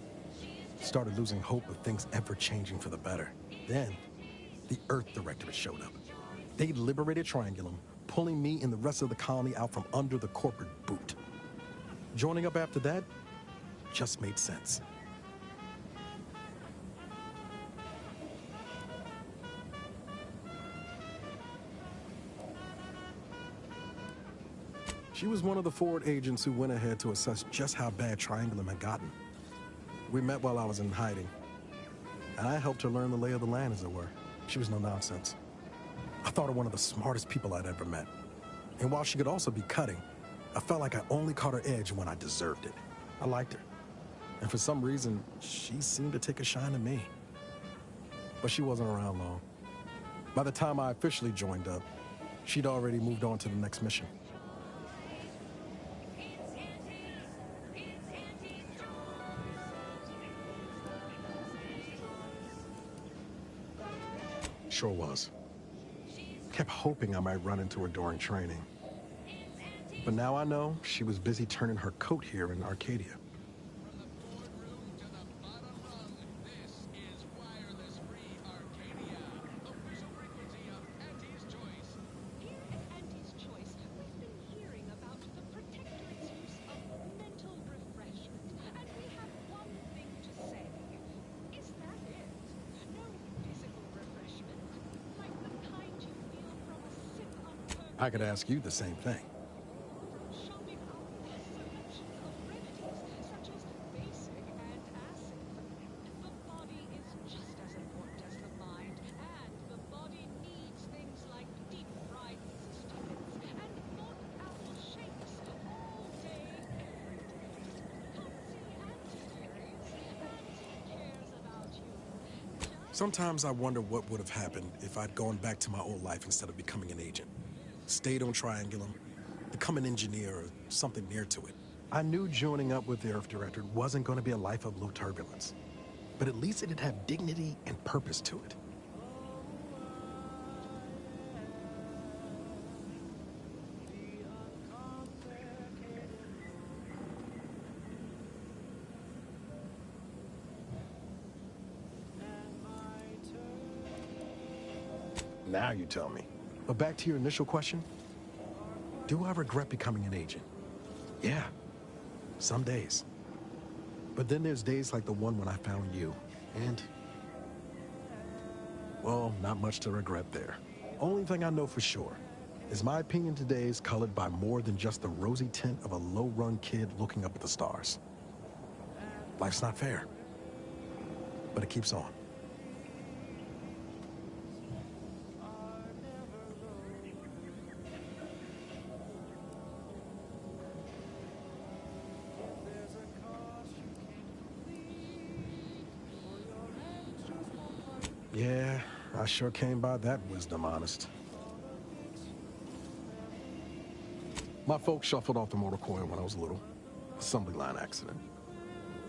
started losing hope of things ever changing for the better. Then, the Earth Directorate showed up. They liberated Triangulum, pulling me and the rest of the colony out from under the corporate boot. Joining up after that just made sense. She was one of the forward agents who went ahead to assess just how bad Triangulum had gotten. We met while I was in hiding, and I helped her learn the lay of the land, as it were. She was no nonsense. I thought her one of the smartest people I'd ever met. And while she could also be cutting, I felt like I only caught her edge when I deserved it. I liked her. And for some reason, she seemed to take a shine to me. But she wasn't around long. By the time I officially joined up, she'd already moved on to the next mission. Sure was. Kept hoping I might run into her during training. But now I know she was busy turning her coat here in Arcadia. I could ask you the same thing. Sometimes I wonder what would have happened if I'd gone back to my old life instead of becoming an agent. Stayed on Triangulum, become an engineer or something near to it. I knew joining up with the Earth Directorate wasn't going to be a life of low turbulence, but at least it'd have dignity and purpose to it. Now you tell me. But back to your initial question. Do I regret becoming an agent? Yeah, some days. But then there's days like the one when I found you, and... well, not much to regret there. Only thing I know for sure is my opinion today is colored by more than just the rosy tint of a low-run kid looking up at the stars. Life's not fair, but it keeps on. Yeah, I sure came by that wisdom, honest. My folks shuffled off the motor coil when I was little. Assembly line accident.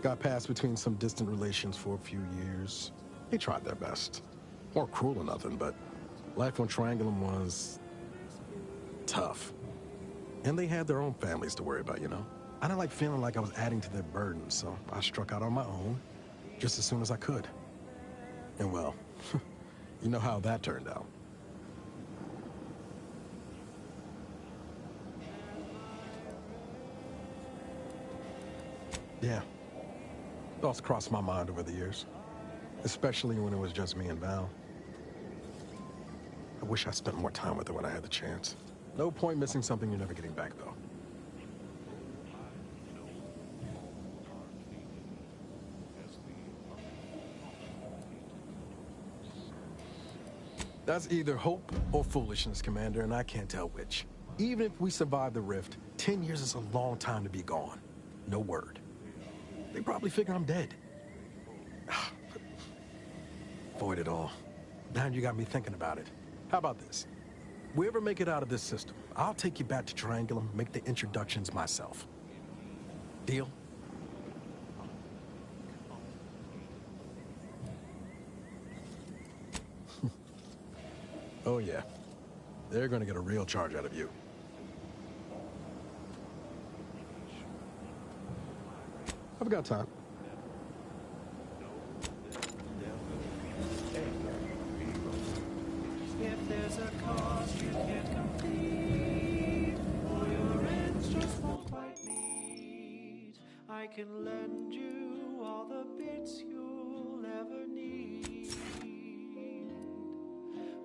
Got passed between some distant relations for a few years. They tried their best. Weren't cruel or nothing, but life on Triangulum was tough. And they had their own families to worry about, you know? I didn't like feeling like I was adding to their burden, so I struck out on my own just as soon as I could. And well, you know how that turned out. Yeah. Thoughts crossed my mind over the years, especially when it was just me and Val. I wish I spent more time with her when I had the chance. No point missing something you're never getting back, though. That's either hope or foolishness, Commander, and I can't tell which. Even if we survive the rift, 10 years is a long time to be gone. No word. They probably figure I'm dead. Void it all. Now you got me thinking about it. How about this? We ever make it out of this system, I'll take you back to Triangulum, make the introductions myself. Deal? Oh yeah. They're gonna get a real charge out of you. I've got time.
If there's a cost you can't complete, or your ends just won't quite meet, I can lend you all the bits you'll ever need.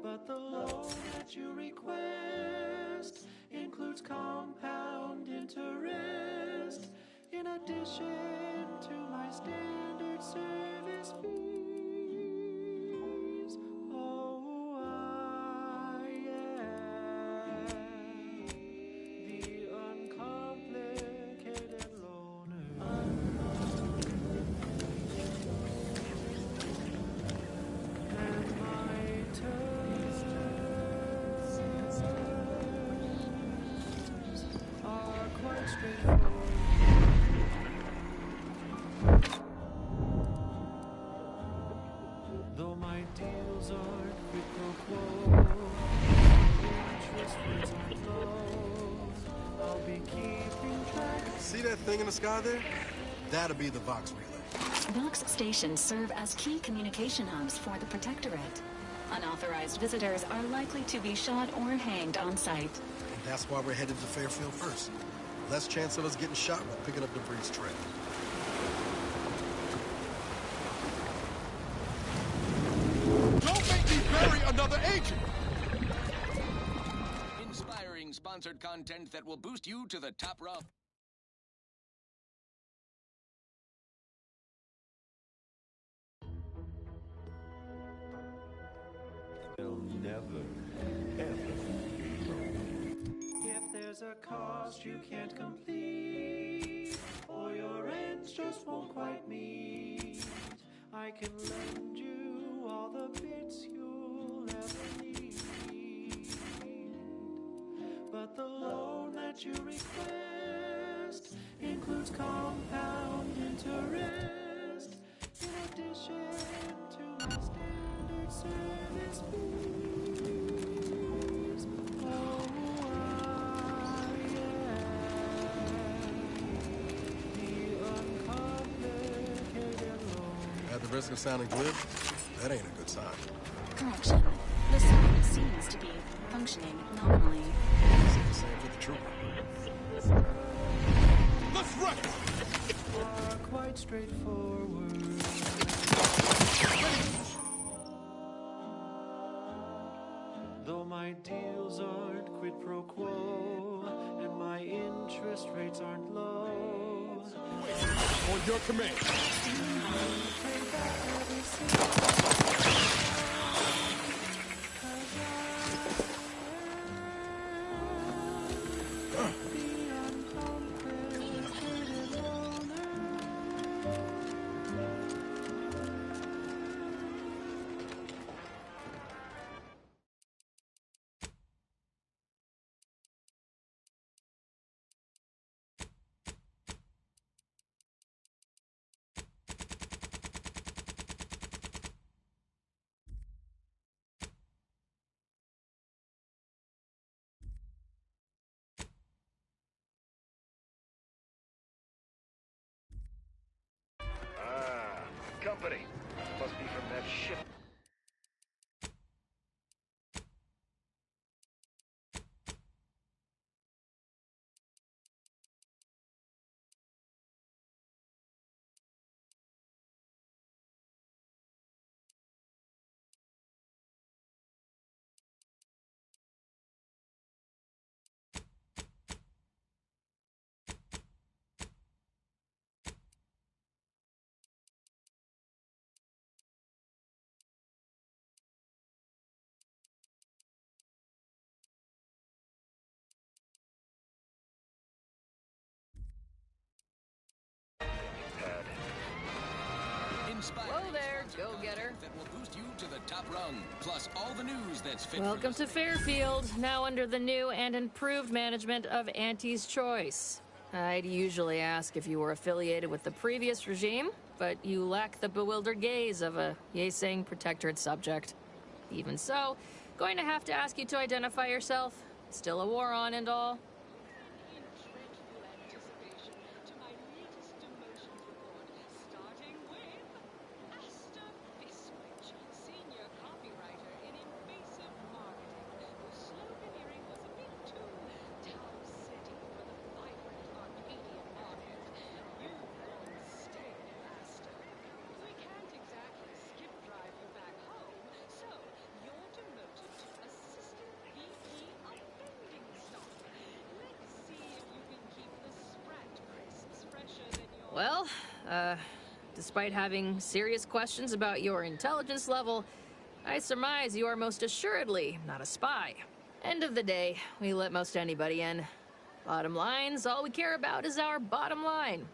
But the loan that you request includes compound interest, in addition to my standard service fees. Oh, I am the uncomplicated loner. And my terms are quite straightforward. Though my deals aren't quid pro quo, interest rates aren't low, I'll be keeping track.
See that thing in the sky there? That'll be the Vox relay.
Vox stations serve as key communication hubs for the Protectorate. Unauthorized visitors are likely to be shot or hanged on site.
And that's why we're headed to Fairfield first. Less chance of us getting shot while picking up debris trail.
Don't make me bury another agent!
Inspiring sponsored content that will boost you to the top rung.
They'll never, ever be lonely. If there's a cost you can't complete, or your ends just won't quite meet, I can lend you all the bits you'll ever need. But the loan that you request includes compound interest, in addition to my standard service fees. Oh, I am the uncomplicated loan.
At the risk of sounding glib, that ain't a good sign.
Correction. The sign seems to be functioning nominally.
Same for the trooper.
Let's wreck it!
Are quite straightforward. Though my deals aren't quid pro quo, and my interest rates aren't low,
On your command.
that will boost you to the top rung, plus all the news that's fit
Welcome
for
to Fairfield, now under the new and improved management of Auntie's Choice. I'd usually ask if you were affiliated with the previous regime, but you lack the bewildered gaze of a yay-saying protectorate subject. Even so, going to have to ask you to identify yourself. Still a war on and all. Well, despite having serious questions about your intelligence level, I surmise you are most assuredly not a spy. End of the day, we let most anybody in. Bottom line's all we care about is our bottom line.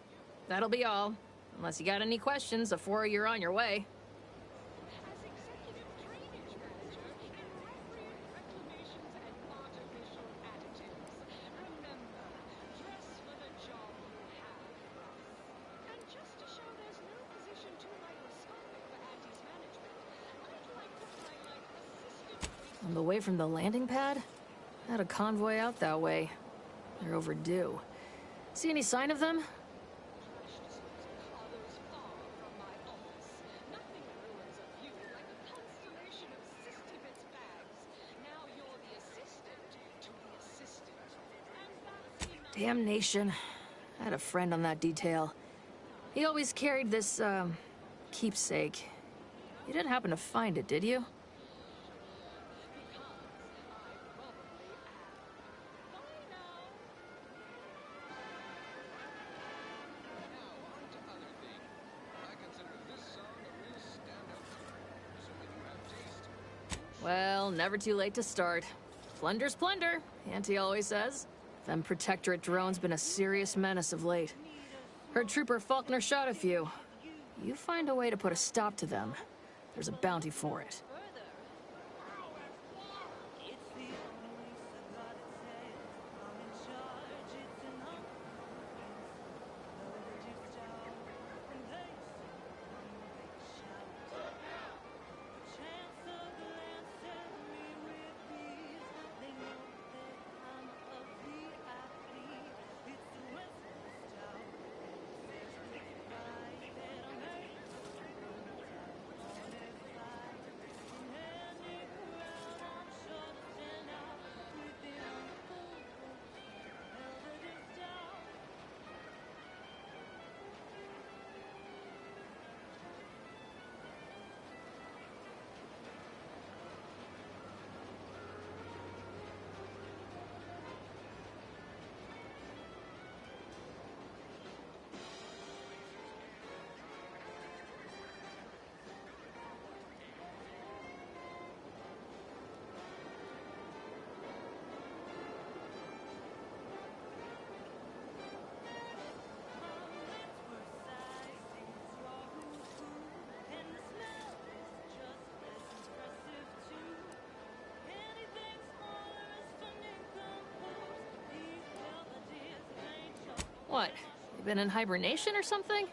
That'll be all, unless you got any questions before you're on your way. On the way from the landing pad? Had a convoy out that way. They're overdue. See any sign of them? Damnation. I had a friend on that detail. He always carried this, keepsake. You didn't happen to find it, did you? Well, never too late to start. Plunder's plunder, Auntie always says. Them Protectorate drones been a serious menace of late. Heard Trooper Faulkner shot a few. You find a way to put a stop to them, there's a bounty for it. What? You been in hibernation or something?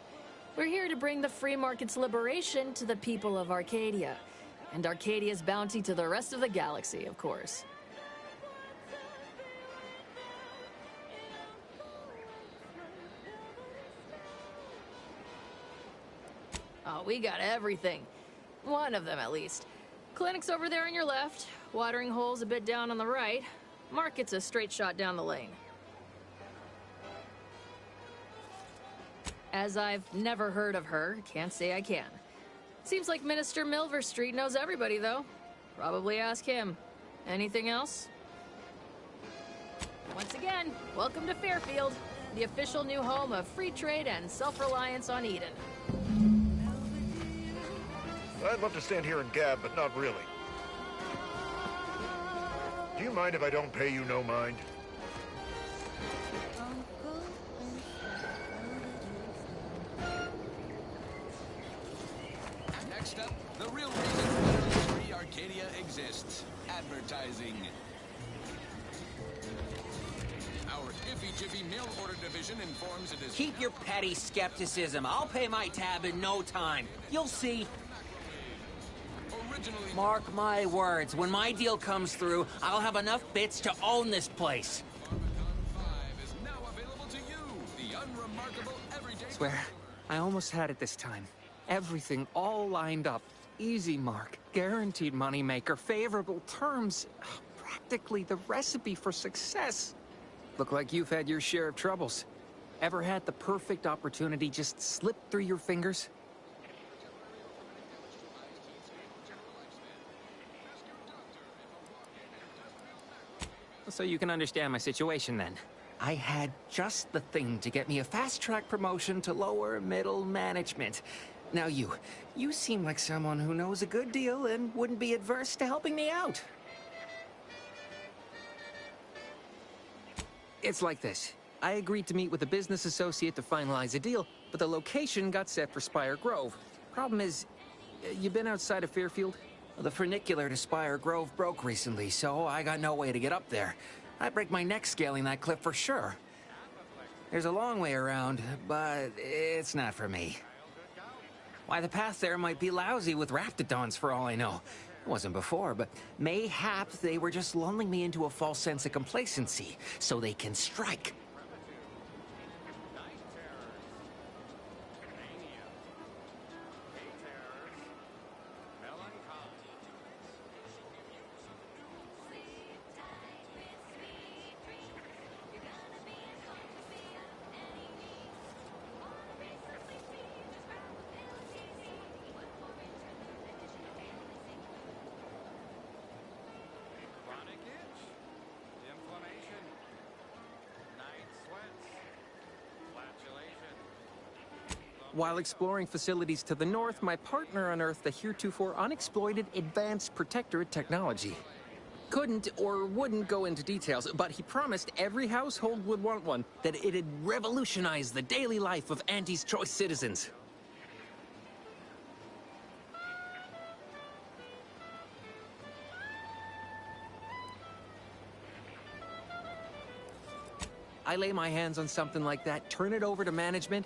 We're here to bring the free market's liberation to the people of Arcadia. And Arcadia's bounty to the rest of the galaxy, of course. Oh, we got everything. One of them, at least. Clinic's over there on your left. Watering hole's a bit down on the right. Market's a straight shot down the lane. As I've never heard of her, can't say I can. Seems like Minister Milver Street knows everybody, though. Probably ask him. Anything else? Once again, welcome to Fairfield, the official new home of free trade and self-reliance on Eden.
I'd love to stand here and gab, but not really. Do you mind if I don't pay you no mind?
Next up, the real Arcadia exists. Advertising. Our Iffy Jiffy mail order division informs it is...
Keep your petty skepticism. I'll pay my tab in no time. You'll see. Mark my words, when my deal comes through, I'll have enough bits to own this place.
Swear, I almost had it this time. Everything all lined up. Easy mark, guaranteed moneymaker, favorable terms. Practically the recipe for success. Look like you've had your share of troubles. Ever had the perfect opportunity just slip through your fingers? So you can understand my situation then. I had just the thing to get me a fast-track promotion to lower middle management. Now you seem like someone who knows a good deal and wouldn't be adverse to helping me out. It's like this. I agreed to meet with a business associate to finalize a deal, but the location got set for Spire Grove. Problem is, you been outside of Fairfield?
The funicular to Spire Grove broke recently, so I got no way to get up there. I'd break my neck scaling that cliff for sure. There's a long way around, but it's not for me. Why, the path there might be lousy with raptidons for all I know. It wasn't before, but mayhap they were just lulling me into a false sense of complacency, so they can strike.
While exploring facilities to the north, my partner unearthed a heretofore unexploited advanced protectorate technology. Couldn't or wouldn't go into details, but he promised every household would want one, that it'd revolutionize the daily life of Anti's choice citizens. I lay my hands on something like that, turn it over to management.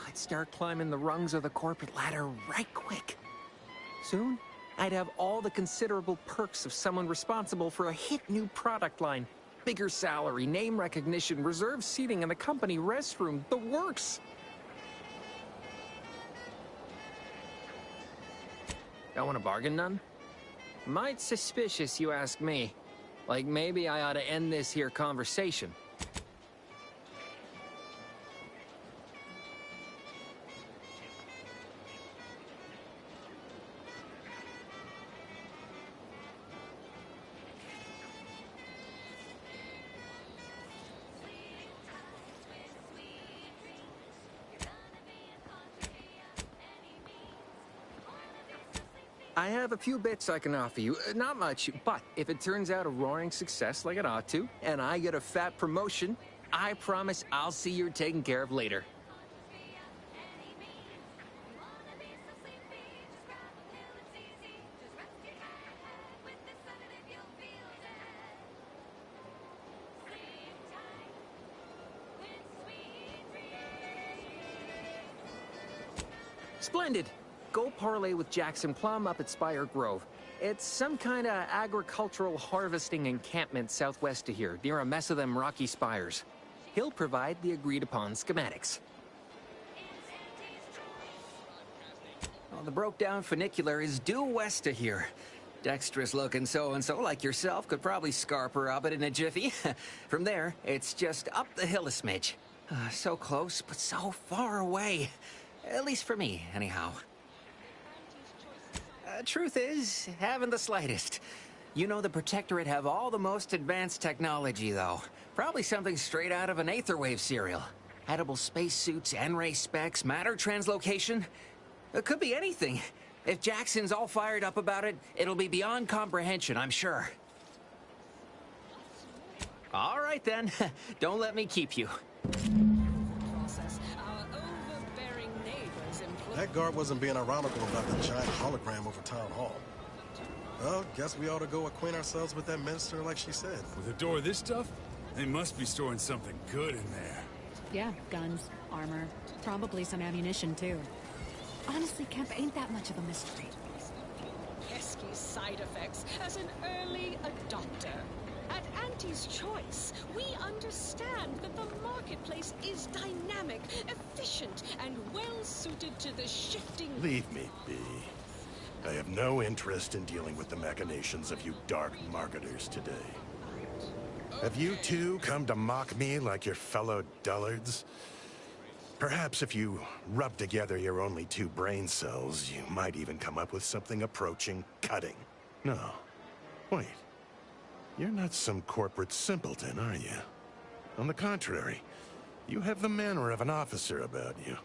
I'd start climbing the rungs of the corporate ladder right quick. Soon, I'd have all the considerable perks of someone responsible for a hit new product line. Bigger salary, name recognition, reserved seating in the company restroom, the works. Don't want to bargain none? Might suspicious, you ask me. Like maybe I ought to end this here conversation. I have a few bits I can offer you. Not much, but if it turns out a roaring success like it ought to, and I get a fat promotion, I promise I'll see you're taken care of later. Splendid! Go parlay with Jackson Plum up at Spire Grove. It's some kind of agricultural harvesting encampment southwest of here, near a mess of them rocky spires. He'll provide the agreed-upon schematics.
Well, the broke-down funicular is due west of here. Dexterous-looking so-and-so like yourself could probably scarper up it in a jiffy. From there, it's just up the hill a smidge. So close, but so far away. At least for me, anyhow. Truth is, haven't the slightest. You know the Protectorate have all the most advanced technology, though. Probably something straight out of an Aetherwave serial. Edible spacesuits, N-ray specs, matter translocation. It could be anything. If Jackson's all fired up about it, it'll be beyond comprehension, I'm sure. All right, then. Don't let me keep you.
Process. Our overbearing neighbors employ
That guard wasn't being ironical about the giant hologram over Town Hall. Well, guess we ought to go acquaint ourselves with that minister like she said.
With a door this tough? They must be storing something good in there.
Yeah, guns, armor, probably some ammunition too. Honestly, Kemp ain't that much of a mystery.
Pesky side effects as an early adopter. At Auntie's Choice, we understand that the marketplace is dynamic, efficient, and well-suited to the shifting...
Leave me be. I have no interest in dealing with the machinations of you dark marketers today. Have you two come to mock me like your fellow dullards? Perhaps if you rub together your only 2 brain cells, you might even come up with something approaching cutting. No. Wait. You're not some corporate simpleton, are you? On the contrary, you have the manner of an officer about you.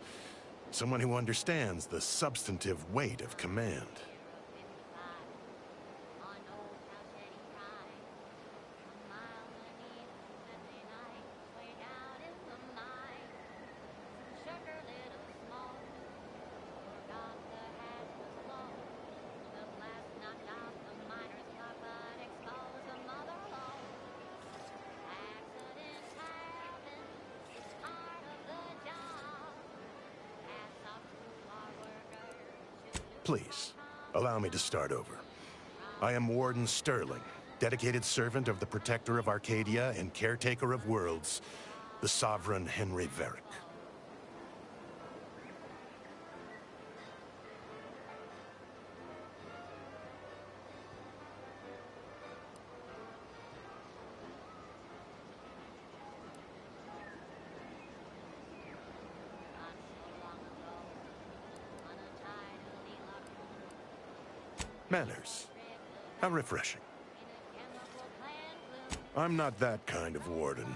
Someone who understands the substantive weight of command. Please, allow me to start over. I am Warden Sterling, dedicated servant of the Protector of Arcadia and caretaker of worlds, the Sovereign Henry Varick. Manners. How refreshing. I'm not that kind of warden.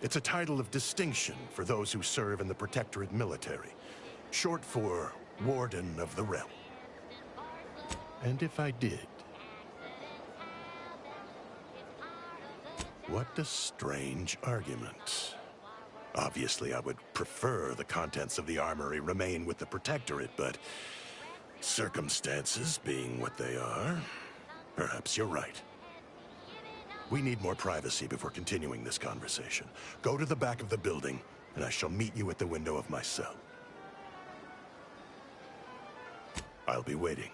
It's a title of distinction for those who serve in the Protectorate military, short for Warden of the Realm. And if I did... What a strange argument. Obviously, I would prefer the contents of the armory remain with the Protectorate, but... circumstances being what they are, perhaps you're right. We need more privacy before continuing this conversation. Go to the back of the building, and I shall meet you at the window of my cell. I'll be waiting.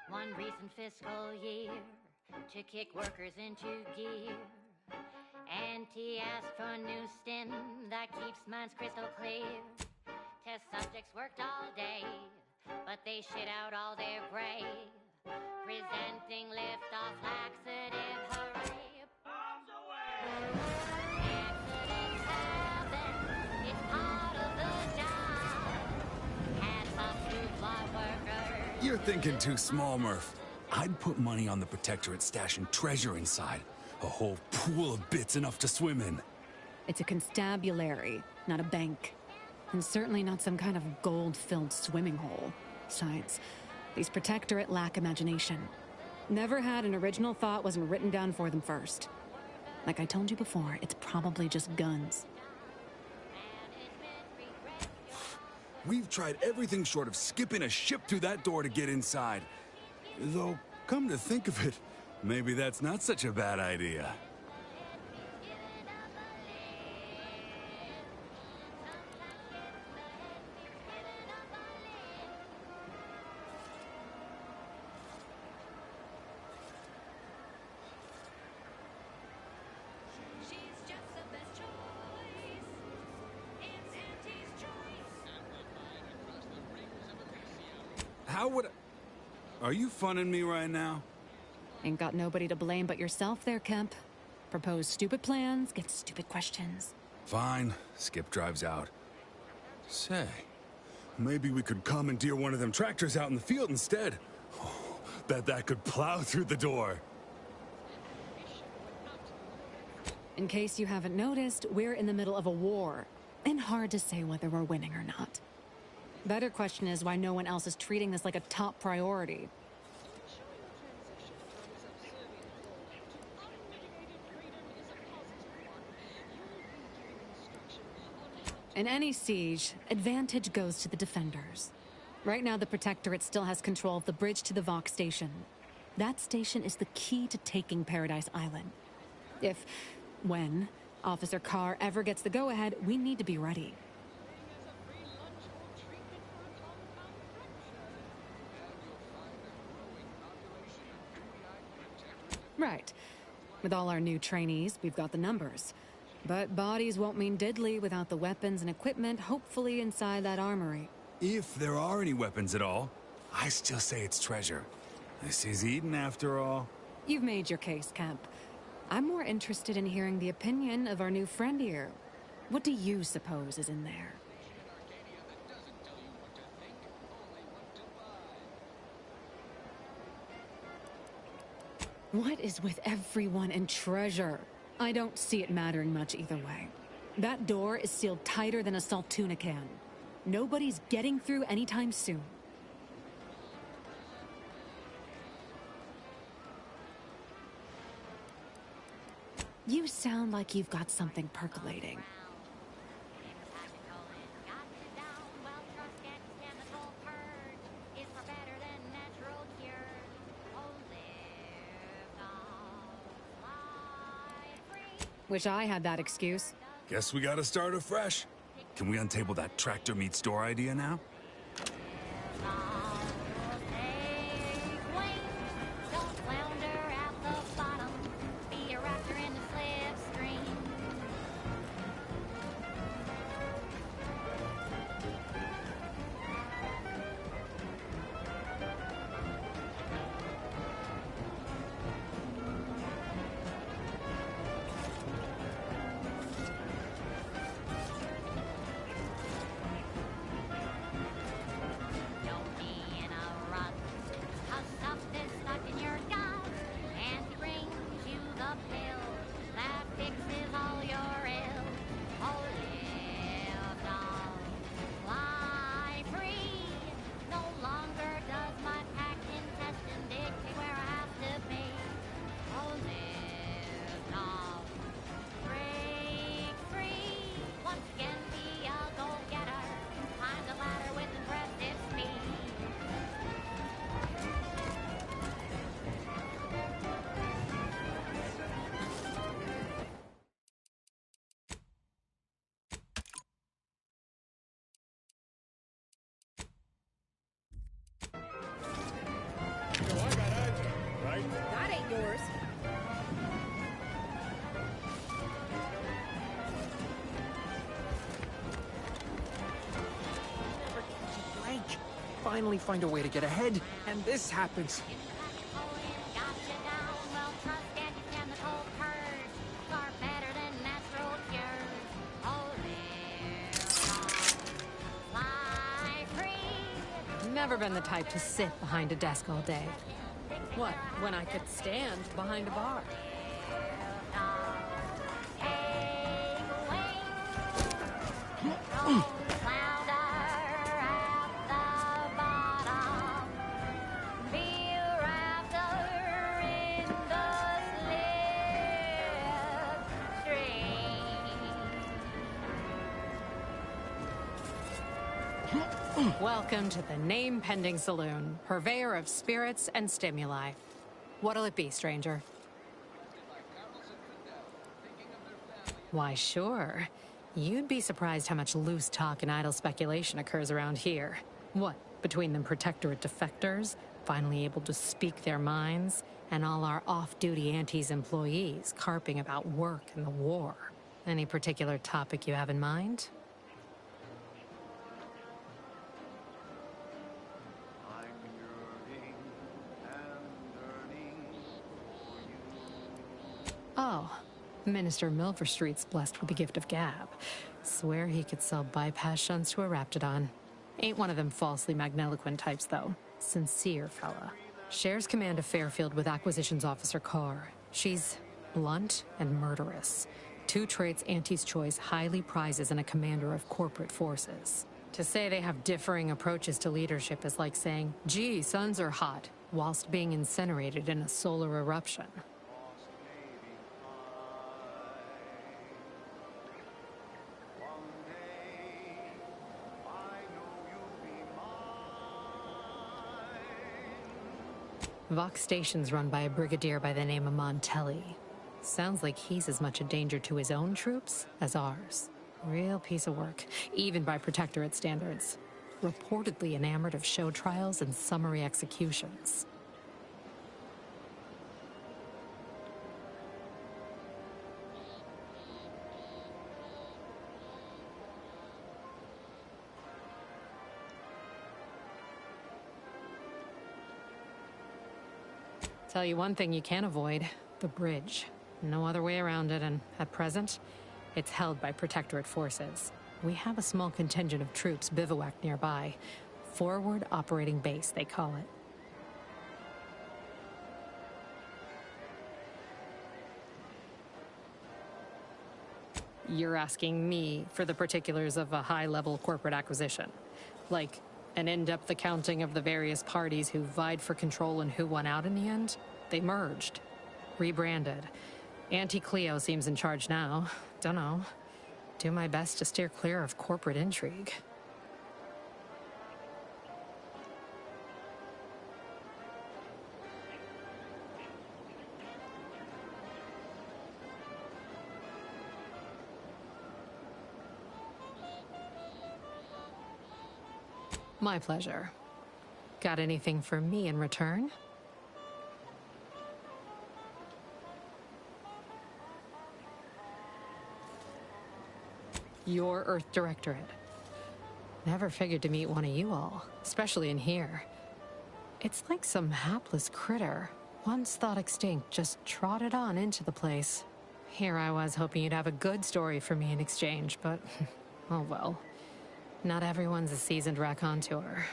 One recent fiscal year to kick workers into gear. Auntie asked for a new stim that keeps minds crystal clear. Test subjects worked all day, but they shit out all their gray. Presenting lift-off laxative, hooray! Bombs away! Accidents happen, it's part of the job. Hats off to fly workers.
You're thinking too small, Murph. I'd put money on the Protectorate stashing treasure inside. A whole pool of bits enough to swim in.
It's a constabulary, not a bank. And certainly not some kind of gold-filled swimming hole. Besides, these Protectorate lack imagination. Never had an original thought wasn't written down for them first. Like I told you before, it's probably just guns.
We've tried everything short of skipping a ship through that door to get inside. Though, come to think of it, maybe that's not such a bad idea. How would I... Are you funning me right now?
Ain't got nobody to blame but yourself there, Kemp. Propose stupid plans, get stupid questions.
Fine. Skip drives out. Say, maybe we could commandeer one of them tractors out in the field instead. Oh, bet that could plow through the door.
In case you haven't noticed, we're in the middle of a war. And hard to say whether we're winning or not. Better question is why no one else is treating this like a top priority. In any siege, advantage goes to the defenders. Right now, the Protectorate still has control of the bridge to the Vox station. That station is the key to taking Paradise Island. When, Officer Carr ever gets the go-ahead, we need to be ready. Right. With all our new trainees, we've got the numbers. But bodies won't mean diddly without the weapons and equipment hopefully inside that armory.
If there are any weapons at all, I still say it's treasure. This is Eden after all.
You've made your case, Camp. I'm more interested in hearing the opinion of our new friend here. What do you suppose is in there? What is with everyone and treasure? I don't see it mattering much either way. That door is sealed tighter than a salt tuna can. Nobody's getting through anytime soon. You sound like you've got something percolating. Wish I had that excuse.
Guess we gotta start afresh. Can we untable that tractor meets store idea now?
That ain't yours.
Break. Finally find a way to get ahead, and this happens.
Never been the type to sit behind a desk all day.
What, when I could stand behind a bar?
Welcome to the name-pending saloon, purveyor of spirits and stimuli. What'll it be, stranger? Why, sure. You'd be surprised how much loose talk and idle speculation occurs around here. What, between them Protectorate defectors, finally able to speak their minds, and all our off-duty Antes employees carping about work and the war. Any particular topic you have in mind? Oh, Minister Milverstreet's blessed with the gift of gab. Swear he could sell bypass shunts to a Raptidon. Ain't one of them falsely magniloquent types, though. Sincere fella. Shares command of Fairfield with Acquisitions Officer Carr. She's blunt and murderous. Two traits Auntie's Choice highly prizes in a commander of corporate forces. To say they have differing approaches to leadership is like saying, gee, suns are hot, whilst being incinerated in a solar eruption. Vox Station's run by a brigadier by the name of Montelli. Sounds like he's as much a danger to his own troops as ours. Real piece of work, even by Protectorate standards. Reportedly enamored of show trials and summary executions. Tell you one thing you can't avoid, the bridge. No other way around it, and at present, it's held by Protectorate forces. We have a small contingent of troops bivouacked nearby. Forward Operating Base, they call it. You're asking me for the particulars of a high-level corporate acquisition. Like an in-depth accounting of the various parties who vied for control and who won out in the end? They merged. Rebranded. Auntie Cleo seems in charge now. Dunno. Do my best to steer clear of corporate intrigue. My pleasure. Got anything for me in return? Your Earth Directorate. Never figured to meet one of you all, especially in here. It's like some hapless critter, once thought extinct, just trotted on into the place. Here I was hoping you'd have a good story for me in exchange, but oh well. Not everyone's a seasoned raconteur.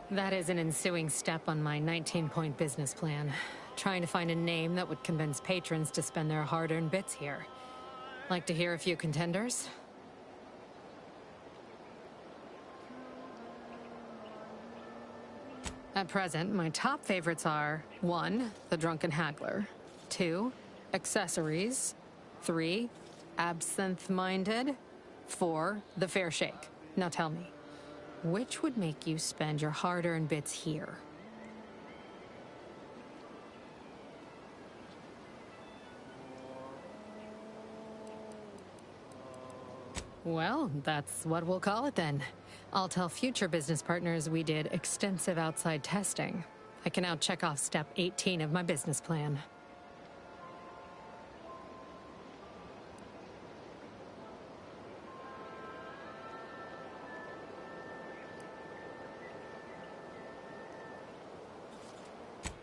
That is an ensuing step on my 19-point business plan. Trying to find a name that would convince patrons to spend their hard-earned bits here. Like to hear a few contenders? At present, my top favorites are 1. The Drunken Haggler, 2. Accessories, 3. Absinthe-Minded, 4. The Fair Shake. Now tell me, which would make you spend your hard-earned bits here? Well, that's what we'll call it then. I'll tell future business partners we did extensive outside testing. I can now check off step 18 of my business plan.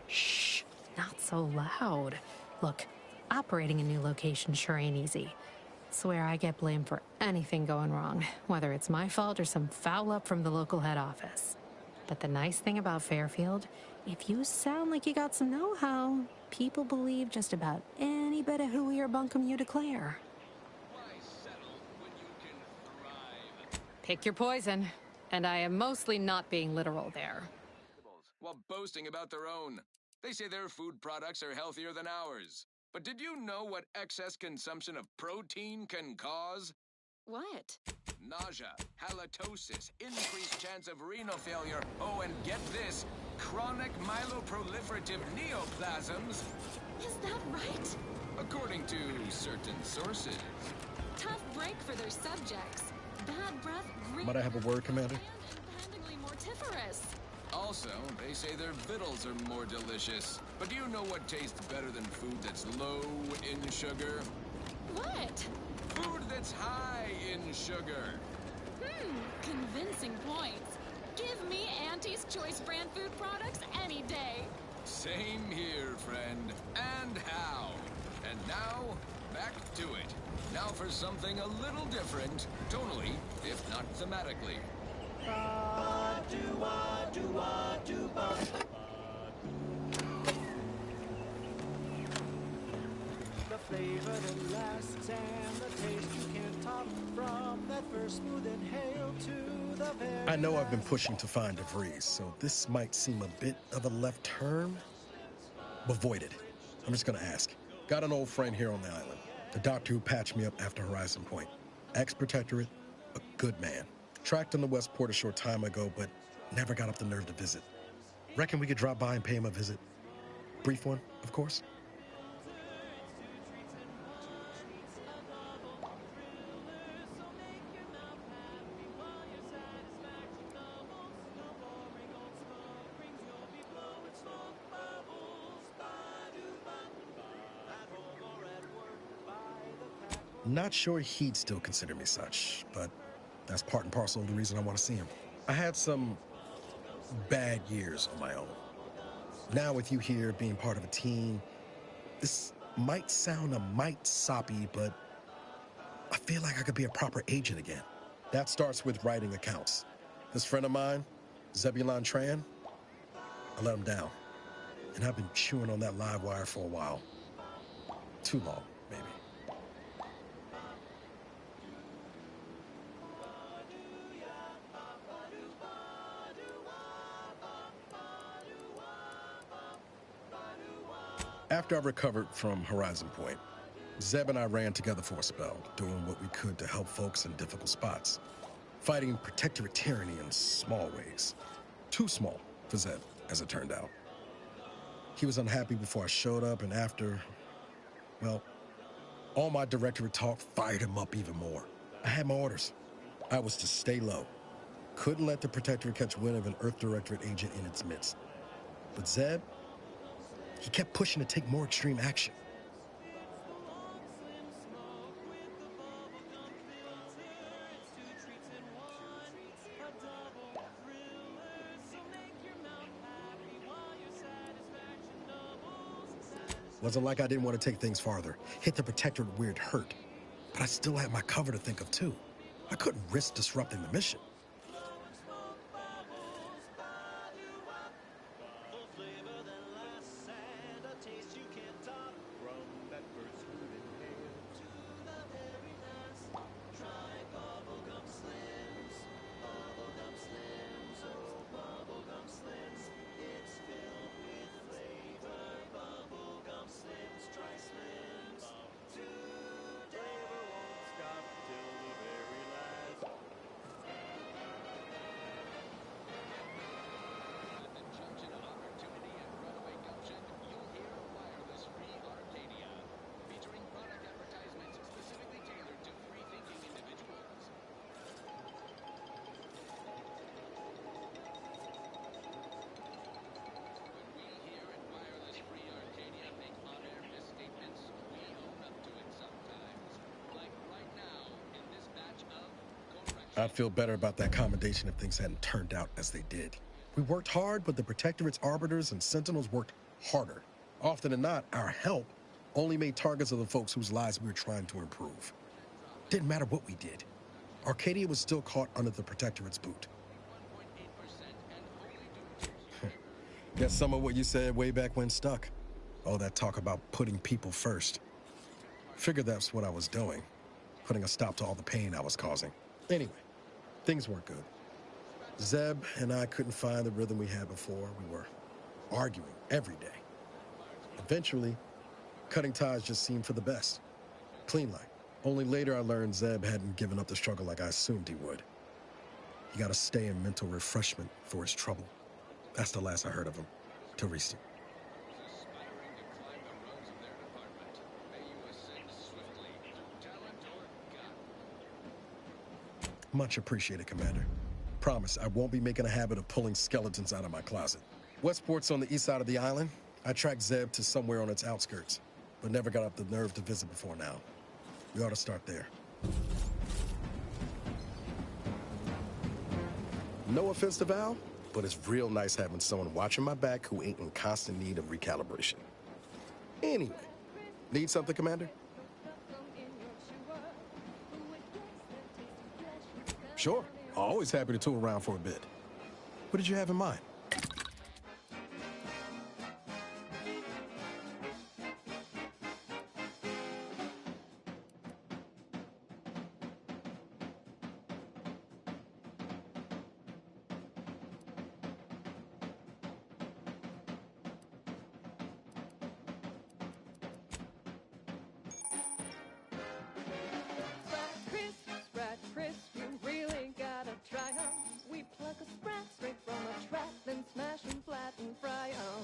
Shh, not so loud. Look, operating a new location sure ain't easy. Swear I get blamed for anything going wrong, whether it's my fault or some foul up from the local head office. But the nice thing about Fairfield, if you sound like you got some know-how, people believe just about any bit of hooey or bunkum you declare. Pick your poison, and I am mostly not being literal there.
While boasting about their own. They say their food products are healthier than ours. But did you know what excess consumption of protein can cause?
What?
Nausea, halitosis, increased chance of renal failure, oh, and get this, chronic myeloproliferative neoplasms.
Is that right?
According to certain sources.
Tough break for their subjects. Bad breath, green.
Might I have a word, Commander?
Impendingly mortiferous.
Also, they say their victuals are more delicious. But do you know what tastes better than food that's low in sugar?
What?
Food that's high in sugar.
Convincing points. Give me Auntie's Choice brand food products any day.
Same here, friend. And how? And now, back to it. Now for something a little different, tonally, if not thematically.
The flavor that lasts and the taste you can't From that first smooth inhale to the very
I know I've been pushing to find DeVries, so this might seem a bit of a left turn, but void it. I'm just gonna ask. Got an old friend here on the island, the doctor who patched me up after Horizon Point. Ex-protectorate, a good man. Tracked him to Westport a short time ago, but never got up the nerve to visit. Reckon we could drop by and pay him a visit? Brief one, of course. Not sure he'd still consider me such, but that's part and parcel of the reason I want to see him. I had some bad years on my own. Now with you here being part of a team, this might sound a mite soppy, but I feel like I could be a proper agent again. That starts with writing accounts. This friend of mine, Zebulon Tran, I let him down. And I've been chewing on that live wire for a while. Too long, maybe. After I recovered from Horizon Point, Zeb and I ran together for a spell, doing what we could to help folks in difficult spots. Fighting protectorate tyranny in small ways. Too small for Zeb, as it turned out. He was unhappy before I showed up, and after, well, all my directorate talk fired him up even more. I had my orders. I was to stay low. Couldn't let the protectorate catch wind of an Earth Directorate agent in its midst. But Zeb, he kept pushing to take more extreme action. Wasn't like I didn't want to take things farther, hit the protectorate where it hurt. But I still had my cover to think of too. I couldn't risk disrupting the mission. I'd feel better about that commendation if things hadn't turned out as they did. We worked hard, but the Protectorate's Arbiters and Sentinels worked harder. Often than not, our help only made targets of the folks whose lives we were trying to improve. Didn't matter what we did. Arcadia was still caught under the Protectorate's boot. Guess some of what you said way back when stuck. All that talk about putting people first. Figured that's what I was doing, putting a stop to all the pain I was causing. Anyway, things weren't good. Zeb and I couldn't find the rhythm we had before. We were arguing every day. Eventually, cutting ties just seemed for the best. Clean like. Only later I learned Zeb hadn't given up the struggle like I assumed he would. He got to stay in mental refreshment for his trouble. That's the last I heard of him, till recent. Much appreciated, Commander. Promise, I won't be making a habit of pulling skeletons out of my closet. Westport's on the east side of the island. I tracked Zeb to somewhere on its outskirts, but never got up the nerve to visit before now. We ought to start there. No offense to Val, but it's real nice having someone watching my back who ain't in constant need of recalibration. Anyway, need something, Commander? Sure. Always happy to tool around for a bit. What did you have in mind?
and smash 'em flat and fry 'em.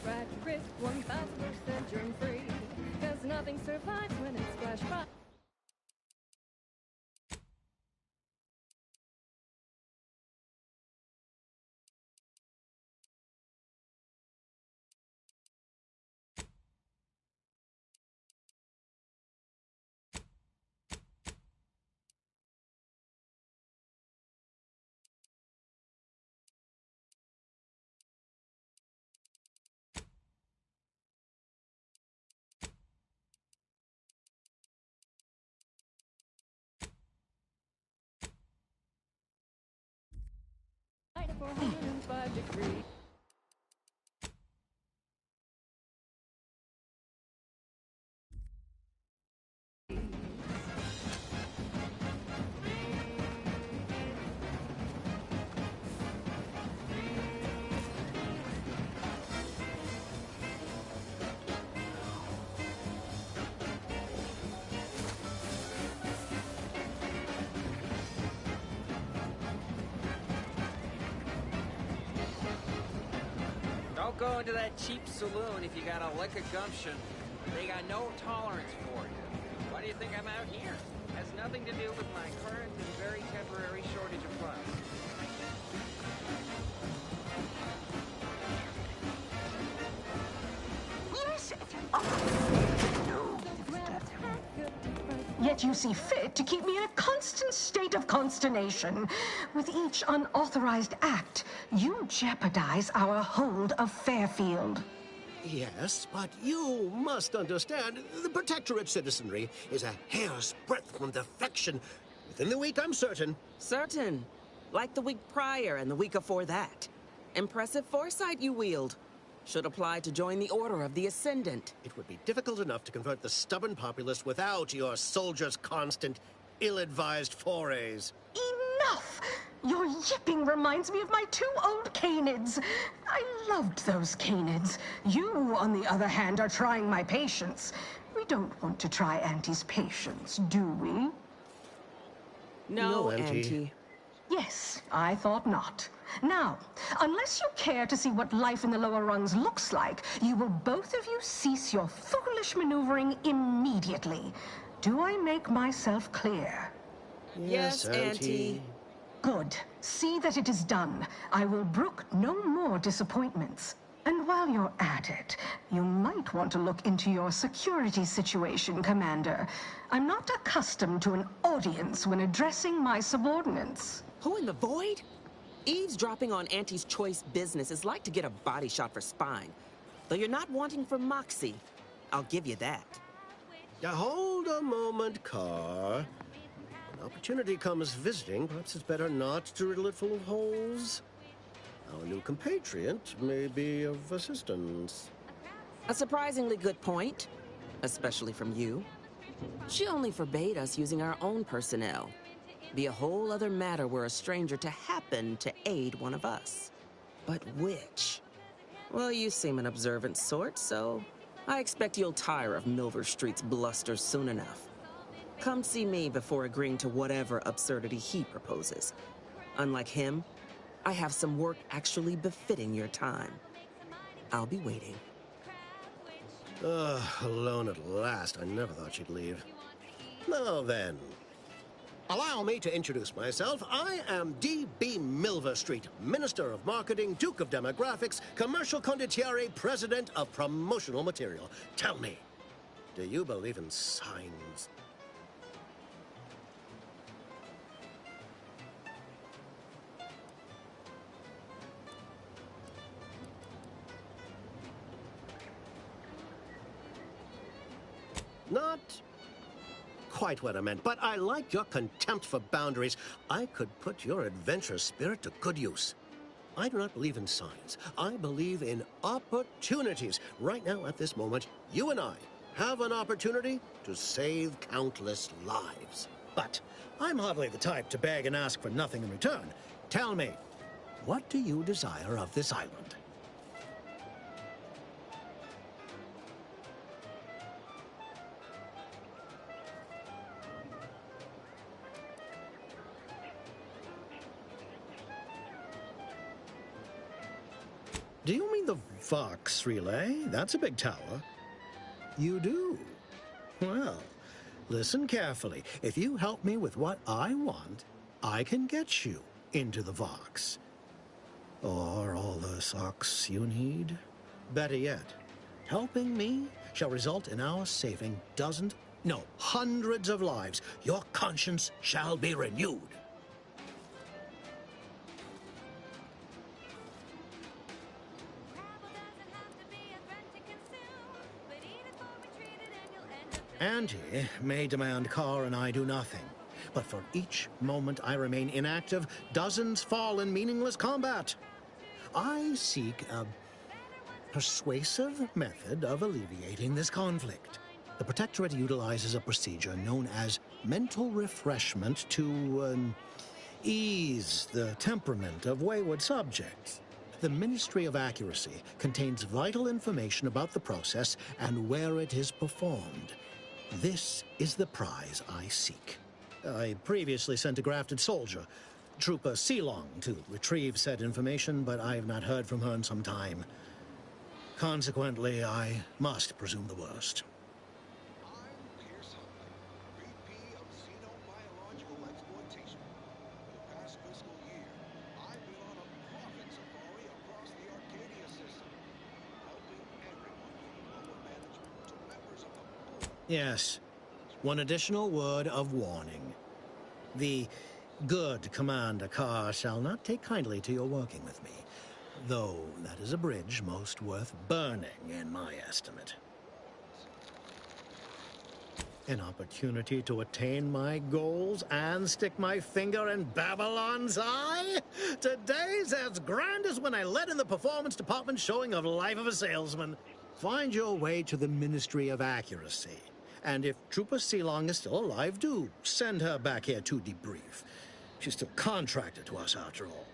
Fried crisp, 1000% germ-free. 'Cause nothing survives when it's flash fried. At 405 degrees.
Don't go into that cheap saloon if you got a lick of gumption. They got no tolerance for you. Why do you think I'm out here? Has nothing to do with my current and very temporary shortage of funds.
Yet you see fit to keep me in a constant state of consternation. With each unauthorized act, you jeopardize our hold of Fairfield.
Yes, but you must understand, the Protectorate citizenry is a hair's breadth from defection. Within the week, I'm certain.
Certain? Like the week prior and the week before that. Impressive foresight you wield. Should apply to join the Order of the Ascendant.
It would be difficult enough to convert the stubborn populace without your soldiers' constant, ill-advised forays.
Enough! Your yipping reminds me of my 2 old canids. I loved those canids. You, on the other hand, are trying my patience. We don't want to try Auntie's patience, do we?
No, Auntie.
Yes, I thought not. Now, unless you care to see what life in the lower rungs looks like, you will both of you cease your foolish maneuvering immediately. Do I make myself clear?
Yes, Auntie.
Good. See that it is done. I will brook no more disappointments. And while you're at it, you might want to look into your security situation, Commander. I'm not accustomed to an audience when addressing my subordinates.
Who in the void? Eavesdropping on Auntie's choice business is like to get a body shot for spine. Though you're not wanting for moxie. I'll give you that.
Now, hold a moment, Carr. When opportunity comes visiting, perhaps it's better not to riddle it full of holes. Our new compatriot may be of assistance.
A surprisingly good point, especially from you. She only forbade us using our own personnel. Be a whole other matter were a stranger to happen to aid one of us. But which? Well, you seem an observant sort, so I expect you'll tire of Milver Street's bluster soon enough. Come see me before agreeing to whatever absurdity he proposes. Unlike him, I have some work actually befitting your time. I'll be waiting.
Alone at last. I never thought she'd leave. Now then, allow me to introduce myself. I am D.B. Milver Street, Minister of Marketing, Duke of Demographics, Commercial Condottiere, President of Promotional Material. Tell me, do you believe in signs? Not quite what I meant, but I like your contempt for boundaries. I could put your adventurous spirit to good use. I do not believe in signs. I believe in opportunities. Right now, at this moment, you and I have an opportunity to save countless lives. But I'm hardly the type to beg and ask for nothing in return. Tell me, what do you desire of this island? Do you mean the Vox Relay? That's a big tower. You do? Well, listen carefully. If you help me with what I want, I can get you into the Vox. Or all the socks you need. Better yet, helping me shall result in our saving dozens, no, hundreds of lives. Your conscience shall be renewed. Auntie may demand Carr and I do nothing, but for each moment I remain inactive, dozens fall in meaningless combat. I seek a persuasive method of alleviating this conflict. The Protectorate utilizes a procedure known as mental refreshment to ease the temperament of wayward subjects. The Ministry of Accuracy contains vital information about the process and where it is performed. This is the prize I seek. I previously sent a grafted soldier, Trooper Sealong, to retrieve said information, but I have not heard from her in some time. Consequently, I must presume the worst. Yes. One additional word of warning. The good Commander Carr shall not take kindly to your working with me, though that is a bridge most worth burning in my estimate. An opportunity to attain my goals and stick my finger in Babylon's eye? Today's as grand as when I led in the performance department showing of Life of a Salesman. Find your way to the Ministry of Accuracy. And if Trooper Sealong is still alive, do send her back here to debrief. She's still contracted to us, after all.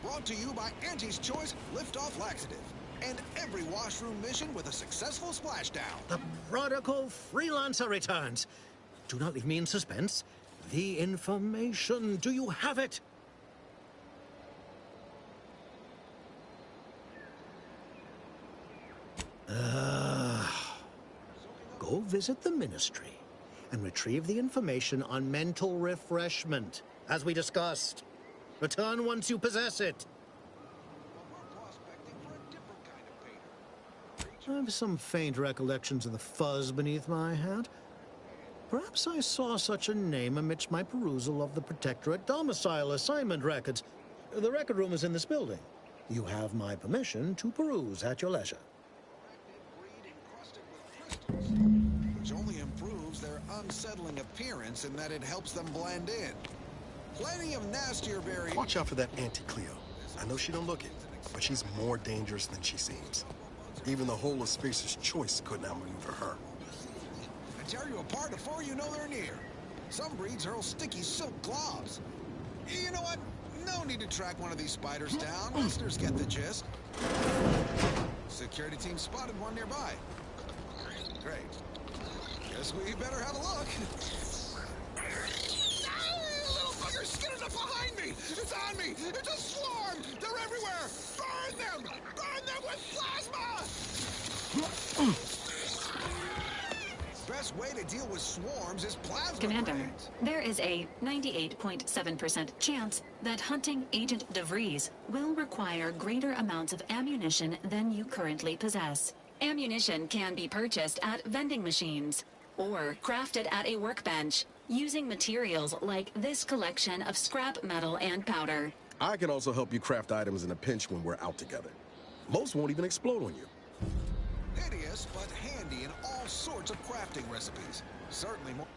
Brought to you by Auntie's Choice Liftoff Laxative. And every washroom mission with a successful splashdown.
The prodigal freelancer returns. Do not leave me in suspense. The information, do you have it? Go visit the Ministry and retrieve the information on mental refreshment, as we discussed. Return once you possess it. I have some faint recollections of the fuzz beneath my hat. Perhaps I saw such a name amidst my perusal of the Protectorate domicile assignment records. The record room is in this building. You have my permission to peruse at your leisure.
Which only improves their unsettling appearance in that it helps them blend in. Plenty of nastier variants.
Watch out for that Auntie Cleo. I know she don't look it, but she's more dangerous than she seems. Even the whole of Spacer's Choice couldn't outmaneuver her.
I tear you apart before you know they're near. Some breeds hurl sticky silk gloves. You know what? No need to track one of these spiders down. Listeners get the gist. Security team spotted one nearby. Great. Guess we better have a look. Little fuckers, skitters up behind me! It's on me! It's a swarm! They're everywhere! Burn them! Burn them with plasma! Best way to deal with swarms is plasma.
Commander,
grenades.
there is a 98.7% chance that hunting Agent DeVries will require greater amounts of ammunition than you currently possess. Ammunition can be purchased at vending machines or crafted at a workbench using materials like this collection of scrap metal and powder.
I can also help you craft items in a pinch when we're out together. Most won't even explode on you.
Hideous, but handy in all sorts of crafting recipes. Certainly more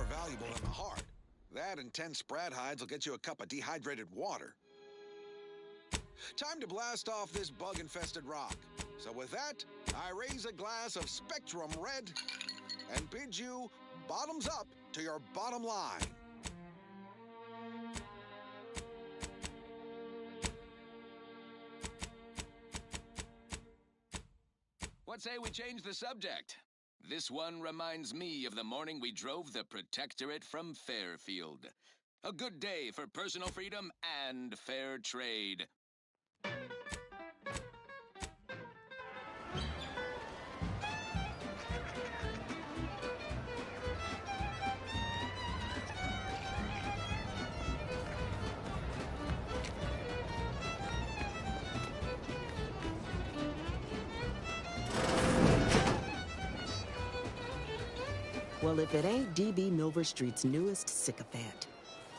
valuable than the heart. That and 10 sprat hides will get you a cup of dehydrated water. Time to blast off this bug-infested rock. So with that, I raise a glass of Spectrum Red and bid you bottoms up to your bottom line.
What say we change the subject? This one reminds me of the morning we drove the Protectorate from Fairfield. A good day for personal freedom and fair trade.
Well, if it ain't D.B. Milver Street's newest sycophant.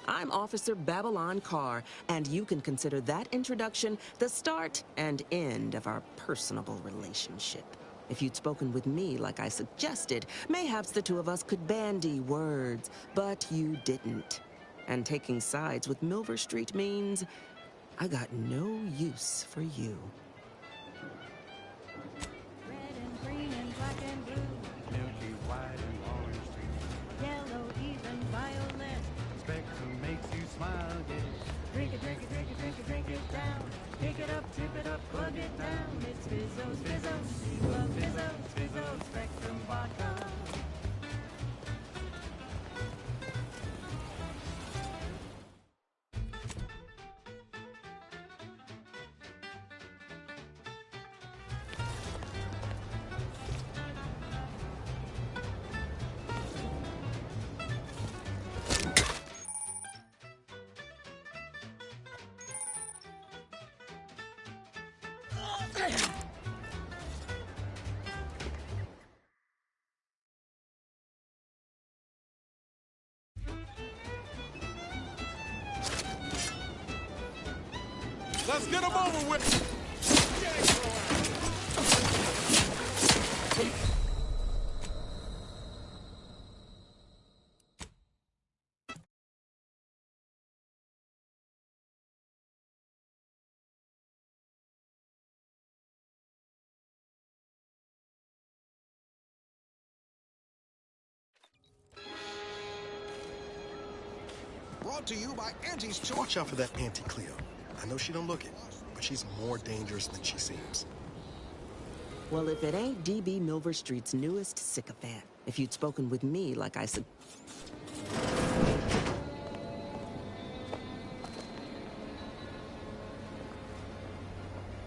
I'm Officer Babylon Carr, and you can consider that introduction the start and end of our personable relationship. If you'd spoken with me like I suggested, mayhaps the two of us could bandy words, but you didn't. And taking sides with Milver Street means I got no use for you.
Red and green and black and blue,
Milky white and orange too.
yellow, even violet.
Spectrum makes you smile, yes.
Drink it, drink it, drink it, drink it, drink it down. Pick it up, tip it up, plug it down. It's Fizzos, Fizzos, we love Fizzos, Fizzos, Spectrum Vodka.
Let's get them over with.
Brought to you by Auntie's Choice.
Watch out for that Auntie Cleo. I know she don't look it, but she's more dangerous than she seems.
Well, if it ain't D.B. Milver Street's newest sycophant. If you'd spoken with me like I said.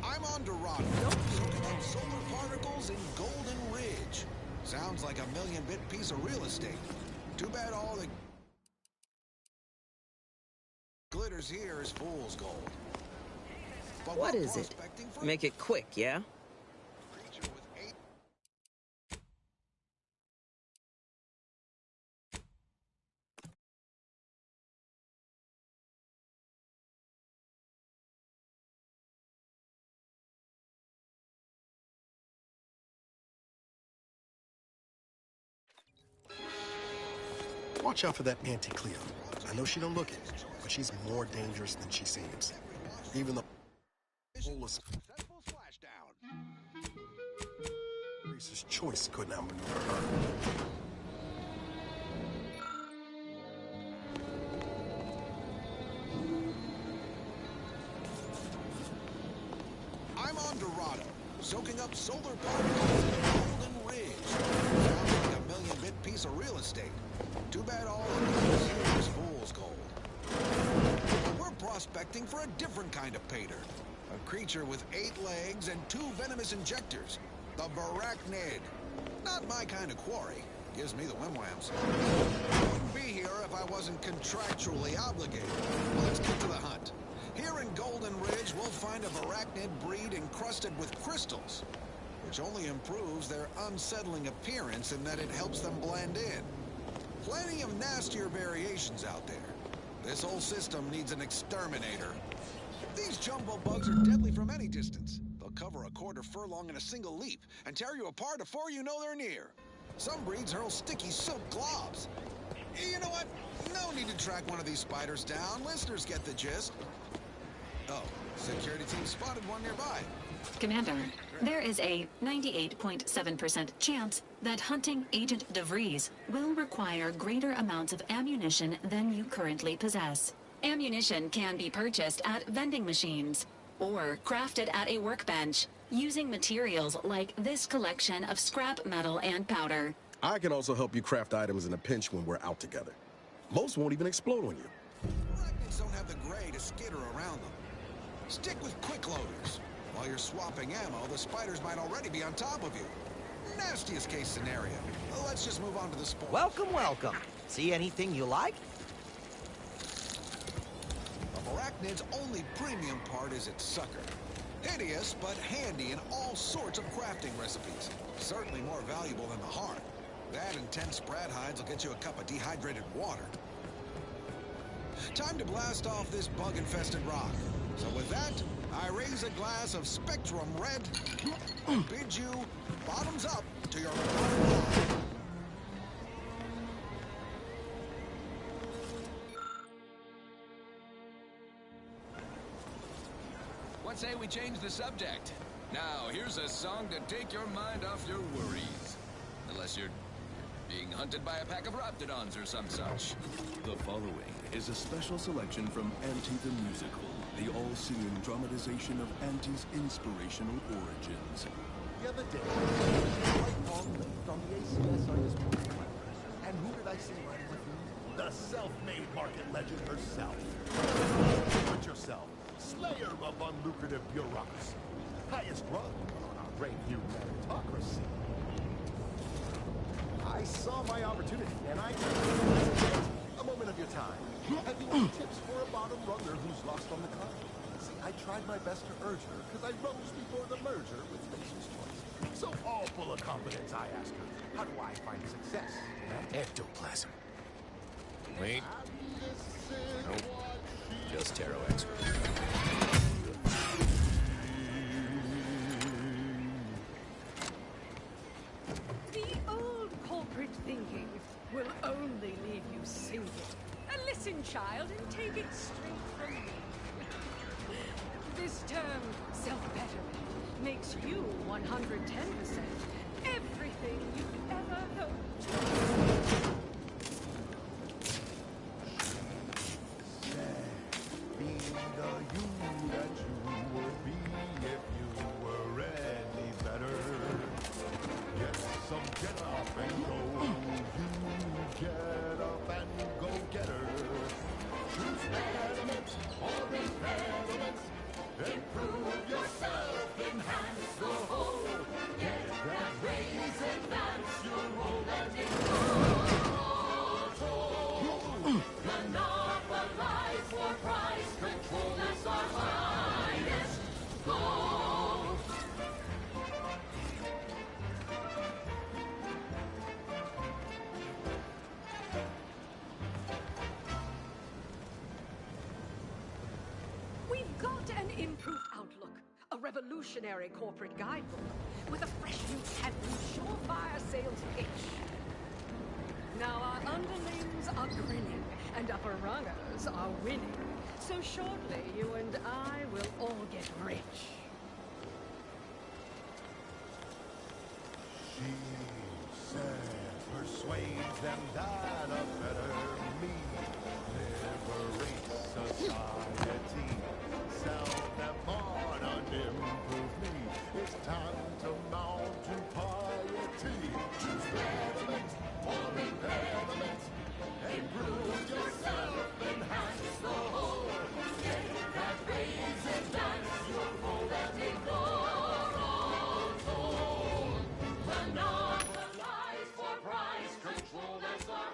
I'm on Dorado, soaking up solar particles in Golden Ridge. Sounds like a million-bit piece of real estate. Too bad all the glitters here is fool's gold. But
What is it? Make it quick, yeah?
Watch out for that Auntie Cleo. I know she don't look it, but she's more dangerous than she seems. Even though Reese's Choice couldn't outmaneuver her.
I'm on Dorado, soaking up solar particles in Golden Ridge. Sounds like a million-bit piece of real estate. Too bad all the glitters here is fool's gold. But we're prospecting for a different kind of pater. A creature with 8 legs and 2 venomous injectors. The Barachnid. Not my kind of quarry. Gives me the wham-whams. I wouldn't be here if I wasn't contractually obligated. Let's get to the hunt. Here in Golden Ridge, we'll find a Barachnid breed encrusted with crystals, which only improves their unsettling appearance in that it helps them blend in. Plenty of nastier variations out there. This whole system needs an exterminator. These jumbo bugs are deadly from any distance. They'll cover a quarter furlong in a single leap and tear you apart before you know they're near. Some breeds hurl sticky silk globs. You know what? No need to track one of these spiders down. Listeners get the gist. Oh, security team spotted one nearby.
Commander, there is a 98.7% chance that hunting Agent DeVries will require greater amounts of ammunition than you currently possess. Ammunition can be purchased at vending machines or crafted at a workbench using materials like this collection of scrap metal and powder.
I can also help you craft items in a pinch when we're out together. Most won't even explode on you.
Arachnids don't have the gray to skitter around them. Stick with quick loaders. While you're swapping ammo, the spiders might already be on top of you. Nastiest case scenario. Let's just move on to the spores.
Welcome, welcome. See anything you like?
Of Arachnid's only premium part is its sucker. Hideous, but handy in all sorts of crafting recipes. Certainly more valuable than the heart. That and 10 sprat hides will get you a cup of dehydrated water. Time to blast off this bug-infested rock. So with that, I raise a glass of Spectrum Red and bid you bottoms up to your
What say we change the subject? Now, here's a song to take your mind off your worries. Unless you're being hunted by a pack of Raptidons or some such.
The following is a special selection from Anti the Musical, the all-singing dramatization of Anti's inspirational origins.
The other day, right long left on the ACS on his motorcycle. And who did I see riding with me? The self-made market legend herself. Put yourself, slayer of unlucrative bureaucracy. Highest rung on our great new meritocracy. I saw my opportunity, and I took it. A moment of your time. Have you any tips for a bottom runner who's lost on the climb? See, I tried my best to urge her, because I rose before the merger with Racer's Choice. So all full of confidence, I asked her, how do I find success?
Ectoplasm. Wait. Nope. Just Tarot Expert.
The old corporate thinking will only leave you single. Listen, child, and take it straight from me. This term, self-betterment, makes you 110% everything you've ever hoped to be.
Be the you that you would be if you were any better. Get up and go. You get up and go get her. Choose betterment or impediment. Improve yourself, enhance the whole. Get that raise, advance your role and immortal. Monopolize for price control, that's our highest goal.
We've got an improved outlook, a revolutionary corporate guidebook with a fresh new pattern, surefire sales pitch. Now our underlings are grinning and upper rungers are winning. So shortly, you and I will all get rich.
She said, persuades them that a better me liberates society. Sell them on an improved me. It's time to mount to piety. Choose betterment or impediment. Improve yourself, enhance the whole. Take that raise, advance your role and ignore all told. Monopolize for price control, that's our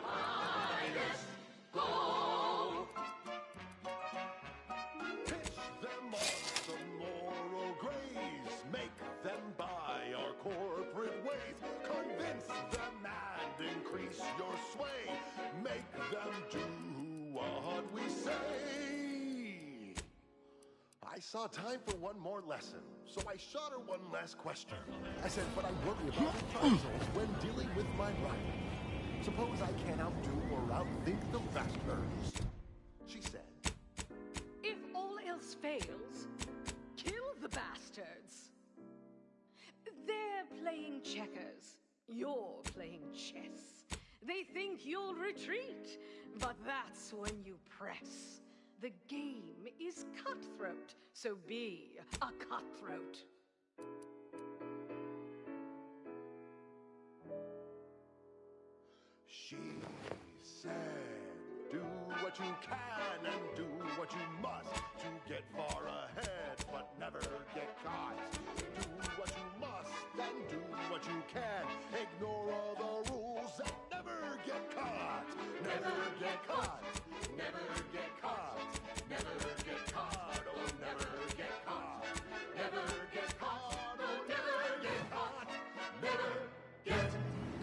saw time for one more lesson, so I shot her one last question. I said, but I worry about reprisals when dealing with my rival. Suppose I can't outdo or outthink the bastards. She said,
If all else fails, kill the bastards. They're playing checkers. You're playing chess. They think you'll retreat, but that's when you press. The game is cutthroat, so be a cutthroat.
she said, do what you can and do what you must to get far ahead, but never get caught. Do what you must and do what you can. Ignore all the rules and never get caught. Never get caught. Never get caught. Never get caught. Oh, never get caught. Never get caught. Oh, never get caught. Never get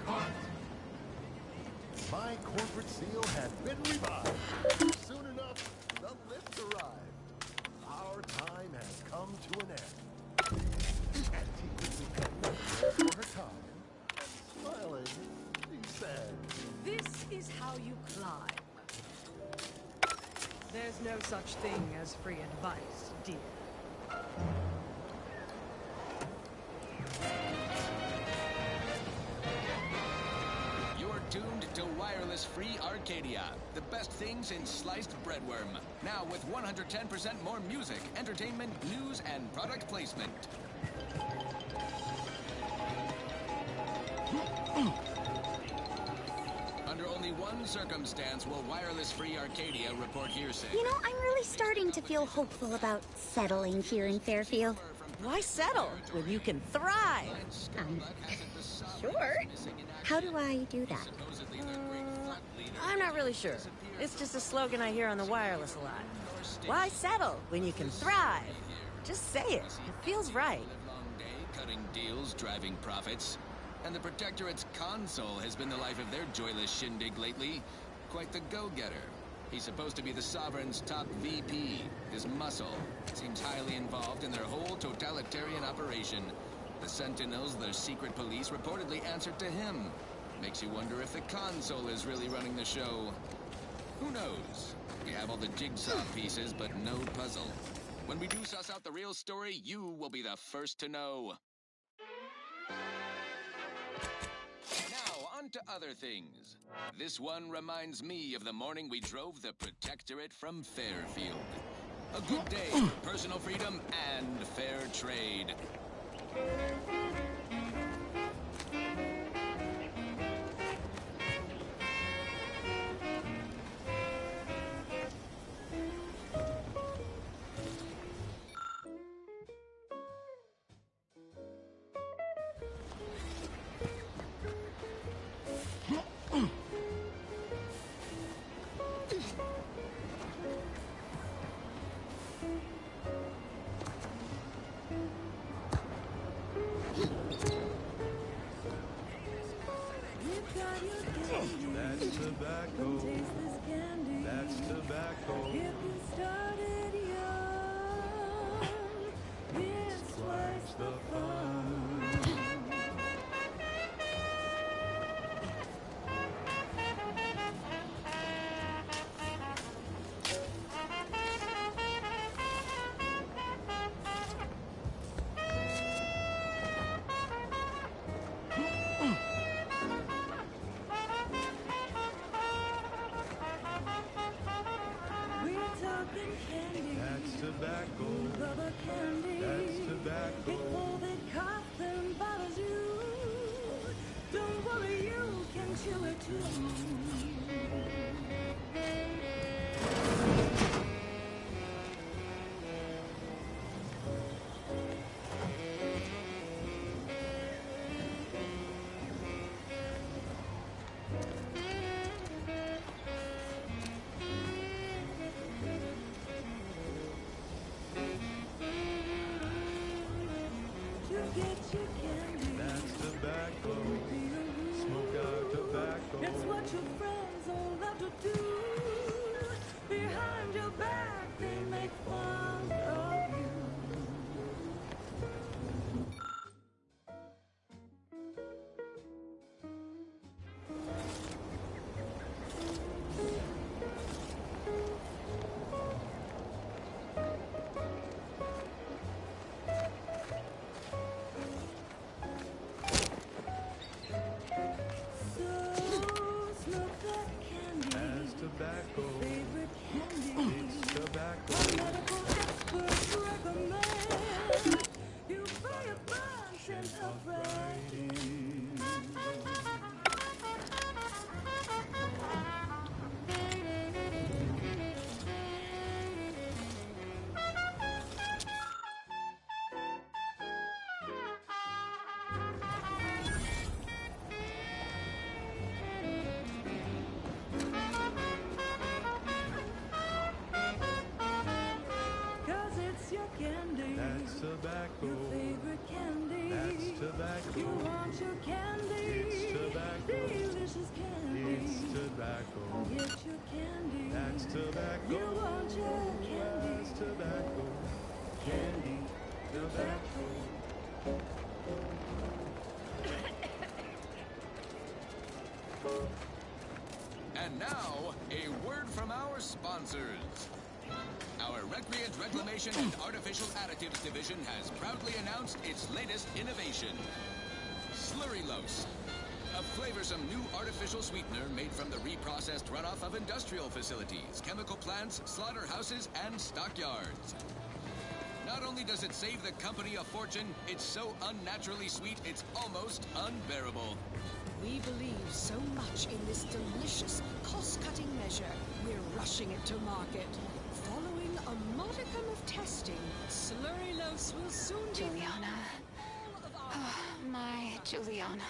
caught. My corporate seal had been revived. Soon enough, the lift arrived. Our time has come to an end. Auntie was becoming for her time, and smiling, she said,
This is how you climb. There's no such thing as free advice, dear.
You're tuned to Wireless Free Arcadia, the best things in sliced breadworm. Now with 110% more music, entertainment, news, and product placement. Under only one circumstance will Wireless Free Arcadia report hearsay.
You know, I'm really starting to feel hopeful about settling here in Fairfield.
Why settle when you can thrive?
Sure. How do I do that?
I'm not really sure. It's just a slogan I hear on the wireless a lot. Why settle when you can thrive? Just say it. It feels right.
Cutting deals, driving profits. And the Protectorate's console has been the life of their joyless shindig lately. Quite the go-getter. He's supposed to be the Sovereign's top VP. His muscle seems highly involved in their whole totalitarian operation. The Sentinels, their secret police, reportedly answered to him. Makes you wonder if the console is really running the show. Who knows? We have all the jigsaw pieces, but no puzzle. When we do suss out the real story, you will be the first to know. Now, on to other things. This one reminds me of the morning we drove the Protectorate from Fairfield. A good day for personal freedom and fair trade.
That's tobacco. That's tobacco.
If you started young, it's twice the fun.
That's tobacco.
Rubber candy.
That's tobacco.
If all that coughs and bothers you, don't worry, you can chew it too.
That's tobacco. Smoke out tobacco.
It's what your friends all love to do. Behind your back, they make fun of you.
tobacco.
Favorite candy.
It's tobacco.
Medical experts recommend you buy a bunch and upright. Cause it's your candy.
That's tobacco.
Your favorite candy.
That's tobacco.
You want your candy.
It's tobacco.
Delicious candy.
It's tobacco.
Get your candy.
That's tobacco.
You want your candy.
That's tobacco. Candy. Tobacco.
And now, a word from our sponsors. Our Recreant Reclamation and Artificial Additives Division has proudly announced its latest innovation, Slurrylose, a flavorsome new artificial sweetener made from the reprocessed runoff of industrial facilities, chemical plants, slaughterhouses, and stockyards. Not only does it save the company a fortune, it's so unnaturally sweet it's almost unbearable.
We believe so much in this delicious, cost-cutting measure, we're rushing it to market. Following a modicum of testing, Slurrylose will soon be...
Juliana. Oh, my Juliana.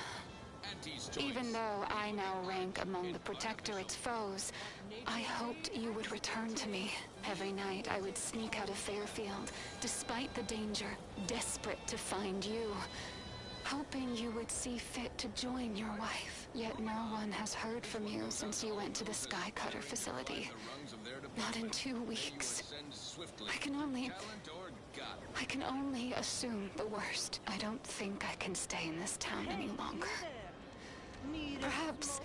Even though I now rank among the Protectorate's foes, I hoped you would return to me. Every night I would sneak out of Fairfield, despite the danger, desperate to find you. Hoping you would see fit to join your wife. Yet no one has heard from you since you went to the Skycutter facility. Not in 2 weeks. I can only assume the worst. I don't think I can stay in this town any longer. Perhaps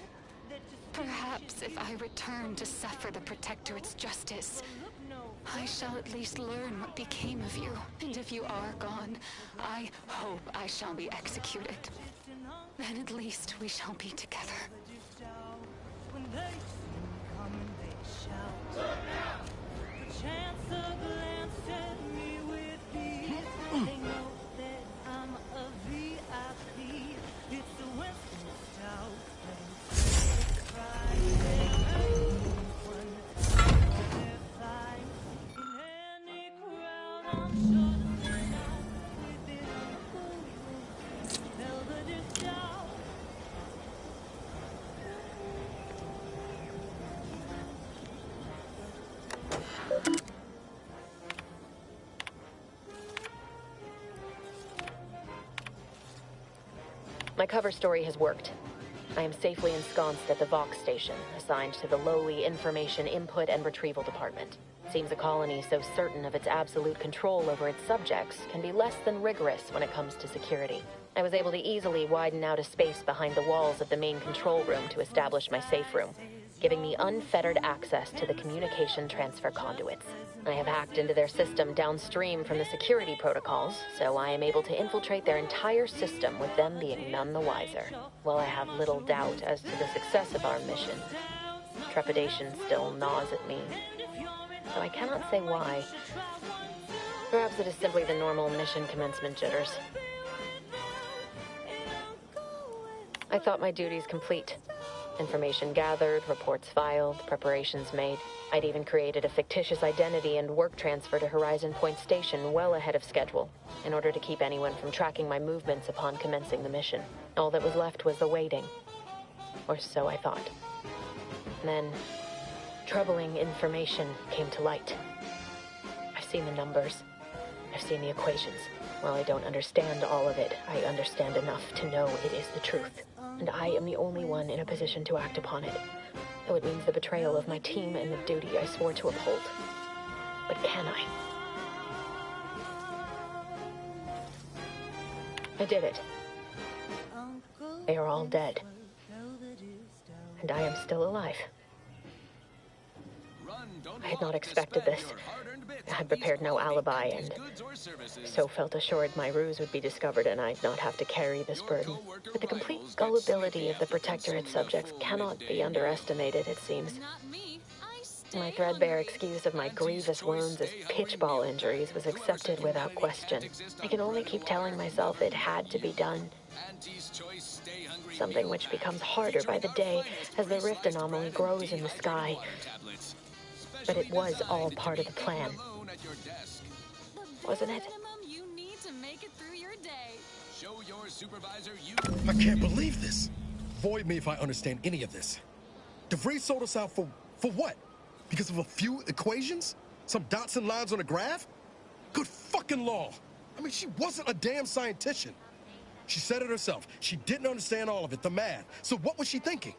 if I return to suffer the Protectorate's justice, I shall at least learn what became of you. And if you are gone, I hope I shall be executed. Then at least we shall be together.
When they come and they shout, the chance of glance at me with peace. They know that I'm a VIP. It's the Winston Stout. It's Friday. They're fine in any crowd. I'm sure that they know we've been fooling. Tell the discount.
My cover story has worked. I am safely ensconced at the Vox station, assigned to the lowly Information Input and Retrieval Department. Seems a colony so certain of its absolute control over its subjects can be less than rigorous when it comes to security. I was able to easily widen out a space behind the walls of the main control room to establish my safe room, giving me unfettered access to the communication transfer conduits. I have hacked into their system downstream from the security protocols, so I am able to infiltrate their entire system with them being none the wiser. While I have little doubt as to the success of our mission, trepidation still gnaws at me, so I cannot say why. Perhaps it is simply the normal mission commencement jitters. I thought my duties complete. Information gathered, reports filed, preparations made. I'd even created a fictitious identity and work transfer to Horizon Point Station well ahead of schedule, in order to keep anyone from tracking my movements upon commencing the mission. All that was left was the waiting. Or so I thought. Then, troubling information came to light. I've seen the numbers. I've seen the equations. While I don't understand all of it, I understand enough to know it is the truth. And I am the only one in a position to act upon it, though it means the betrayal of my team and the duty I swore to uphold. But can I? I did it. They are all dead. And I am still alive. I had not expected this. I prepared no alibi and so felt assured my ruse would be discovered and I'd not have to carry this burden. But the complete gullibility of the Protectorate subjects cannot be underestimated, it seems. My threadbare excuse of my grievous wounds as pitchball injuries was accepted without question. I can only keep telling myself it had to be done. Something which becomes harder by the day as the rift anomaly grows in the sky. But it was all part of the plan. Wasn't it?
I can't believe this. Void me if I understand any of this. DeVries sold us out for what? Because of a few equations? Some dots and lines on a graph? Good fucking law. I mean, she wasn't a damn scientist. She said it herself. She didn't understand all of it, the math. So what was she thinking?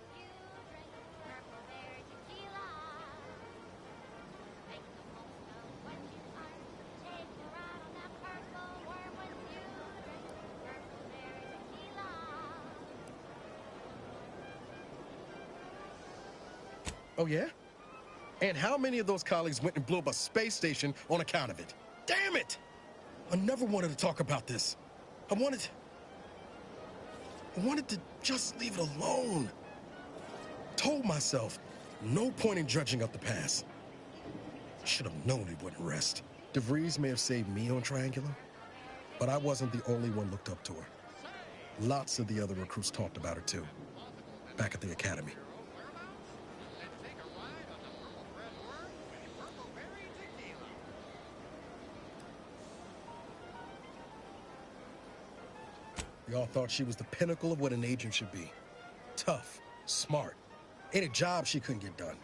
Oh, yeah? And how many of those colleagues went and blew up a space station on account of it? Damn it! I never wanted to talk about this. I wanted to just leave it alone. Told myself, no point in dredging up the past. Should have known it wouldn't rest. DeVries may have saved me on Triangular, but I wasn't the only one looked up to her. Lots of the other recruits talked about her too, back at the academy. We all thought she was the pinnacle of what an agent should be. Tough, smart, ain't a job she couldn't get done.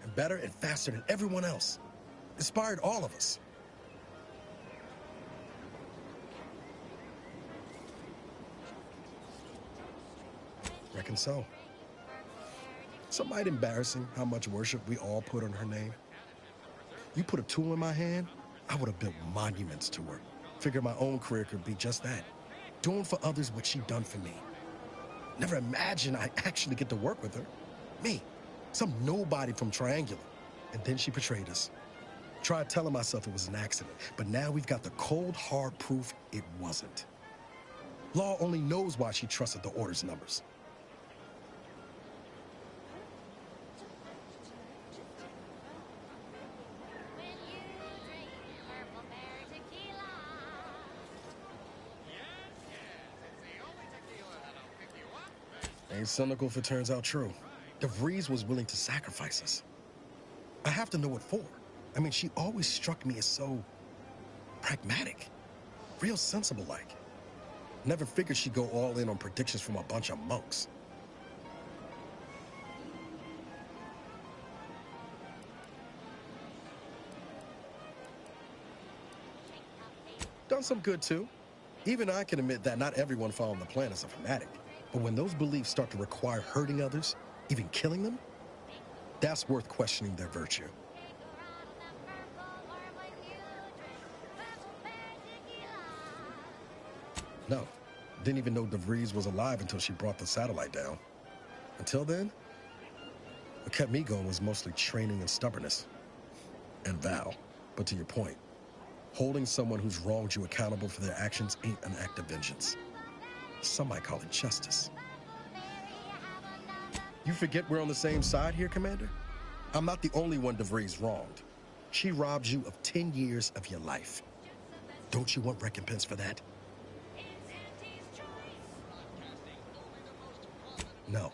And better and faster than everyone else. Inspired all of us. Reckon so. Some might embarrassing how much worship we all put on her name. You put a tool in my hand, I would have built monuments to her. Figured my own career could be just that. Doing for others what she done for me. Never imagined I'd actually get to work with her. Me, some nobody from Triangular. And then she betrayed us. Tried telling myself it was an accident, but now we've got the cold, hard proof it wasn't. Law only knows why she trusted the Order's numbers. Ain't cynical if it turns out true. DeVries was willing to sacrifice us. I have to know what for. I mean, she always struck me as so pragmatic, real sensible-like. Never figured she'd go all in on predictions from a bunch of monks. Done some good, too. Even I can admit that not everyone following the plan is a fanatic. But when those beliefs start to require hurting others, even killing them, that's worth questioning their virtue. No, didn't even know DeVries was alive until she brought the satellite down. Until then, what kept me going was mostly training and stubbornness. And Val. But to your point, holding someone who's wronged you accountable for their actions ain't an act of vengeance. Some might call it justice. You forget we're on the same side here, Commander? I'm not the only one DeVries wronged. She robbed you of 10 years of your life. Don't you want recompense for that? No.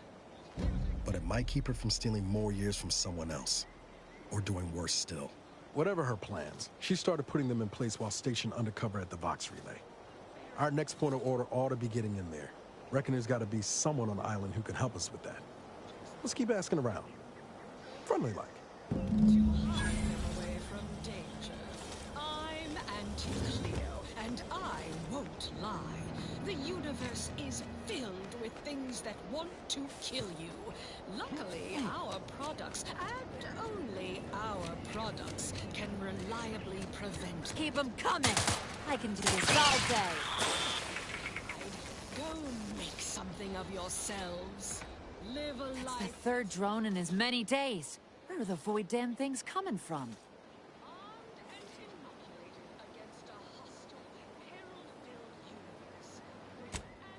But it might keep her from stealing more years from someone else. Or doing worse still.
Whatever her plans, she started putting them in place while stationed undercover at the Vox Relay. Our next point of order ought to be getting in there. Reckon there's got to be someone on the island who can help us with that. Let's keep asking around. Friendly-like.
To hide them away from danger. I'm Anti-Cleo, and I won't lie. The universe is filled with things that want to kill you. Luckily, our products, and only our products, can reliably prevent...
Keep them coming! I can do this all day!
Go make something of yourselves. Live a
That's
life...
the third drone in as many days. Where are the void damn things coming from?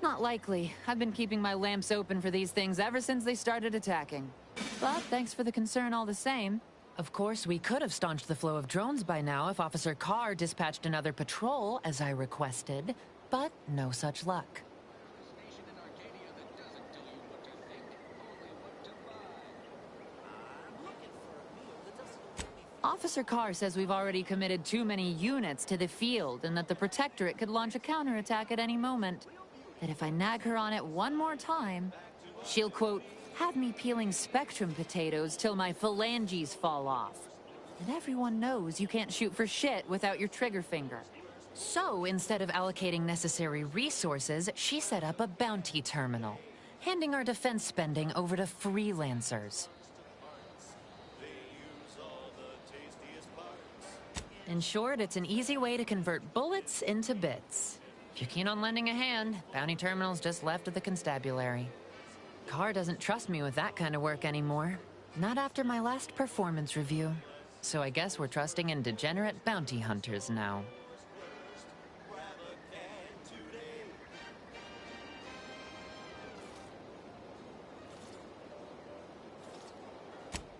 Not likely. I've been keeping my lamps open for these things ever since they started attacking. But thanks for the concern all the same. Of course, we could have staunched the flow of drones by now if Officer Carr dispatched another patrol, as I requested. But no such luck. Officer Carr says we've already committed too many units to the field and that the Protectorate could launch a counterattack at any moment. That if I nag her on it one more time, she'll, quote, have me peeling Spectrum potatoes till my phalanges fall off. And everyone knows you can't shoot for shit without your trigger finger. So instead of allocating necessary resources, she set up a bounty terminal, handing our defense spending over to freelancers. In short, it's an easy way to convert bullets into bits. If you're keen on lending a hand, bounty terminal's just left of the constabulary. Carr doesn't trust me with that kind of work anymore. Not after my last performance review. So I guess we're trusting in degenerate bounty hunters now.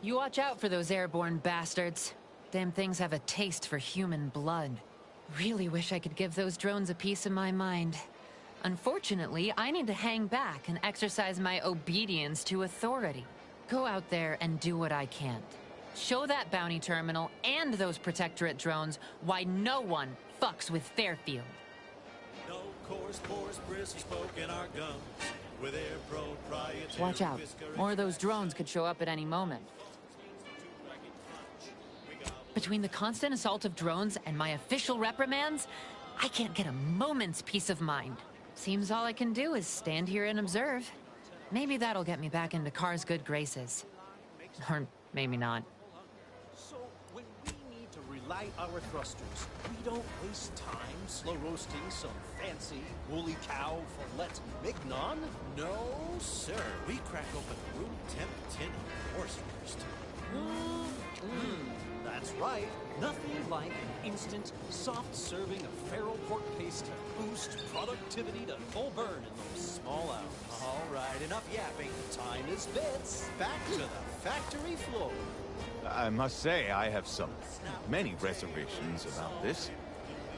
You watch out for those airborne bastards. Damn things have a taste for human blood. Really wish I could give those drones a piece of my mind. Unfortunately, I need to hang back and exercise my obedience to authority. Go out there and do what I can't. Show that bounty terminal and those Protectorate drones why no one fucks with Fairfield.
No coarse pores bristle spoke in our gums with their proprietary.
Watch out. More of those drones could show up at any moment. Between the constant assault of drones and my official reprimands, I can't get a moment's peace of mind. Seems all I can do is stand here and observe. Maybe that'll get me back into Carr's good graces. Or maybe not.
So, when we need to relight our thrusters, we don't waste time slow roasting some fancy woolly cow for let's mignon? No, sir. We crack open a room temp tin of horse first. That's right. Nothing like an instant, soft serving of feral pork paste to boost productivity to full burn in those small hours. All right, enough yapping. Time is bits. Back to the factory floor.
I must say, I have many reservations about this.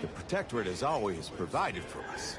The Protectorate has always provided for us.